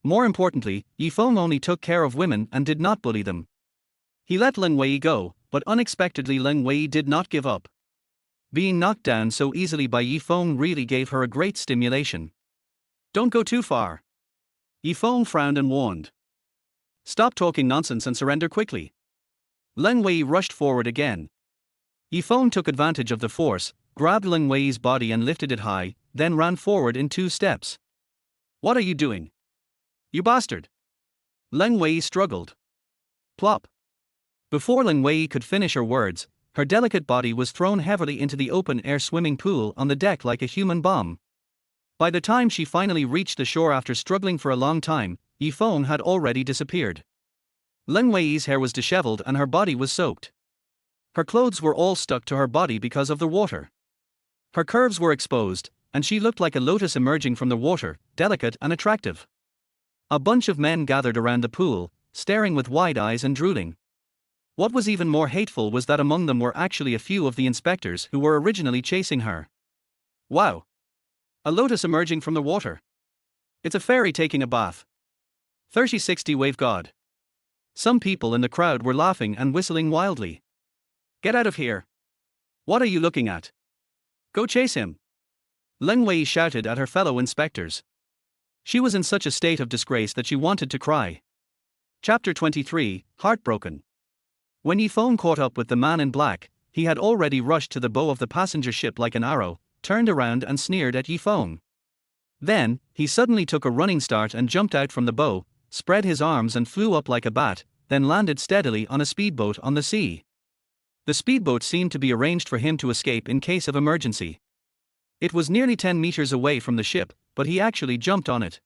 More importantly, Feng only took care of women and did not bully them. He let Leng Wei go, but unexpectedly Leng Wei did not give up. Being knocked down so easily by Feng really gave her a great stimulation. "Don't go too far." Feng frowned and warned. "Stop talking nonsense and surrender quickly." Leng Wei rushed forward again. Feng took advantage of the force, grabbed Leng Wei's body and lifted it high, then ran forward in 2 steps. "What are you doing? You bastard!" Leng Wei struggled. Plop. Before Leng Wei could finish her words, her delicate body was thrown heavily into the open-air swimming pool on the deck like a human bomb. By the time she finally reached the shore after struggling for a long time, Feng had already disappeared. Leng Wei's hair was disheveled and her body was soaked. Her clothes were all stuck to her body because of the water. Her curves were exposed, and she looked like a lotus emerging from the water, delicate and attractive. A bunch of men gathered around the pool, staring with wide eyes and drooling. What was even more hateful was that among them were actually a few of the inspectors who were originally chasing her. "Wow! A lotus emerging from the water. It's a fairy taking a bath. 3060 wave god." Some people in the crowd were laughing and whistling wildly. "Get out of here! What are you looking at? Go chase him!" Leng Wei shouted at her fellow inspectors. She was in such a state of disgrace that she wanted to cry. Chapter 23, Heartbroken. When Feng caught up with the man in black, he had already rushed to the bow of the passenger ship like an arrow, turned around and sneered at Feng. Then, he suddenly took a running start and jumped out from the bow, spread his arms and flew up like a bat, then landed steadily on a speedboat on the sea. The speedboat seemed to be arranged for him to escape in case of emergency. It was nearly 10 meters away from the ship, but he actually jumped on it.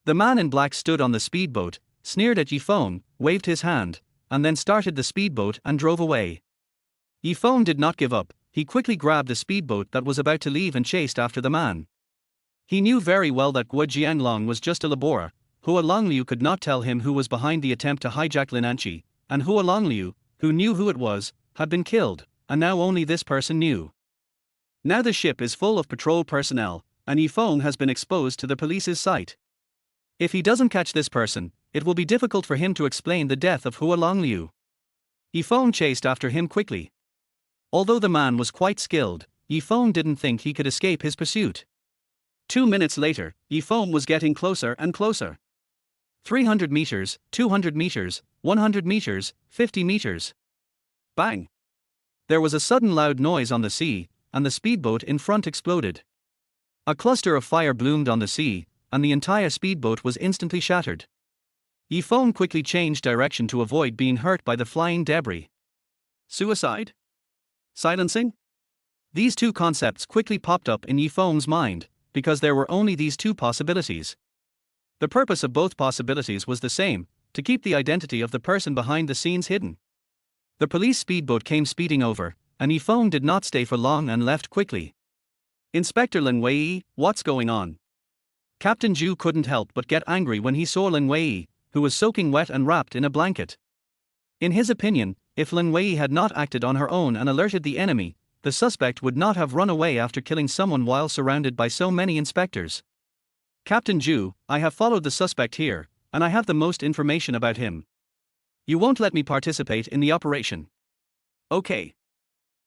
The man in black stood on the speedboat, sneered at Feng, waved his hand, and then started the speedboat and drove away. Feng did not give up, he quickly grabbed the speedboat that was about to leave and chased after the man. He knew very well that Guo Jianglong was just a laborer. Hua Longliu could not tell him who was behind the attempt to hijack Linanchi, and Hua Longliu, who knew who it was, had been killed, and now only this person knew. Now the ship is full of patrol personnel, and Feng has been exposed to the police's sight. If he doesn't catch this person, it will be difficult for him to explain the death of Hua Longliu. Feng chased after him quickly. Although the man was quite skilled, Feng didn't think he could escape his pursuit. 2 minutes later, Feng was getting closer and closer. 300 meters, 200 meters, 100 meters, 50 meters. Bang! There was a sudden loud noise on the sea, and the speedboat in front exploded. A cluster of fire bloomed on the sea, and the entire speedboat was instantly shattered. Feng quickly changed direction to avoid being hurt by the flying debris. Suicide? Silencing? These two concepts quickly popped up in Feng's mind, because there were only these two possibilities. The purpose of both possibilities was the same: to keep the identity of the person behind the scenes hidden. The police speedboat came speeding over, and Feng did not stay for long and left quickly. Inspector Lin Wei, what's going on? Captain Zhu couldn't help but get angry when he saw Lin Wei, who was soaking wet and wrapped in a blanket. In his opinion, if Lin Wei had not acted on her own and alerted the enemy, the suspect would not have run away after killing someone while surrounded by so many inspectors. Captain Zhu, I have followed the suspect here, and I have the most information about him. You won't let me participate in the operation. Okay.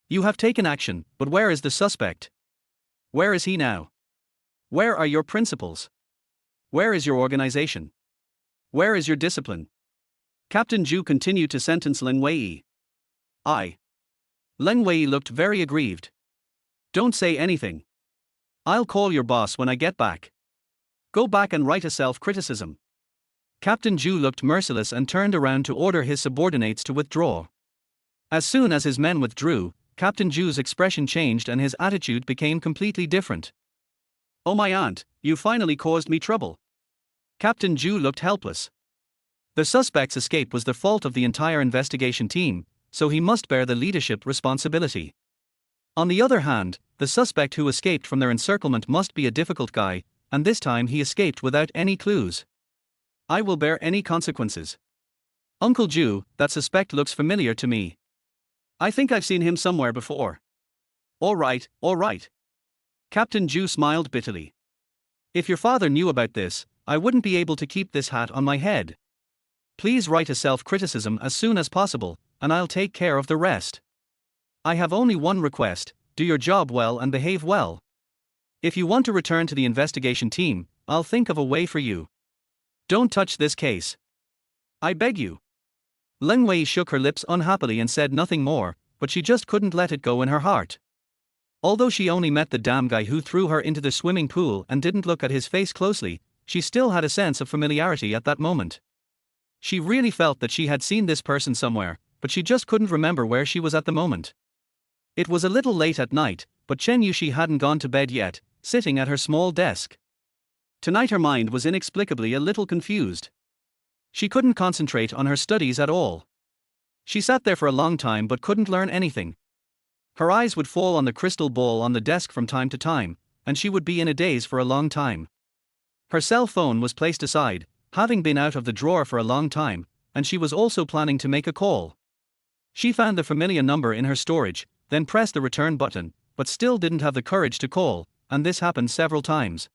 You have taken action, but where is the suspect? Where is he now? Where are your principles? Where is your organization? Where is your discipline? Captain Zhu continued to sentence Lin Wei. Lin Wei looked very aggrieved. Don't say anything. I'll call your boss when I get back. Go back and write a self-criticism. Captain Zhu looked merciless and turned around to order his subordinates to withdraw. As soon as his men withdrew, Captain Zhu's expression changed and his attitude became completely different. Oh my aunt, you finally caused me trouble. Captain Zhu looked helpless. The suspect's escape was the fault of the entire investigation team, so he must bear the leadership responsibility. On the other hand, the suspect who escaped from their encirclement must be a difficult guy, and this time he escaped without any clues. I will bear any consequences. Uncle Zhu, that suspect looks familiar to me. I think I've seen him somewhere before. All right. Captain Zhu smiled bitterly. If your father knew about this, I wouldn't be able to keep this hat on my head. Please write a self-criticism as soon as possible, and I'll take care of the rest. I have only one request: do your job well and behave well. If you want to return to the investigation team, I'll think of a way for you. Don't touch this case. I beg you. Lin Wei shook her lips unhappily and said nothing more, but she just couldn't let it go in her heart. Although she only met the damn guy who threw her into the swimming pool and didn't look at his face closely, she still had a sense of familiarity at that moment. She really felt that she had seen this person somewhere, but she just couldn't remember where she was at the moment. It was a little late at night, but Chen Yushi hadn't gone to bed yet, sitting at her small desk. Tonight her mind was inexplicably a little confused. She couldn't concentrate on her studies at all. She sat there for a long time but couldn't learn anything. Her eyes would fall on the crystal ball on the desk from time to time, and she would be in a daze for a long time. Her cell phone was placed aside, having been out of the drawer for a long time, and she was also planning to make a call. She found the familiar number in her storage, then pressed the return button, but still didn't have the courage to call, and this happened several times.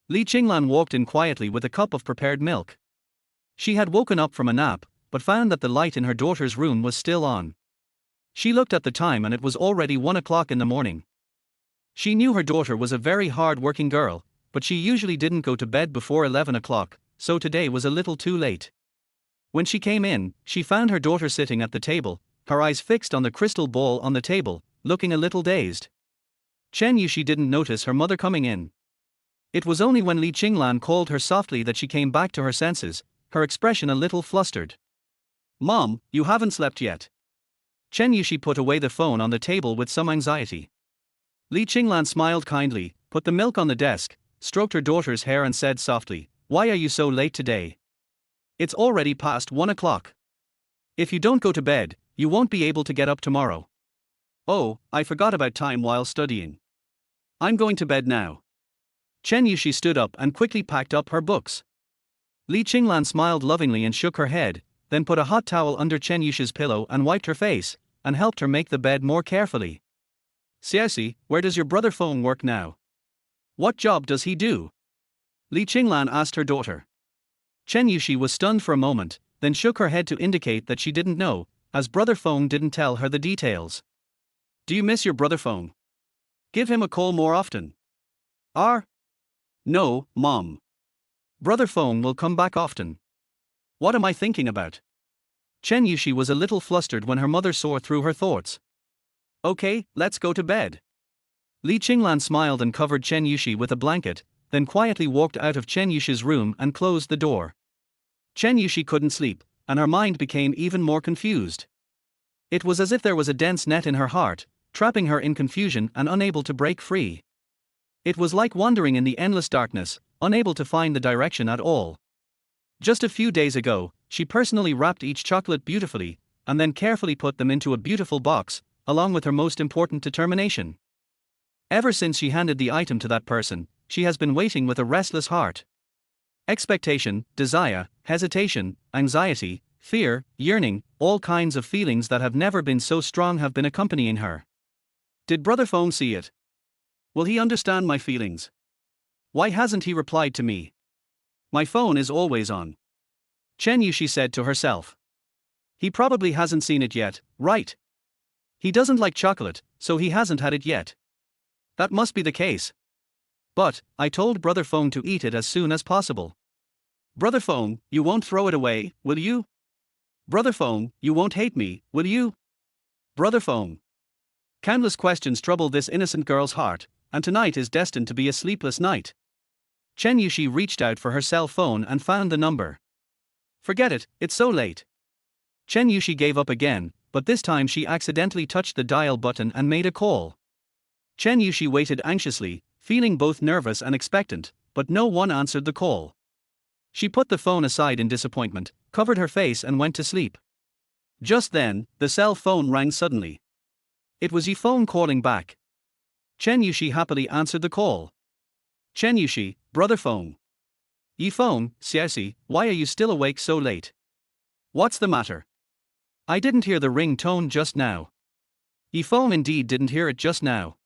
Li Qinglan walked in quietly with a cup of prepared milk. She had woken up from a nap, but found that the light in her daughter's room was still on. She looked at the time and it was already 1 o'clock in the morning. She knew her daughter was a very hard-working girl, but she usually didn't go to bed before 11 o'clock, so today was a little too late. When she came in, she found her daughter sitting at the table, her eyes fixed on the crystal ball on the table, looking a little dazed. Chen Yushi didn't notice her mother coming in. It was only when Li Qinglan called her softly that she came back to her senses, her expression a little flustered. Mom, you haven't slept yet. Chen Yushi put away the phone on the table with some anxiety. Li Qinglan smiled kindly, put the milk on the desk, stroked her daughter's hair and said softly, "Why are you so late today? It's already past 1 o'clock. If you don't go to bed, you won't be able to get up tomorrow." "Oh, I forgot about time while studying. I'm going to bed now." Chen Yushi stood up and quickly packed up her books. Li Qinglan smiled lovingly and shook her head, then put a hot towel under Chen Yushi's pillow and wiped her face, and helped her make the bed more carefully. Xiaoxi, where does your brother Feng work now? What job does he do? Li Qinglan asked her daughter. Chen Yushi was stunned for a moment, then shook her head to indicate that she didn't know, as brother Feng didn't tell her the details. Do you miss your brother Feng? Give him a call more often. No, Mom. Brother Feng will come back often. What am I thinking about? Chen Yushi was a little flustered when her mother saw through her thoughts. Okay, let's go to bed. Li Qinglan smiled and covered Chen Yushi with a blanket, then quietly walked out of Chen Yushi's room and closed the door. Chen Yushi couldn't sleep, and her mind became even more confused. It was as if there was a dense net in her heart, trapping her in confusion and unable to break free. It was like wandering in the endless darkness, unable to find the direction at all. Just a few days ago, she personally wrapped each chocolate beautifully, and then carefully put them into a beautiful box, along with her most important determination. Ever since she handed the item to that person, she has been waiting with a restless heart. Expectation, desire, hesitation, anxiety, fear, yearning, all kinds of feelings that have never been so strong have been accompanying her. Did Brother Feng see it? Will he understand my feelings? Why hasn't he replied to me? My phone is always on. Chen Yushi said to herself. He probably hasn't seen it yet, right? He doesn't like chocolate, so he hasn't had it yet. That must be the case. But, I told Brother Feng to eat it as soon as possible. Brother Feng, you won't throw it away, will you? Brother Feng, you won't hate me, will you? Brother Feng. Countless questions troubled this innocent girl's heart, and tonight is destined to be a sleepless night. Chen Yushi reached out for her cell phone and found the number. Forget it, it's so late. Chen Yushi gave up again, but this time she accidentally touched the dial button and made a call. Chen Yushi waited anxiously, feeling both nervous and expectant, but no one answered the call. She put the phone aside in disappointment, covered her face and went to sleep. Just then, the cell phone rang suddenly. It was Yifeng calling back. Chen Yushi happily answered the call. Chen Yushi, Brother Feng. Yifeng, Xiaoxi, why are you still awake so late? What's the matter? I didn't hear the ring tone just now. Yifeng indeed didn't hear it just now.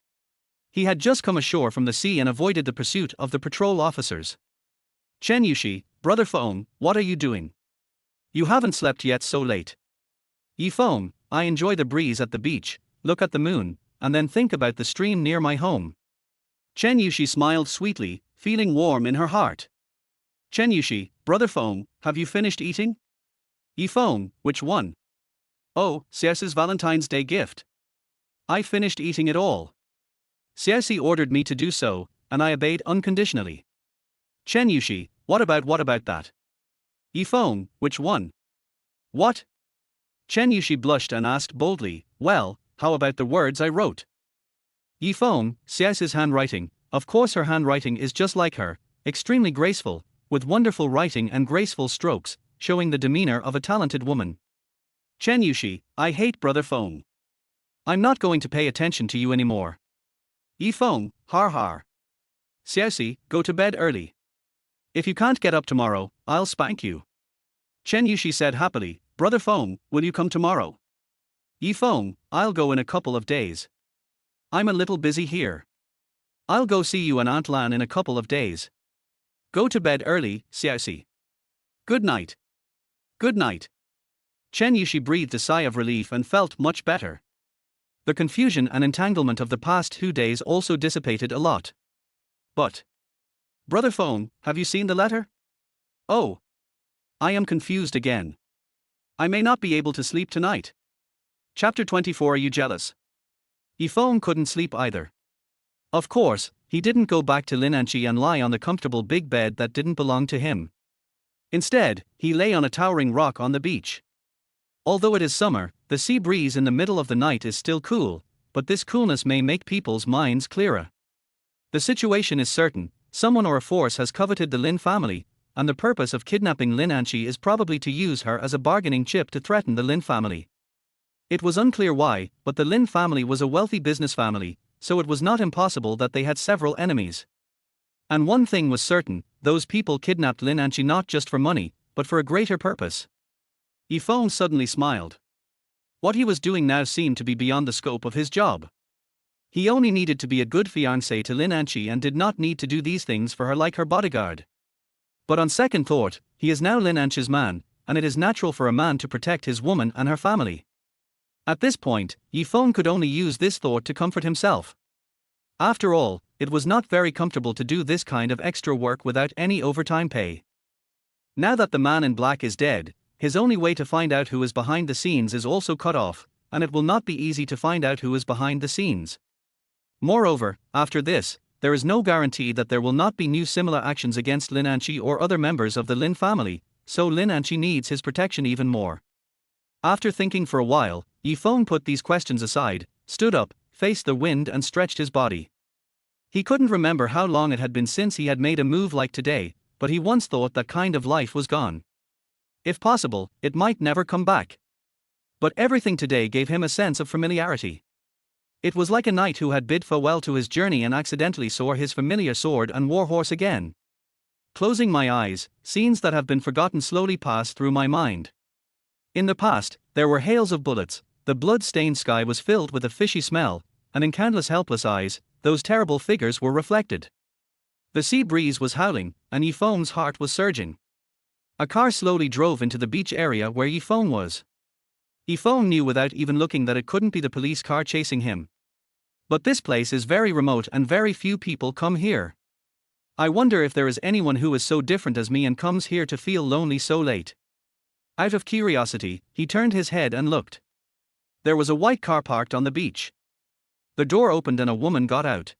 He had just come ashore from the sea and avoided the pursuit of the patrol officers. Chen Yushi, Brother Feng, what are you doing? You haven't slept yet so late. Yifeng, I enjoy the breeze at the beach, look at the moon, and then think about the stream near my home. Chen Yushi smiled sweetly, feeling warm in her heart. Chen Yushi, Brother Feng, have you finished eating? Yifeng, which one? Oh, Xiaoxi's Valentine's Day gift. I finished eating it all. Xiaoxi ordered me to do so, and I obeyed unconditionally. Chen Yushi, what about that? Yifeng, which one? What? Chen Yushi blushed and asked boldly, well, how about the words I wrote? Yifeng, Xiaoxi's handwriting, of course her handwriting is just like her, extremely graceful, with wonderful writing and graceful strokes, showing the demeanor of a talented woman. Chen Yushi, I hate Brother Feng. I'm not going to pay attention to you anymore. Yifeng, har har. Xiaoxi, go to bed early. If you can't get up tomorrow, I'll spank you. Chen Yushi said happily, Brother Feng, will you come tomorrow? Yifeng, I'll go in a couple of days. I'm a little busy here. I'll go see you and Aunt Lan in a couple of days. Go to bed early, Xiaoxi. Good night. Good night. Chen Yushi breathed a sigh of relief and felt much better. The confusion and entanglement of the past 2 days also dissipated a lot. But, Brother Feng, have you seen the letter? Oh. I am confused again. I may not be able to sleep tonight. Chapter 24. Are you jealous? Yifeng couldn't sleep either. Of course, he didn't go back to Linanchi and lie on the comfortable big bed that didn't belong to him. Instead, he lay on a towering rock on the beach. Although it is summer, the sea breeze in the middle of the night is still cool, but this coolness may make people's minds clearer. The situation is certain, someone or a force has coveted the Lin family, and the purpose of kidnapping Linanchi is probably to use her as a bargaining chip to threaten the Lin family. It was unclear why, but the Lin family was a wealthy business family, so it was not impossible that they had several enemies. And one thing was certain, those people kidnapped Linanchi not just for money, but for a greater purpose. Feng suddenly smiled. What he was doing now seemed to be beyond the scope of his job. He only needed to be a good fiancé to Lin Anqi and did not need to do these things for her like her bodyguard. But on second thought, he is now Lin Anqi's man, and it is natural for a man to protect his woman and her family. At this point, Feng could only use this thought to comfort himself. After all, it was not very comfortable to do this kind of extra work without any overtime pay. Now that the man in black is dead, his only way to find out who is behind the scenes is also cut off, and it will not be easy to find out who is behind the scenes. Moreover, after this, there is no guarantee that there will not be new similar actions against Lin Anqi or other members of the Lin family, so Lin Anqi needs his protection even more. After thinking for a while, Feng put these questions aside, stood up, faced the wind and stretched his body. He couldn't remember how long it had been since he had made a move like today, but he once thought that kind of life was gone. If possible, it might never come back. But everything today gave him a sense of familiarity. It was like a knight who had bid farewell to his journey and accidentally saw his familiar sword and warhorse again. Closing my eyes, scenes that have been forgotten slowly passed through my mind. In the past, there were hails of bullets, the blood-stained sky was filled with a fishy smell, and in countless helpless eyes, those terrible figures were reflected. The sea breeze was howling, and Feng's heart was surging. A car slowly drove into the beach area where Feng was. Feng knew without even looking that it couldn't be the police car chasing him. But this place is very remote and very few people come here. I wonder if there is anyone who is so different as me and comes here to feel lonely so late. Out of curiosity, he turned his head and looked. There was a white car parked on the beach. The door opened and a woman got out.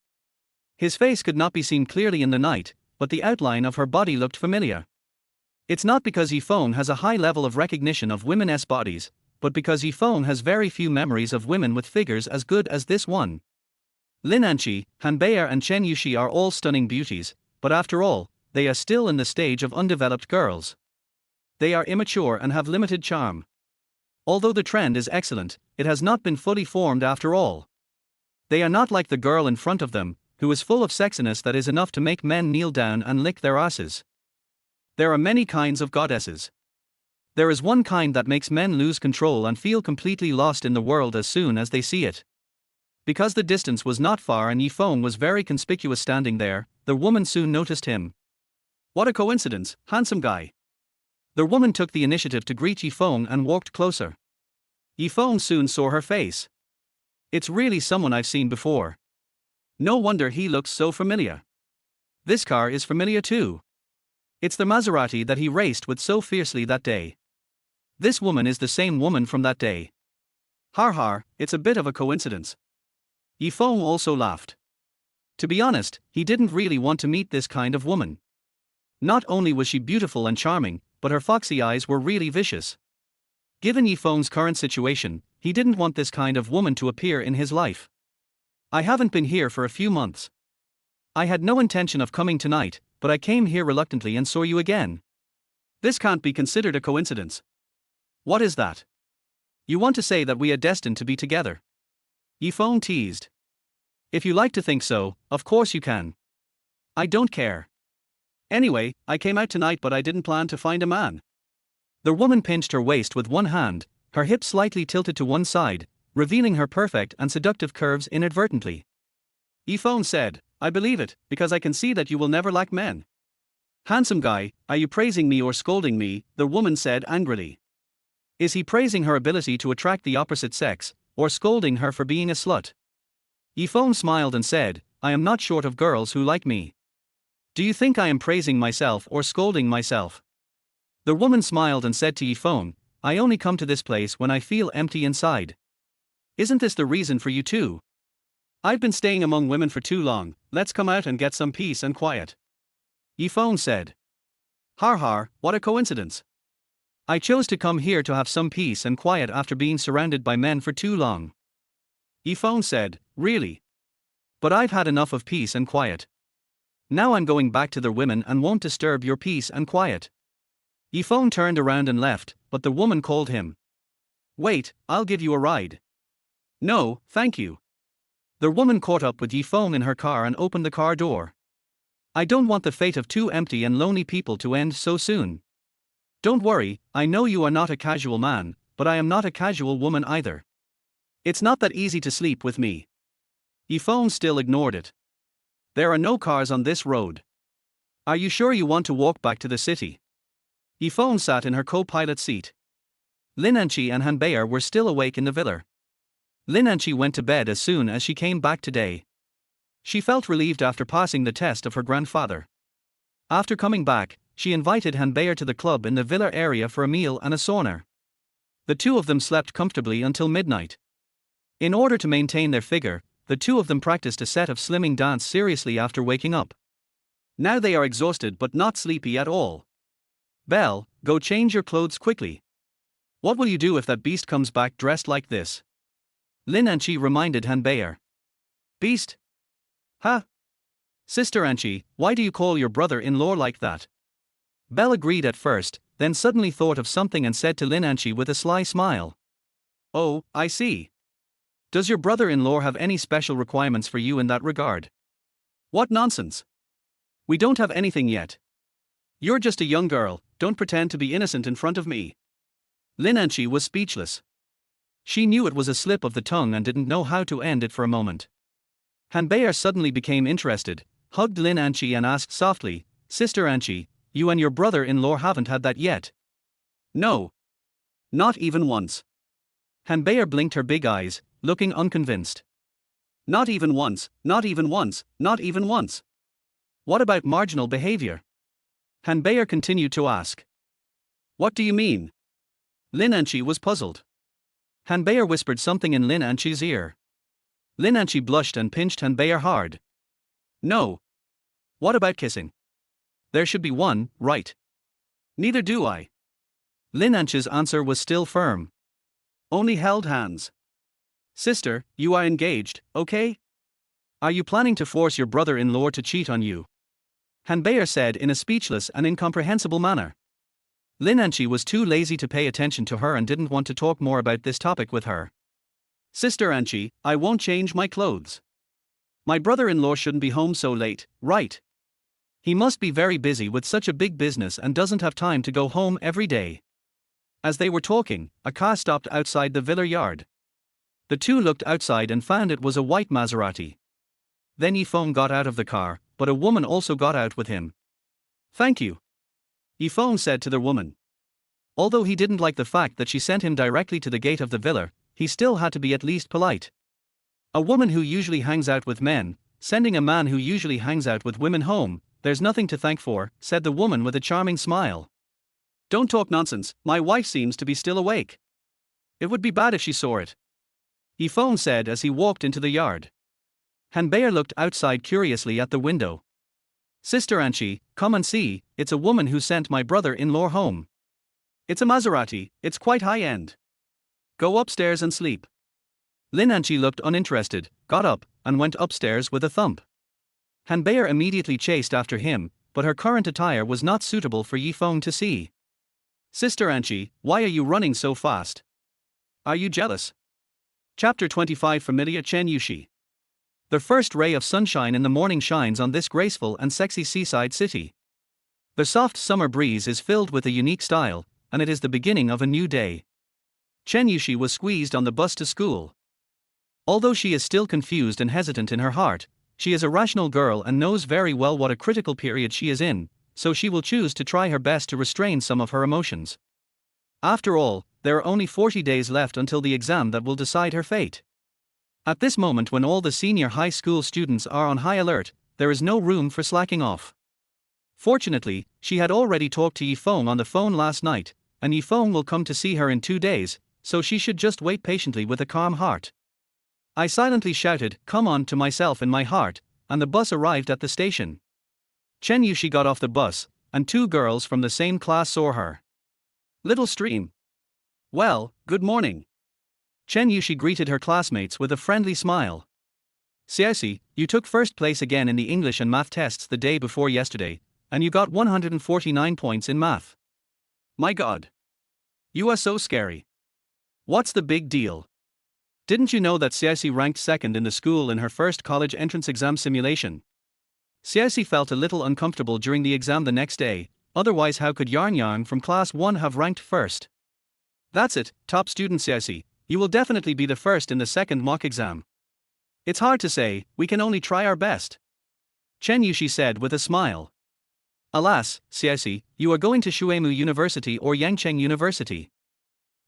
His face could not be seen clearly in the night, but the outline of her body looked familiar. It's not because Feng has a high level of recognition of women's bodies, but because Feng has very few memories of women with figures as good as this one. Lin Anqi, Han Bei'er and Chen Yuxi are all stunning beauties, but after all, they are still in the stage of undeveloped girls. They are immature and have limited charm. Although the trend is excellent, it has not been fully formed after all. They are not like the girl in front of them, who is full of sexiness that is enough to make men kneel down and lick their asses. There are many kinds of goddesses. There is one kind that makes men lose control and feel completely lost in the world as soon as they see it. Because the distance was not far and Feng was very conspicuous standing there, the woman soon noticed him. What a coincidence, handsome guy. The woman took the initiative to greet Feng and walked closer. Feng soon saw her face. It's really someone I've seen before. No wonder he looks so familiar. This car is familiar too. It's the Maserati that he raced with so fiercely that day. This woman is the same woman from that day. Har har, it's a bit of a coincidence. Feng also laughed. To be honest, he didn't really want to meet this kind of woman. Not only was she beautiful and charming, but her foxy eyes were really vicious. Given Feng's current situation, he didn't want this kind of woman to appear in his life. I haven't been here for a few months. I had no intention of coming tonight, but I came here reluctantly and saw you again. This can't be considered a coincidence. What is that? You want to say that we are destined to be together? Feng teased. If you like to think so, of course you can. I don't care. Anyway, I came out tonight but I didn't plan to find a man. The woman pinched her waist with one hand, her hips slightly tilted to one side, revealing her perfect and seductive curves inadvertently. Feng said, I believe it, because I can see that you will never lack men. Handsome guy, are you praising me or scolding me? The woman said angrily. Is he praising her ability to attract the opposite sex, or scolding her for being a slut? Feng smiled and said, I am not short of girls who like me. Do you think I am praising myself or scolding myself? The woman smiled and said to Feng, I only come to this place when I feel empty inside. Isn't this the reason for you too? I've been staying among women for too long, let's come out and get some peace and quiet. Feng said. Har har, what a coincidence. I chose to come here to have some peace and quiet after being surrounded by men for too long. Feng said, really? But I've had enough of peace and quiet. Now I'm going back to the women and won't disturb your peace and quiet. Feng turned around and left, but the woman called him. Wait, I'll give you a ride. No, thank you. The woman caught up with Feng in her car and opened the car door. I don't want the fate of two empty and lonely people to end so soon. Don't worry, I know you are not a casual man, but I am not a casual woman either. It's not that easy to sleep with me. Feng still ignored it. There are no cars on this road. Are you sure you want to walk back to the city? Feng sat in her co-pilot seat. Lin Anqi and Han Beier were still awake in the villa. Lin Anqi went to bed as soon as she came back today. She felt relieved after passing the test of her grandfather. After coming back, she invited Han Beier to the club in the villa area for a meal and a sauna. The two of them slept comfortably until midnight. In order to maintain their figure, the two of them practiced a set of slimming dance seriously after waking up. Now they are exhausted but not sleepy at all. Belle, go change your clothes quickly. What will you do if that beast comes back dressed like this? Lin Anqi reminded Han Beier. Beast? Huh? Sister Anqi, why do you call your brother-in-law like that? Belle agreed at first, then suddenly thought of something and said to Lin Anqi with a sly smile. Oh, I see. Does your brother-in-law have any special requirements for you in that regard? What nonsense. We don't have anything yet. You're just a young girl, don't pretend to be innocent in front of me. Lin Anqi was speechless. She knew it was a slip of the tongue and didn't know how to end it for a moment. Han Beier suddenly became interested, hugged Lin Anqi and asked softly, Sister Anqi, you and your brother-in-law haven't had that yet? No. Not even once. Han Beier blinked her big eyes, looking unconvinced. Not even once, not even once, not even once. What about marginal behavior? Han Beier continued to ask. What do you mean? Lin Anqi was puzzled. Han Beier whispered something in Lin Anqi's ear. Lin Anqi blushed and pinched Han Beier hard. No. What about kissing? There should be one, right? Neither do I. Lin Anqi's answer was still firm. Only held hands. Sister, you are engaged, okay? Are you planning to force your brother-in-law to cheat on you? Han Beier said in a speechless and incomprehensible manner. Lin Anqi was too lazy to pay attention to her and didn't want to talk more about this topic with her. Sister Anqi, I won't change my clothes. My brother-in-law shouldn't be home so late, right? He must be very busy with such a big business and doesn't have time to go home every day. As they were talking, a car stopped outside the villa yard. The two looked outside and found it was a white Maserati. Then Feng got out of the car, but a woman also got out with him. Thank you. Feng said to the woman. Although he didn't like the fact that she sent him directly to the gate of the villa, he still had to be at least polite. A woman who usually hangs out with men, sending a man who usually hangs out with women home, there's nothing to thank for, said the woman with a charming smile. Don't talk nonsense, my wife seems to be still awake. It would be bad if she saw it. Feng said as he walked into the yard. Han Beier looked outside curiously at the window. Sister Anqi, come and see, it's a woman who sent my brother-in-law home. It's a Maserati, it's quite high-end. Go upstairs and sleep. Lin Anqi looked uninterested, got up, and went upstairs with a thump. Han Beier immediately chased after him, but her current attire was not suitable for Feng to see. Sister Anqi, why are you running so fast? Are you jealous? Chapter 25 Familia Chen Yushi. The first ray of sunshine in the morning shines on this graceful and sexy seaside city. The soft summer breeze is filled with a unique style, and it is the beginning of a new day. Chen Yushi was squeezed on the bus to school. Although she is still confused and hesitant in her heart, she is a rational girl and knows very well what a critical period she is in, so she will choose to try her best to restrain some of her emotions. After all, there are only 40 days left until the exam that will decide her fate. At this moment, when all the senior high school students are on high alert, there is no room for slacking off. Fortunately, she had already talked to Feng on the phone last night, and Feng will come to see her in 2 days, so she should just wait patiently with a calm heart. I silently shouted, "Come on," to myself in my heart, and the bus arrived at the station. Chen Yushi got off the bus, and 2 girls from the same class saw her. Little stream. Well, good morning. Chen Yushi greeted her classmates with a friendly smile. Xiaoxi, you took first place again in the English and math tests the day before yesterday, and you got 149 points in math. My god. You are so scary. What's the big deal? Didn't you know that Xiaoxi ranked second in the school in her first college entrance exam simulation? Xiaoxi felt a little uncomfortable during the exam the next day, otherwise how could Yarn Yarn from class 1 have ranked first? That's it, top student Cici, you will definitely be the first in the second mock exam. It's hard to say, we can only try our best. Chen Yushi said with a smile. Alas, Cici, you are going to Shuemu University or Yangcheng University.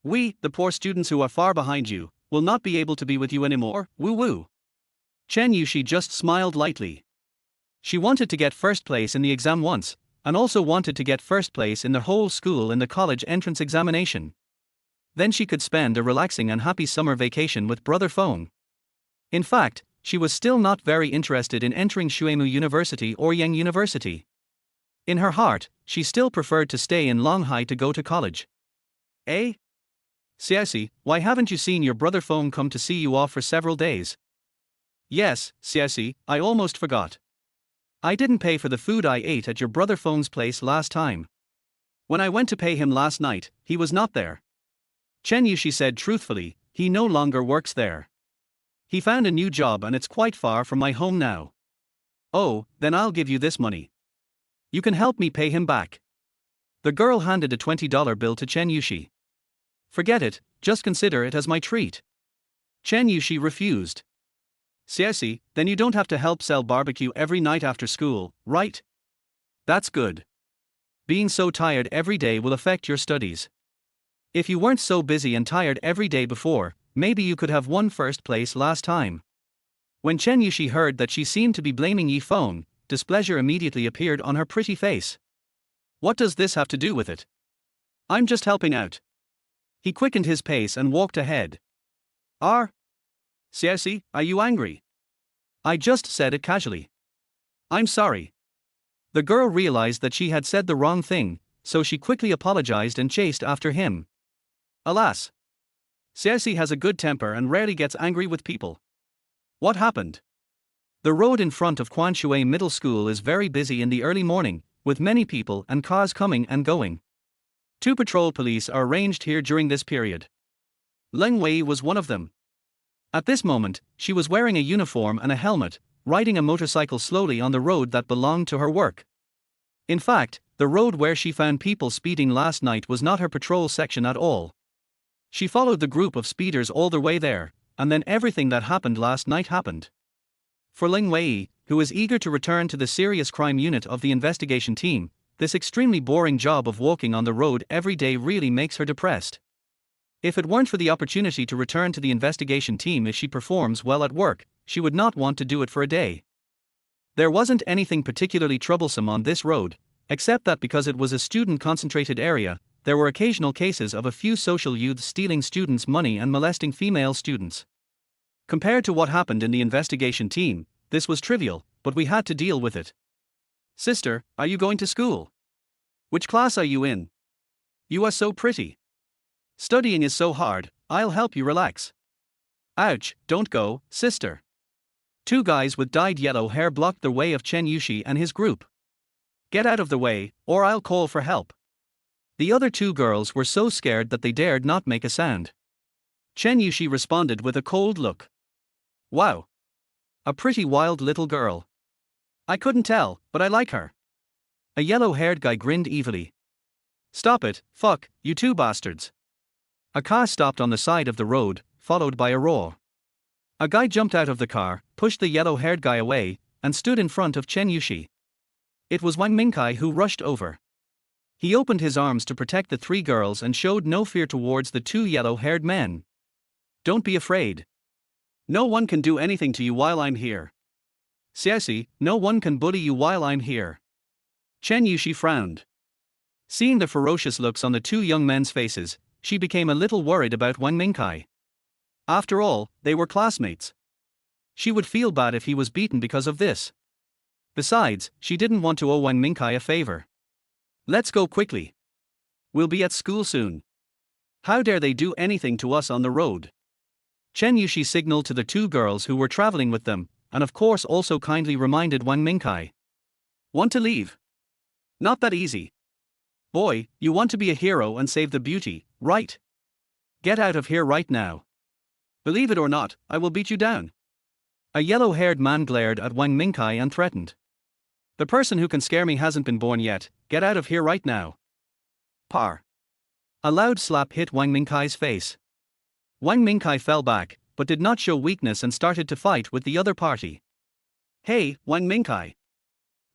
We, the poor students who are far behind you, will not be able to be with you anymore, woo woo. Chen Yushi just smiled lightly. She wanted to get first place in the exam once, and also wanted to get first place in the whole school in the college entrance examination. Then she could spend a relaxing and happy summer vacation with brother Feng. In fact, she was still not very interested in entering Shuemu University or Yang University. In her heart, she still preferred to stay in Longhai to go to college. Eh? Cici, why haven't you seen your brother Feng come to see you off for several days? Yes, Cici, I almost forgot. I didn't pay for the food I ate at your brother Feng's place last time. When I went to pay him last night, he was not there. Chen Yushi said truthfully, he no longer works there. He found a new job and it's quite far from my home now. Oh, then I'll give you this money. You can help me pay him back. The girl handed a $20 bill to Chen Yushi. Forget it, just consider it as my treat. Chen Yushi refused. Cici, then you don't have to help sell barbecue every night after school, right? That's good. Being so tired every day will affect your studies. If you weren't so busy and tired every day before, maybe you could have won first place last time. When Chen Yushi heard that she seemed to be blaming Yi Feng, displeasure immediately appeared on her pretty face. What does this have to do with it? I'm just helping out. He quickened his pace and walked ahead. Cici, are you angry? I just said it casually. I'm sorry. The girl realized that she had said the wrong thing, so she quickly apologized and chased after him. Alas. Cici has a good temper and rarely gets angry with people. What happened? The road in front of Quanshui Middle School is very busy in the early morning, with many people and cars coming and going. 2 patrol police are arranged here during this period. Leng Wei was one of them. At this moment, she was wearing a uniform and a helmet, riding a motorcycle slowly on the road that belonged to her work. In fact, the road where she found people speeding last night was not her patrol section at all. She followed the group of speeders all the way there, and then everything that happened last night happened. For Leng Wei, who is eager to return to the serious crime unit of the investigation team, this extremely boring job of walking on the road every day really makes her depressed. If it weren't for the opportunity to return to the investigation team if she performs well at work, she would not want to do it for a day. There wasn't anything particularly troublesome on this road, except that because it was a student-concentrated area, there were occasional cases of a few social youths stealing students' money and molesting female students. Compared to what happened in the investigation team, this was trivial, but we had to deal with it. Sister, are you going to school? Which class are you in? You are so pretty. Studying is so hard, I'll help you relax. Ouch, don't go, sister. 2 guys with dyed yellow hair blocked the way of Chen Yushi and his group. Get out of the way, or I'll call for help. The other 2 girls were so scared that they dared not make a sound. Chen Yushi responded with a cold look. Wow. A pretty wild little girl. I couldn't tell, but I like her. A yellow-haired guy grinned evilly. Stop it, fuck, you 2 bastards. A car stopped on the side of the road, followed by a roar. A guy jumped out of the car, pushed the yellow-haired guy away, and stood in front of Chen Yushi. It was Wang Mingkai who rushed over. He opened his arms to protect the 3 girls and showed no fear towards the 2 yellow-haired men. Don't be afraid. No one can do anything to you while I'm here. Cici, no one can bully you while I'm here. Chen Yushi frowned. Seeing the ferocious looks on the 2 young men's faces, she became a little worried about Wang Mingkai. After all, they were classmates. She would feel bad if he was beaten because of this. Besides, she didn't want to owe Wang Mingkai a favor. Let's go quickly. We'll be at school soon. How dare they do anything to us on the road? Chen Yushi signaled to the 2 girls who were traveling with them, and of course also kindly reminded Wang Mingkai. Want to leave? Not that easy. Boy, you want to be a hero and save the beauty, right? Get out of here right now. Believe it or not, I will beat you down. A yellow-haired man glared at Wang Mingkai and threatened. The person who can scare me hasn't been born yet, get out of here right now. Par. A loud slap hit Wang Mingkai's face. Wang Mingkai fell back, but did not show weakness and started to fight with the other party. Hey, Wang Mingkai.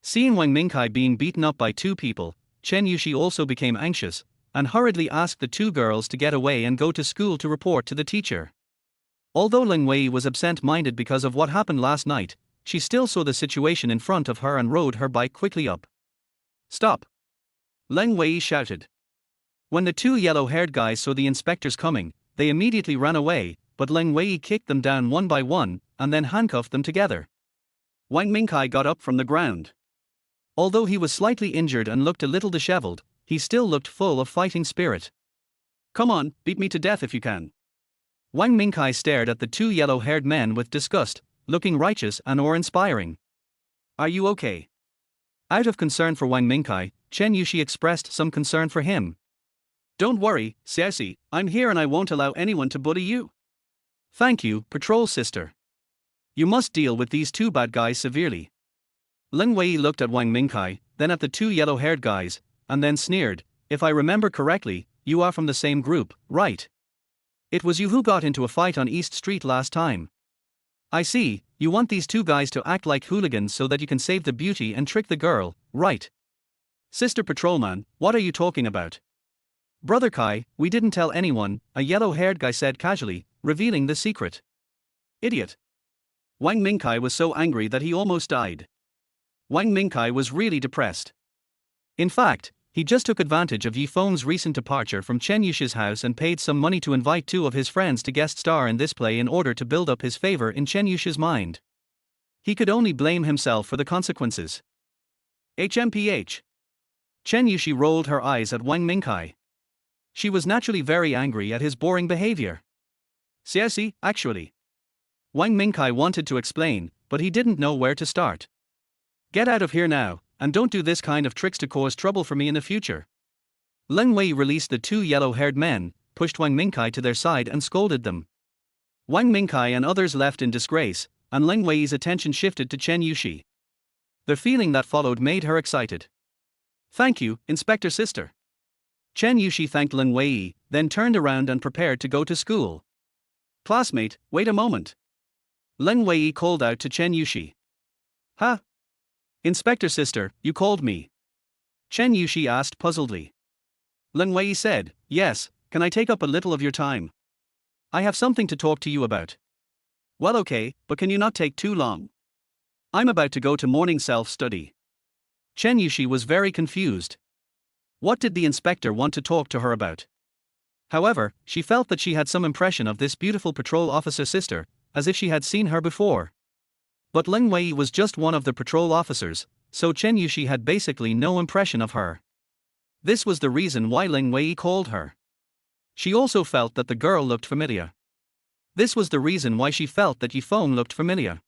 Seeing Wang Mingkai being beaten up by two people, Chen Yushi also became anxious, and hurriedly asked the two girls to get away and go to school to report to the teacher. Although Lin Wei was absent-minded because of what happened last night, she still saw the situation in front of her and rode her bike quickly up. Stop! Lin Wei shouted. When the two yellow-haired guys saw the inspectors coming, they immediately ran away, but Lin Wei kicked them down one by one, and then handcuffed them together. Wang Mingkai got up from the ground. Although he was slightly injured and looked a little disheveled, he still looked full of fighting spirit. Come on, beat me to death if you can. Wang Mingkai stared at the two yellow-haired men with disgust, looking righteous and awe-inspiring. Are you okay? Out of concern for Wang Mingkai, Chen Yushi expressed some concern for him. Don't worry, Xiaoxi, I'm here and I won't allow anyone to bully you. Thank you, patrol sister. You must deal with these two bad guys severely. Lin Wei looked at Wang Mingkai, then at the two yellow-haired guys, and then sneered, if I remember correctly, you are from the same group, right? It was you who got into a fight on East Street last time. I see, you want these two guys to act like hooligans so that you can save the beauty and trick the girl, right? Sister Patrolman, what are you talking about? Brother Kai, we didn't tell anyone, a yellow-haired guy said casually, revealing the secret. Idiot. Wang Mingkai was so angry that he almost died. Wang Mingkai was really depressed. In fact, he just took advantage of Yi Feng's recent departure from Chen Yushi's house and paid some money to invite two of his friends to guest star in this play in order to build up his favor in Chen Yushi's mind. He could only blame himself for the consequences. HMPH. Chen Yushi rolled her eyes at Wang Mingkai. She was naturally very angry at his boring behavior. Xiaoxi, actually. Wang Mingkai wanted to explain, but he didn't know where to start. Get out of here now, and don't do this kind of tricks to cause trouble for me in the future. Lin Wei released the two yellow-haired men, pushed Wang Mingkai to their side and scolded them. Wang Mingkai and others left in disgrace, and Lin Wei's attention shifted to Chen Yushi. The feeling that followed made her excited. Thank you, Inspector Sister. Chen Yushi thanked Lin Wei, then turned around and prepared to go to school. Classmate, wait a moment. Lin Wei called out to Chen Yushi. Huh? Inspector Sister, you called me? Chen Yushi asked puzzledly. Lin Wei said, yes, can I take up a little of your time? I have something to talk to you about. Well okay, but can you not take too long? I'm about to go to morning self-study. Chen Yushi was very confused. What did the inspector want to talk to her about? However, she felt that she had some impression of this beautiful patrol officer sister, as if she had seen her before. But Lin Wei was just one of the patrol officers, so Chen Yushi had basically no impression of her. This was the reason why Lin Wei called her. She also felt that the girl looked familiar. This was the reason why she felt that Yi Feng looked familiar.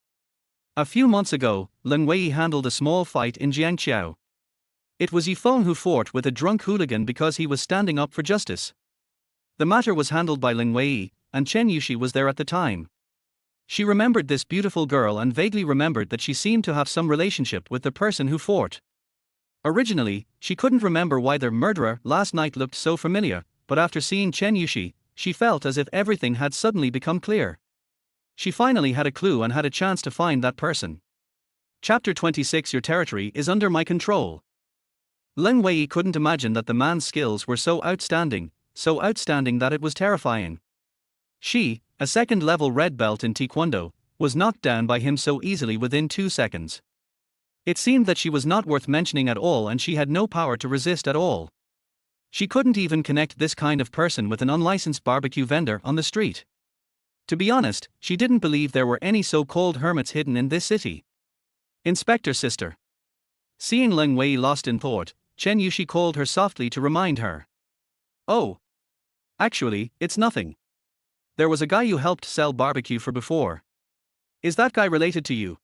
A few months ago, Lin Wei handled a small fight in Jiangqiao. It was Yi Feng who fought with a drunk hooligan because he was standing up for justice. The matter was handled by Lin Wei, and Chen Yushi was there at the time. She remembered this beautiful girl and vaguely remembered that she seemed to have some relationship with the person who fought. Originally, she couldn't remember why the murderer last night looked so familiar, but after seeing Chen Yushi, she felt as if everything had suddenly become clear. She finally had a clue and had a chance to find that person. Chapter 26. Your territory is under my control. Lin Wei couldn't imagine that the man's skills were so outstanding that it was terrifying. She, a second-level red belt in Taekwondo, was knocked down by him so easily within 2 seconds. It seemed that she was not worth mentioning at all and she had no power to resist at all. She couldn't even connect this kind of person with an unlicensed barbecue vendor on the street. To be honest, she didn't believe there were any so-called hermits hidden in this city. Inspector Sister. Seeing Lin Wei lost in thought, Chen Yushi called her softly to remind her. Oh. Actually, it's nothing. There was a guy you helped sell barbecue for before. Is that guy related to you?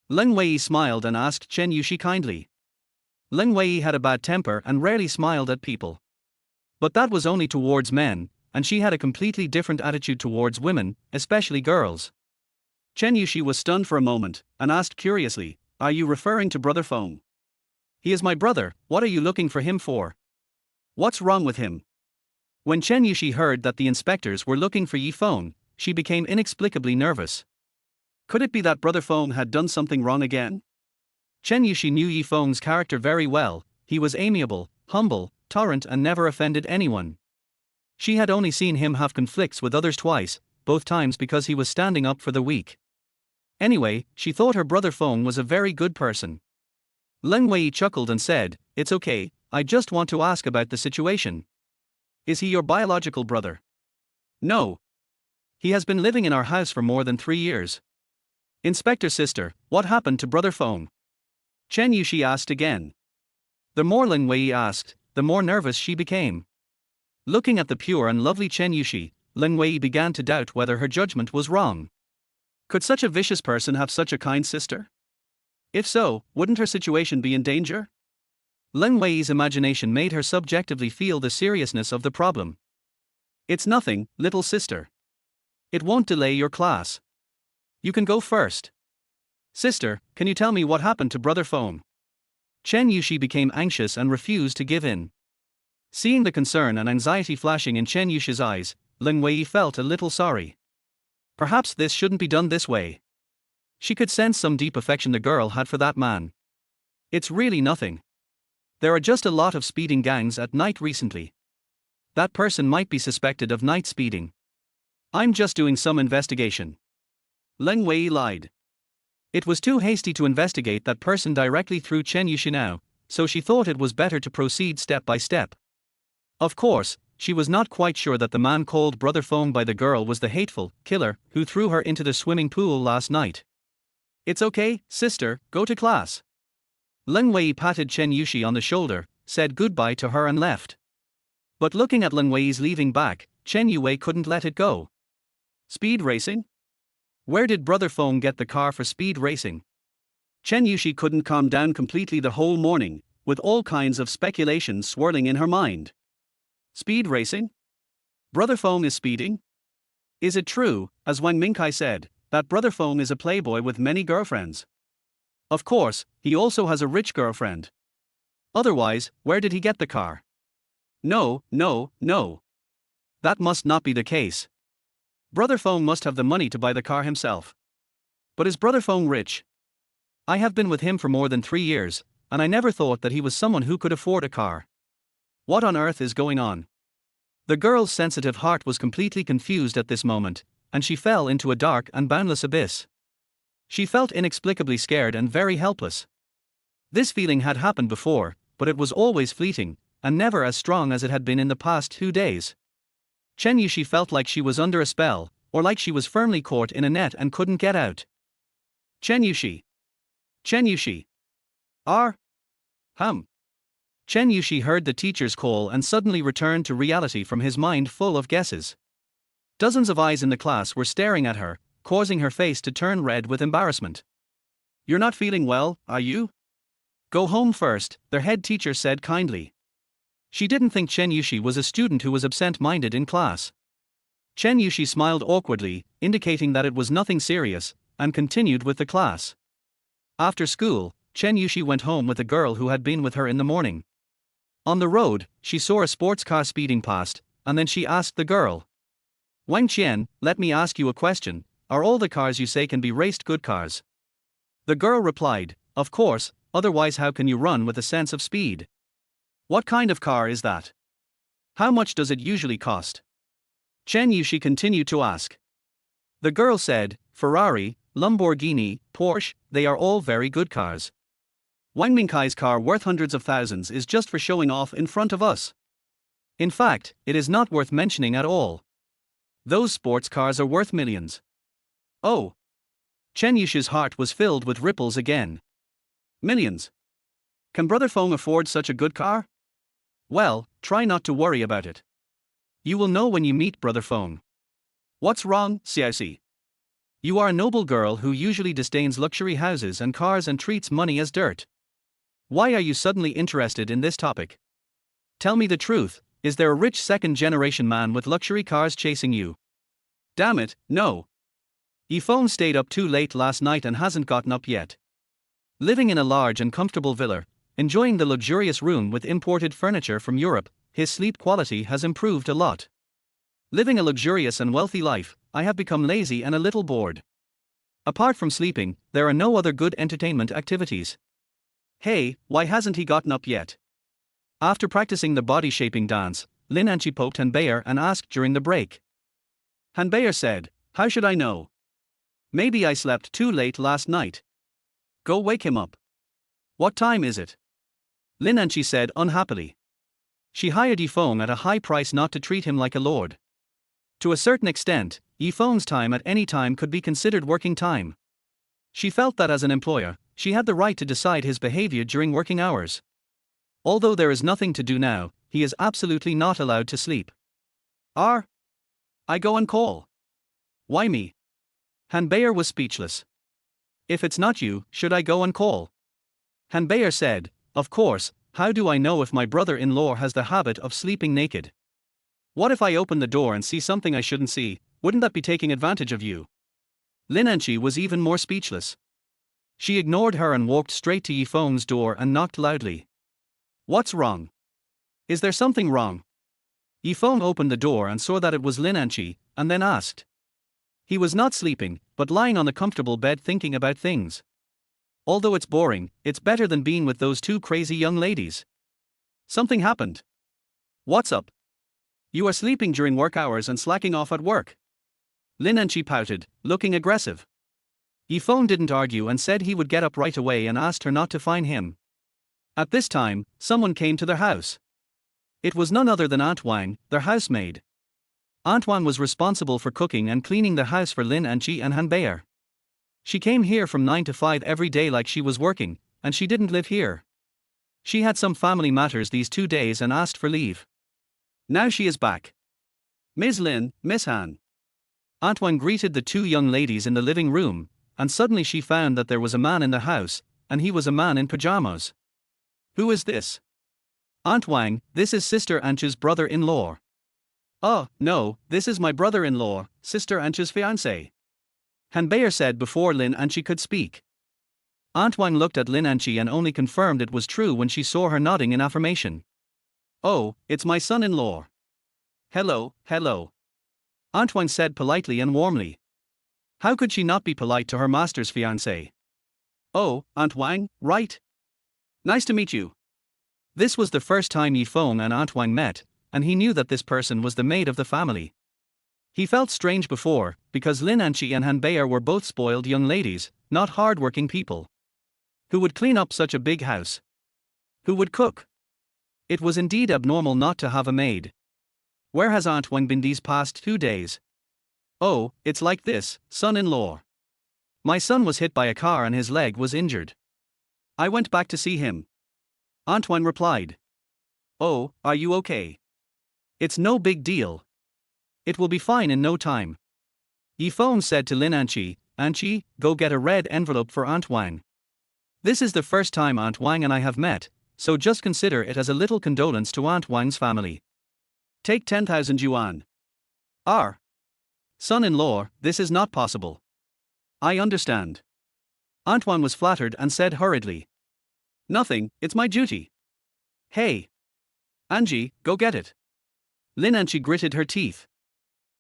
Lin Wei smiled and asked Chen Yushi kindly. Lin Wei had a bad temper and rarely smiled at people. But that was only towards men, and she had a completely different attitude towards women, especially girls. Chen Yushi was stunned for a moment, and asked curiously, are you referring to Brother Feng? He is my brother, what are you looking for him for? What's wrong with him? When Chen Yushi heard that the inspectors were looking for Yi Feng, she became inexplicably nervous. Could it be that Brother Feng had done something wrong again? Chen Yushi knew Yi Feng's character very well. He was amiable, humble, tolerant and never offended anyone. She had only seen him have conflicts with others twice, both times because he was standing up for the weak. Anyway, she thought her brother Feng was a very good person. Leng Wei chuckled and said, "It's okay, I just want to ask about the situation. Is he your biological brother?" "No. He has been living in our house for more than 3 years." "Inspector sister, what happened to brother Feng?" Chen Yushi asked again. The more Leng Wei asked, the more nervous she became. Looking at the pure and lovely Chen Yushi, Leng Wei began to doubt whether her judgment was wrong. Could such a vicious person have such a kind sister? If so, wouldn't her situation be in danger? Leng Wei's imagination made her subjectively feel the seriousness of the problem. "It's nothing, little sister. It won't delay your class. You can go first." "Sister, can you tell me what happened to brother Feng?" Chen Yushi became anxious and refused to give in. Seeing the concern and anxiety flashing in Chen Yushi's eyes, Leng Wei felt a little sorry. Perhaps this shouldn't be done this way. She could sense some deep affection the girl had for that man. "It's really nothing. There are just a lot of speeding gangs at night recently. That person might be suspected of night speeding. I'm just doing some investigation." Leng Wei lied. It was too hasty to investigate that person directly through Chen Yushi now, so she thought it was better to proceed step by step. Of course, she was not quite sure that the man called Brother Feng by the girl was the hateful killer who threw her into the swimming pool last night. "It's okay, sister, go to class." Leng Wei patted Chen Yushi on the shoulder, said goodbye to her and left. But looking at Leng Wei's leaving back, Chen Yue couldn't let it go. Speed racing? Where did Brother Feng get the car for speed racing? Chen Yushi couldn't calm down completely the whole morning, with all kinds of speculations swirling in her mind. Speed racing? Brother Feng is speeding? Is it true, as Wang Mingkai said, that Brother Feng is a playboy with many girlfriends? Of course, he also has a rich girlfriend. Otherwise, where did he get the car? No. That must not be the case. Brother Feng must have the money to buy the car himself. But is Brother Feng rich? I have been with him for more than 3 years, and I never thought that he was someone who could afford a car. What on earth is going on? The girl's sensitive heart was completely confused at this moment, and she fell into a dark and boundless abyss. She felt inexplicably scared and very helpless. This feeling had happened before, but it was always fleeting, and never as strong as it had been in the past 2 days. Chen Yushi felt like she was under a spell, or like she was firmly caught in a net and couldn't get out. Chen Yushi. Chen Yushi. Chen Yushi heard the teacher's call and suddenly returned to reality from his mind full of guesses. Dozens of eyes in the class were staring at her, causing her face to turn red with embarrassment. "You're not feeling well, are you? Go home first," their head teacher said kindly. She didn't think Chen Yushi was a student who was absent-minded in class. Chen Yushi smiled awkwardly, indicating that it was nothing serious, and continued with the class. After school, Chen Yushi went home with a girl who had been with her in the morning. On the road, she saw a sports car speeding past, and then she asked the girl, "Wang Qian, let me ask you a question, are all the cars you say can be raced good cars?" The girl replied, "Of course, otherwise how can you run with a sense of speed? What kind of car is that? How much does it usually cost?" Chen Yushi continued to ask. The girl said, "Ferrari, Lamborghini, Porsche, they are all very good cars. Wang Mingkai's car worth hundreds of thousands is just for showing off in front of us. In fact, it is not worth mentioning at all. Those sports cars are worth millions." Oh. Chen Yushi's heart was filled with ripples again. Millions? Can Brother Feng afford such a good car? Well, try not to worry about it. You will know when you meet Brother Feng. What's wrong, Xiaoxi? You are a noble girl who usually disdains luxury houses and cars and treats money as dirt. Why are you suddenly interested in this topic? Tell me the truth, is there a rich second-generation man with luxury cars chasing you? Damn it, no. Yi Feng stayed up too late last night and hasn't gotten up yet. Living in a large and comfortable villa, enjoying the luxurious room with imported furniture from Europe. His sleep quality has improved a lot. Living a luxurious and wealthy life, I have become lazy and a little bored. Apart from sleeping, there are no other good entertainment activities. Hey, why hasn't he gotten up yet? After practicing the body-shaping dance, Lin Anchi poked Han Bayer and asked during the break. Han Bayer said, "How should I know? Maybe I slept too late last night. Go wake him up." "What time is it?" Lin Anchi said unhappily. She hired Yifeng at a high price not to treat him like a lord. To a certain extent, Yifeng's time at any time could be considered working time. She felt that as an employer, she had the right to decide his behavior during working hours. Although there is nothing to do now, he is absolutely not allowed to sleep. I go and call. Why me? Han Bayer was speechless. If it's not you, should I go and call? Han Bayer said, "Of course, how do I know if my brother-in-law has the habit of sleeping naked? What if I open the door and see something I shouldn't see? Wouldn't that be taking advantage of you?" Lin Anchi was even more speechless. She ignored her and walked straight to Yifeng's door and knocked loudly. "What's wrong? Is there something wrong?" Yifeng opened the door and saw that it was Lin Anchi, and then asked. He was not sleeping, but lying on the comfortable bed thinking about things. "Although it's boring, it's better than being with those two crazy young ladies." "Something happened. What's up? You are sleeping during work hours and slacking off at work." Lin Anchi pouted, looking aggressive. Yifeng didn't argue and said he would get up right away and asked her not to fine him. At this time, someone came to their house. It was none other than Aunt Wang, their housemaid. Aunt Wang was responsible for cooking and cleaning the house for Lin Anchi and Han Bayer. She came here from 9 to 5 every day like she was working, and she didn't live here. She had some family matters these 2 days and asked for leave. Now she is back. "Ms. Lin, Miss Han." Aunt Wang greeted the two young ladies in the living room, and suddenly she found that there was a man in the house, and he was a man in pajamas. "Who is this?" "Aunt Wang, this is Sister Anchi's brother-in-law." "Oh, no, this is my brother-in-law, Sister Anchi's fiancé," Han Bayer said before Lin Anchi could speak. Aunt Wang looked at Lin Anchi and only confirmed it was true when she saw her nodding in affirmation. "Oh, it's my son-in-law." Hello. Aunt Wang said politely and warmly. How could she not be polite to her master's fiancé? "Oh, Aunt Wang, right? Nice to meet you." This was the first time Yifeng and Aunt Wang met, and he knew that this person was the maid of the family. He felt strange before, because Lin Anchi and Han Bayer were both spoiled young ladies, not hard-working people. Who would clean up such a big house? Who would cook? It was indeed abnormal not to have a maid. Where has Aunt Wang been these past 2 days? "Oh, it's like this, son-in-law. My son was hit by a car and his leg was injured. I went back to see him." Aunt Wang replied. "Oh, are you okay?" "It's no big deal. It will be fine in no time." Yifeng said to Lin Anchi, "Anchi, go get a red envelope for Aunt Wang. This is the first time Aunt Wang and I have met, so just consider it as a little condolence to Aunt Wang's family. Take 10,000 yuan. Son-in-law, this is not possible." "I understand." Aunt Wang was flattered and said hurriedly. "Nothing, it's my duty." "Hey. Angie, go get it." Lin Anchi gritted her teeth.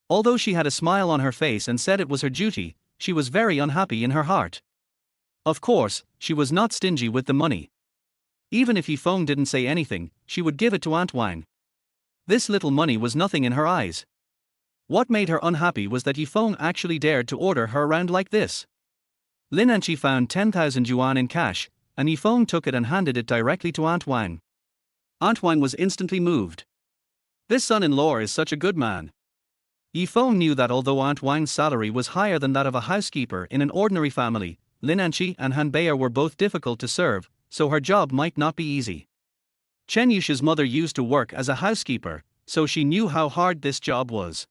Although she had a smile on her face and said it was her duty, she was very unhappy in her heart. Of course, she was not stingy with the money. Even if Yifeng didn't say anything, she would give it to Aunt Wang. This little money was nothing in her eyes. What made her unhappy was that Yifeng actually dared to order her around like this. Lin Anchi found 10,000 yuan in cash, and Yifeng took it and handed it directly to Aunt Wang. Aunt Wang was instantly moved. This son-in-law is such a good man. Yifeng knew that although Aunt Wang's salary was higher than that of a housekeeper in an ordinary family, Lin Anchi and Han Bayer were both difficult to serve, so her job might not be easy. Chen Yusha's mother used to work as a housekeeper, so she knew how hard this job was.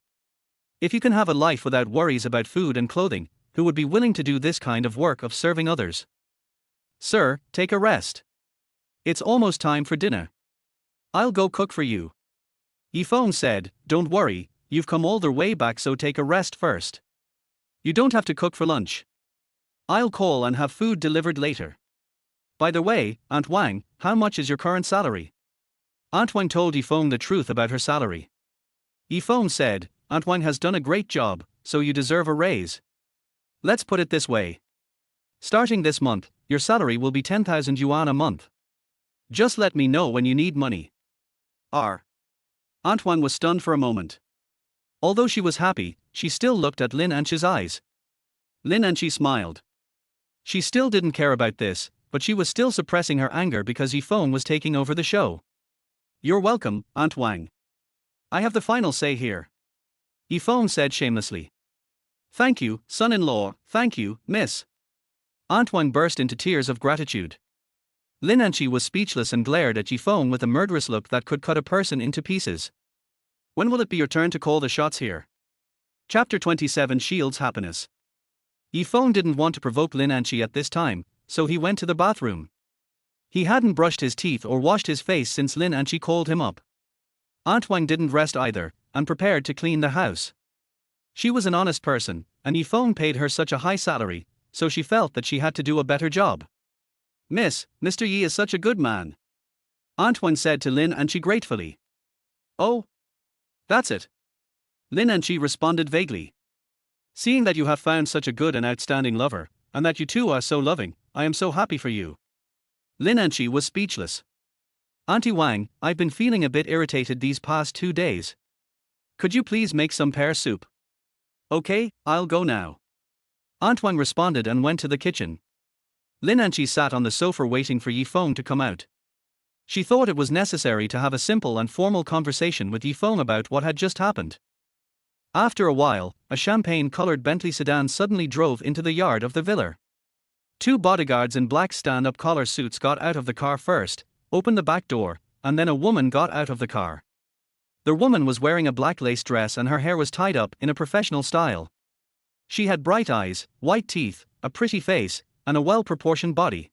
If you can have a life without worries about food and clothing, who would be willing to do this kind of work of serving others? "Sir, take a rest. It's almost time for dinner. I'll go cook for you." Yifeng said, "Don't worry, you've come all the way back, so take a rest first. You don't have to cook for lunch. I'll call and have food delivered later." By the way, Aunt Wang, how much is your current salary? Aunt Wang told Yifeng the truth about her salary. Yifeng said, Aunt Wang has done a great job, so you deserve a raise. Let's put it this way. Starting this month, your salary will be 10,000 yuan a month. Just let me know when you need money. Aunt Wang was stunned for a moment. Although she was happy, she still looked at Lin Anchi's eyes. Lin Anchi smiled. She still didn't care about this, but she was still suppressing her anger because Yifeng was taking over the show. You're welcome, Aunt Wang. I have the final say here. Yifeng said shamelessly. Thank you, son-in-law, thank you, miss. Aunt Wang burst into tears of gratitude. Lin Anchi was speechless and glared at Yifeng with a murderous look that could cut a person into pieces. When will it be your turn to call the shots here? Chapter 27 Shields Happiness. Yifeng didn't want to provoke Lin Anchi at this time, so he went to the bathroom. He hadn't brushed his teeth or washed his face since Lin Anchi called him up. Aunt Wang didn't rest either, and prepared to clean the house. She was an honest person, and Yifeng paid her such a high salary, so she felt that she had to do a better job. Miss, Mr. Yi is such a good man. Aunt Wang said to Lin Anchi gratefully. Oh? That's it. Lin Anchi responded vaguely. Seeing that you have found such a good and outstanding lover, and that you two are so loving, I am so happy for you. Lin Anchi was speechless. Auntie Wang, I've been feeling a bit irritated these past 2 days. Could you please make some pear soup? Okay, I'll go now. Aunt Wang responded and went to the kitchen. Lin Anchi sat on the sofa waiting for Yifeng to come out. She thought it was necessary to have a simple and formal conversation with Yifeng about what had just happened. After a while, a champagne-colored Bentley sedan suddenly drove into the yard of the villa. 2 bodyguards in black stand-up collar suits got out of the car first, opened the back door, and then a woman got out of the car. The woman was wearing a black lace dress and her hair was tied up in a professional style. She had bright eyes, white teeth, a pretty face, and a well-proportioned body.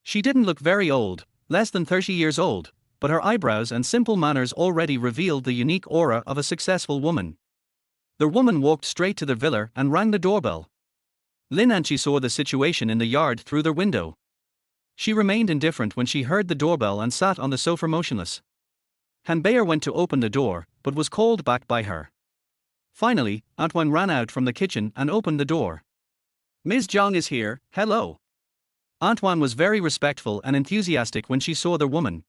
She didn't look very old, less than 30 years old, but her eyebrows and simple manners already revealed the unique aura of a successful woman. The woman walked straight to the villa and rang the doorbell. Lin Anchi saw the situation in the yard through the window. She remained indifferent when she heard the doorbell and sat on the sofa motionless. Han Bayer went to open the door, but was called back by her. Finally, Aunt Wang ran out from the kitchen and opened the door. Ms. Zhang is here, hello. Aunt Wang was very respectful and enthusiastic when she saw the woman.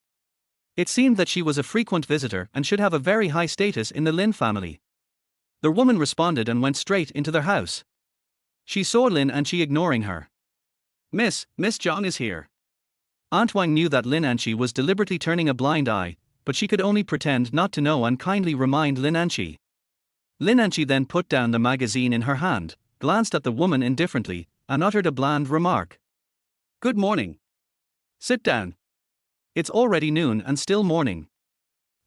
It seemed that she was a frequent visitor and should have a very high status in the Lin family. The woman responded and went straight into their house. She saw Lin Anchi ignoring her. Miss Zhang is here. Aunt Wang knew that Lin Anchi was deliberately turning a blind eye, but she could only pretend not to know and kindly remind Lin Anchi. Lin Anchi then put down the magazine in her hand, glanced at the woman indifferently, and uttered a bland remark. Good morning. Sit down. It's already noon and still morning.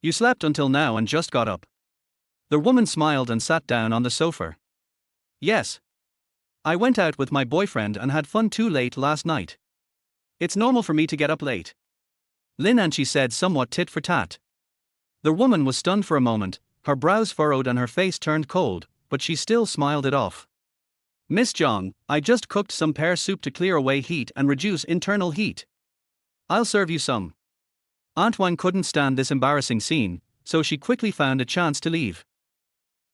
You slept until now and just got up. The woman smiled and sat down on the sofa. Yes. I went out with my boyfriend and had fun too late last night. It's normal for me to get up late. Lin Anchi said somewhat tit for tat. The woman was stunned for a moment, her brows furrowed and her face turned cold, but she still smiled it off. Miss Zhang, I just cooked some pear soup to clear away heat and reduce internal heat. I'll serve you some. Aunt Wang couldn't stand this embarrassing scene, so she quickly found a chance to leave.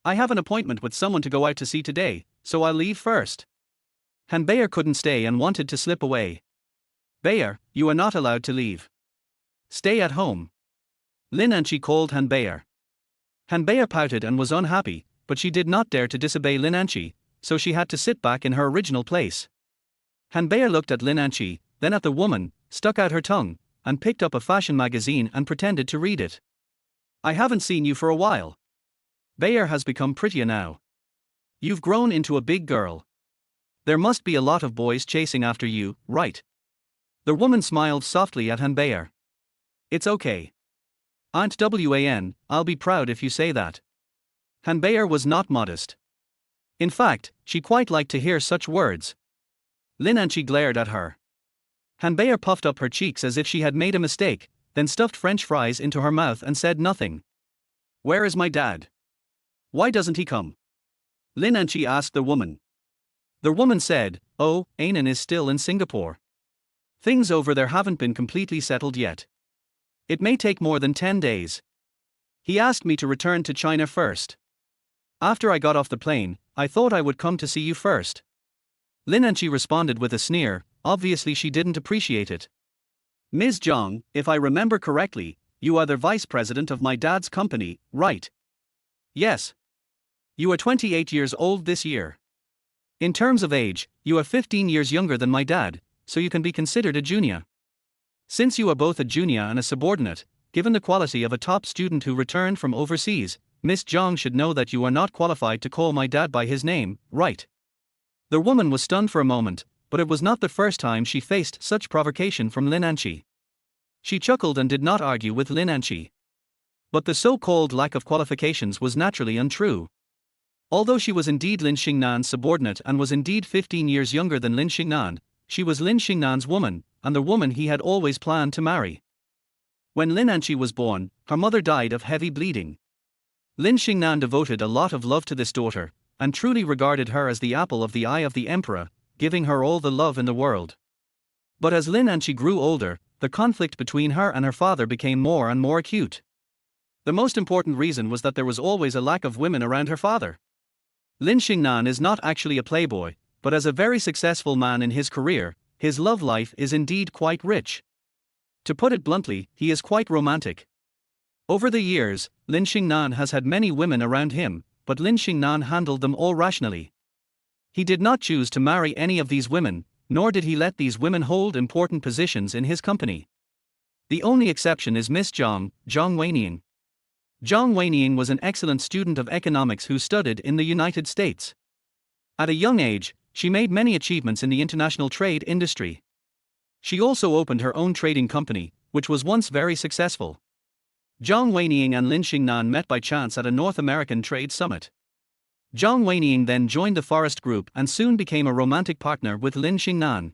I have an appointment with someone to go out to see today, so I'll leave first. Han Bayer couldn't stay and wanted to slip away. Bayer, you are not allowed to leave. Stay at home. Lin Anchi called Han Bayer. Han Bayer pouted and was unhappy, but she did not dare to disobey Lin Anchi, so she had to sit back in her original place. Han Bayer looked at Lin Anchi, then at the woman, stuck out her tongue, and picked up a fashion magazine and pretended to read it. I haven't seen you for a while. Bayer has become prettier now. You've grown into a big girl. There must be a lot of boys chasing after you, right? The woman smiled softly at Han Bayer. It's okay. Aunt Wan, I'll be proud if you say that. Han Bayer was not modest. In fact, she quite liked to hear such words. Lin Anchi glared at her. Han Bayer puffed up her cheeks as if she had made a mistake, then stuffed French fries into her mouth and said nothing. Where is my dad? Why doesn't he come? Lin Anchi asked the woman. The woman said, oh, Anan is still in Singapore. Things over there haven't been completely settled yet. It may take more than 10 days. He asked me to return to China first. After I got off the plane, I thought I would come to see you first. Lin Anqi responded with a sneer. Obviously she didn't appreciate it. Ms. Zhang, if I remember correctly, you are the vice president of my dad's company, right? Yes. You are 28 years old this year. In terms of age, you are 15 years younger than my dad, so you can be considered a junior. Since you are both a junior and a subordinate, given the quality of a top student who returned from overseas, Miss Zhang should know that you are not qualified to call my dad by his name, right? The woman was stunned for a moment, but it was not the first time she faced such provocation from Lin Anqi. She chuckled and did not argue with Lin Anqi. But the so-called lack of qualifications was naturally untrue. Although she was indeed Lin Xingnan's subordinate and was indeed 15 years younger than Lin Xingnan, she was Lin Xingnan's woman, and the woman he had always planned to marry. When Lin Anqi was born, her mother died of heavy bleeding. Lin Xingnan devoted a lot of love to this daughter, and truly regarded her as the apple of the eye of the emperor, giving her all the love in the world. But as Lin Anqi grew older, the conflict between her and her father became more and more acute. The most important reason was that there was always a lack of women around her father. Lin Xingnan is not actually a playboy, but as a very successful man in his career, his love life is indeed quite rich. To put it bluntly, he is quite romantic. Over the years, Lin Xingnan has had many women around him, but Lin Xingnan handled them all rationally. He did not choose to marry any of these women, nor did he let these women hold important positions in his company. The only exception is Miss Zhang Weiniang. Zhang Weiniang was an excellent student of economics who studied in the United States. At a young age, she made many achievements in the international trade industry. She also opened her own trading company, which was once very successful. Zhang Weiniang and Lin Xingnan met by chance at a North American trade summit. Zhang Weiniang then joined the Forest Group and soon became a romantic partner with Lin Xingnan.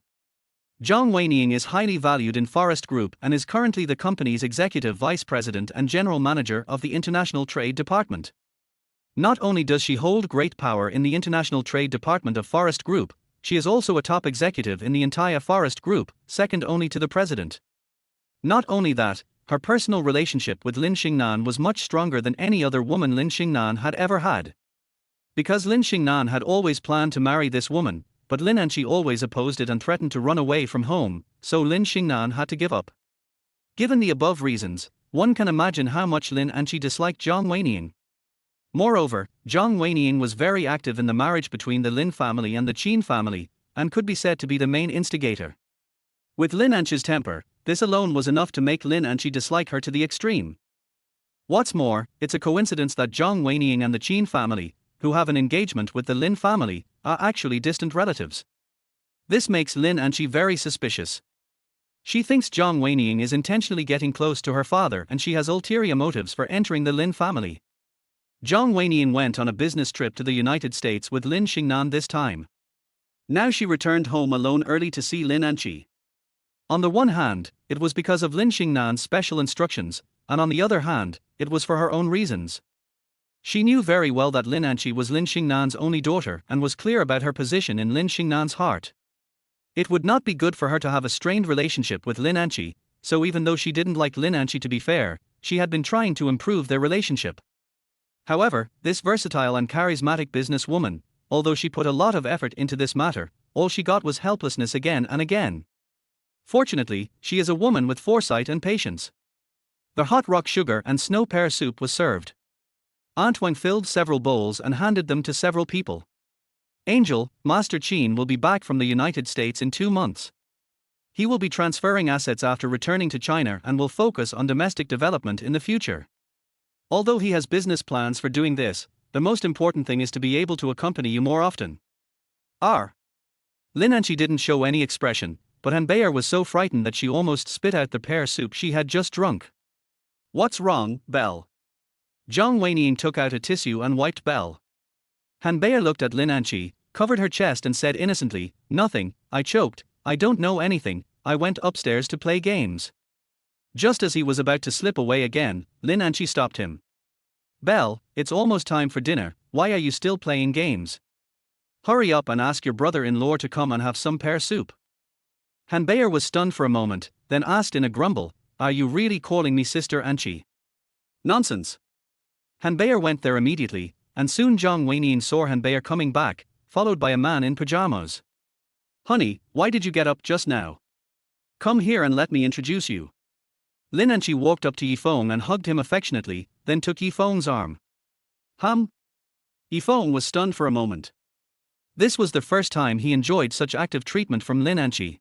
Zhang Weiniang is highly valued in Forest Group and is currently the company's executive vice president and general manager of the International Trade Department. Not only does she hold great power in the International Trade Department of Forest Group, she is also a top executive in the entire Forest Group, second only to the president. Not only that, her personal relationship with Lin Xingnan was much stronger than any other woman Lin Xingnan had ever had. Because Lin Xingnan had always planned to marry this woman, but Lin Anqi always opposed it and threatened to run away from home, so Lin Xingnan had to give up. Given the above reasons, one can imagine how much Lin Anqi disliked Zhang Weiniang. Moreover, Zhang Weiniang was very active in the marriage between the Lin family and the Qin family, and could be said to be the main instigator. With Lin Anqi's temper, this alone was enough to make Lin Anqi dislike her to the extreme. What's more, it's a coincidence that Zhang Weiniang and the Qin family, who have an engagement with the Lin family, are actually distant relatives. This makes Lin Anqi very suspicious. She thinks Zhang Weiniang is intentionally getting close to her father and she has ulterior motives for entering the Lin family. Zhang Weiniang went on a business trip to the United States with Lin Xingnan this time. Now she returned home alone early to see Lin Anqi. On the one hand, it was because of Lin Xingnan's special instructions, and on the other hand, it was for her own reasons. She knew very well that Lin Anqi was Lin Xingnan's only daughter and was clear about her position in Lin Xingnan's heart. It would not be good for her to have a strained relationship with Lin Anqi, so even though she didn't like Lin Anqi, to be fair, she had been trying to improve their relationship. However, this versatile and charismatic businesswoman, although she put a lot of effort into this matter, all she got was helplessness again and again. Fortunately, she is a woman with foresight and patience. The hot rock sugar and snow pear soup was served. Aunt Wang filled several bowls and handed them to several people. Angel, Master Qin will be back from the United States in 2 months. He will be transferring assets after returning to China and will focus on domestic development in the future. Although he has business plans for doing this, the most important thing is to be able to accompany you more often. Lin Anqi didn't show any expression, but Han Bayer was so frightened that she almost spit out the pear soup she had just drunk. What's wrong, Belle? Zhang Weiniang took out a tissue and wiped Belle. Han Bayer looked at Lin Anqi, covered her chest and said innocently, "Nothing, I choked, I don't know anything, I went upstairs to play games." Just as he was about to slip away again, Lin Anqi stopped him. "Belle, it's almost time for dinner, why are you still playing games? Hurry up and ask your brother-in-law to come and have some pear soup." Han Bayer was stunned for a moment, then asked in a grumble, "Are you really calling me Sister Anchi?" "Nonsense." Han Bayer went there immediately, and soon Zhang Weinian saw Han Bayer coming back, followed by a man in pajamas. "Honey, why did you get up just now? Come here and let me introduce you." Lin Anchi walked up to Yifeng and hugged him affectionately, then took Yifeng's arm. Yifeng was stunned for a moment. This was the first time he enjoyed such active treatment from Lin Anchi.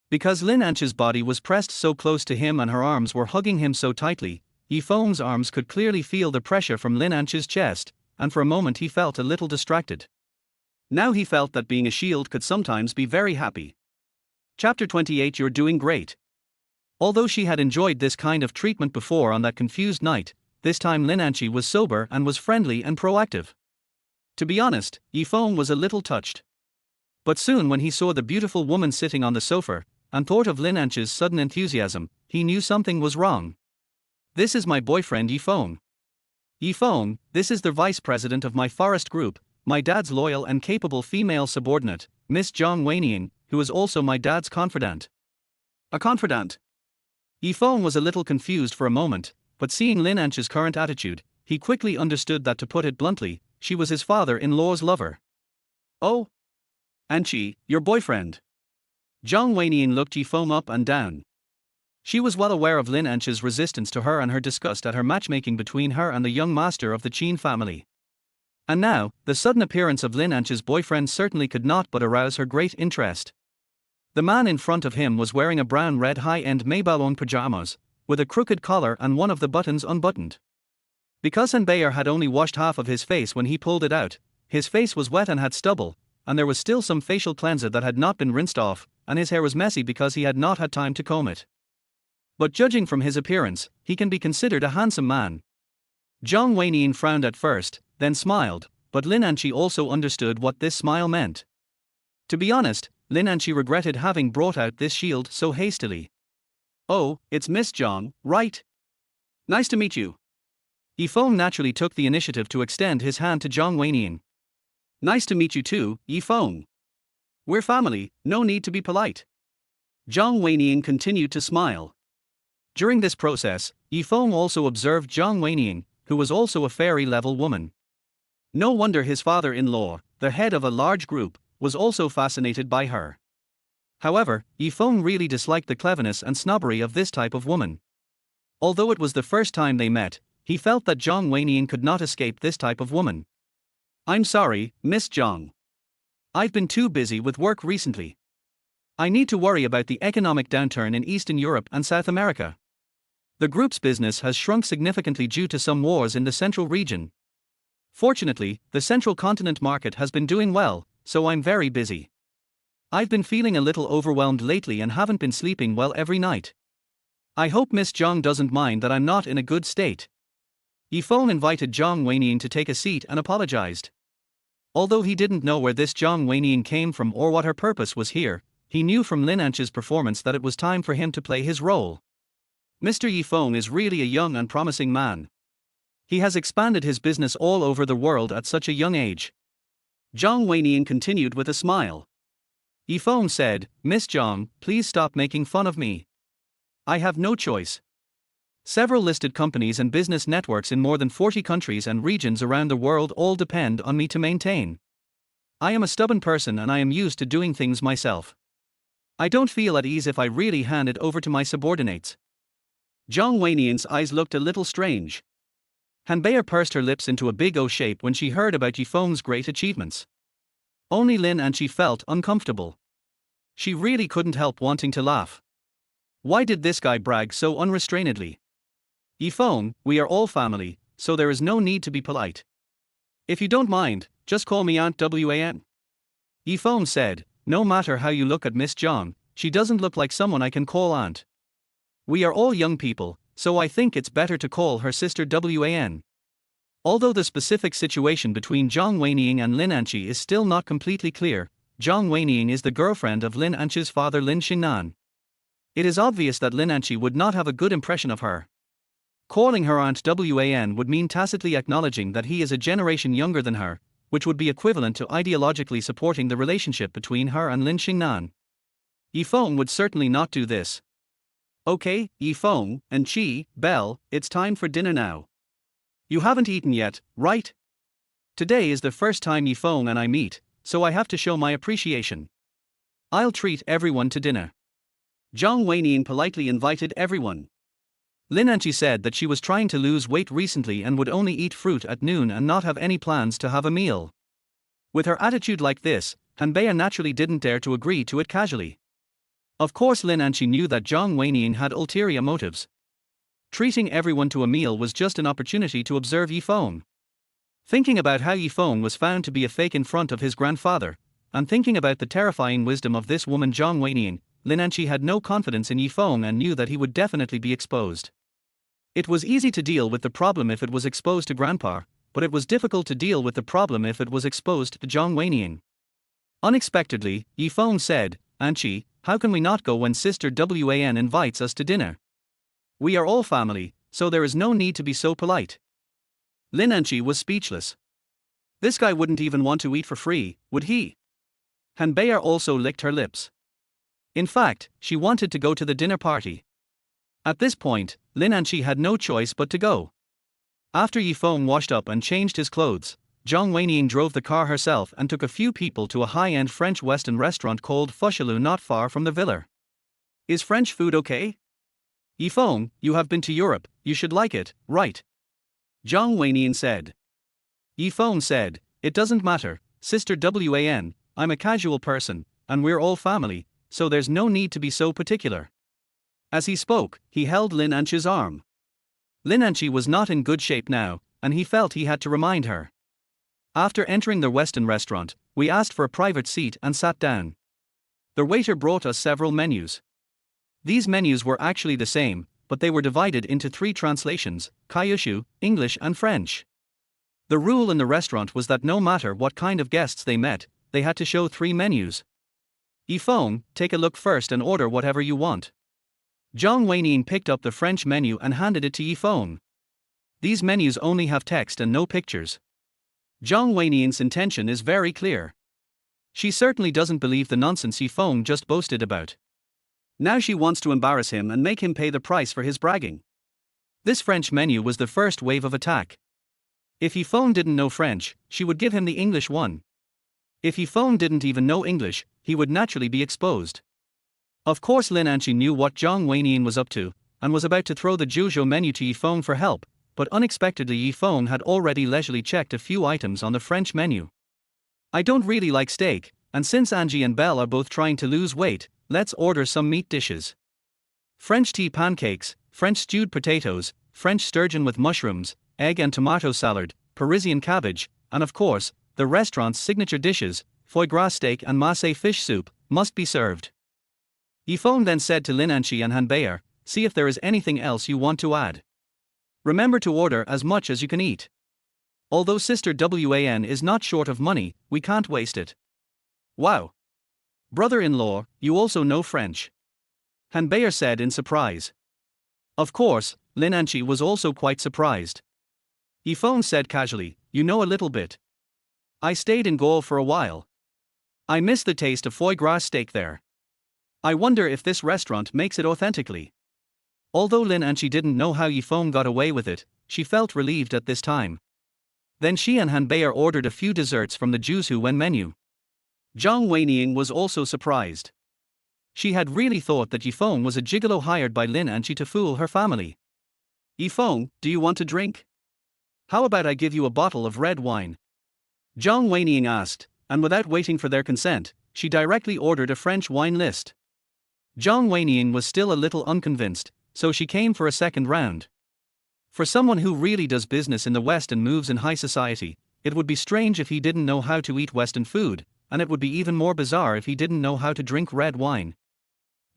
Because Lin Anchi's body was pressed so close to him and her arms were hugging him so tightly, Yifeng's arms could clearly feel the pressure from Lin Anchi's chest, and for a moment he felt a little distracted. Now he felt that being a shield could sometimes be very happy. Chapter 28. You're doing great. Although she had enjoyed this kind of treatment before on that confused night, this time Lin Anchi was sober and was friendly and proactive. To be honest, Yifeng was a little touched. But soon when he saw the beautiful woman sitting on the sofa, and thought of Lin Anchi's sudden enthusiasm, he knew something was wrong. "This is my boyfriend Yifeng. Yifeng, this is the vice president of my forest group, my dad's loyal and capable female subordinate, Miss Zhang Weinian, who is also my dad's confidant." "A confidant?" Yifeng was a little confused for a moment, but seeing Lin Anchi's current attitude, he quickly understood that, to put it bluntly, she was his father-in-law's lover. "Oh? Anchi, your boyfriend?" Zhang Weinian looked Yifeng up and down. She was well aware of Lin Anchi's resistance to her and her disgust at her matchmaking between her and the young master of the Qin family. And now, the sudden appearance of Lin Anchi's boyfriend certainly could not but arouse her great interest. The man in front of him was wearing a brown-red high-end Maybelline pajamas, with a crooked collar and one of the buttons unbuttoned. Because Han Bayer had only washed half of his face when he pulled it out, his face was wet and had stubble, and there was still some facial cleanser that had not been rinsed off, and his hair was messy because he had not had time to comb it. But judging from his appearance, he can be considered a handsome man. Zhang Weinian frowned at first, then smiled, but Lin Anchi also understood what this smile meant. To be honest, Lin Anchi regretted having brought out this shield so hastily. "Oh, it's Miss Zhang, right? Nice to meet you." Yifeng naturally took the initiative to extend his hand to Zhang Weinian. "Nice to meet you too, Yifeng. We're family, no need to be polite." Zhang Weinian continued to smile. During this process, Yifeng also observed Zhang Weinian, who was also a fairy-level woman. No wonder his father-in-law, the head of a large group, was also fascinated by her. However, Yifeng really disliked the cleverness and snobbery of this type of woman. Although it was the first time they met, he felt that Zhang Weinian could not escape this type of woman. "I'm sorry, Miss Zhang. I've been too busy with work recently. I need to worry about the economic downturn in Eastern Europe and South America. The group's business has shrunk significantly due to some wars in the central region. Fortunately, the central continent market has been doing well, so I'm very busy. I've been feeling a little overwhelmed lately and haven't been sleeping well every night. I hope Miss Zhang doesn't mind that I'm not in a good state." Yifeng invited Zhang Weinian to take a seat and apologized. Although he didn't know where this Zhang Weinian came from or what her purpose was here, he knew from Lin Anchi's performance that it was time for him to play his role. Mr. Yifeng is really a young and promising man. He has expanded his business all over the world at such a young age. Zhang Weinian continued with a smile. Yifeng said, "Miss Zhang, please stop making fun of me. I have no choice. Several listed companies and business networks in more than 40 countries and regions around the world all depend on me to maintain. I am a stubborn person and I am used to doing things myself. I don't feel at ease if I really hand it over to my subordinates." Zhang Weinian's eyes looked a little strange. Han Bayer pursed her lips into a big O shape when she heard about Yifeng's great achievements. Only Lin Anchi felt uncomfortable. She really couldn't help wanting to laugh. Why did this guy brag so unrestrainedly? "Yifeng, we are all family, so there is no need to be polite. If you don't mind, just call me Aunt Wan." Yifeng said, "No matter how you look at Miss Zhang, she doesn't look like someone I can call aunt. We are all young people, so I think it's better to call her Sister Wan." Although the specific situation between Zhang Weinian and Lin Anchi is still not completely clear, Zhang Weinian is the girlfriend of Lin Anchi's father Lin Xingnan. It is obvious that Lin Anchi would not have a good impression of her. Calling her Aunt Wan would mean tacitly acknowledging that he is a generation younger than her, which would be equivalent to ideologically supporting the relationship between her and Lin Xingnan. Feng would certainly not do this. Okay, Feng and Chi, Belle, it's time for dinner now. You haven't eaten yet, right? Today is the first time Feng and I meet, so I have to show my appreciation. I'll treat everyone to dinner. Zhang Weinian politely invited everyone. Lin Anqi said that she was trying to lose weight recently and would only eat fruit at noon and not have any plans to have a meal. With her attitude like this, Hanbei naturally didn't dare to agree to it casually. Of course Lin Anqi knew that Zhang Weinian had ulterior motives. Treating everyone to a meal was just an opportunity to observe Feng. Thinking about how Feng was found to be a fake in front of his grandfather, and thinking about the terrifying wisdom of this woman Zhang Weinian, Lin Anqi had no confidence in Feng and knew that he would definitely be exposed. It was easy to deal with the problem if it was exposed to Grandpa, but it was difficult to deal with the problem if it was exposed to Zhang Weinian. Unexpectedly, Feng said, Anqi, how can we not go when Sister Wan invites us to dinner? We are all family, so there is no need to be so polite. Lin Anqi was speechless. This guy wouldn't even want to eat for free, would he? Hanbei also licked her lips. In fact, she wanted to go to the dinner party. At this point, Lin Anqi had no choice but to go. After Feng washed up and changed his clothes, Zhang Weinian drove the car herself and took a few people to a high-end French Western restaurant called Fushalou not far from the villa. Is French food okay? Feng, you have been to Europe, you should like it, right? Zhang Weinian said. Feng said, it doesn't matter, Sister Wan, I'm a casual person, and we're all family, so there's no need to be so particular. As he spoke, he held Lin Anqi's arm. Lin Anqi was not in good shape now, and he felt he had to remind her. After entering the Western restaurant, we asked for a private seat and sat down. The waiter brought us several menus. These menus were actually the same, but they were divided into 3 translations, Kyushu, English and French. The rule in the restaurant was that no matter what kind of guests they met, they had to show 3 menus. Feng, take a look first and order whatever you want. Zhang Weinian picked up the French menu and handed it to Feng. These menus only have text and no pictures. Zhang Weinian's intention is very clear. She certainly doesn't believe the nonsense Feng just boasted about. Now she wants to embarrass him and make him pay the price for his bragging. This French menu was the first wave of attack. If Feng didn't know French, she would give him the English one. If Feng didn't even know English, he would naturally be exposed. Of course Lin Anqi knew what Zhang Weinian was up to, and was about to throw the Zhuzhou menu to Feng for help, but unexpectedly Feng had already leisurely checked a few items on the French menu. I don't really like steak, and since Angie and Belle are both trying to lose weight, let's order some meat dishes. French tea pancakes, French stewed potatoes, French sturgeon with mushrooms, egg and tomato salad, Parisian cabbage, and of course, the restaurant's signature dishes, foie gras steak and Marseille fish soup, must be served. Feng then said to Lin Anqi and Hanbei, see if there is anything else you want to add. Remember to order as much as you can eat. Although Sister Wan is not short of money, we can't waste it. Wow! Brother-in-law, you also know French? Hanbei said in surprise. Of course, Lin Anqi was also quite surprised. Feng said casually, you know a little bit. I stayed in Gaul for a while. I miss the taste of foie gras steak there. I wonder if this restaurant makes it authentically. Although Lin Anqi didn't know how Feng got away with it, she felt relieved at this time. Then she and Hanbei ordered a few desserts from the Zhuzhou Wen menu. Zhang Weinian was also surprised. She had really thought that Feng was a gigolo hired by Lin Anqi to fool her family. Feng, do you want a drink? How about I give you a bottle of red wine? Zhang Weinian asked, and without waiting for their consent, she directly ordered a French wine list. Zhang Weinian was still a little unconvinced, so she came for a second round. For someone who really does business in the West and moves in high society, it would be strange if he didn't know how to eat Western food, and it would be even more bizarre if he didn't know how to drink red wine.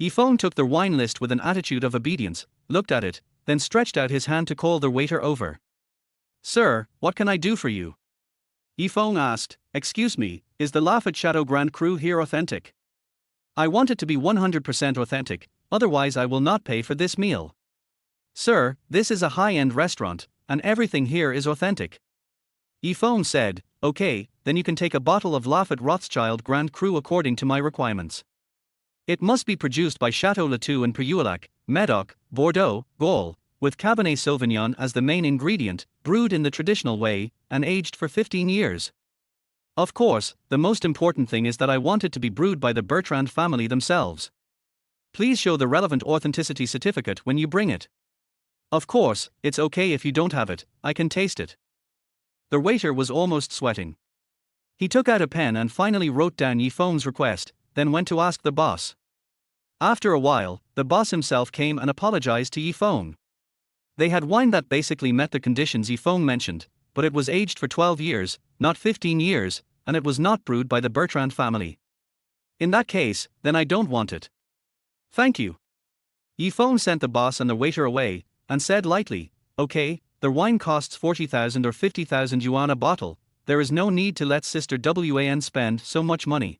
Feng took the wine list with an attitude of obedience, looked at it, then stretched out his hand to call the waiter over. Sir, what can I do for you? Feng asked, excuse me, is the Lafite Chateau Grand Cru here authentic? I want it to be 100% authentic, otherwise I will not pay for this meal. Sir, this is a high-end restaurant, and everything here is authentic. Feng said, okay, then you can take a bottle of Lafite Rothschild Grand Cru according to my requirements. It must be produced by Chateau Latour in Puyulac, Medoc, Bordeaux, Gaul, with Cabernet Sauvignon as the main ingredient, brewed in the traditional way, and aged for 15 years. Of course, the most important thing is that I want it to be brewed by the Bertrand family themselves. Please show the relevant authenticity certificate when you bring it. Of course, it's okay if you don't have it, I can taste it. The waiter was almost sweating. He took out a pen and finally wrote down Yifeng's request, then went to ask the boss. After a while, the boss himself came and apologized to Yifeng. They had wine that basically met the conditions Yifeng mentioned, but it was aged for 12 years, not 15 years, and it was not brewed by the Bertrand family. In that case, then I don't want it. Thank you. Yifeng sent the boss and the waiter away, and said lightly, okay, the wine costs 40,000 or 50,000 yuan a bottle, there is no need to let Sister Wan spend so much money.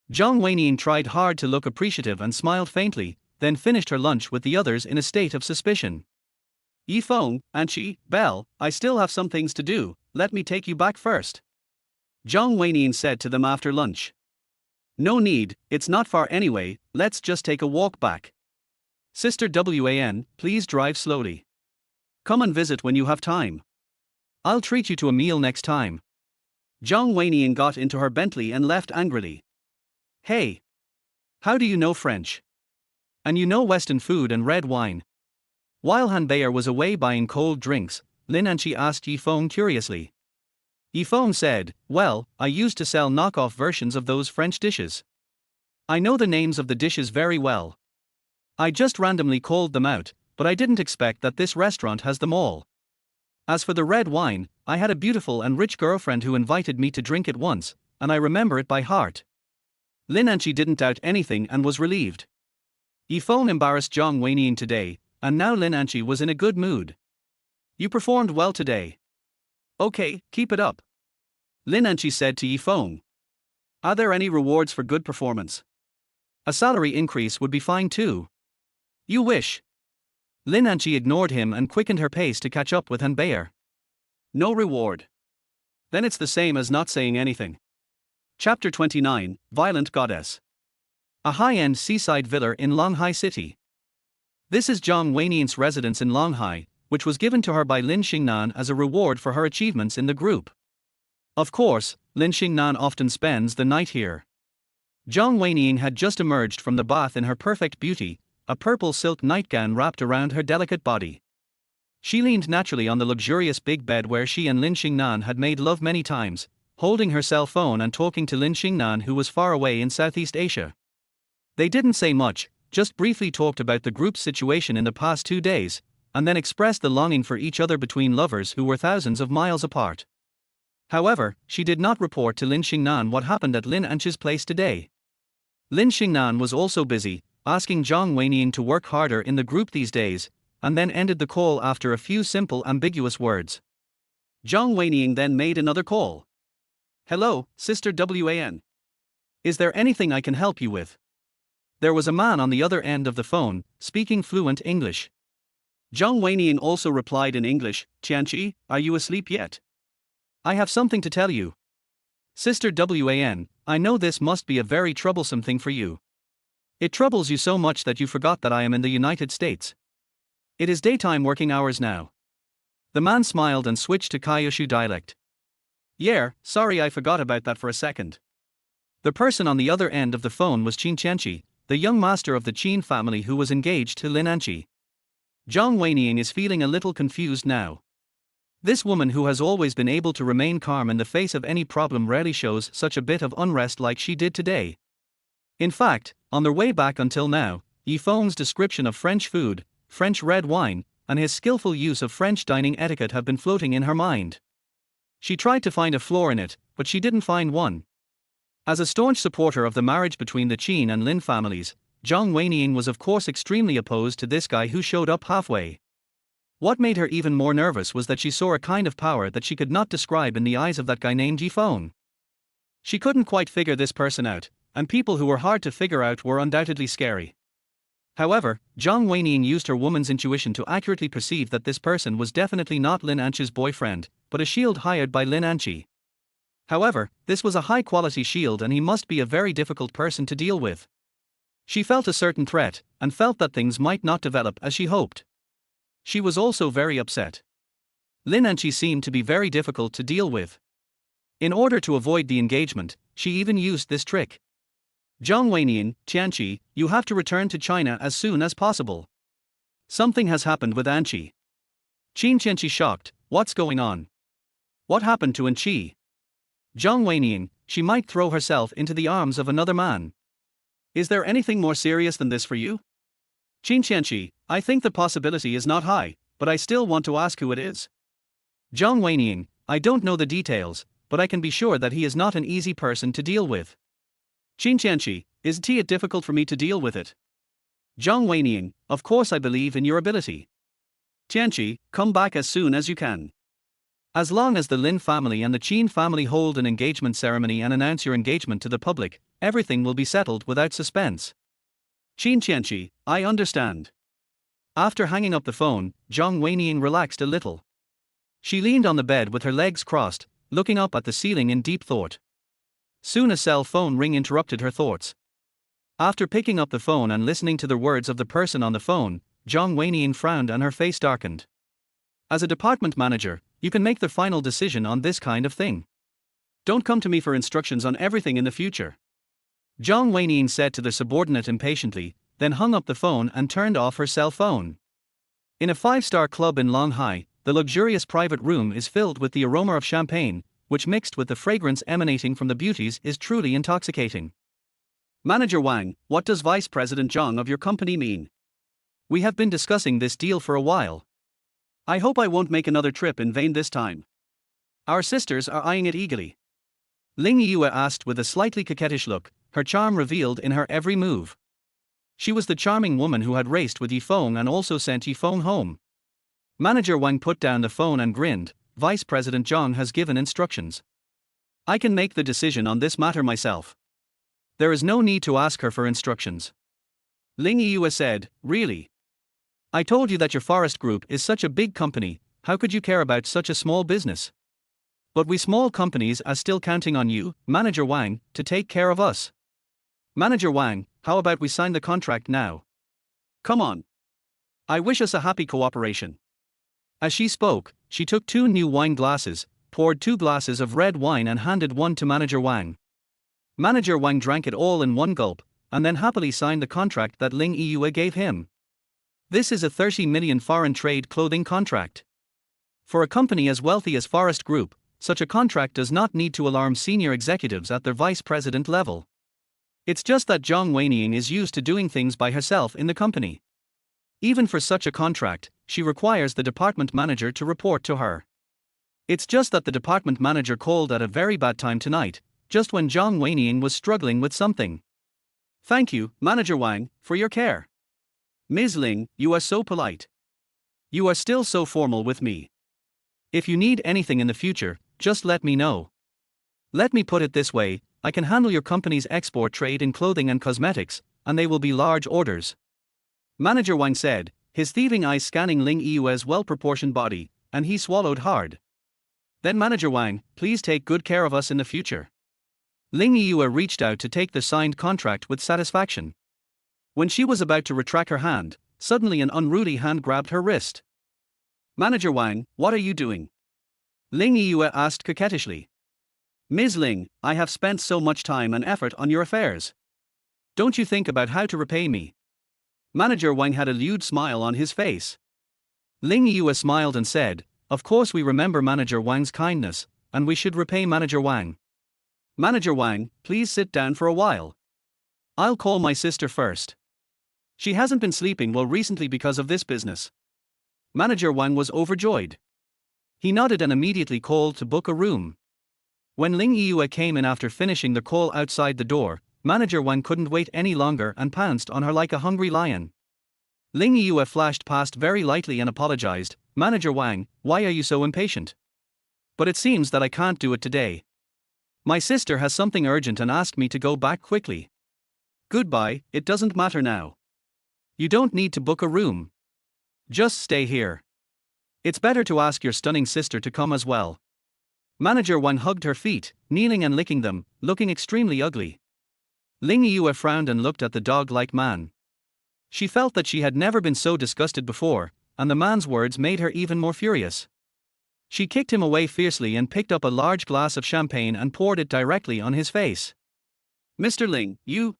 Zhang Weinian tried hard to look appreciative and smiled faintly, then finished her lunch with the others in a state of suspicion. Yifeng, Anqi, Belle, I still have some things to do, let me take you back first. Zhang Weinian said to them after lunch. No need, it's not far anyway, let's just take a walk back. Sister Wan, please drive slowly. Come and visit when you have time. I'll treat you to a meal next time. Zhang Weinian got into her Bentley and left angrily. Hey! How do you know French? And you know Western food and red wine. While Han Bayer was away buying cold drinks, Lin Anqi asked Yifeng curiously. Yifeng said, well, I used to sell knockoff versions of those French dishes. I know the names of the dishes very well. I just randomly called them out, but I didn't expect that this restaurant has them all. As for the red wine, I had a beautiful and rich girlfriend who invited me to drink it once, and I remember it by heart. Lin Anqi didn't doubt anything and was relieved. Yifeng embarrassed Zhang Weinian today, and now Lin Anqi was in a good mood. You performed well today. Okay, keep it up. Lin Anqi said to Yifeng. Are there any rewards for good performance? A salary increase would be fine too. You wish. Lin Anqi ignored him and quickened her pace to catch up with Han Bayer. No reward. Then it's the same as not saying anything. Chapter 29, Violent Goddess. A high-end seaside villa in Longhai City. This is Zhang Weinian's residence in Longhai, which was given to her by Lin Xingnan as a reward for her achievements in the group. Of course, Lin Xingnan often spends the night here. Zhang Weinian had just emerged from the bath in her perfect beauty, a purple silk nightgown wrapped around her delicate body. She leaned naturally on the luxurious big bed where she and Lin Xingnan had made love many times, holding her cell phone and talking to Lin Xingnan, who was far away in Southeast Asia. They didn't say much, just briefly talked about the group's situation in the past 2 days, and then expressed the longing for each other between lovers who were thousands of miles apart. However, she did not report to Lin Xingnan what happened at Lin Anqi's place today. Lin Xingnan was also busy, asking Zhang Weinian to work harder in the group these days, and then ended the call after a few simple ambiguous words. Zhang Weinian then made another call. Hello, Sister Wan. Is there anything I can help you with? There was a man on the other end of the phone, speaking fluent English. Zhang Weinian also replied in English, Tianqi, are you asleep yet? I have something to tell you. Sister Wan, I know this must be a very troublesome thing for you. It troubles you so much that you forgot that I am in the United States. It is daytime working hours now. The man smiled and switched to Kyushu dialect. Yeah, sorry I forgot about that for a second. The person on the other end of the phone was Qin Qianqi, the young master of the Qin family who was engaged to Lin Anqi. Zhang Weinian is feeling a little confused now. This woman who has always been able to remain calm in the face of any problem rarely shows such a bit of unrest like she did today. In fact, on their way back until now, Yifeng's description of French food, French red wine, and his skillful use of French dining etiquette have been floating in her mind. She tried to find a flaw in it, but she didn't find one. As a staunch supporter of the marriage between the Qin and Lin families, Zhang Weinian was of course extremely opposed to this guy who showed up halfway. What made her even more nervous was that she saw a kind of power that she could not describe in the eyes of that guy named Yifeng. She couldn't quite figure this person out, and people who were hard to figure out were undoubtedly scary. However, Zhang Weinian used her woman's intuition to accurately perceive that this person was definitely not Lin Anqi's boyfriend, but a shield hired by Lin Anqi. However, this was a high-quality shield and he must be a very difficult person to deal with. She felt a certain threat, and felt that things might not develop as she hoped. She was also very upset. Lin and Chi seemed to be very difficult to deal with. In order to avoid the engagement, she even used this trick. Zhang Weinian, Tianqi, you have to return to China as soon as possible. Something has happened with Anqi. Qin Tianqi shocked, what's going on? What happened to Anqi? Zhang Weinian, she might throw herself into the arms of another man. Is there anything more serious than this for you? Qin Tianqi, I think the possibility is not high, but I still want to ask who it is. Zhang Weinian, I don't know the details, but I can be sure that he is not an easy person to deal with. Qin Tianqi, isn't it difficult for me to deal with it? Zhang Weinian, of course I believe in your ability. Tianqi, come back as soon as you can. As long as the Lin family and the Qin family hold an engagement ceremony and announce your engagement to the public, everything will be settled without suspense. Qin Tianqi, I understand. After hanging up the phone, Zhang Weinian relaxed a little. She leaned on the bed with her legs crossed, looking up at the ceiling in deep thought. Soon a cell phone ring interrupted her thoughts. After picking up the phone and listening to the words of the person on the phone, Zhang Weinian frowned and her face darkened. As a department manager, you can make the final decision on this kind of thing. Don't come to me for instructions on everything in the future. Zhang Weinian said to the subordinate impatiently, then hung up the phone and turned off her cell phone. In a 5-star club in Longhai, the luxurious private room is filled with the aroma of champagne, which mixed with the fragrance emanating from the beauties is truly intoxicating. Manager Wang, what does Vice President Zhang of your company mean? We have been discussing this deal for a while. I hope I won't make another trip in vain this time. Our sisters are eyeing it eagerly. Ling Yue asked with a slightly coquettish look, her charm revealed in her every move. She was the charming woman who had raced with Yifeng and also sent Yifeng home. Manager Wang put down the phone and grinned, Vice President Zhang has given instructions. I can make the decision on this matter myself. There is no need to ask her for instructions. Ling Yue said, really? I told you that your forest group is such a big company, how could you care about such a small business? But we small companies are still counting on you, Manager Wang, to take care of us. Manager Wang, how about we sign the contract now? Come on. I wish us a happy cooperation. As she spoke, she took 2 new wine glasses, poured 2 glasses of red wine and handed one to Manager Wang. Manager Wang drank it all in one gulp, and then happily signed the contract that Ling Yue gave him. This is a 30 million foreign trade clothing contract. For a company as wealthy as Forest Group, such a contract does not need to alarm senior executives at their vice president level. It's just that Zhang Weinian is used to doing things by herself in the company. Even for such a contract, she requires the department manager to report to her. It's just that the department manager called at a very bad time tonight, just when Zhang Weinian was struggling with something. Thank you, Manager Wang, for your care. Ms. Ling, you are so polite. You are still so formal with me. If you need anything in the future, just let me know. Let me put it this way, I can handle your company's export trade in clothing and cosmetics, and they will be large orders. Manager Wang said, his thieving eyes scanning Ling Yue's well-proportioned body, and he swallowed hard. Then Manager Wang, please take good care of us in the future. Ling Yue reached out to take the signed contract with satisfaction. When she was about to retract her hand, suddenly an unruly hand grabbed her wrist. Manager Wang, what are you doing? Ling Yue asked coquettishly. Ms. Ling, I have spent so much time and effort on your affairs. Don't you think about how to repay me? Manager Wang had a lewd smile on his face. Ling Yue smiled and said, of course we remember Manager Wang's kindness, and we should repay Manager Wang. Manager Wang, please sit down for a while. I'll call my sister first. She hasn't been sleeping well recently because of this business. Manager Wang was overjoyed. He nodded and immediately called to book a room. When Ling Yue came in after finishing the call outside the door, Manager Wang couldn't wait any longer and pounced on her like a hungry lion. Ling Yue flashed past very lightly and apologized, Manager Wang, why are you so impatient? But it seems that I can't do it today. My sister has something urgent and asked me to go back quickly. Goodbye, it doesn't matter now. You don't need to book a room. Just stay here. It's better to ask your stunning sister to come as well. Manager Wang hugged her feet, kneeling and licking them, looking extremely ugly. Ling Yue frowned and looked at the dog-like man. She felt that she had never been so disgusted before, and the man's words made her even more furious. She kicked him away fiercely and picked up a large glass of champagne and poured it directly on his face. "Mr. Ling, you...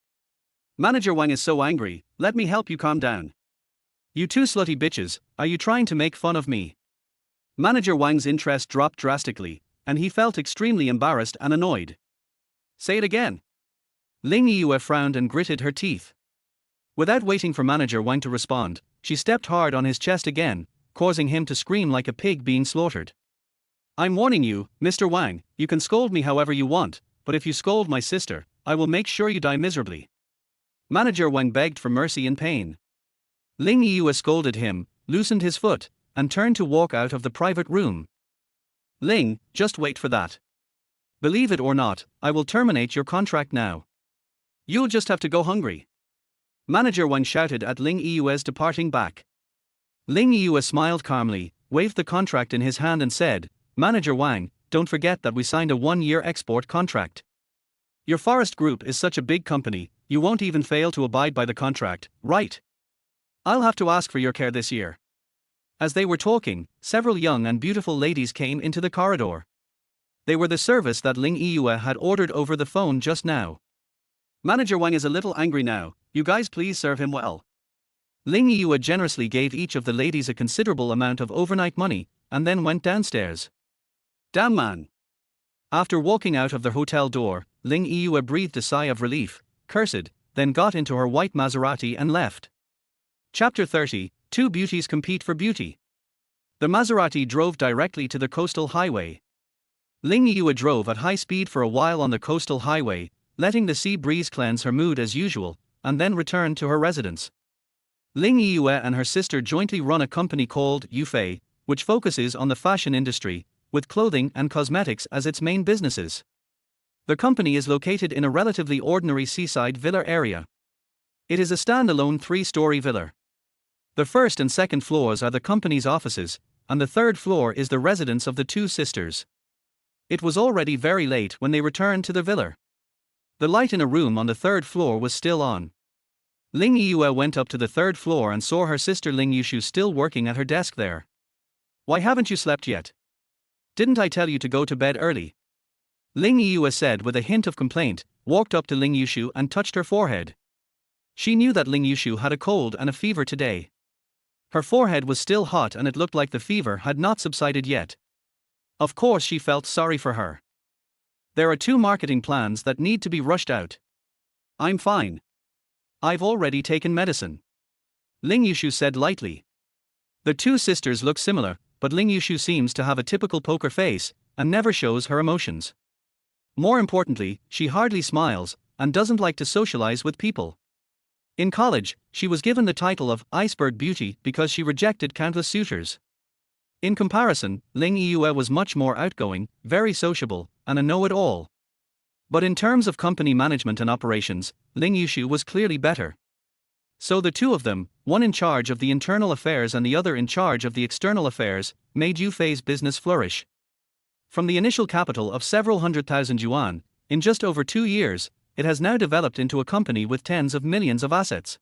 Manager Wang is so angry, let me help you calm down. You two slutty bitches, are you trying to make fun of me?" Manager Wang's interest dropped drastically, and he felt extremely embarrassed and annoyed. "Say it again." Ling Yue frowned and gritted her teeth. Without waiting for Manager Wang to respond, she stepped hard on his chest again, causing him to scream like a pig being slaughtered. "I'm warning you, Mr. Wang, you can scold me however you want, but if you scold my sister, I will make sure you die miserably." Manager Wang begged for mercy in pain. Ling Yue scolded him, loosened his foot, and turned to walk out of the private room. "Ling, just wait for that. Believe it or not, I will terminate your contract now. You'll just have to go hungry." Manager Wang shouted at Ling Yue's departing back. Ling Yue smiled calmly, waved the contract in his hand and said, "Manager Wang, don't forget that we signed a 1-year export contract. Your Forest Group is such a big company, you won't even fail to abide by the contract, right? I'll have to ask for your care this year." As they were talking, several young and beautiful ladies came into the corridor. They were the service that Ling Yue had ordered over the phone just now. "Manager Wang is a little angry now, you guys please serve him well." Ling Yue generously gave each of the ladies a considerable amount of overnight money, and then went downstairs. "Damn man." After walking out of the hotel door, Ling Yue breathed a sigh of relief, cursed, then got into her white Maserati and left. Chapter 30, Two Beauties Compete for Beauty. The Maserati drove directly to the coastal highway. Ling Yue drove at high speed for a while on the coastal highway, letting the sea breeze cleanse her mood as usual, and then returned to her residence. Ling Yue and her sister jointly run a company called Yufei, which focuses on the fashion industry, with clothing and cosmetics as its main businesses. The company is located in a relatively ordinary seaside villa area. It is a standalone 3-story villa. The first and second floors are the company's offices, and the third floor is the residence of the two sisters. It was already very late when they returned to the villa. The light in a room on the third floor was still on. Ling Yue went up to the third floor and saw her sister Ling Yushu still working at her desk there. "Why haven't you slept yet? Didn't I tell you to go to bed early?" Ling Yue said with a hint of complaint, walked up to Ling Yushu and touched her forehead. She knew that Ling Yushu had a cold and a fever today. Her forehead was still hot and it looked like the fever had not subsided yet. Of course she felt sorry for her. "There are 2 marketing plans that need to be rushed out. I'm fine. I've already taken medicine," Ling Yushu said lightly. The two sisters look similar, but Ling Yushu seems to have a typical poker face, and never shows her emotions. More importantly, she hardly smiles, and doesn't like to socialize with people. In college, she was given the title of Iceberg Beauty because she rejected countless suitors. In comparison, Ling Yue was much more outgoing, very sociable, and a know-it-all. But in terms of company management and operations, Ling Yushu was clearly better. So the two of them, one in charge of the internal affairs and the other in charge of the external affairs, made Yufei's business flourish. From the initial capital of several 100,000 yuan, in just over 2 years, it has now developed into a company with tens of millions of assets.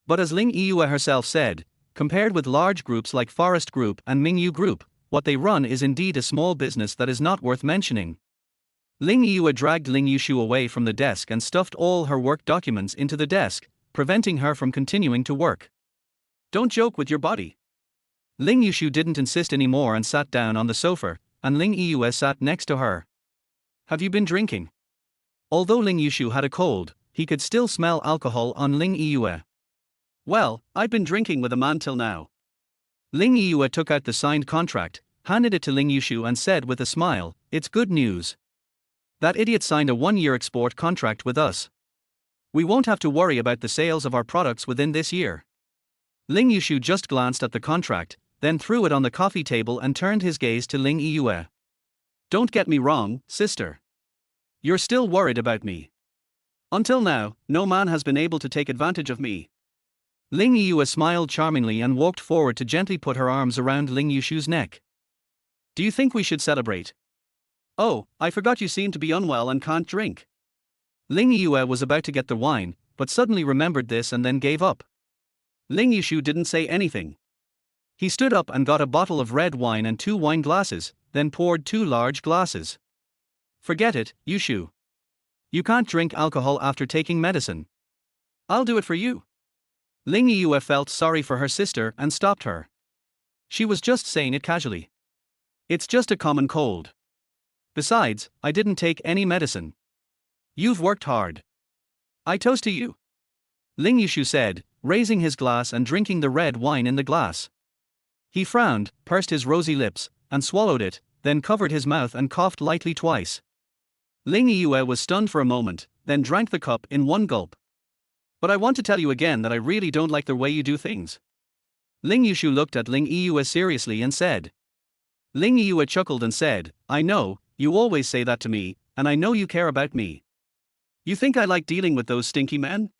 But as Ling Yue herself said, compared with large groups like Forest Group and Mingyu Group, what they run is indeed a small business that is not worth mentioning. Ling Yue dragged Ling Yushu away from the desk and stuffed all her work documents into the desk, preventing her from continuing to work. "Don't joke with your body." Ling Yushu didn't insist anymore and sat down on the sofa, and Ling Yue sat next to her. "Have you been drinking?" Although Ling Yushu had a cold, he could still smell alcohol on Ling Yue. "Well, I've been drinking with a man till now." Ling Yue took out the signed contract, handed it to Ling Yushu and said with a smile, "It's good news. That idiot signed a 1-year export contract with us. We won't have to worry about the sales of our products within this year." Ling Yushu just glanced at the contract, then threw it on the coffee table and turned his gaze to Ling Yue. "Don't get me wrong, sister. You're still worried about me. Until now, no man has been able to take advantage of me." Ling Yue smiled charmingly and walked forward to gently put her arms around Ling Yushu's neck. "Do you think we should celebrate? Oh, I forgot you seem to be unwell and can't drink." Ling Yue was about to get the wine, but suddenly remembered this and then gave up. Ling Yushu didn't say anything. He stood up and got a bottle of red wine and 2 wine glasses, then poured 2 large glasses. Forget it, Yushu. You can't drink alcohol after taking medicine. I'll do it for you. Ling Yue felt sorry for her sister and stopped her. She was just saying it casually. It's just a common cold. Besides, I didn't take any medicine. You've worked hard. I toast to you. Ling Yushu said, raising his glass and drinking the red wine in the glass. He frowned, pursed his rosy lips, and swallowed it, then covered his mouth and coughed lightly twice. Ling Yue was stunned for a moment, then drank the cup in one gulp. But I want to tell you again that I really don't like the way you do things. Ling Yushu looked at Ling Yue seriously and said. Ling Yue chuckled and said, I know, you always say that to me, and I know you care about me. You think I like dealing with those stinky men?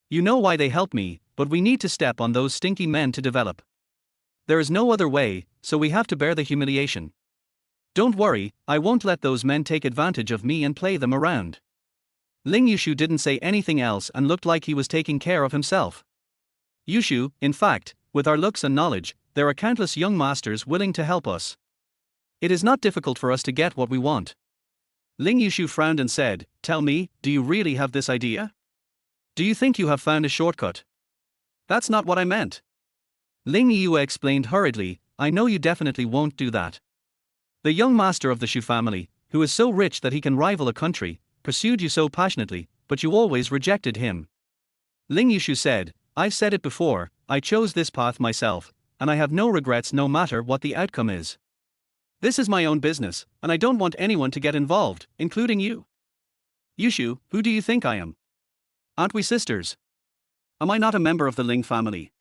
You know why they help me, but we need to step on those stinky men to develop. There is no other way, so we have to bear the humiliation. Don't worry, I won't let those men take advantage of me and play them around. Ling Yushu didn't say anything else and looked like he was taking care of himself. Yushu, in fact, with our looks and knowledge, there are countless young masters willing to help us. It is not difficult for us to get what we want. Ling Yushu frowned and said, Tell me, do you really have this idea? Do you think you have found a shortcut? That's not what I meant. Ling Yue explained hurriedly, I know you definitely won't do that. The young master of the Shu family, who is so rich that he can rival a country, pursued you so passionately, but you always rejected him. Ling Yushu said, I've said it before, I chose this path myself, and I have no regrets no matter what the outcome is. This is my own business, and I don't want anyone to get involved, including you. Yushu, who do you think I am? Aren't we sisters? Am I not a member of the Ling family?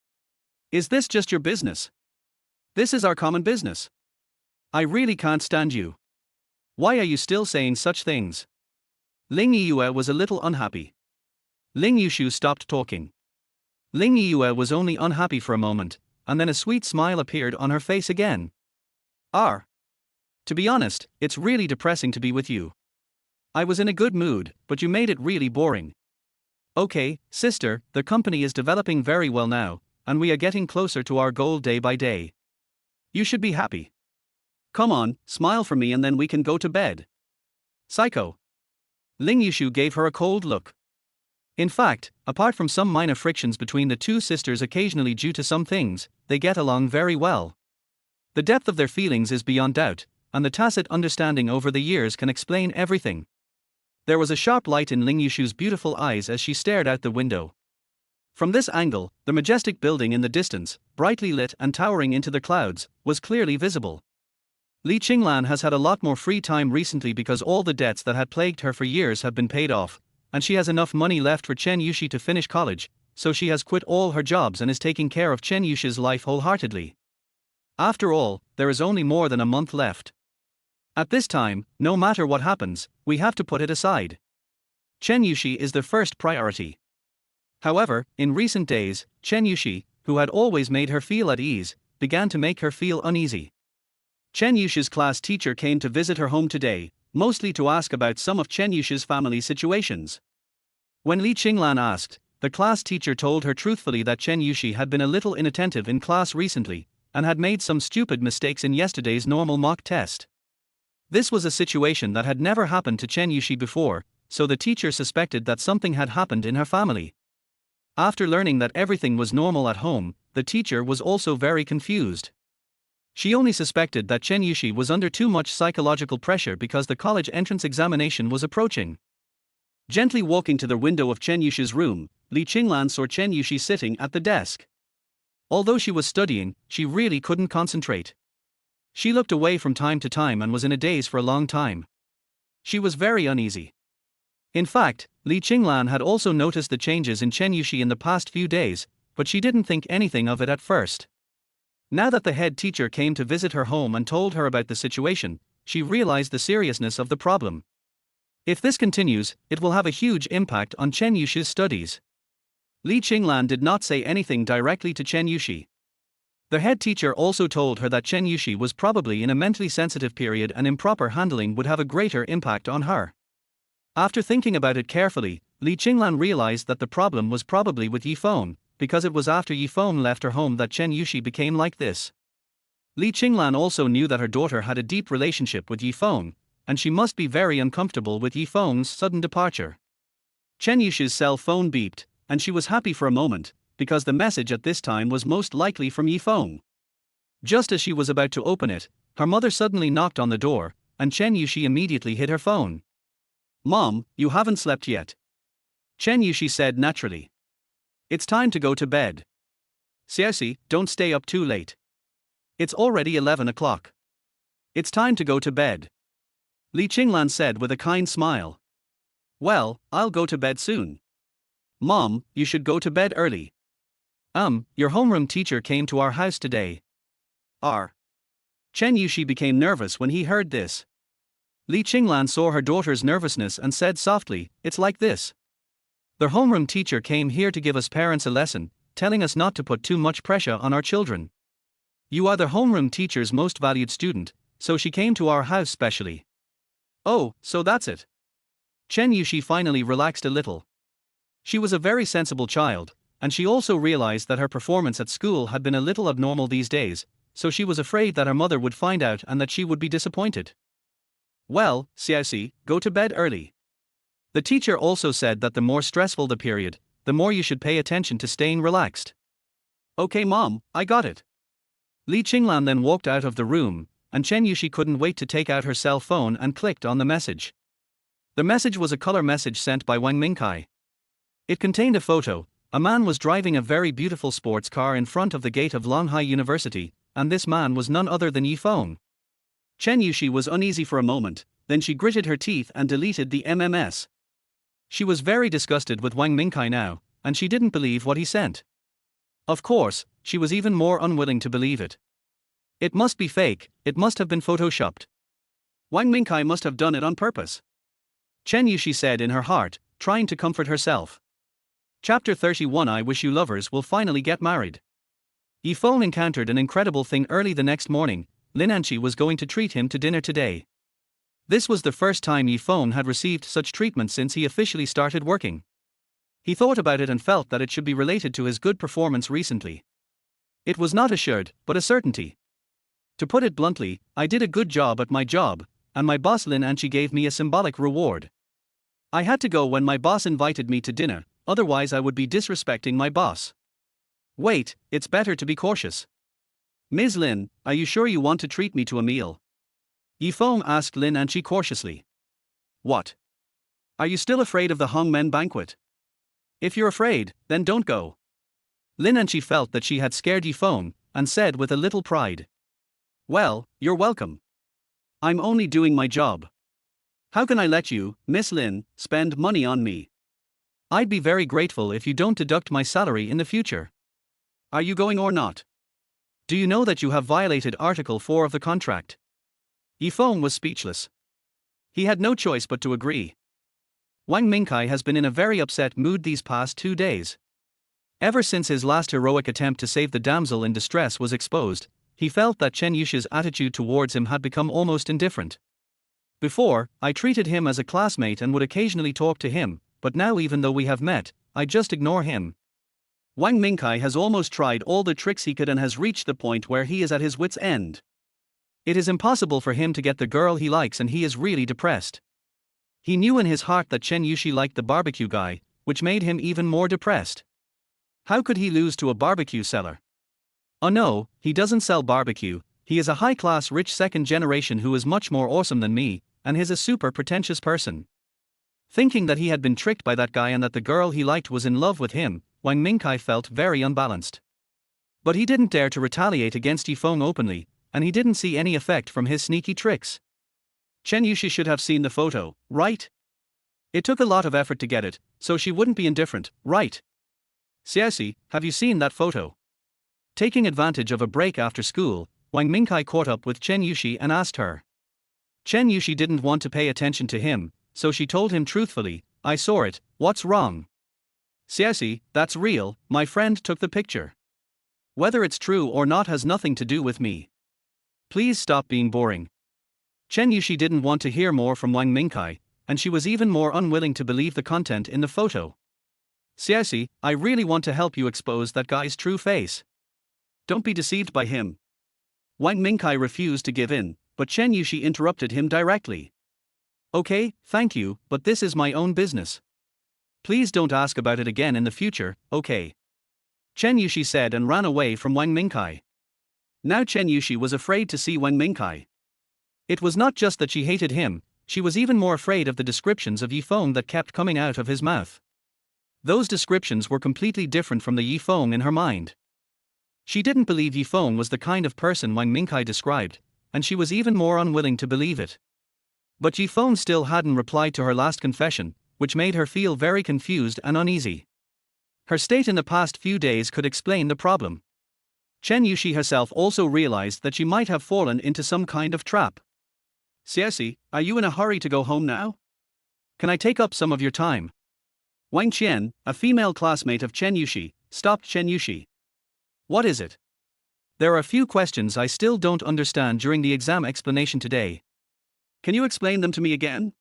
Is this just your business? This is our common business. I really can't stand you. Why are you still saying such things? Ling Yue was a little unhappy. Ling Yushu stopped talking. Ling Yue was only unhappy for a moment, and then a sweet smile appeared on her face again. To be honest, it's really depressing to be with you. I was in a good mood, but you made it really boring. Okay, sister, the company is developing very well now, and we are getting closer to our goal day by day. You should be happy. Come on, smile for me and then we can go to bed. Psycho. Ling Yushu gave her a cold look. In fact, apart from some minor frictions between the two sisters occasionally due to some things, they get along very well. The depth of their feelings is beyond doubt, and the tacit understanding over the years can explain everything. There was a sharp light in Ling Yushu's beautiful eyes as she stared out the window. From this angle, the majestic building in the distance, brightly lit and towering into the clouds, was clearly visible. Li Qinglan has had a lot more free time recently because all the debts that had plagued her for years have been paid off, and she has enough money left for Chen Yushi to finish college, so she has quit all her jobs and is taking care of Chen Yushi's life wholeheartedly. After all, there is only more than a month left. At this time, no matter what happens, we have to put it aside. Chen Yushi is the first priority. However, in recent days, Chen Yushi, who had always made her feel at ease, began to make her feel uneasy. Chen Yushi's class teacher came to visit her home today, mostly to ask about some of Chen Yushi's family situations. When Li Qinglan asked, the class teacher told her truthfully that Chen Yushi had been a little inattentive in class recently, and had made some stupid mistakes in yesterday's normal mock test. This was a situation that had never happened to Chen Yushi before, so the teacher suspected that something had happened in her family. After learning that everything was normal at home, the teacher was also very confused. She only suspected that Chen Yushi was under too much psychological pressure because the college entrance examination was approaching. Gently walking to the window of Chen Yushi's room, Li Qinglan saw Chen Yushi sitting at the desk. Although she was studying, she really couldn't concentrate. She looked away from time to time and was in a daze for a long time. She was very uneasy. In fact, Li Qinglan had also noticed the changes in Chen Yushi in the past few days, but she didn't think anything of it at first. Now that the head teacher came to visit her home and told her about the situation, she realized the seriousness of the problem. If this continues, it will have a huge impact on Chen Yushi's studies. Li Qinglan did not say anything directly to Chen Yushi. The head teacher also told her that Chen Yushi was probably in a mentally sensitive period and improper handling would have a greater impact on her. After thinking about it carefully, Li Qinglan realized that the problem was probably with Yifeng, because it was after Yifeng left her home that Chen Yushi became like this. Li Qinglan also knew that her daughter had a deep relationship with Yifeng, and she must be very uncomfortable with Yifeng's sudden departure. Chen Yushi's cell phone beeped, and she was happy for a moment, because the message at this time was most likely from Yifeng. Just as she was about to open it, her mother suddenly knocked on the door, and Chen Yushi immediately hid her phone. "Mom, you haven't slept yet," Chen Yushi said naturally. "It's time to go to bed. Seriously, don't stay up too late. It's already 11 o'clock. It's time to go to bed," Li Qinglan said with a kind smile. "Well, I'll go to bed soon." "Mom, you should go to bed early. Your homeroom teacher came to our house today." Chen Yushi became nervous when he heard this. Li Qinglan saw her daughter's nervousness and said softly, "It's like this. The homeroom teacher came here to give us parents a lesson, telling us not to put too much pressure on our children. You are the homeroom teacher's most valued student, so she came to our house specially." "Oh, so that's it." Chen Yushi finally relaxed a little. She was a very sensible child, and she also realized that her performance at school had been a little abnormal these days, so she was afraid that her mother would find out and that she would be disappointed. "Well, Xiaoxi, go to bed early. The teacher also said that the more stressful the period, the more you should pay attention to staying relaxed." "Okay, Mom, I got it." Li Qinglan then walked out of the room, and Chen Yushi couldn't wait to take out her cell phone and clicked on the message. The message was a color message sent by Wang Mingkai. It contained a photo. A man was driving a very beautiful sports car in front of the gate of Longhai University, and this man was none other than Yifeng. Chen Yushi was uneasy for a moment, then she gritted her teeth and deleted the MMS. She was very disgusted with Wang Mingkai now, and she didn't believe what he sent. Of course, she was even more unwilling to believe it. It must be fake, it must have been photoshopped. Wang Mingkai must have done it on purpose. Chen Yushi said in her heart, trying to comfort herself. Chapter 31. I wish you lovers will finally get married. Yifeng encountered an incredible thing early the next morning. Lin Anqi was going to treat him to dinner today. This was the first time Yifeng had received such treatment since he officially started working. He thought about it and felt that it should be related to his good performance recently. It was not assured, but a certainty. To put it bluntly, I did a good job at my job, and my boss Lin Anqi gave me a symbolic reward. I had to go when my boss invited me to dinner, otherwise I would be disrespecting my boss. Wait, it's better to be cautious. Ms. Lin, are you sure you want to treat me to a meal? Yifeng asked Lin Anqi cautiously. What? Are you still afraid of the Hongmen banquet? If you're afraid, then don't go. Lin Anqi felt that she had scared Yifeng, and said with a little pride. Well, you're welcome. I'm only doing my job. How can I let you, Miss Lin, spend money on me? I'd be very grateful if you don't deduct my salary in the future. Are you going or not? Do you know that you have violated Article 4 of the contract? Yifeng was speechless. He had no choice but to agree. Wang Mingkai has been in a very upset mood these past 2 days. Ever since his last heroic attempt to save the damsel in distress was exposed, he felt that Chen Yushi's attitude towards him had become almost indifferent. Before, I treated him as a classmate and would occasionally talk to him, but now even though we have met, I just ignore him. Wang Mingkai has almost tried all the tricks he could and has reached the point where he is at his wit's end. It is impossible for him to get the girl he likes and he is really depressed. He knew in his heart that Chen Yushi liked the barbecue guy, which made him even more depressed. How could he lose to a barbecue seller? Oh no, he doesn't sell barbecue, he is a high-class rich second generation who is much more awesome than me, and he's a super pretentious person. Thinking that he had been tricked by that guy and that the girl he liked was in love with him, Wang Mingkai felt very unbalanced. But he didn't dare to retaliate against Yifeng openly, and he didn't see any effect from his sneaky tricks. Chen Yushi should have seen the photo, right? It took a lot of effort to get it, so she wouldn't be indifferent, right? Xiaoxi, have you seen that photo? Taking advantage of a break after school, Wang Mingkai caught up with Chen Yushi and asked her. Chen Yushi didn't want to pay attention to him, so she told him truthfully, I saw it, what's wrong? Xiaoxi, that's real, my friend took the picture. Whether it's true or not has nothing to do with me. Please stop being boring. Chen Yushi didn't want to hear more from Wang Mingkai, and she was even more unwilling to believe the content in the photo. Xiaoxi, I really want to help you expose that guy's true face. Don't be deceived by him. Wang Mingkai refused to give in, but Chen Yushi interrupted him directly. Okay, thank you, but this is my own business. Please don't ask about it again in the future, okay? Chen Yushi said and ran away from Wang Mingkai. Now Chen Yushi was afraid to see Wang Mingkai. It was not just that she hated him, she was even more afraid of the descriptions of Yi Feng that kept coming out of his mouth. Those descriptions were completely different from the Yi Feng in her mind. She didn't believe Yi Feng was the kind of person Wang Mingkai described, and she was even more unwilling to believe it. But Yi Feng still hadn't replied to her last confession, which made her feel very confused and uneasy. Her state in the past few days could explain the problem. Chen Yushi herself also realized that she might have fallen into some kind of trap. Xiaoxi, are you in a hurry to go home now? Can I take up some of your time? Wang Qian, a female classmate of Chen Yushi, stopped Chen Yushi. What is it? There are a few questions I still don't understand during the exam explanation today. Can you explain them to me again?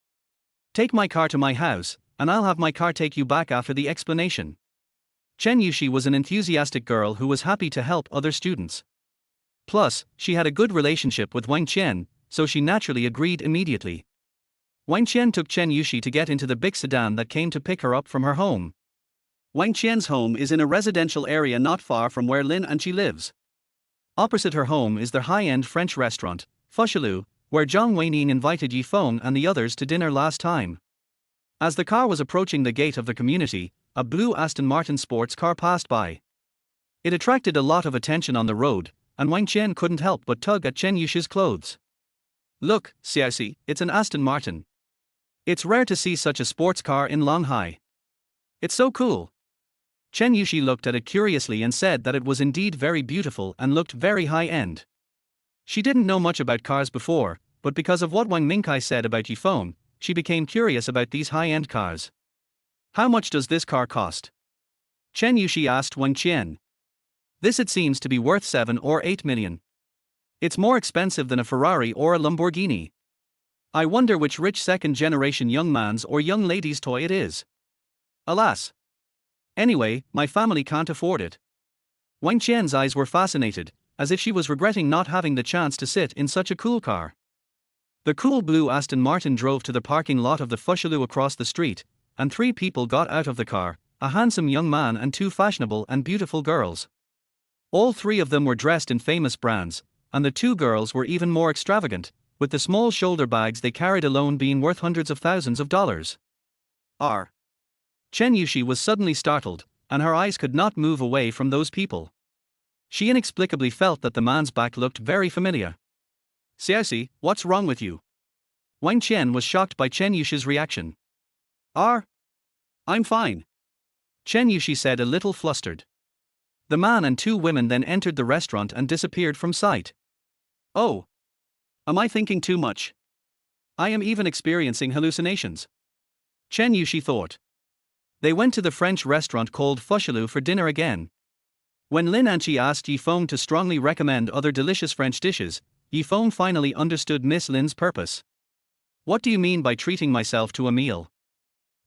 Take my car to my house, and I'll have my car take you back after the explanation. Chen Yushi was an enthusiastic girl who was happy to help other students. Plus, she had a good relationship with Wang Qian, so she naturally agreed immediately. Wang Qian took Chen Yushi to get into the big sedan that came to pick her up from her home. Wang Qian's home is in a residential area not far from where Lin and she lives. Opposite her home is their high-end French restaurant, Fushilu, where Zhang Weining invited Yi Feng and the others to dinner last time. As the car was approaching the gate of the community, a blue Aston Martin sports car passed by. It attracted a lot of attention on the road, and Wang Qian couldn't help but tug at Chen Yushi's clothes. Look, Xiaoxi, it's an Aston Martin. It's rare to see such a sports car in Longhai. It's so cool. Chen Yushi looked at it curiously and said that it was indeed very beautiful and looked very high-end. She didn't know much about cars before, but because of what Wang Mingkai said about Yi Feng, she became curious about these high-end cars. How much does this car cost? Chen Yushi asked Wang Qian. This it seems to be worth 7 or 8 million. It's more expensive than a Ferrari or a Lamborghini. I wonder which rich second-generation young man's or young lady's toy it is. Alas. Anyway, my family can't afford it. Wang Qian's eyes were fascinated, as if she was regretting not having the chance to sit in such a cool car. The cool blue Aston Martin drove to the parking lot of the Fushilu across the street, and 3 people got out of the car, a handsome young man and 2 fashionable and beautiful girls. All 3 of them were dressed in famous brands, and the 2 girls were even more extravagant, with the small shoulder bags they carried alone being worth hundreds of thousands of dollars. Chen Yushi was suddenly startled, and her eyes could not move away from those people. She inexplicably felt that the man's back looked very familiar. Xiaoxi, what's wrong with you? Wang Qian was shocked by Chen Yushi's reaction. I'm fine. Chen Yushi said a little flustered. The man and 2 women then entered the restaurant and disappeared from sight. Oh. Am I thinking too much? I am even experiencing hallucinations. Chen Yushi thought. They went to the French restaurant called Fushilu for dinner again. When Lin Anqi asked Yi Feng to strongly recommend other delicious French dishes, Yi Feng finally understood Miss Lin's purpose. What do you mean by treating myself to a meal?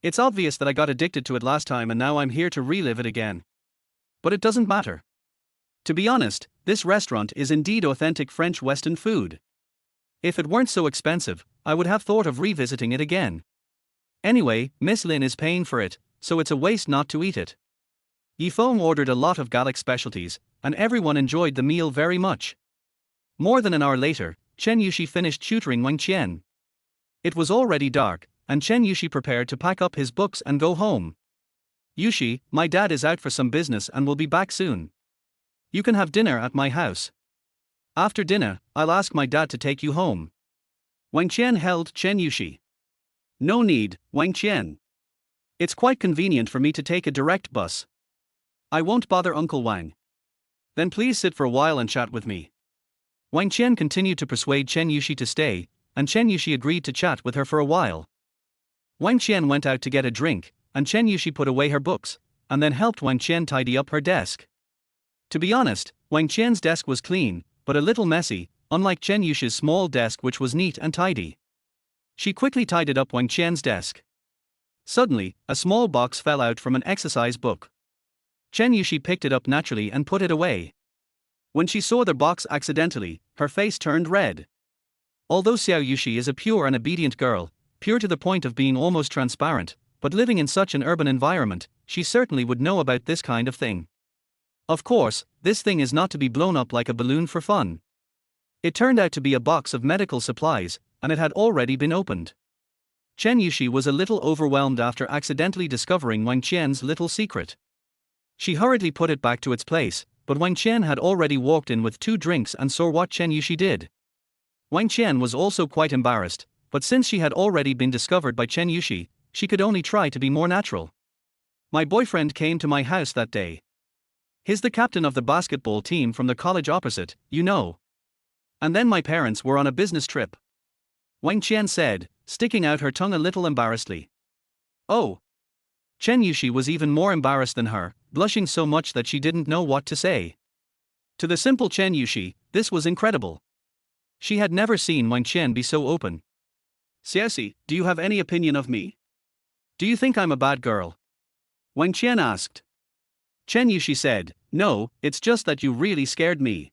It's obvious that I got addicted to it last time and now I'm here to relive it again. But it doesn't matter. To be honest, this restaurant is indeed authentic French Western food. If it weren't so expensive, I would have thought of revisiting it again. Anyway, Miss Lin is paying for it, so it's a waste not to eat it. Yi Feng ordered a lot of Gallic specialties, and everyone enjoyed the meal very much. More than an hour later, Chen Yushi finished tutoring Wang Qian. It was already dark, and Chen Yushi prepared to pack up his books and go home. Yushi, my dad is out for some business and will be back soon. You can have dinner at my house. After dinner, I'll ask my dad to take you home. Wang Qian held Chen Yushi. No need, Wang Qian. It's quite convenient for me to take a direct bus. I won't bother Uncle Wang. Then please sit for a while and chat with me. Wang Qian continued to persuade Chen Yushi to stay, and Chen Yushi agreed to chat with her for a while. Wang Qian went out to get a drink, and Chen Yushi put away her books, and then helped Wang Qian tidy up her desk. To be honest, Wang Qian's desk was clean, but a little messy, unlike Chen Yushi's small desk which was neat and tidy. She quickly tied it up Wang Qian's desk. Suddenly, a small box fell out from an exercise book. Chen Yushi picked it up naturally and put it away. When she saw the box accidentally, her face turned red. Although Xiao Yushi is a pure and obedient girl, pure to the point of being almost transparent, but living in such an urban environment, she certainly would know about this kind of thing. Of course, this thing is not to be blown up like a balloon for fun. It turned out to be a box of medical supplies, and it had already been opened. Chen Yushi was a little overwhelmed after accidentally discovering Wang Qian's little secret. She hurriedly put it back to its place, but Wang Qian had already walked in with 2 drinks and saw what Chen Yushi did. Wang Qian was also quite embarrassed, but since she had already been discovered by Chen Yushi, she could only try to be more natural. My boyfriend came to my house that day. He's the captain of the basketball team from the college opposite, you know. And then my parents were on a business trip. Wang Qian said, sticking out her tongue a little embarrassedly. Oh. Chen Yushi was even more embarrassed than her, blushing so much that she didn't know what to say. To the simple Chen Yushi, this was incredible. She had never seen Wang Qian be so open. Xiaoxi, do you have any opinion of me? Do you think I'm a bad girl? Wang Qian asked. Chen Yushi said, no, it's just that you really scared me.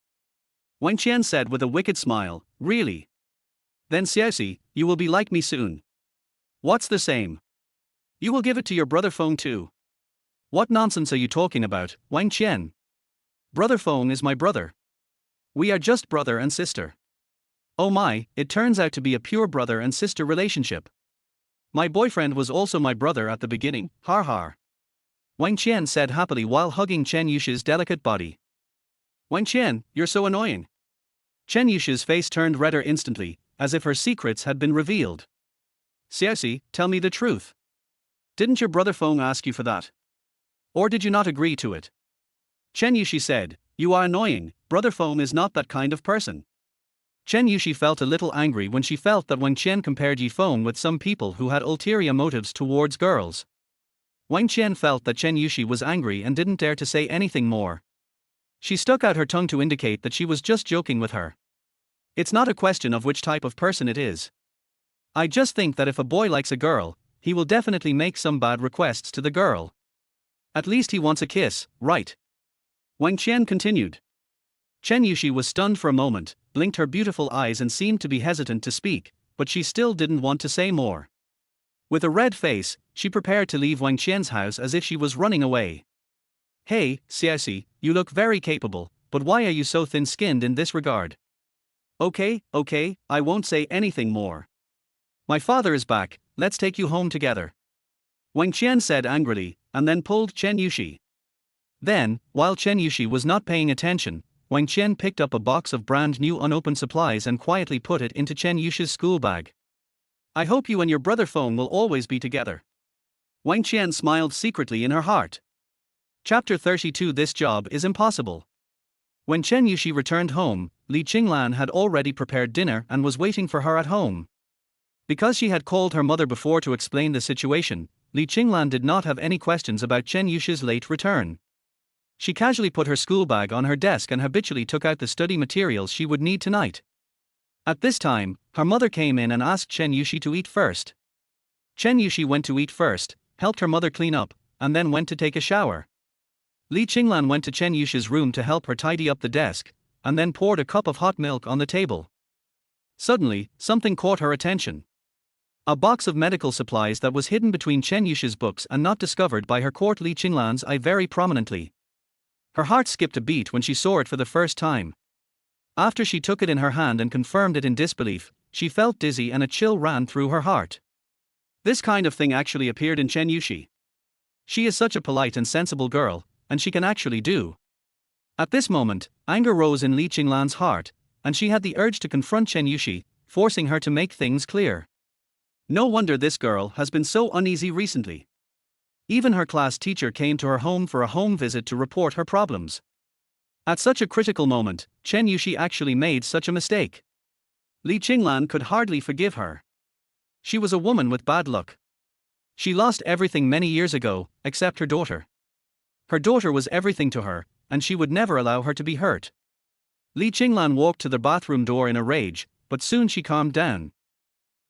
Wang Qian said with a wicked smile, really? Then Xiaoxi, you will be like me soon. What's the same? You will give it to your brother Feng too. What nonsense are you talking about, Wang Qian? Brother Feng is my brother. We are just brother and sister. Oh my, it turns out to be a pure brother and sister relationship. My boyfriend was also my brother at the beginning, har har. Wang Qian said happily while hugging Chen Yushi's delicate body. Wang Qian, you're so annoying. Chen Yushi's face turned redder instantly, as if her secrets had been revealed. Xiaoxi, tell me the truth. Didn't your brother Feng ask you for that? Or did you not agree to it? Chen Yushi said, you are annoying, brother Feng is not that kind of person. Chen Yushi felt a little angry when she felt that Wang Qian compared Yi Feng with some people who had ulterior motives towards girls. Wang Qian felt that Chen Yushi was angry and didn't dare to say anything more. She stuck out her tongue to indicate that she was just joking with her. It's not a question of which type of person it is. I just think that if a boy likes a girl, he will definitely make some bad requests to the girl. At least he wants a kiss, right? Wang Qian continued. Chen Yushi was stunned for a moment, blinked her beautiful eyes and seemed to be hesitant to speak, but she still didn't want to say more. With a red face, she prepared to leave Wang Qian's house as if she was running away. Hey, Xiaoxi, you look very capable, but why are you so thin-skinned in this regard? Okay, I won't say anything more. My father is back, let's take you home together. Wang Qian said angrily, and then pulled Chen Yushi. Then, while Chen Yushi was not paying attention, Wang Qian picked up a box of brand new unopened supplies and quietly put it into Chen Yushi's school bag. I hope you and your brother Feng will always be together. Wang Qian smiled secretly in her heart. Chapter 32. This job is impossible. When Chen Yushi returned home, Li Qinglan had already prepared dinner and was waiting for her at home. Because she had called her mother before to explain the situation, Li Qinglan did not have any questions about Chen Yushi's late return. She casually put her school bag on her desk and habitually took out the study materials she would need tonight. At this time, her mother came in and asked Chen Yushi to eat first. Chen Yushi went to eat first, helped her mother clean up, and then went to take a shower. Li Qinglan went to Chen Yushi's room to help her tidy up the desk, and then poured a cup of hot milk on the table. Suddenly, something caught her attention. A box of medical supplies that was hidden between Chen Yushi's books and not discovered by her court. Li Qinglan's eye very prominently. Her heart skipped a beat when she saw it for the first time. After she took it in her hand and confirmed it in disbelief, she felt dizzy and a chill ran through her heart. This kind of thing actually appeared in Chen Yushi. She is such a polite and sensible girl, and she can actually do. At this moment, anger rose in Li Qinglan's heart, and she had the urge to confront Chen Yushi, forcing her to make things clear. No wonder this girl has been so uneasy recently. Even her class teacher came to her home for a home visit to report her problems. At such a critical moment, Chen Yushi actually made such a mistake. Li Qinglan could hardly forgive her. She was a woman with bad luck. She lost everything many years ago, except her daughter. Her daughter was everything to her, and she would never allow her to be hurt. Li Qinglan walked to the bathroom door in a rage, but soon she calmed down.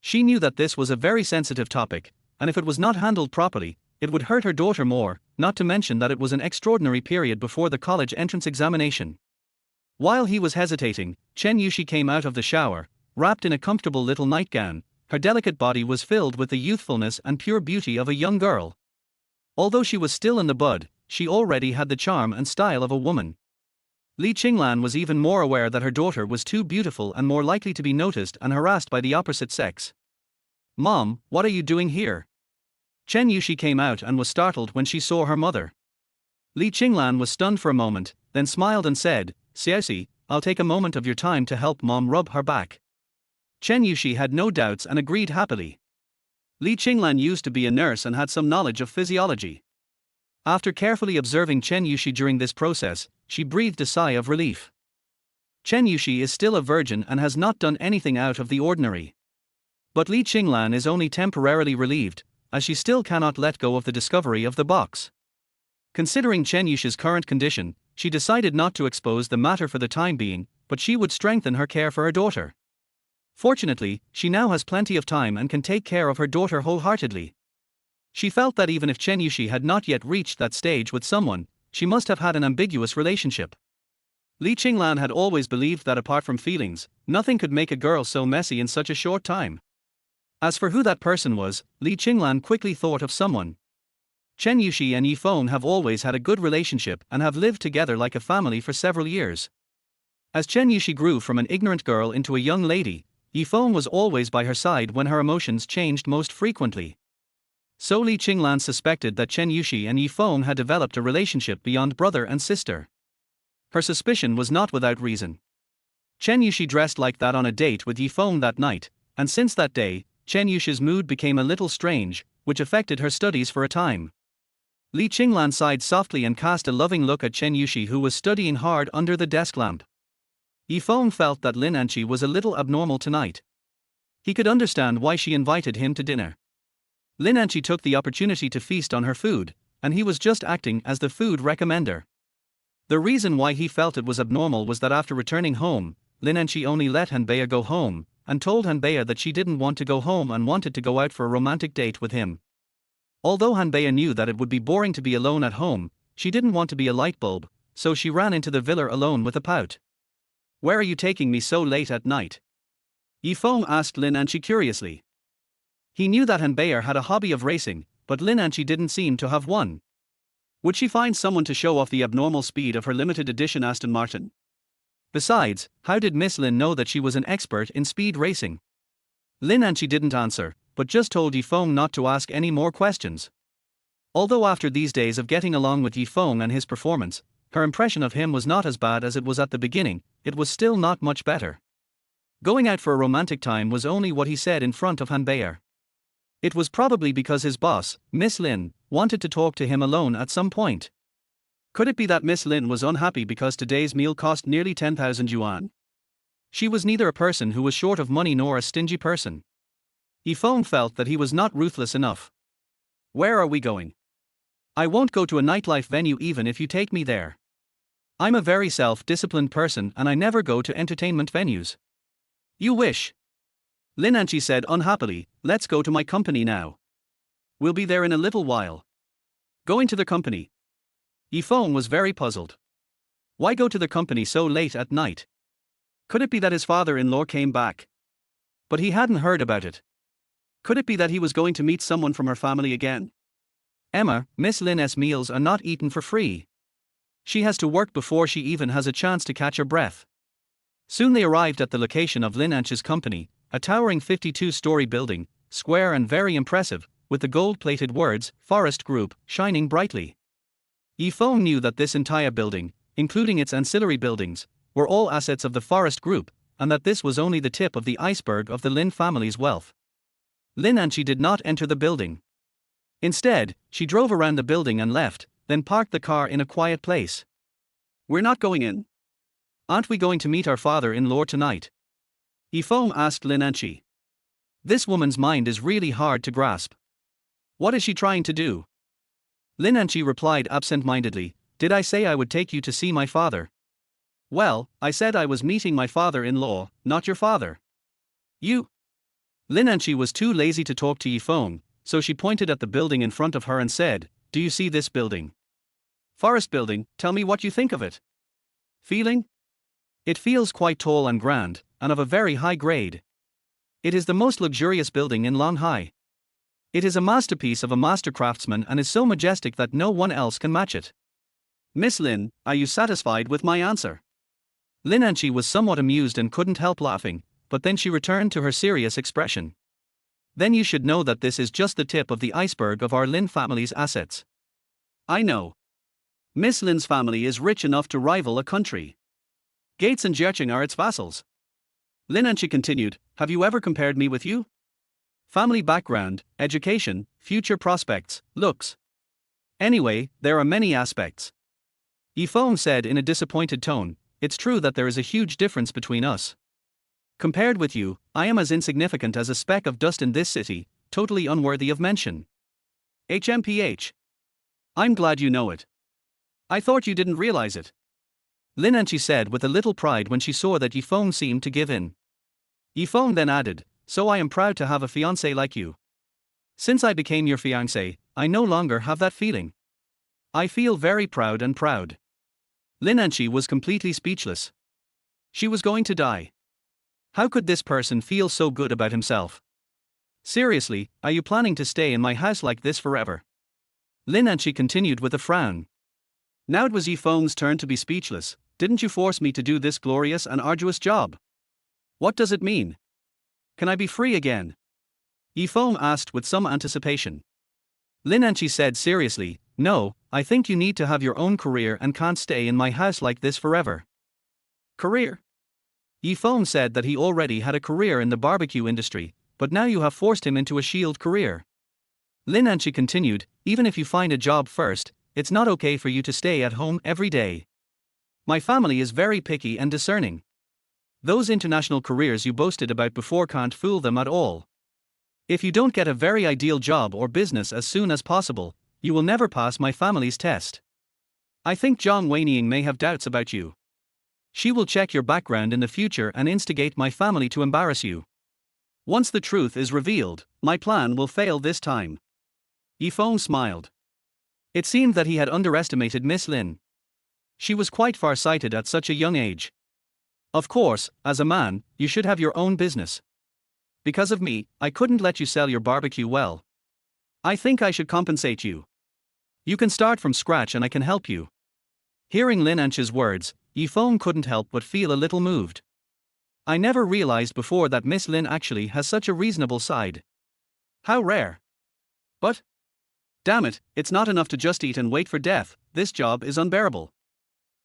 She knew that this was a very sensitive topic, and if it was not handled properly, it would hurt her daughter more, not to mention that it was an extraordinary period before the college entrance examination. While he was hesitating, Chen Yushi came out of the shower, wrapped in a comfortable little nightgown. Her delicate body was filled with the youthfulness and pure beauty of a young girl. Although she was still in the bud, she already had the charm and style of a woman. Li Qinglan was even more aware that her daughter was too beautiful and more likely to be noticed and harassed by the opposite sex. "Mom, what are you doing here?" Chen Yushi came out and was startled when she saw her mother. Li Qinglan was stunned for a moment, then smiled and said, "Xiaoxi, I'll take a moment of your time to help Mom rub her back." Chen Yushi had no doubts and agreed happily. Li Qinglan used to be a nurse and had some knowledge of physiology. After carefully observing Chen Yushi during this process, she breathed a sigh of relief. Chen Yushi is still a virgin and has not done anything out of the ordinary. But Li Qinglan is only temporarily relieved, as she still cannot let go of the discovery of the box. Considering Chen Yushi's current condition, she decided not to expose the matter for the time being, but she would strengthen her care for her daughter. Fortunately, she now has plenty of time and can take care of her daughter wholeheartedly. She felt that even if Chen Yushi had not yet reached that stage with someone, she must have had an ambiguous relationship. Li Qinglan had always believed that apart from feelings, nothing could make a girl so messy in such a short time. As for who that person was, Li Qinglan quickly thought of someone. Chen Yushi and Yi Feng have always had a good relationship and have lived together like a family for several years. As Chen Yushi grew from an ignorant girl into a young lady, Yi Feng was always by her side when her emotions changed most frequently. So Li Qinglan suspected that Chen Yushi and Yi Feng had developed a relationship beyond brother and sister. Her suspicion was not without reason. Chen Yushi dressed like that on a date with Yi Feng that night, and since that day, Chen Yushi's mood became a little strange, which affected her studies for a time. Li Qinglan sighed softly and cast a loving look at Chen Yushi, who was studying hard under the desk lamp. Yi Feng felt that Lin Anqi was a little abnormal tonight. He could understand why she invited him to dinner. Lin Anqi took the opportunity to feast on her food, and he was just acting as the food recommender. The reason why he felt it was abnormal was that after returning home, Lin Anqi only let Hanbei go home, and told Hanbei that she didn't want to go home and wanted to go out for a romantic date with him. Although Hanbei knew that it would be boring to be alone at home, she didn't want to be a light bulb, so she ran into the villa alone with a pout. "Where are you taking me so late at night?" Yi Feng asked Lin Anqi curiously. He knew that Hanbei had a hobby of racing, but Lin Anqi didn't seem to have one. Would she find someone to show off the abnormal speed of her limited edition Aston Martin? Besides, how did Miss Lin know that she was an expert in speed racing? Lin Anqi didn't answer, but just told Yi Feng not to ask any more questions. Although after these days of getting along with Yi Feng and his performance, her impression of him was not as bad as it was at the beginning, it was still not much better. Going out for a romantic time was only what he said in front of Hanbei. It was probably because his boss, Miss Lin, wanted to talk to him alone at some point. Could it be that Miss Lin was unhappy because today's meal cost nearly 10,000 yuan? She was neither a person who was short of money nor a stingy person. Yi Feng felt that he was not ruthless enough. "Where are we going?" "I won't go to a nightlife venue even if you take me there. I'm a very self-disciplined person and I never go to entertainment venues." "You wish." Lin Anqi said unhappily, "Let's go to my company now. We'll be there in a little while." Going to the company. Yi Feng was very puzzled. Why go to the company so late at night? Could it be that his father-in-law came back? But he hadn't heard about it. Could it be that he was going to meet someone from her family again? Emma, Miss Lin's meals are not eaten for free. She has to work before she even has a chance to catch her breath. Soon they arrived at the location of Lin Anqi's company, a towering 52-story building, square and very impressive, with the gold-plated words, "Forest Group," shining brightly. Yi Feng knew that this entire building, including its ancillary buildings, were all assets of the Forest Group, and that this was only the tip of the iceberg of the Lin family's wealth. Lin Anqi did not enter the building. Instead, she drove around the building and left, then parked the car in a quiet place. "We're not going in. Aren't we going to meet our father-in-law tonight?" Yi Feng asked Lin Anqi. This woman's mind is really hard to grasp. What is she trying to do? Lin Anqi replied absent-mindedly, "Did I say I would take you to see my father?" "Well, I said I was meeting my father-in-law, not your father." "You?" Lin Anchi was too lazy to talk to Yi Feng, so she pointed at the building in front of her and said, "Do you see this building? Forest building, tell me what you think of it." Feeling? It feels quite tall and grand, and of a very high grade. It is the most luxurious building in Longhai. It is a masterpiece of a master craftsman and is so majestic that no one else can match it. Miss Lin, are you satisfied with my answer? Lin Anchi was somewhat amused and couldn't help laughing, but then she returned to her serious expression. Then you should know that this is just the tip of the iceberg of our Lin family's assets. I know. Miss Lin's family is rich enough to rival a country. Gates and Jerching are its vassals. Lin Anchi continued, have you ever compared me with you? Family background, education, future prospects, looks. Anyway, there are many aspects. Yi Feng said in a disappointed tone, it's true that there is a huge difference between us. Compared with you, I am as insignificant as a speck of dust in this city, totally unworthy of mention. HMPH. I'm glad you know it. I thought you didn't realize it. Lin Anchi said with a little pride when she saw that Yi Feng seemed to give in. Yi Feng then added, so I am proud to have a fiancé like you. Since I became your fiancé, I no longer have that feeling. I feel very proud and proud. Lin Anchi was completely speechless. She was going to die. How could this person feel so good about himself? Seriously, are you planning to stay in my house like this forever? Lin Anchi continued with a frown. Now it was Yi Feng's turn to be speechless. Didn't you force me to do this glorious and arduous job? What does it mean? Can I be free again? Yi Feng asked with some anticipation. Lin Anchi said seriously, no, I think you need to have your own career and can't stay in my house like this forever. Career? Yi Feng said that he already had a career in the barbecue industry, but now you have forced him into a shield career. Lin Anchi continued, even if you find a job first, it's not okay for you to stay at home every day. My family is very picky and discerning. Those international careers you boasted about before can't fool them at all. If you don't get a very ideal job or business as soon as possible, you will never pass my family's test. I think Zhang Weining may have doubts about you. She will check your background in the future and instigate my family to embarrass you. Once the truth is revealed, my plan will fail this time. Yi Feng smiled. It seemed that he had underestimated Miss Lin. She was quite far-sighted at such a young age. Of course, as a man, you should have your own business. Because of me, I couldn't let you sell your barbecue well. I think I should compensate you. You can start from scratch and I can help you. Hearing Lin Anchi's words, Yi Feng couldn't help but feel a little moved. I never realized before that Miss Lin actually has such a reasonable side. How rare. But damn it, it's not enough to just eat and wait for death, this job is unbearable.